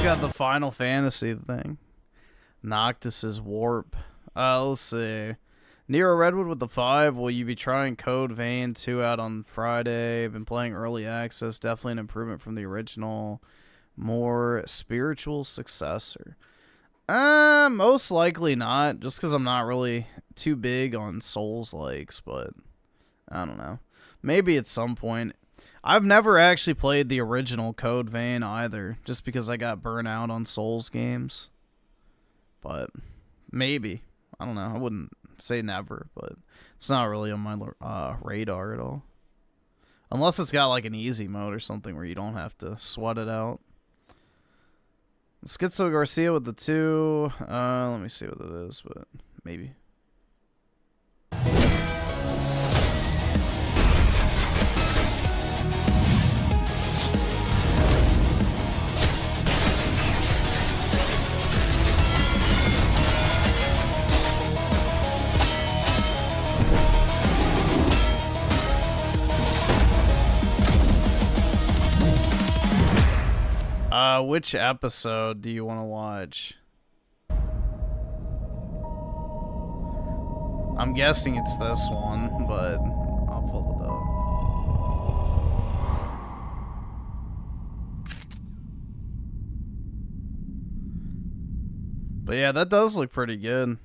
Got the Final Fantasy thing. Noctis's Warp. Let's see. Nero Redwood with the 5. Will you be trying Code Vein 2 out on Friday? Been playing early access. Definitely an improvement from the original. More spiritual successor. Most likely not. Just because I'm not really too big on Souls-likes, but I don't know. Maybe at some point. I've never actually played the original Code Vein either, just because I got burnt out on Souls games. But maybe. I don't know. I wouldn't say never, but it's not really on my radar at all. Unless it's got like an easy mode or something where you don't have to sweat it out. Schizo Garcia with the 2. Let me see what it is, but maybe. Which episode do you want to watch? I'm guessing it's this one, but I'll pull it up. But yeah, that does look pretty good.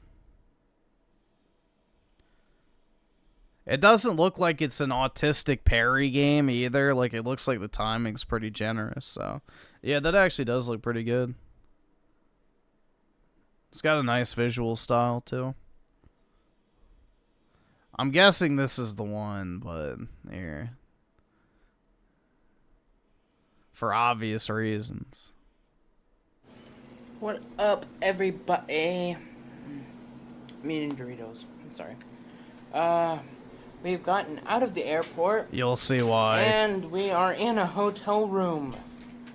It doesn't look like it's an autistic parry game either. Like, it looks like the timing's pretty generous, so... Yeah, that actually does look pretty good. It's got a nice visual style, too. I'm guessing this is the one, but... Here. For obvious reasons. What up, everybody? I'm eating Doritos. I'm sorry. We've gotten out of the airport. You'll see why. And we are in a hotel room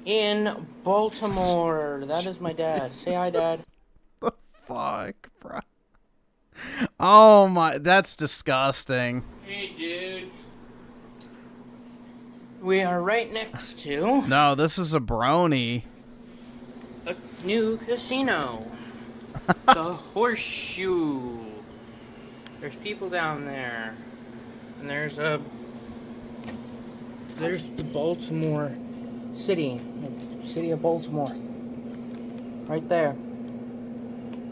in Baltimore. That is my dad. Say hi, Dad. The fuck, bro? Oh my, that's disgusting. Hey, dudes. We are right next to No, this is a brony. a new casino. The Horseshoe. There's people down there. And there's the Baltimore City. The city of Baltimore. Right there.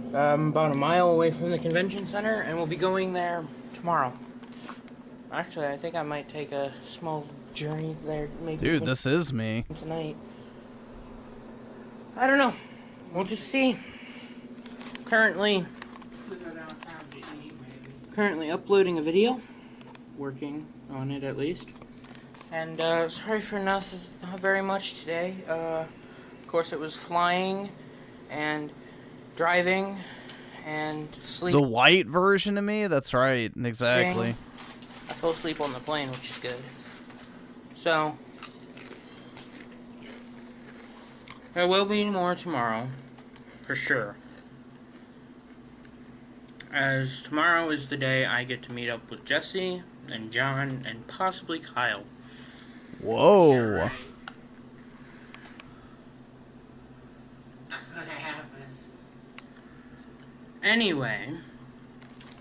About a mile away from the convention center, and we'll be going there tomorrow. Actually, I think I might take a small journey there. Maybe. Dude, this is me. Tonight. I don't know. We'll just see. Currently uploading a video. Working on it, at least. And, sorry for not very much today. Of course, it was flying and driving and sleep. The white version of me? That's right, exactly. I fell asleep on the plane, which is good. So, There will be more tomorrow, for sure. As tomorrow is the day I get to meet up with Jesse and John and possibly Kyle. Whoa. Anyway,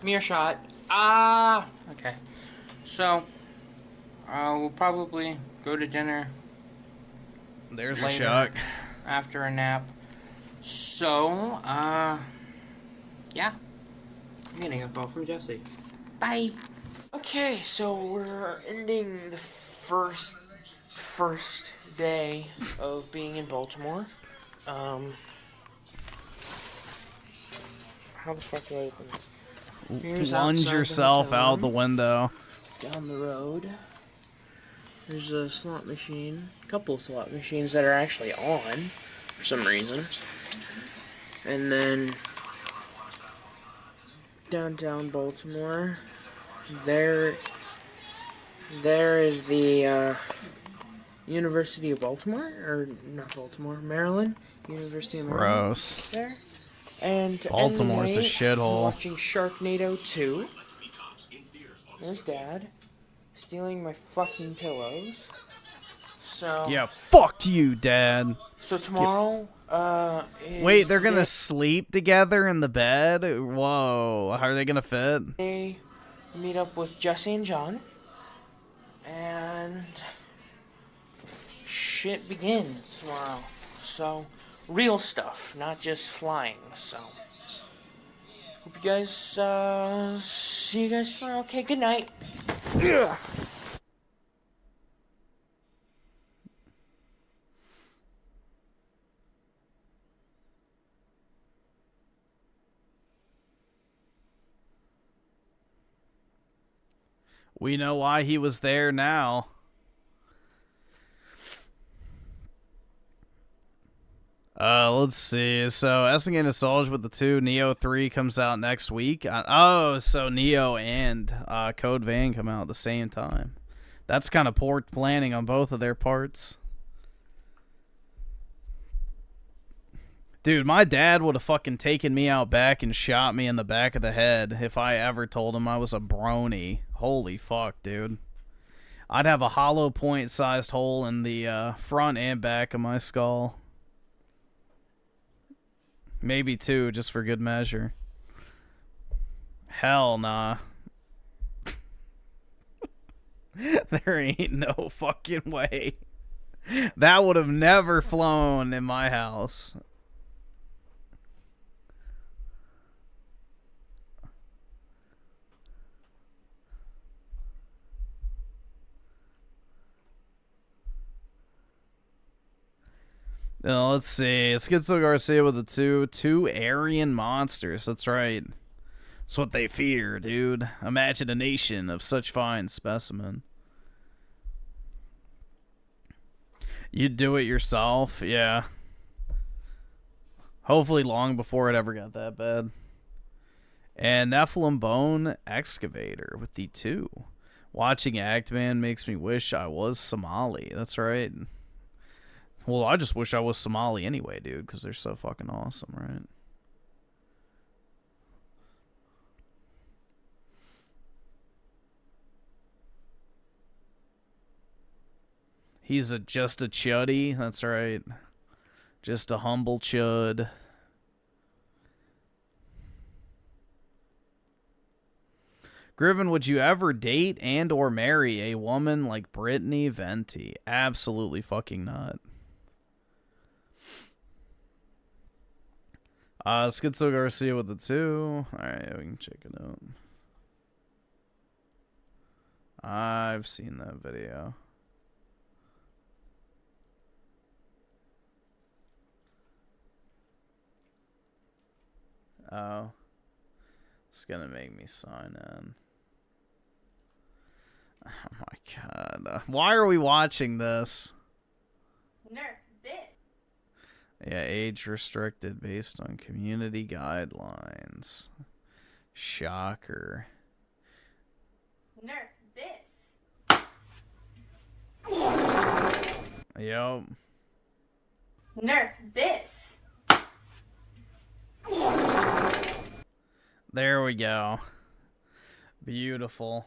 Mearshot. Okay. So, we'll probably go to dinner. There's later, a shock. After a nap. So, yeah. I'm getting a call from Jesse. Bye. Okay, so we're ending the first day of being in Baltimore. How the fuck do I open this? Here's Lunge outside the yourself hotel out room. the window. Down the road. There's a slot machine. A couple of slot machines that are actually on for some reason. And then downtown Baltimore. There is the University of Baltimore, or not Baltimore, Maryland. University of Maryland. Gross. There. And Baltimore's a shithole. Watching Sharknado 2. There's Dad stealing my fucking pillows. So Yeah, fuck you, Dad. So tomorrow, is Wait, they're gonna the sleep together in the bed? Whoa, how are they gonna fit? day meet up with Jesse and John, and shit begins tomorrow. So real stuff, not just flying. So hope you guys see you guys tomorrow. Okay, good night. Yeah. We know why he was there now. Let's see. So, Essingen Nostalgia with the 2. Neo 3 comes out next week. So Neo and Code Vein come out at the same time. That's kind of poor planning on both of their parts. Dude, my dad would have fucking taken me out back and shot me in the back of the head if I ever told him I was a brony. Holy fuck, dude. I'd have a hollow point-sized hole in the front and back of my skull. Maybe 2, just for good measure. Hell nah. There ain't no fucking way. That would have never flown in my house. Now, let's see. Schizo Garcia with the 2. 2 Aryan monsters. That's right. That's what they fear, dude. Imagine a nation of such fine specimen. You'd do it yourself? Yeah. Hopefully long before it ever got that bad. And Nephilim Bone Excavator with the 2. Watching Actman makes me wish I was Somali. That's right. Well, I just wish I was Somali anyway, dude, because they're so fucking awesome, right? He's just a chuddy, that's right. Just a humble chud. Griffin, would you ever date and or marry a woman like Brittany Venti? Absolutely fucking not. Schizo Garcia with the 2. Alright, we can check it out. I've seen that video. Oh. It's gonna make me sign in. Oh my god. Why are we watching this? Nerf this. Yeah, age restricted based on community guidelines. Shocker. Nerf this. Yup. Nerf this. There we go. Beautiful.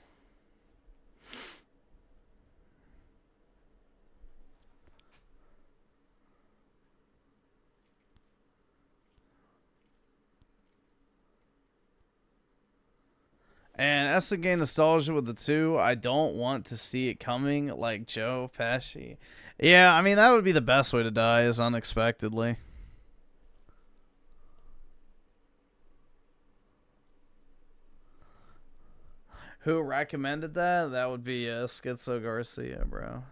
And SNK nostalgia with the 2. I don't want to see it coming like Joe Pesci. Yeah, I mean, that would be the best way to die, is unexpectedly. Who recommended that? That would be Schizo Garcia, bro.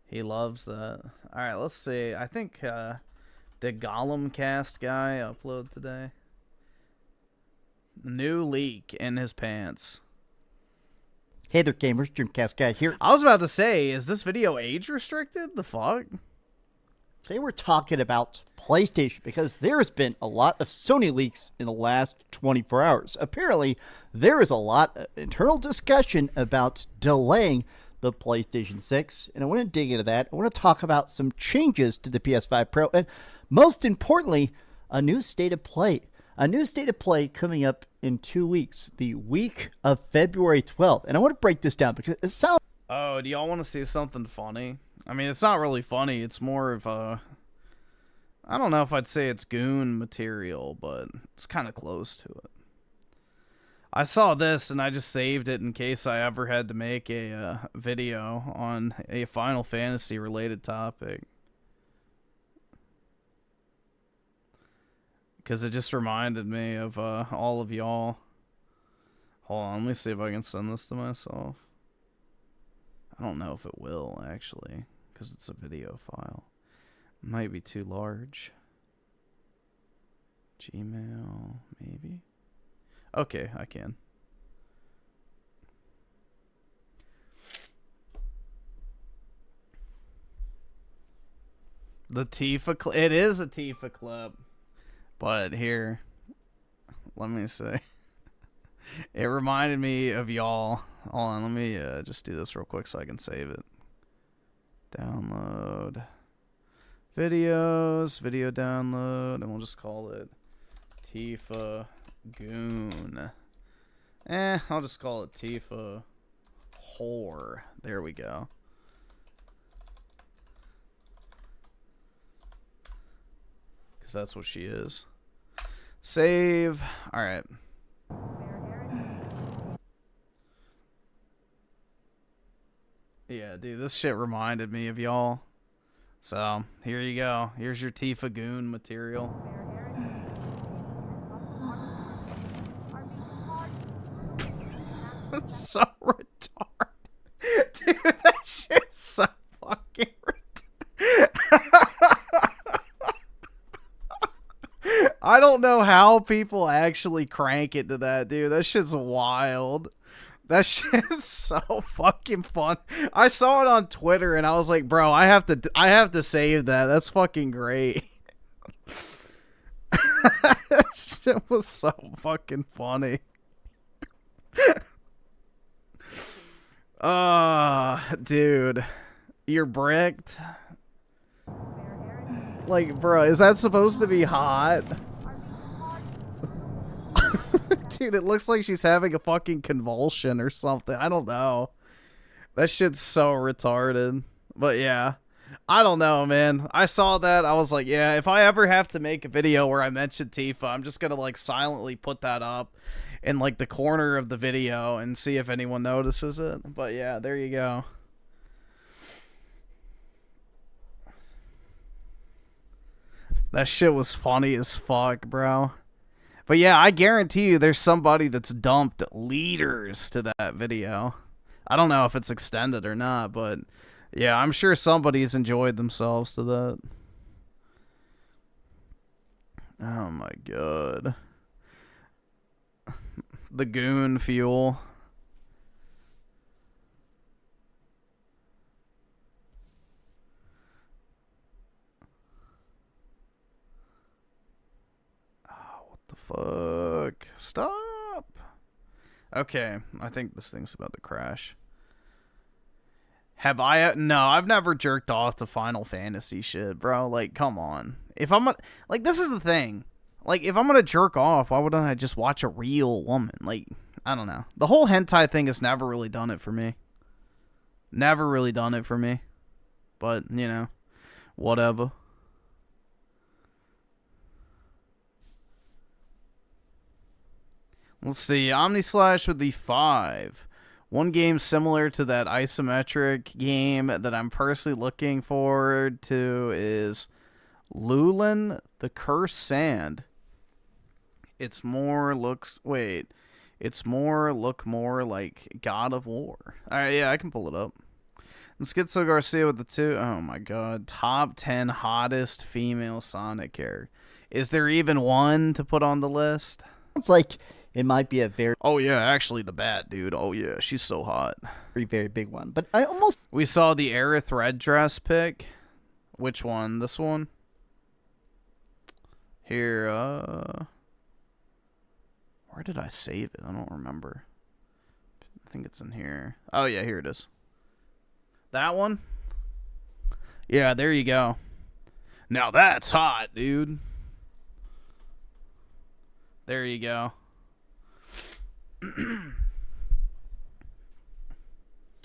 He loves that. Alright, let's see. I think did Gollum Cast guy upload today? New leak in his pants. Hey there, gamers. Dreamcast guy here. I was about to say, is this video age restricted? The fuck? Today we're talking about PlayStation because there has been a lot of Sony leaks in the last 24 hours. Apparently, there is a lot of internal discussion about delaying the PlayStation 6, and I want to dig into that. I want to talk about some changes to the PS5 Pro, and most importantly, a new state of play. A new state of play coming up in 2 weeks, the week of February 12th. And I want to break this down because it sounds... Oh, do y'all want to see something funny? I mean, it's not really funny. It's more of a... I don't know if I'd say it's goon material, but it's kind of close to it. I saw this and I just saved it in case I ever had to make a video on a Final Fantasy related topic. Because it just reminded me of all of y'all. Hold on, let me see if I can send this to myself. I don't know if it will, actually, because it's a video file. It might be too large. Gmail, maybe? Okay, I can. The Tifa clip. It is a Tifa clip. But here, let me see. It reminded me of y'all. Hold on, let me just do this real quick so I can save it. Download. Videos, video download, and we'll just call it Tifa Goon. I'll just call it Tifa Whore. There we go. Because that's what she is. Save. Alright. Yeah, dude, this shit reminded me of y'all. So, here you go. Here's your Tifa Goon material. It's so retarded. Dude, that shit's so fucking retarded. I don't know how people actually crank it to that, dude. That shit's wild. That shit's so fucking fun. I saw it on Twitter and I was like, bro, I have to save that. That's fucking great. That shit was so fucking funny. Dude. You're bricked. Like, bro, is that supposed to be hot? Dude, it looks like she's having a fucking convulsion or something. I don't know. That shit's so retarded. But yeah. I don't know, man. I saw that. I was like, yeah, if I ever have to make a video where I mention Tifa, I'm just gonna, like, silently put that up in, like, the corner of the video and see if anyone notices it. But yeah, there you go. That shit was funny as fuck, bro. But yeah, I guarantee you there's somebody that's dumped liters to that video. I don't know if it's extended or not, but yeah, I'm sure somebody's enjoyed themselves to that. Oh my god. The goon fuel. Fuck. Stop. Okay, I think this thing's about to crash. Have I? No, I've never jerked off to Final Fantasy shit, bro. Like, come on. If I'm like, this is the thing. Like, if I'm gonna jerk off, why wouldn't I just watch a real woman? Like, I don't know. The whole hentai thing has never really done it for me. Never really done it for me. But, you know, whatever. Let's see. OmniSlash with the 5. One game similar to that isometric game that I'm personally looking forward to is Lulin the Cursed Sand. It's more look more like God of War. Alright, yeah, I can pull it up. And Schizo Garcia with the 2. Oh my god. Top 10 hottest female Sonic character. Is there even one to put on the list? It's like it might be a very... Oh, yeah, actually the Bat, dude. Oh, yeah, she's so hot. Very, very big one. But I almost... We saw the Aerith red dress pick. Which one? This one? Here, where did I save it? I don't remember. I think it's in here. Oh, yeah, here it is. That one? Yeah, there you go. Now that's hot, dude. There you go.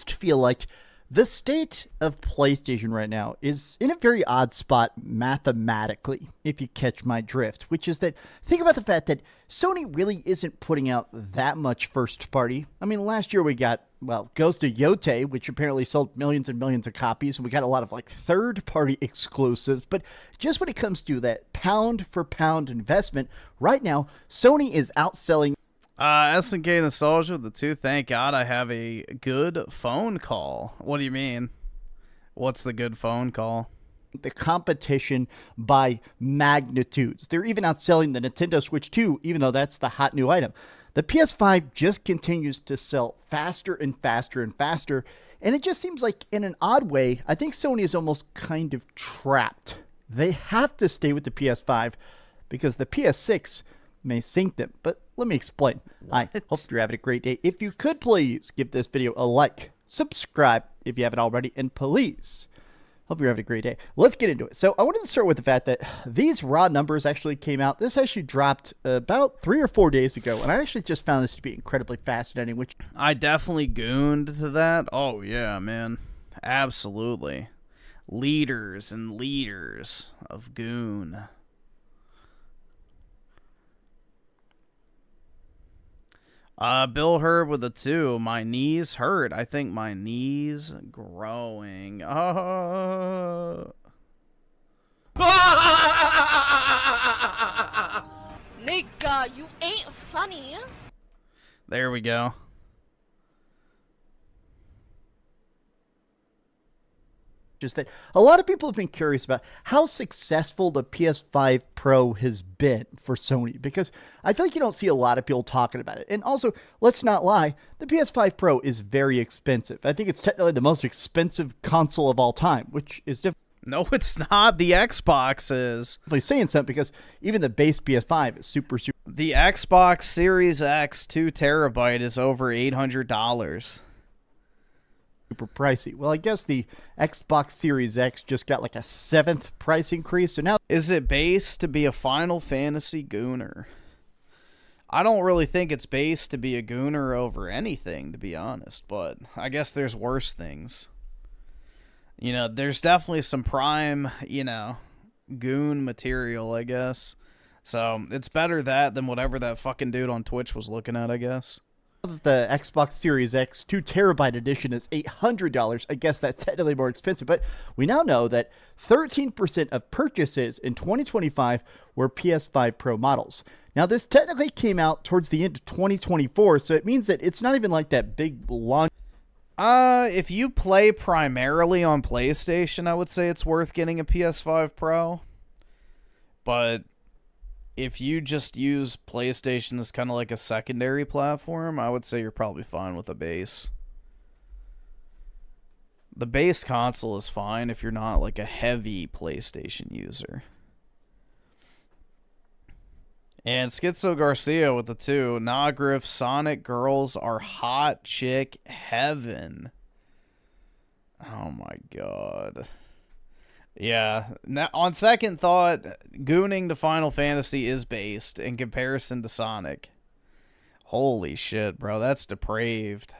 Feel like the state of PlayStation right now is in a very odd spot mathematically, if you catch my drift, which is that think about the fact that Sony really isn't putting out that much first party. I mean, last year we got, well, Ghost of Yote, which apparently sold millions and millions of copies, and we got a lot of like third party exclusives, but just when it comes to that pound for pound investment, right now, Sony is outselling SNK Nostalgia with the 2. Thank God I have a good phone call. What do you mean? What's the good phone call? The competition by magnitudes. They're even outselling the Nintendo Switch 2, even though that's the hot new item. The PS5 just continues to sell faster and faster and faster, and it just seems like, in an odd way, I think Sony is almost kind of trapped. They have to stay with the PS5 because the PS6 may sink them. But let me explain. I hope you're having a great day. If you could please give this video a like, subscribe if you haven't already, and please, hope you're having a great day. Let's get into it. So I wanted to start with the fact that these raw numbers actually came out. This actually dropped about 3 or 4 days ago, and I actually just found this to be incredibly fascinating. Which I definitely gooned to that. Oh yeah, man, absolutely. Leaders and leaders of goon. Bill Herb with a 2. My knees hurt. I think my knees growing. Nigga, you ain't funny. There we go. Just that a lot of people have been curious about how successful the PS5 Pro has been for Sony, because I feel like you don't see a lot of people talking about it. And also, let's not lie, the PS5 Pro is very expensive. I think it's technically the most expensive console of all time, which is different. No, it's not. The Xbox is. I'm saying something because even the base PS5 is super. The Xbox Series X 2 terabyte is over $800. Super pricey. Well, I guess the Xbox Series X just got like a 7th price increase. So now, is it based to be a Final Fantasy gooner? I don't really think it's based to be a gooner over anything, to be honest, but I guess there's worse things. You know, there's definitely some prime, you know, goon material, I guess. So it's better that than whatever that fucking dude on Twitch was looking at, I guess. The Xbox Series X 2 terabyte edition is $800. I guess that's technically more expensive, but we now know that 13% of purchases in 2025 were PS5 Pro models. Now, this technically came out towards the end of 2024, so it means that it's not even like that big launch. If you play primarily on PlayStation, I would say it's worth getting a PS5 Pro. But if you just use PlayStation as kind of like a secondary platform, I would say you're probably fine with a base. The base console is fine if you're not like a heavy PlayStation user. And Schizo Garcia with the 2. Nagrif, Sonic girls are hot chick heaven. Oh my god. Yeah. Now, on second thought, gooning to Final Fantasy is based in comparison to Sonic. Holy shit, bro. That's depraved.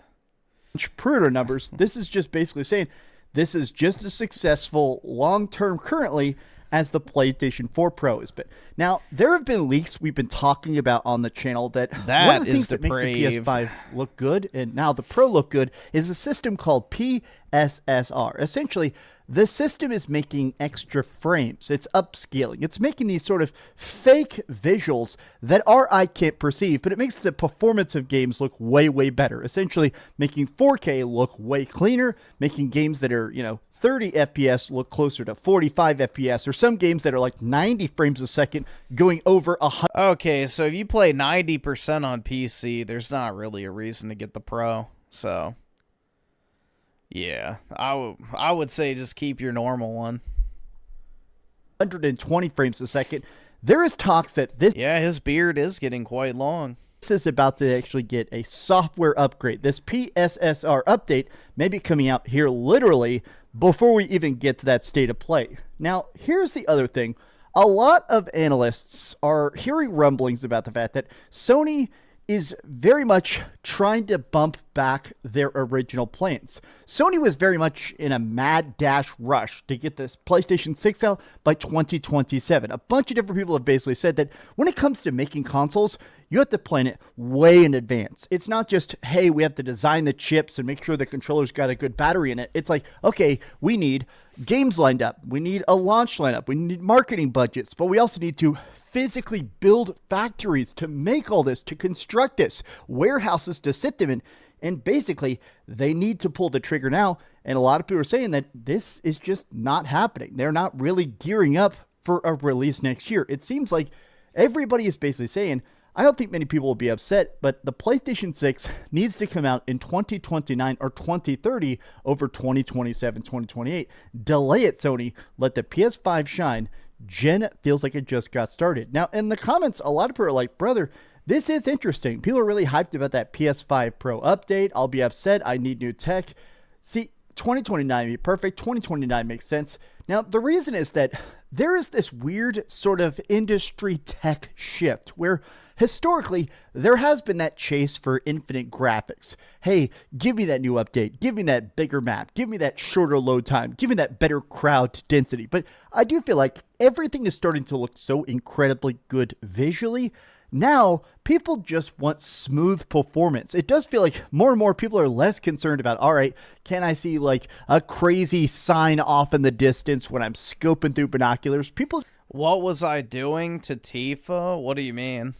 Pre-order numbers. This is just basically saying this is just as successful long-term currently as the PlayStation 4 Pro has been. Now, there have been leaks we've been talking about on the channel that one of the things that makes the PS5 look good and now the Pro look good is a system called PSSR. Essentially, the system is making extra frames. It's upscaling. It's making these sort of fake visuals that our eye can't perceive, but it makes the performance of games look way, way better. Essentially, making 4K look way cleaner, making games that are, 30 FPS look closer to 45 FPS, or some games that are like 90 frames a second going over 100. Okay, so if you play 90% on PC, there's not really a reason to get the Pro, so... Yeah, I would say just keep your normal one. 120 frames a second. There is talks that this... Yeah, his beard is getting quite long. This is about to actually get a software upgrade. This PSSR update may be coming out here literally before we even get to that state of play. Now, here's the other thing. A lot of analysts are hearing rumblings about the fact that Sony is very much trying to bump back their original plans. Sony was very much in a mad dash rush to get this PlayStation 6 out by 2027. A bunch of different people have basically said that when it comes to making consoles, you have to plan it way in advance. It's not just, hey, we have to design the chips and make sure the controller's got a good battery in it. It's like, okay, we need games lined up. We need a launch lineup. We need marketing budgets, but we also need to physically build factories to make all this, to construct this, warehouses to sit them in. And basically, they need to pull the trigger now. And a lot of people are saying that this is just not happening. They're not really gearing up for a release next year. It seems like everybody is basically saying, I don't think many people will be upset, but the PlayStation 6 needs to come out in 2029 or 2030 over 2027, 2028. Delay it, Sony. Let the PS5 shine. Gen feels like it just got started. Now, in the comments, a lot of people are like, brother, this is interesting. People are really hyped about that PS5 Pro update. I'll be upset. I need new tech. See, 2029 would be perfect. 2029 makes sense. Now, the reason is that there is this weird sort of industry tech shift where historically, there has been that chase for infinite graphics. Hey, give me that new update. Give me that bigger map. Give me that shorter load time. Give me that better crowd density. But I do feel like everything is starting to look so incredibly good visually. Now, people just want smooth performance. It does feel like more and more people are less concerned about, all right, can I see like a crazy sign off in the distance when I'm scoping through binoculars? People... What was I doing to Tifa? What do you mean?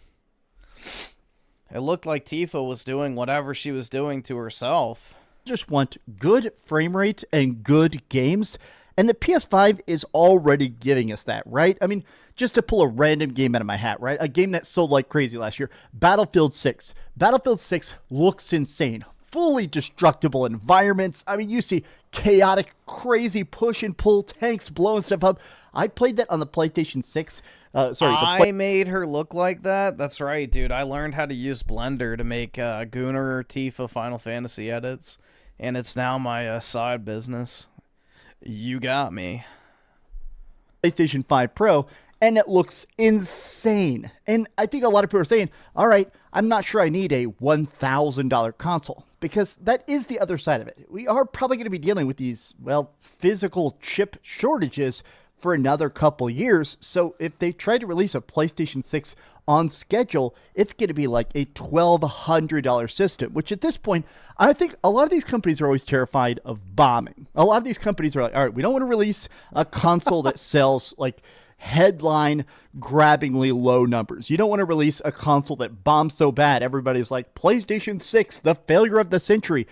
It looked like Tifa was doing whatever she was doing to herself. Just want good frame rate and good games, and the PS5 is already giving us that, right? I mean, just to pull a random game out of my hat, right? A game that sold like crazy last year, Battlefield 6. Battlefield 6 looks insane. Fully destructible environments. I mean, you see chaotic, crazy push and pull, tanks blowing stuff up. I played that on the PlayStation 6. I made her look like that? That's right, dude. I learned how to use Blender to make Gunnar Tifa Final Fantasy edits, and it's now my side business. You got me. PlayStation 5 Pro, and it looks insane. And I think a lot of people are saying, all right, I'm not sure I need a $1,000 console, because that is the other side of it. We are probably going to be dealing with these, well, physical chip shortages for another couple years. So if they try to release a PlayStation 6 on schedule, it's going to be like a $1,200 system, which at this point, I think a lot of these companies are always terrified of bombing. A lot of these companies are like, all right, we don't want to release a console that sells like headline grabbingly low numbers. You don't want to release a console that bombs so bad everybody's like, PlayStation 6, the failure of the century,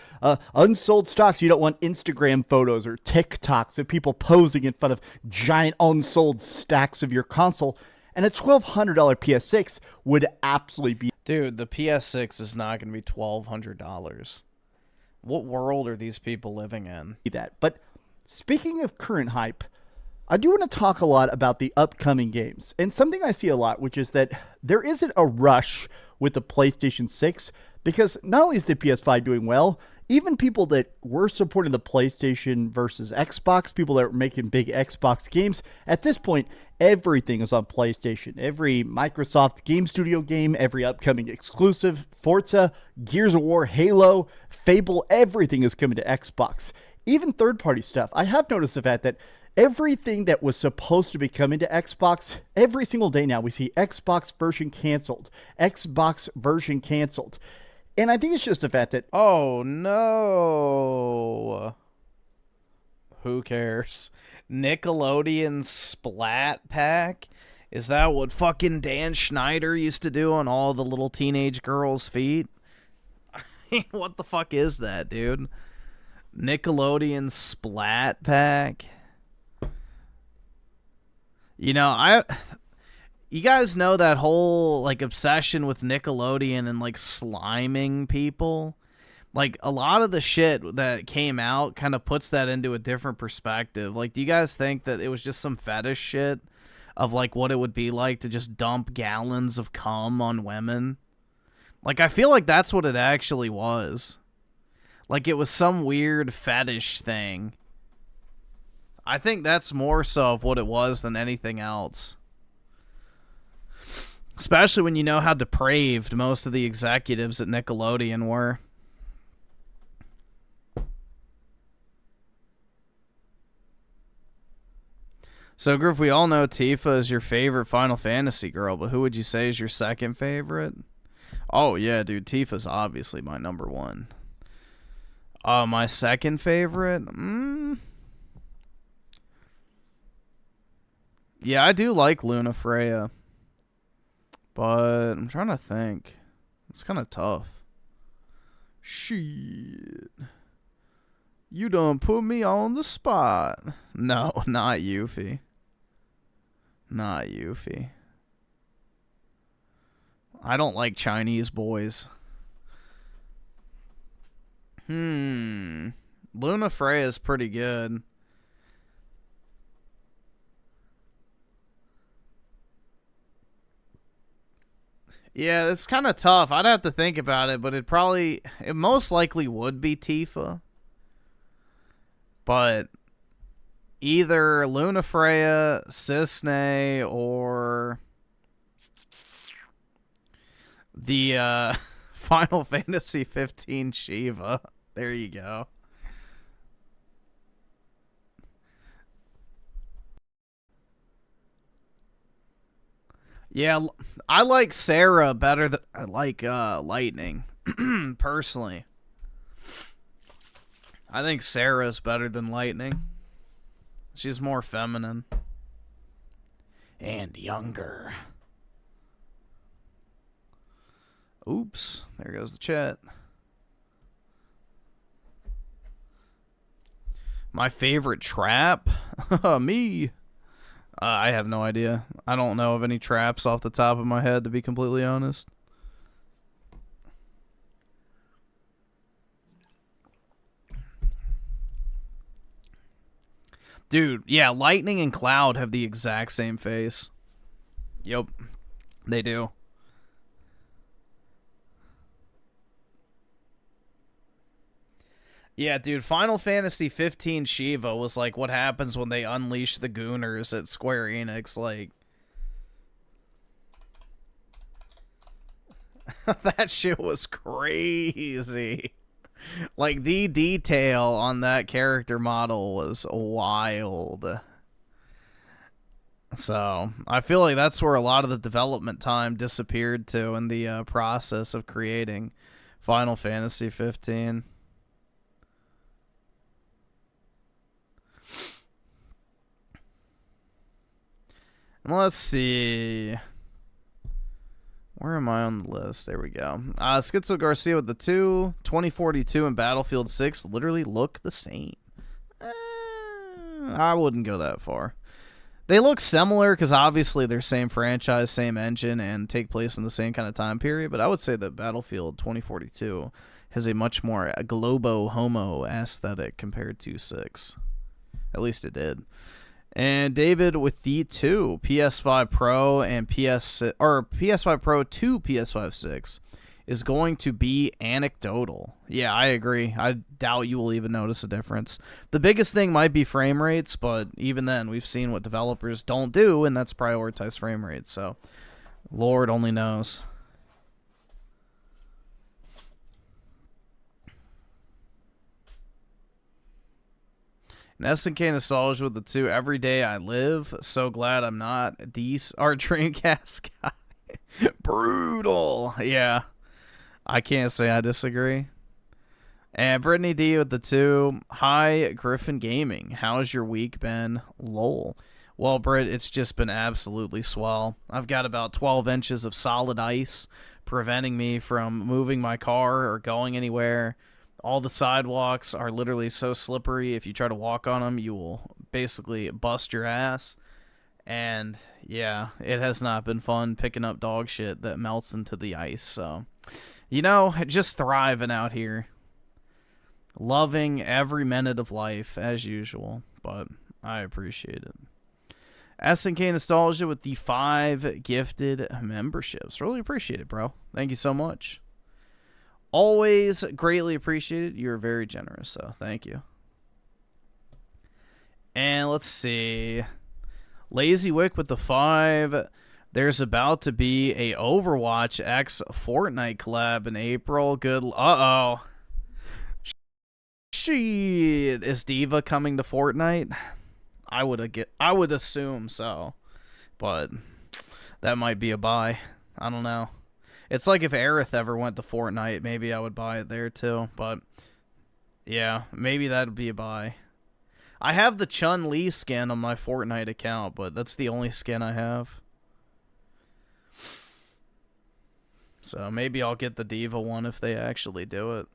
unsold stocks. You don't want Instagram photos or TikToks of people posing in front of giant unsold stacks of your console. And a $1,200 PS6 would absolutely be... Dude, the PS6 is not going to be $1,200. What world are these people living in? That. But speaking of current hype, I do want to talk a lot about the upcoming games. And something I see a lot, which is that there isn't a rush with the PlayStation 6, because not only is the PS5 doing well, even people that were supporting the PlayStation versus Xbox, people that were making big Xbox games, at this point, everything is on PlayStation. Every Microsoft Game Studio game, every upcoming exclusive, Forza, Gears of War, Halo, Fable, everything is coming to Xbox. Even third-party stuff. I have noticed the fact that everything that was supposed to be coming to Xbox, every single day now, we see Xbox version canceled. Xbox version canceled. And I think it's just the fact that... Oh, no. Who cares? Nickelodeon Splat Pack? Is that what fucking Dan Schneider used to do on all the little teenage girls' feet? I mean, what the fuck is that, dude? Nickelodeon Splat Pack? You know, you guys know that whole, like, obsession with Nickelodeon and, like, sliming people? Like, a lot of the shit that came out kind of puts that into a different perspective. Like, do you guys think that it was just some fetish shit of, like, what it would be like to just dump gallons of cum on women? Like, I feel like that's what it actually was. Like, it was some weird fetish thing. I think that's more so of what it was than anything else. Especially when you know how depraved most of the executives at Nickelodeon were. So, Griff, we all know Tifa is your favorite Final Fantasy girl, but who would you say is your second favorite? Oh, yeah, dude, Tifa's obviously my number one. My second favorite? Yeah, I do like Luna Freya. But I'm trying to think. It's kind of tough. Shit. You done put me on the spot. No, not Yuffie. Not Yuffie. I don't like Chinese boys. Luna Freya is pretty good. Yeah, it's kind of tough. I'd have to think about it, but it most likely would be Tifa. But either Luna Freya, Cisne, or the Final Fantasy 15 Shiva. There you go. Yeah, I like Sarah better than I like Lightning, personally. I think Sarah's better than Lightning. She's more feminine. And younger. Oops, there goes the chat. My favorite trap? Me. I have no idea. I don't know of any traps off the top of my head, to be completely honest. Dude, yeah, Lightning and Cloud have the exact same face. Yep, they do. Yeah, dude, Final Fantasy 15 Shiva was like what happens when they unleash the Gooners at Square Enix, like. That shit was crazy. Like, the detail on that character model was wild. So, I feel like that's where a lot of the development time disappeared to in the process of creating Final Fantasy 15. Let's see. Where am I on the list? There we go. Schizo Garcia with the 2. 2042 and Battlefield 6 literally look the same. I wouldn't go that far. They look similar because obviously they're same franchise, same engine, and take place in the same kind of time period. But I would say that Battlefield 2042 has a much more globo-homo aesthetic compared to 6. At least it did. And David with the 2 PS5 Pro and PS5 Pro to PS5 6 is going to be anecdotal. Yeah, I agree. I doubt you will even notice a difference. The biggest thing might be frame rates, but even then, we've seen what developers don't do, and that's prioritize frame rates. So, Lord only knows. And SNK nostalgia with the 2. Every day I live. So glad I'm not a our Dreamcast guy. Brutal. Yeah. I can't say I disagree. And Brittany D with the 2. Hi, Griffin Gaming. How's your week been? Lol. Well, Britt, it's just been absolutely swell. I've got about 12 inches of solid ice preventing me from moving my car or going anywhere. All the sidewalks are literally so slippery. If you try to walk on them, you will basically bust your ass. And yeah, it has not been fun picking up dog shit that melts into the ice. So, you know, just thriving out here. Loving every minute of life as usual, but I appreciate it. SNK Nostalgia with the 5 gifted memberships. Really appreciate it, bro. Thank you so much. Always greatly appreciated. You're very generous, so thank you. And let's see. Lazy Wick with the 5. There's about to be a Overwatch X Fortnite collab in April. Good. Uh-oh. Shit. Is Diva coming to Fortnite? I would assume so. But that might be a buy. I don't know. It's like if Aeriths ever went to Fortnite, maybe I would buy it there too. But yeah, maybe that'd be a buy. I have the Chun-Li skin on my Fortnite account, but that's the only skin I have. So maybe I'll get the Diva one if they actually do it.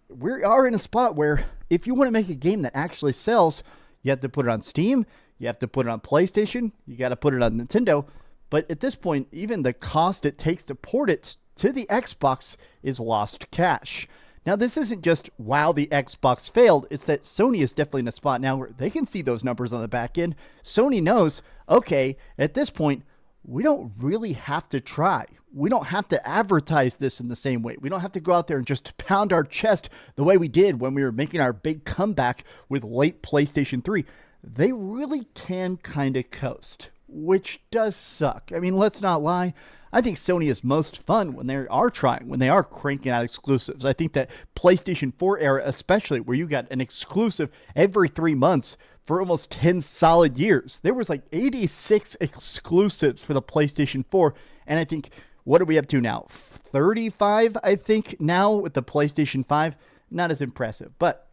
We are in a spot where if you want to make a game that actually sells, you have to put it on Steam, you have to put it on PlayStation, you got to put it on Nintendo. But at this point, even the cost it takes to port it to the Xbox is lost cash. Now, this isn't just, wow, the Xbox failed. It's that Sony is definitely in a spot now where they can see those numbers on the back end. Sony knows, okay, at this point, we don't really have to try. We don't have to advertise this in the same way. We don't have to go out there and just pound our chest the way we did when we were making our big comeback with late PlayStation 3. They really can kind of coast, which does suck. I mean, let's not lie. I think Sony is most fun when they are trying, when they are cranking out exclusives. I think that PlayStation 4 era, especially where you got an exclusive every 3 months for almost 10 solid years. There was like 86 exclusives for the PlayStation 4. And I think, what are we up to now? 35, I think, now with the PlayStation 5. Not as impressive. But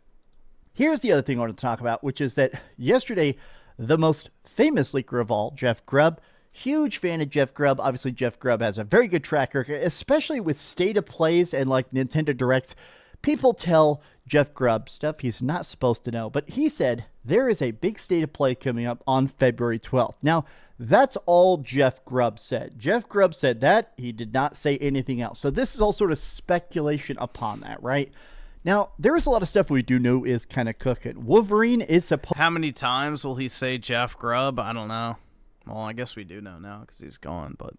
here's the other thing I want to talk about, which is that yesterday, the most famous leaker of all, Jeff Grubb. Huge fan of Jeff Grubb. Obviously, Jeff Grubb has a very good track record, especially with state of plays and like Nintendo Directs. People tell Jeff Grubb stuff he's not supposed to know, but he said there is a big state of play coming up on February 12th. Now, that's all Jeff Grubb said. Jeff Grubb said that. He did not say anything else. So this is all sort of speculation upon that, right? Now, there is a lot of stuff we do know is kind of cooking. Wolverine is supposed... How many times will he say Jeff Grubb? I don't know. Well, I guess we do know now because he's gone, but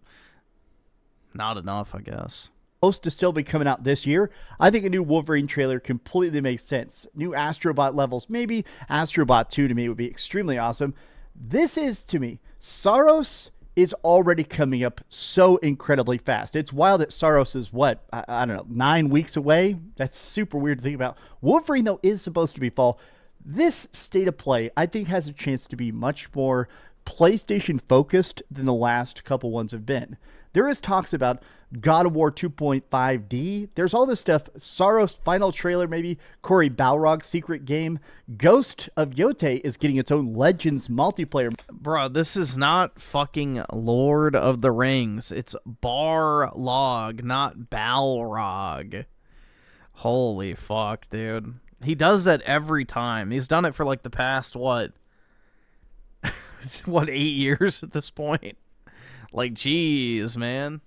not enough, I guess. Supposed to still be coming out this year. I think a new Wolverine trailer completely makes sense. New Astrobot levels, maybe. Astrobot 2 to me would be extremely awesome. This is, to me, Saros is already coming up so incredibly fast. It's wild that Saros is, what, I don't know, 9 weeks away? That's super weird to think about. Wolverine, though, is supposed to be fall. This state of play, I think, has a chance to be much more PlayStation focused than the last couple ones have been. There is talks about God of War 2.5D. There's all this stuff. Saros final trailer, maybe. Cory Balrog's secret game. Ghost of Yote is getting its own Legends multiplayer. Bro, this is not fucking Lord of the Rings. It's Barlog, not Balrog. Holy fuck, dude. He does that every time. He's done it for like the past, what? 8 years at this point? Like, geez, man.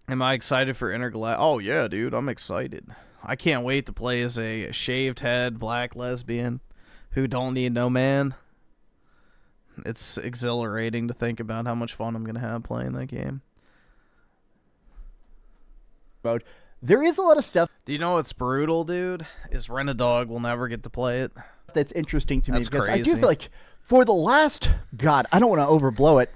Am I excited for Intergalactic? Oh, yeah, dude, I'm excited. I can't wait to play as a shaved head black lesbian who don't need no man. It's exhilarating to think about how much fun I'm going to have playing that game. mode. There is a lot of stuff. Do you know what's brutal, dude? Is Rent-A-Dog will never get to play it. That's interesting to me. That's because crazy. I do feel like for the last, God, I don't want to overblow it,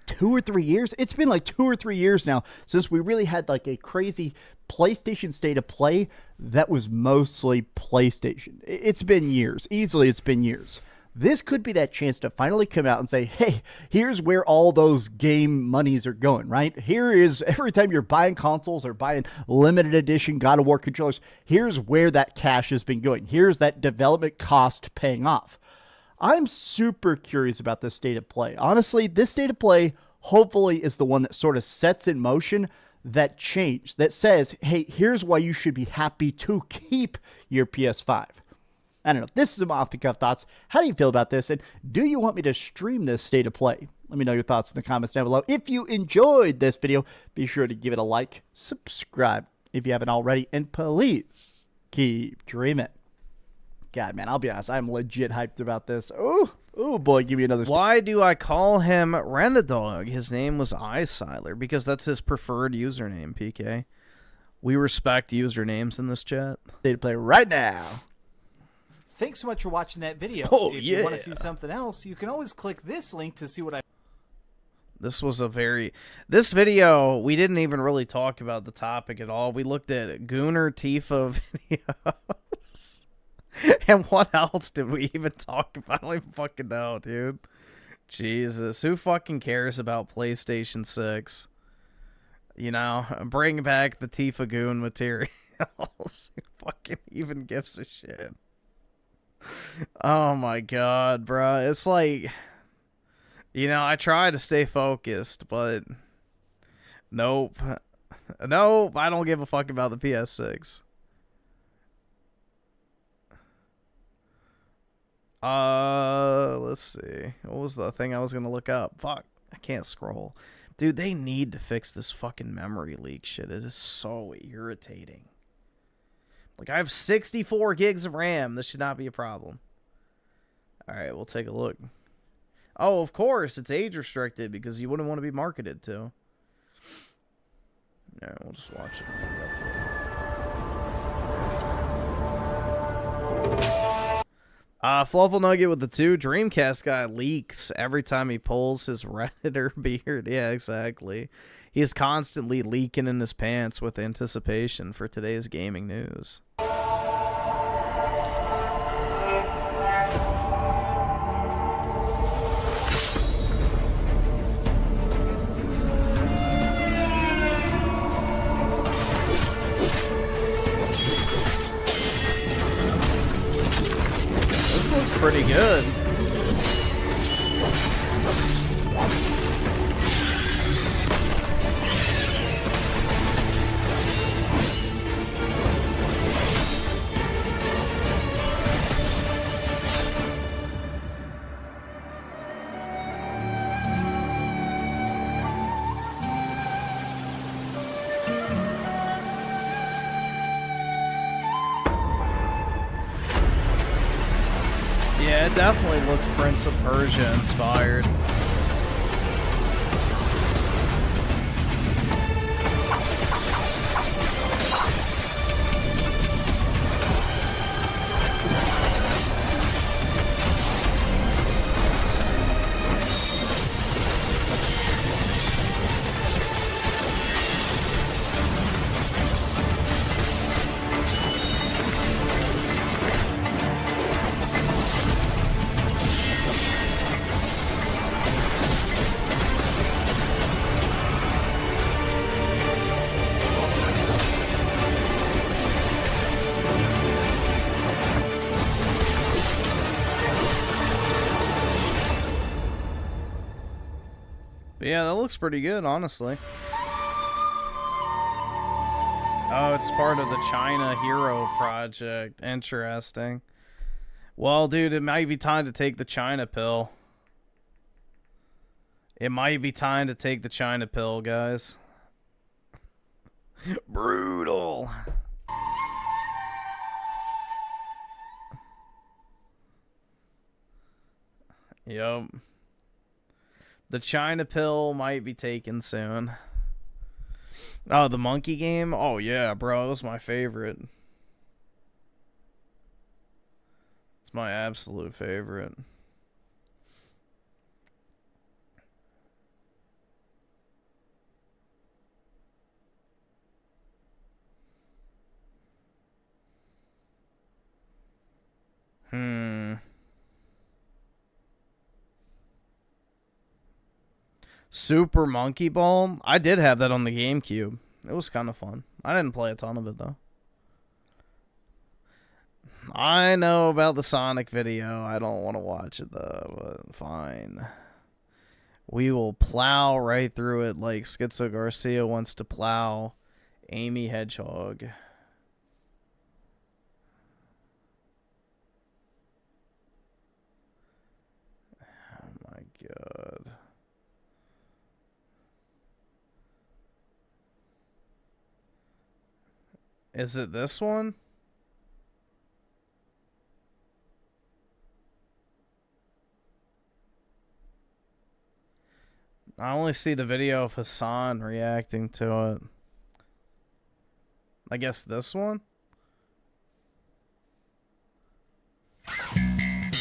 2 or 3 years. It's been like 2 or 3 years now since we really had like a crazy PlayStation State of Play that was mostly PlayStation. It's been years. Easily, it's been years. This could be that chance to finally come out and say, hey, here's where all those game monies are going, right? Here is, every time you're buying consoles or buying limited edition God of War controllers, here's where that cash has been going. Here's that development cost paying off. I'm super curious about this State of Play. Honestly, this State of Play hopefully is the one that sort of sets in motion that change, that says, hey, here's why you should be happy to keep your PS5. I don't know. This is some off-the-cuff thoughts. How do you feel about this? And do you want me to stream this State of Play? Let me know your thoughts in the comments down below. If you enjoyed this video, be sure to give it a like, subscribe if you haven't already, and please keep dreaming. God, man, I'll be honest. I'm legit hyped about this. Oh boy, give me another. Why do I call him Rent-A-Dog? His name was Isiler because that's his preferred username, PK. We respect usernames in this chat. State of Play right now. Thanks so much for watching that video. Oh, if yeah. you want to see something else, you can always click this link to see what I... This was a very... This video, we didn't even really talk about the topic at all. We looked at Gooner Tifa videos. And what else did we even talk about? I don't even fucking know, dude. Jesus. Who fucking cares about PlayStation 6? You know, bring back the Tifa Goon materials. Who fucking even gives a shit? Oh my god, bro. It's like, you know, I try to stay focused, but nope. Nope, I don't give a fuck about the PS6. Let's see. What was the thing I was gonna look up? Fuck, I can't scroll. Dude, they need to fix this fucking memory leak shit. It is so irritating. Like, I have 64 gigs of RAM. This should not be a problem. Alright, we'll take a look. Oh, of course, it's age restricted because you wouldn't want to be marketed to. Alright, we'll just watch it. Fluffle Nugget with the 2. Dreamcast guy leaks every time he pulls his Redditor beard. Yeah, exactly. He's constantly leaking in his pants with anticipation for today's gaming news. This looks pretty good. Yeah, it definitely looks Prince of Persia inspired. But yeah, that looks pretty good, honestly. Oh, it's part of the China Hero Project. Interesting. Well, dude, it might be time to take the China pill. It might be time to take the China pill, guys. Brutal. Yup. The China pill might be taken soon. Oh, the monkey game? Oh, yeah, bro. It was my favorite. It's my absolute favorite. Super Monkey Ball? I did have that on the GameCube. It was kind of fun. I didn't play a ton of it, though. I know about the Sonic video. I don't want to watch it, though, but fine. We will plow right through it like Schizo Garcia wants to plow Amy Hedgehog. Oh my god. Is it this one? I only see the video of Hassan reacting to it. I guess this one?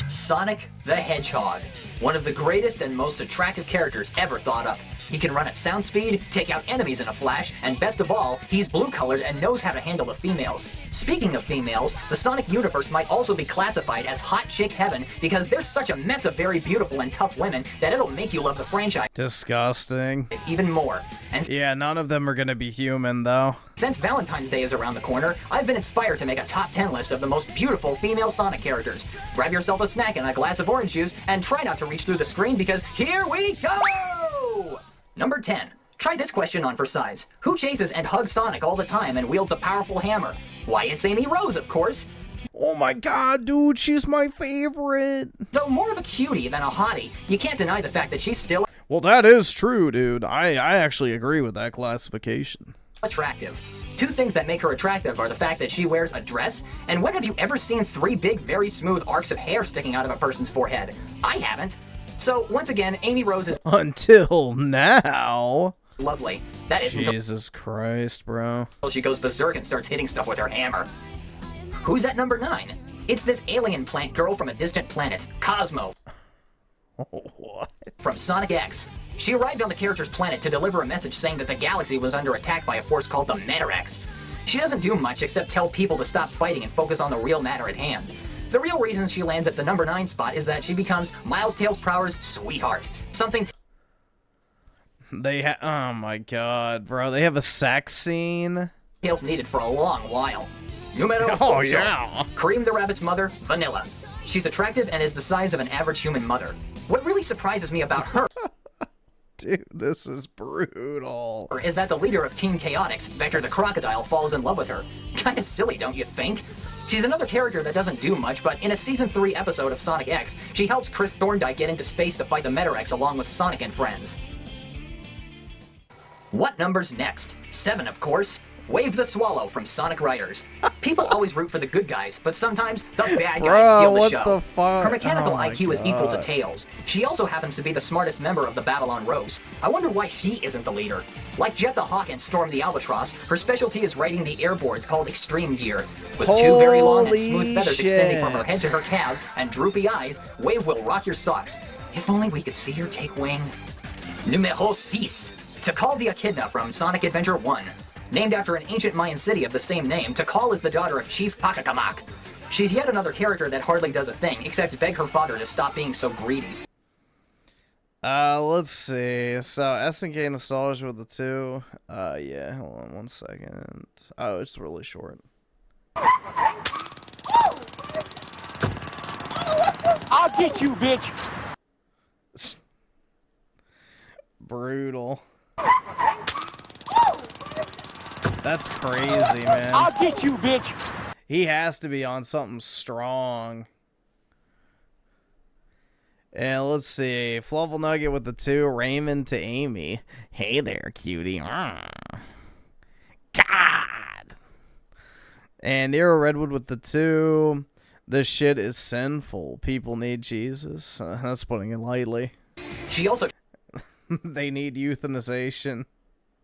Sonic the Hedgehog, one of the greatest and most attractive characters ever thought up. He can run at sound speed, take out enemies in a flash, and best of all, he's blue-colored and knows how to handle the females. Speaking of females, the Sonic universe might also be classified as hot chick heaven because there's such a mess of very beautiful and tough women that it'll make you love the franchise. Disgusting. Even more. And yeah, none of them are gonna be human, though. Since Valentine's Day is around the corner, I've been inspired to make a top 10 list of the most beautiful female Sonic characters. Grab yourself a snack and a glass of orange juice, and try not to reach through the screen because here we go! Number 10. Try this question on for size. Who chases and hugs Sonic all the time and wields a powerful hammer? Why, it's Amy Rose, of course. Oh my god, dude, she's my favorite. Though more of a cutie than a hottie, you can't deny the fact that she's still... Well, that is true, dude. I actually agree with that classification. ...attractive. Two things that make her attractive are the fact that she wears a dress, and when have you ever seen 3 big, very smooth arcs of hair sticking out of a person's forehead? I haven't. So, once again, Amy Rose is... Until now. Lovely. That isn't... Jesus Christ, bro. She goes berserk and starts hitting stuff with her hammer. Who's at number 9? It's this alien plant girl from a distant planet, Cosmo. What? From Sonic X. She arrived on the character's planet to deliver a message saying that the galaxy was under attack by a force called the Metarex. She doesn't do much except tell people to stop fighting and focus on the real matter at hand. The real reason she lands at the number 9 spot is that she becomes Miles Tails Prower's sweetheart. Something they oh my god, bro. They have a sex scene? Tails needed for a long while. Numero 8. Oh, yeah. Cream the Rabbit's mother, Vanilla. She's attractive and is the size of an average human mother. What really surprises me about her dude, this is brutal. Is that the leader of Team Chaotix, Vector the Crocodile, falls in love with her. Kinda silly, don't you think? She's another character that doesn't do much, but in a Season 3 episode of Sonic X, she helps Chris Thorndike get into space to fight the Metarex along with Sonic and friends. What number's next? 7, of course. Wave the Swallow from Sonic Riders. People always root for the good guys, but sometimes the bad guys steal the show. The fuck? Her mechanical oh IQ is equal to Tails. She also happens to be the smartest member of the Babylon Rose. I wonder why she isn't the leader. Like Jet the Hawk and Storm the Albatross, her specialty is riding the airboards called Extreme Gear. With 2 very long and smooth feathers extending from her head to her calves and droopy eyes, Wave will rock your socks. If only we could see her take wing. Numero 6. Tikal the Echidna from Sonic Adventure 1. Named after an ancient Mayan city of the same name, Tikal is the daughter of Chief Pakakamak. She's yet another character that hardly does a thing, except beg her father to stop being so greedy. Let's see. So, SNK Nostalgia with the 2. Yeah, hold on 1 second. Oh, it's really short. I'll get you, bitch! Brutal. That's crazy, man. I'll get you, bitch! He has to be on something strong. And let's see. Fluffle Nugget with the 2. Raymond to Amy. Hey there, cutie. God. And Nero Redwood with the 2. This shit is sinful. People need Jesus. That's putting it lightly. She also... They need euthanization.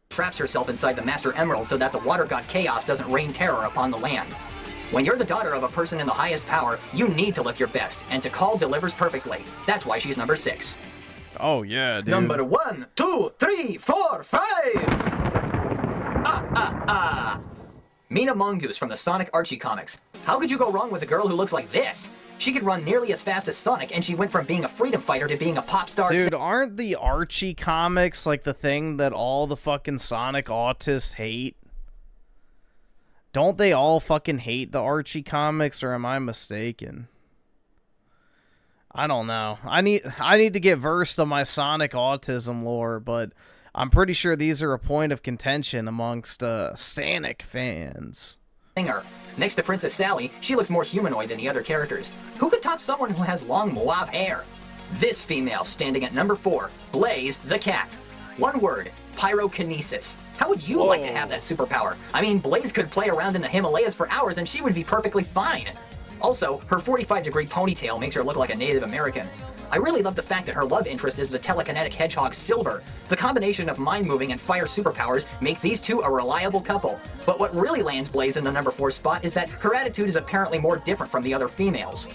traps herself inside the Master Emerald so that the water god Chaos doesn't rain terror upon the land. When you're the daughter of a person in the highest power, you need to look your best, and Tikal delivers perfectly. That's why she's number 6. Oh yeah, dude. Number 1, 2, 3, 4, 5! Mina Mongoose from the Sonic Archie comics. How could you go wrong with a girl who looks like this? She could run nearly as fast as Sonic, and she went from being a freedom fighter to being a pop star. Dude, aren't the Archie comics like the thing that all the fucking Sonic autists hate? Don't they all fucking hate the Archie comics, or am I mistaken? I don't know. I need to get versed on my Sonic autism lore, but I'm pretty sure these are a point of contention amongst Sonic fans. Next to Princess Sally, she looks more humanoid than the other characters. Who could top someone who has long mauve hair? This female standing at number 4, Blaze the Cat. One word, pyrokinesis. How would you like to have that superpower? I mean, Blaze could play around in the Himalayas for hours and she would be perfectly fine. Also, her 45-degree ponytail makes her look like a Native American. I really love the fact that her love interest is the telekinetic hedgehog Silver. The combination of mind-moving and fire superpowers make these two a reliable couple. But what really lands Blaze in the number 4 spot is that her attitude is apparently more different from the other females.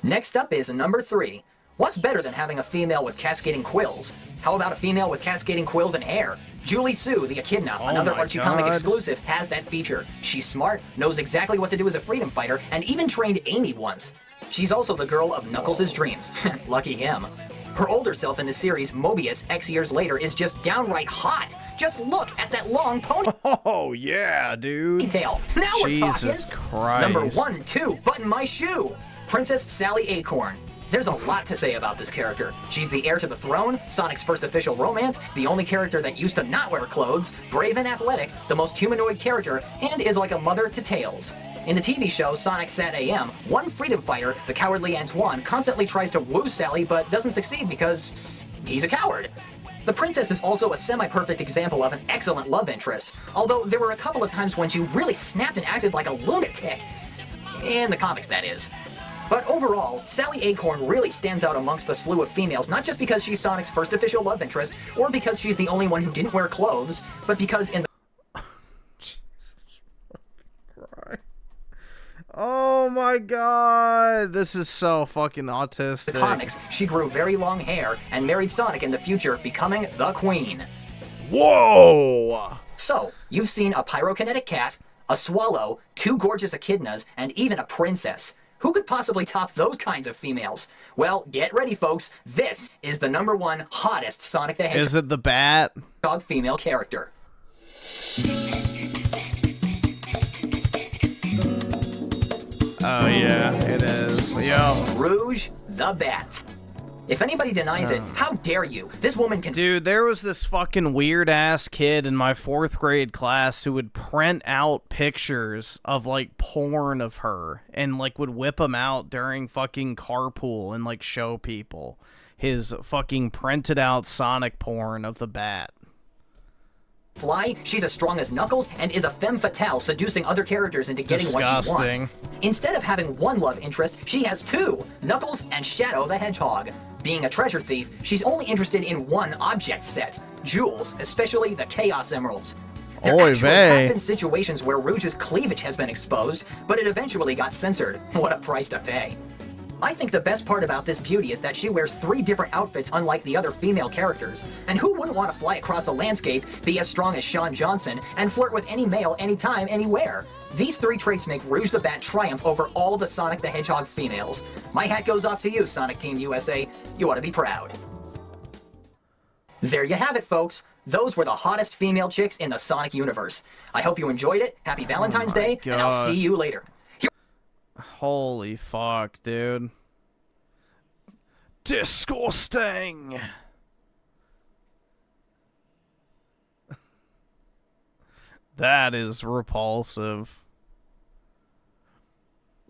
Next up is number 3. What's better than having a female with cascading quills? How about a female with cascading quills and hair? Julie Sue, the Echidna, another Archie comic exclusive, has that feature. She's smart, knows exactly what to do as a freedom fighter, and even trained Amy once. She's also the girl of Knuckles' dreams. Lucky him. Her older self in the series, Mobius, X years later, is just downright hot. Just look at that long pony. Oh, yeah, dude. Now we're talking. Jesus Christ. Number 1, 2, button my shoe. Princess Sally Acorn. There's a lot to say about this character. She's the heir to the throne, Sonic's first official romance, the only character that used to not wear clothes, brave and athletic, the most humanoid character, and is like a mother to Tails. In the TV show Sonic Sat AM, one freedom fighter, the cowardly Antoine, constantly tries to woo Sally but doesn't succeed because he's a coward. The princess is also a semi-perfect example of an excellent love interest, although there were a couple of times when she really snapped and acted like a lunatic. In the comics, that is. But overall, Sally Acorn really stands out amongst the slew of females, not just because she's Sonic's first official love interest, or because she's the only one who didn't wear clothes, but because in the Oh my god, this is so fucking autistic. The comics, she grew very long hair and married Sonic in the future, becoming the Queen. Whoa! So, you've seen a pyrokinetic cat, a swallow, 2 gorgeous echidnas, and even a princess. Who could possibly top those kinds of females? Well, get ready, folks. This is the number 1 hottest Sonic the Hedgehog. Is it the bat? Female character. Oh yeah, it is. Yo. Rouge the Bat. If anybody denies it, how dare you? This woman can— Dude, there was this fucking weird-ass kid in my 4th grade class who would print out pictures of, like, porn of her and, like, would whip them out during fucking carpool and, like, show people his fucking printed-out Sonic porn of the bat. Fly, she's as strong as Knuckles and is a femme fatale, seducing other characters into getting what she wants. Instead of having one love interest, she has 2, Knuckles and Shadow the Hedgehog. Being a treasure thief, she's only interested in one object set, jewels, especially the Chaos Emeralds. There actually have been situations where Rouge's cleavage has been exposed, but it eventually got censored. What a price to pay. I think the best part about this beauty is that she wears 3 different outfits unlike the other female characters. And who wouldn't want to fly across the landscape, be as strong as Sean Johnson, and flirt with any male anytime, anywhere? These 3 traits make Rouge the Bat triumph over all of the Sonic the Hedgehog females. My hat goes off to you, Sonic Team USA. You ought to be proud. There you have it, folks. Those were the hottest female chicks in the Sonic universe. I hope you enjoyed it. Happy Valentine's Day, and I'll see you later. Holy fuck, dude. Disgusting. That is repulsive.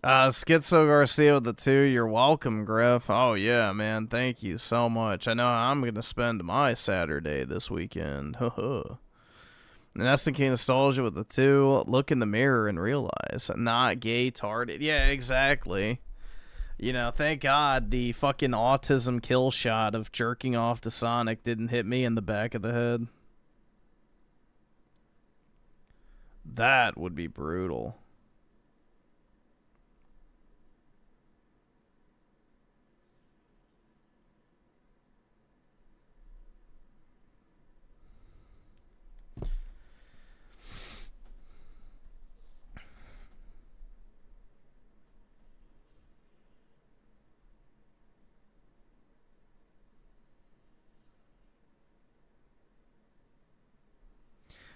Schizo Garcia with the 2. You're welcome, Griff. Oh, yeah, man. Thank you so much. I know I'm going to spend my Saturday this weekend. And that's the King Nostalgia with the 2. Look in the mirror and realize. Not gay tarded. Yeah, exactly. You know, thank God the fucking autism kill shot of jerking off to Sonic didn't hit me in the back of the head. That would be brutal.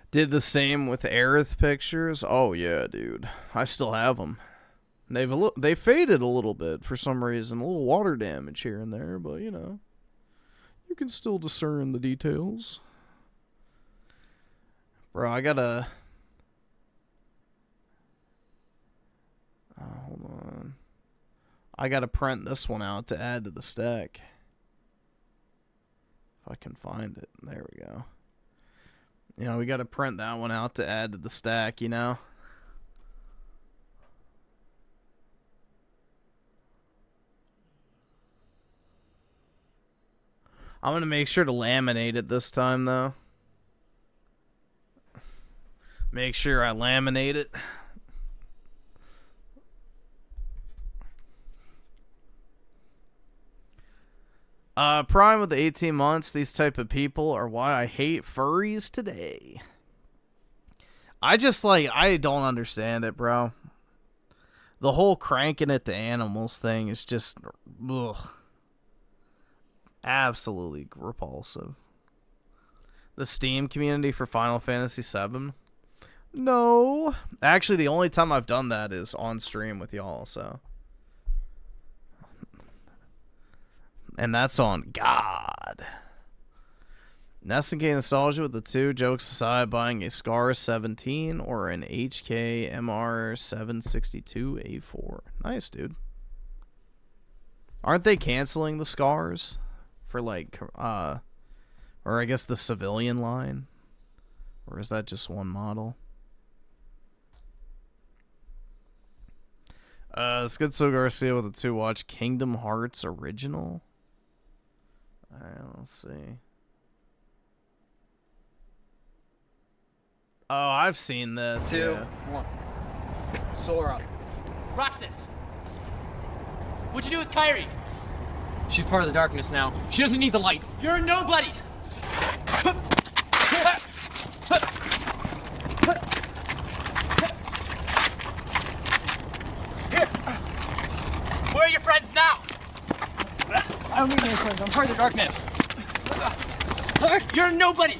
Did the same with Aerith pictures. Oh yeah, dude. I still have them. They faded a little bit for some reason, a little water damage here and there, but you know, you can still discern the details. Bro, I gotta. Hold on. I gotta print this one out to add to the stack. If I can find it. There we go. You know, we got to print that one out to add to the stack, you know? I'm going to make sure to laminate it this time, though. Make sure I laminate it. Prime with the 18 months, these type of people are why I hate furries today. I don't understand it, bro. The whole cranking it to animals thing is just, ugh, absolutely repulsive. The Steam community for Final Fantasy VII? No. Actually, the only time I've done that is on stream with y'all, so. And that's on God. SNK nostalgia with the two. Jokes aside, buying a Scar 17 or an HK MR 762A4. Nice, dude. Aren't they canceling the Scars for like, or I guess the civilian line? Or is that just one model? Skidso Garcia with a 2 watch Kingdom Hearts original. Alright, let's see. Oh, I've seen this. 2, yeah. 1. Sora. Roxas! What'd you do with Kyrie? She's part of the darkness now. She doesn't need the light. You're a nobody! Where are your friends now? I don't need any friends. I'm part of the darkness. You're a nobody!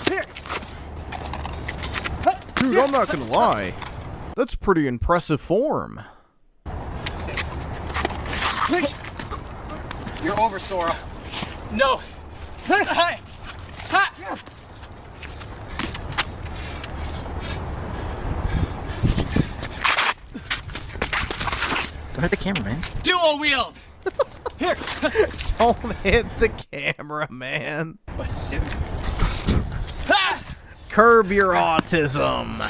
Here! Dude, I'm not gonna lie. That's pretty impressive form. You're over, Sora. No! Hi! Ha! Don't hit the camera, man. Dual wield! Here! Don't hit the camera, man. Curb your autism.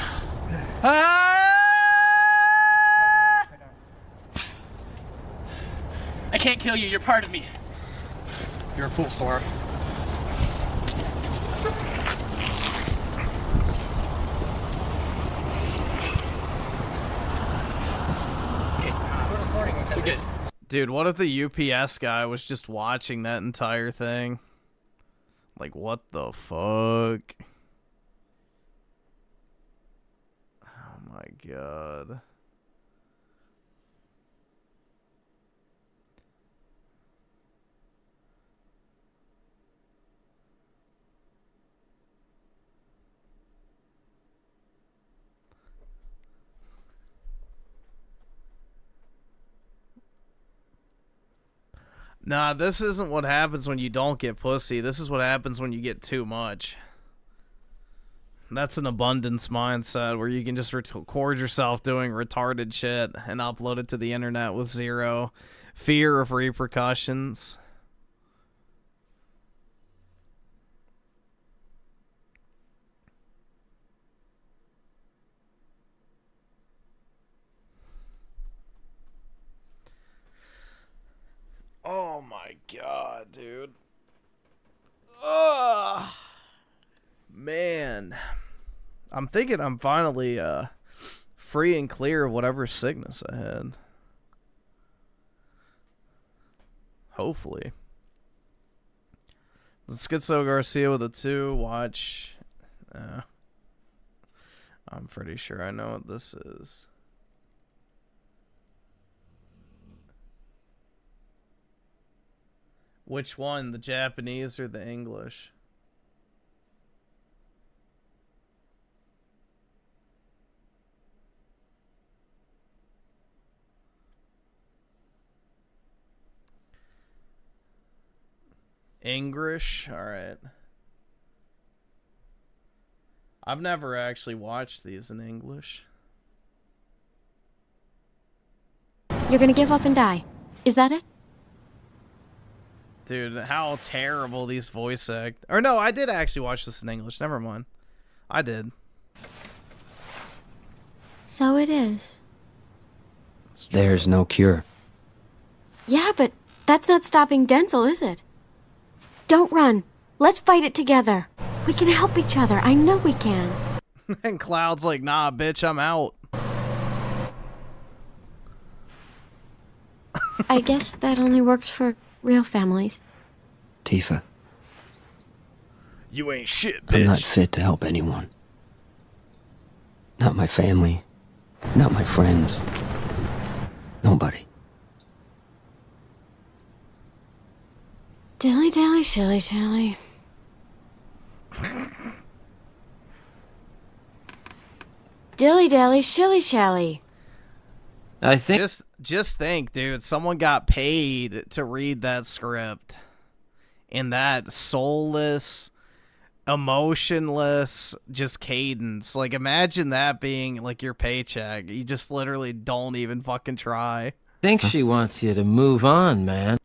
I can't kill you, you're part of me. You're a fool, Sora. We're recording, we're good. Dude, what if the UPS guy was just watching that entire thing? Like, what the fuck? Oh my god. Nah, this isn't what happens when you don't get pussy. This is what happens when you get too much. That's an abundance mindset where you can just record yourself doing retarded shit and upload it to the internet with zero fear of repercussions. Oh my god, dude. Ugh. Man. I'm thinking I'm finally free and clear of whatever sickness I had. Hopefully. Schizo Garcia with a 2. Watch. I'm pretty sure I know what this is. Which one? The Japanese or the English? English? Alright. I've never actually watched these in English. You're gonna give up and die. Is that it? Dude, how terrible these voice act. Or no, I did actually watch this in English. Never mind. I did. So it is. There's no cure. Yeah, but that's not stopping Denzel, is it? Don't run. Let's fight it together. We can help each other. I know we can. And Cloud's like, nah, bitch, I'm out. I guess that only works for real families. Tifa, You ain't shit, bitch. I'm not fit to help anyone. Not my family. Not my friends. Nobody. Dilly dally, shilly shally. Dilly dally, shilly shally. I think just think, dude, someone got paid to read that script in that soulless, emotionless, just cadence. Like, imagine that being like your paycheck. You just literally don't even fucking try. think she wants you to move on, man.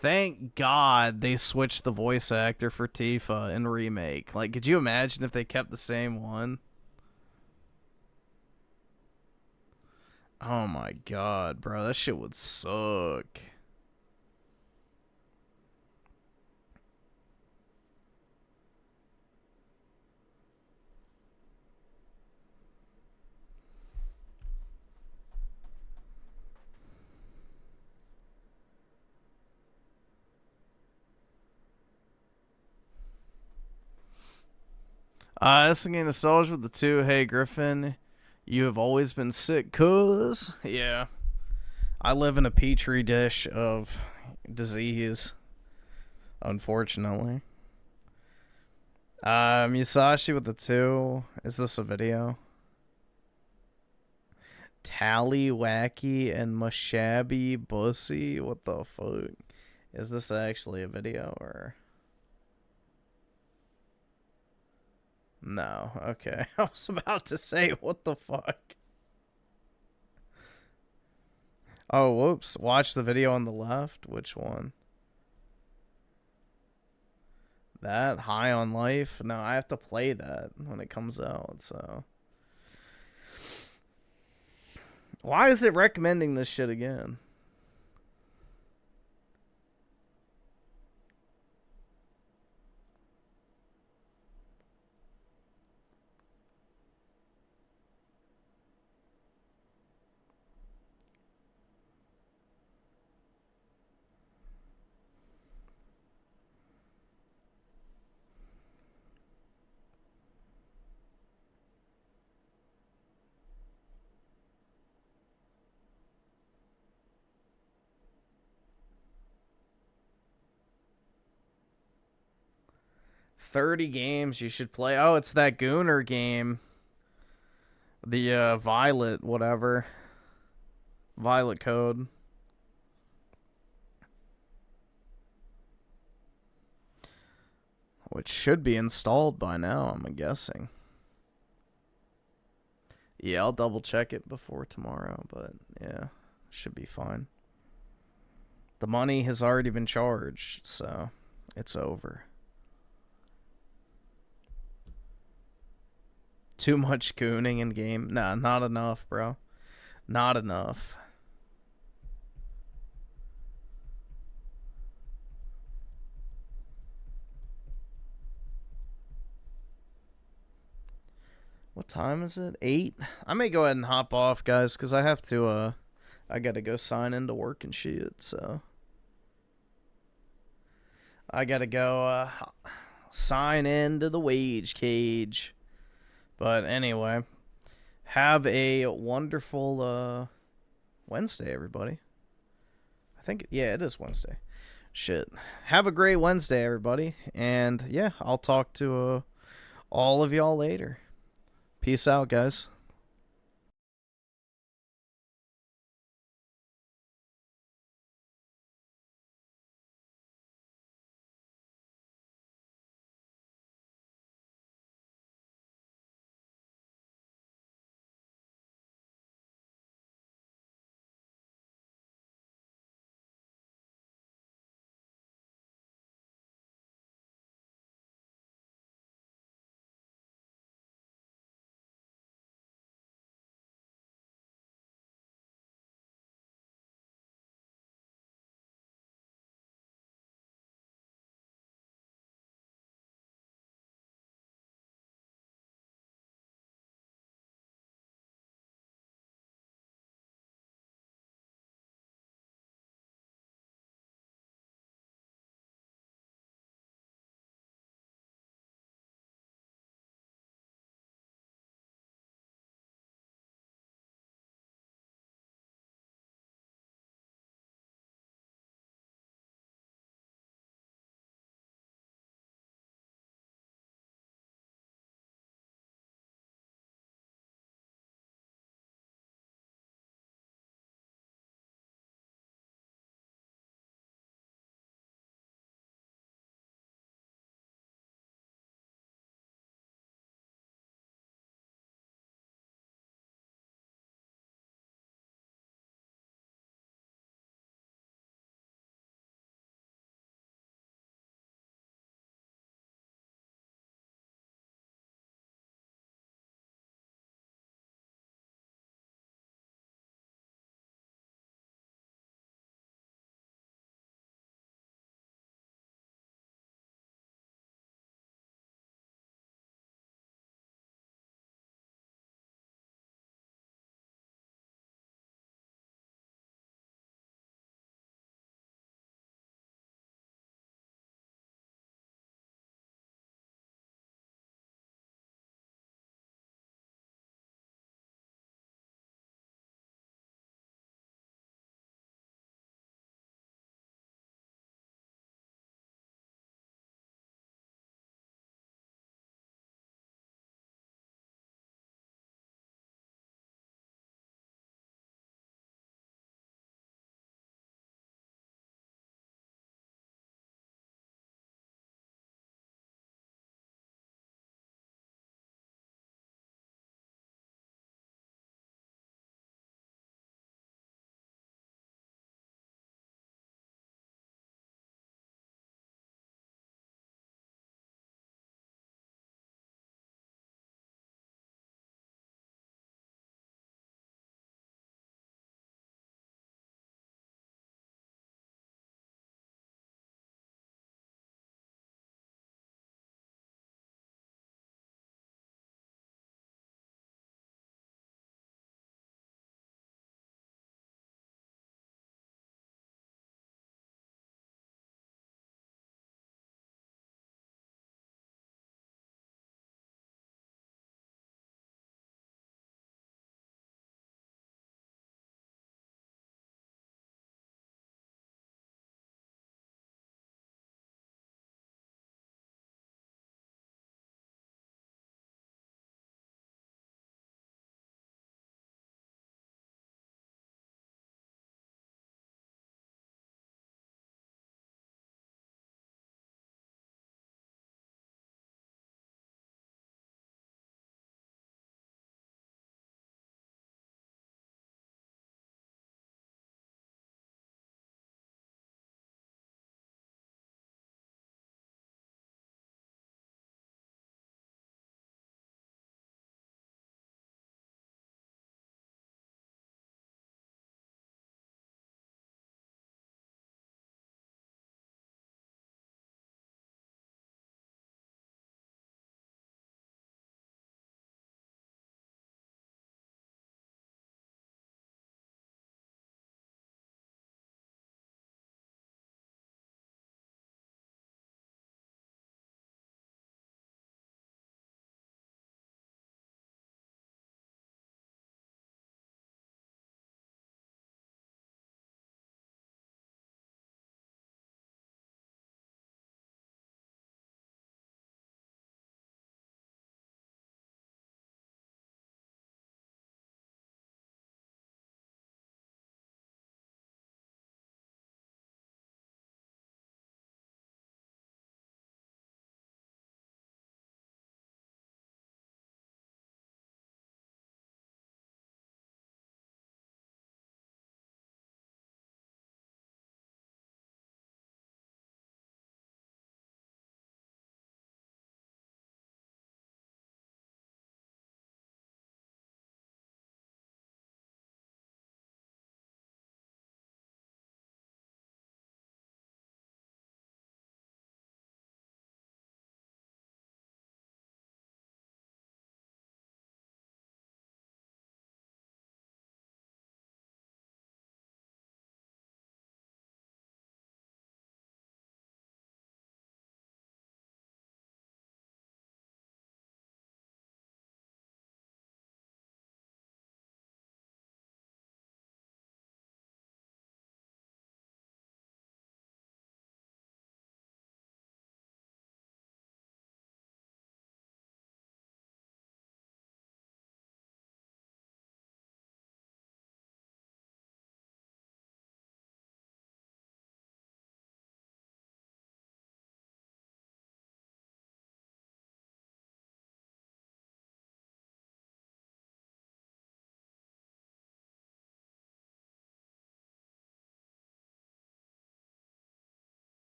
Thank God they switched the voice actor for Tifa in Remake. Like, could you imagine if they kept the same one? Oh my God, bro. That shit would suck. This is getting nostalgia with the 2. Hey, Griffin. You have always been sick, cuz. Yeah. I live in a petri dish of disease, unfortunately. Musashi with the 2. Is this a video? Tally Wacky and Mashabby Bussy? What the fuck? Is this actually a video or... No, okay. I was about to say, what the fuck? Oh, whoops. Watch the video on the left. Which one? That? High on Life? No, I have to play that when it comes out, so... Why is it recommending this shit again? $30 games you should play. Oh, it's that Gooner game. The Violet, whatever. Violet Code. Which should be installed by now, I'm guessing. Yeah, I'll double check it before tomorrow, but yeah, should be fine. The money has already been charged, so it's over. Too much gooning in game? Nah, not enough, bro. Not enough. What time is it? 8? I may go ahead and hop off, guys, because I have to, I gotta go sign into work and shit, so. I gotta go, sign into the wage cage. But anyway, have a wonderful, Wednesday, everybody. I think, yeah, it is Wednesday. Shit. Have a great Wednesday, everybody. And, yeah, I'll talk to, all of y'all later. Peace out, guys.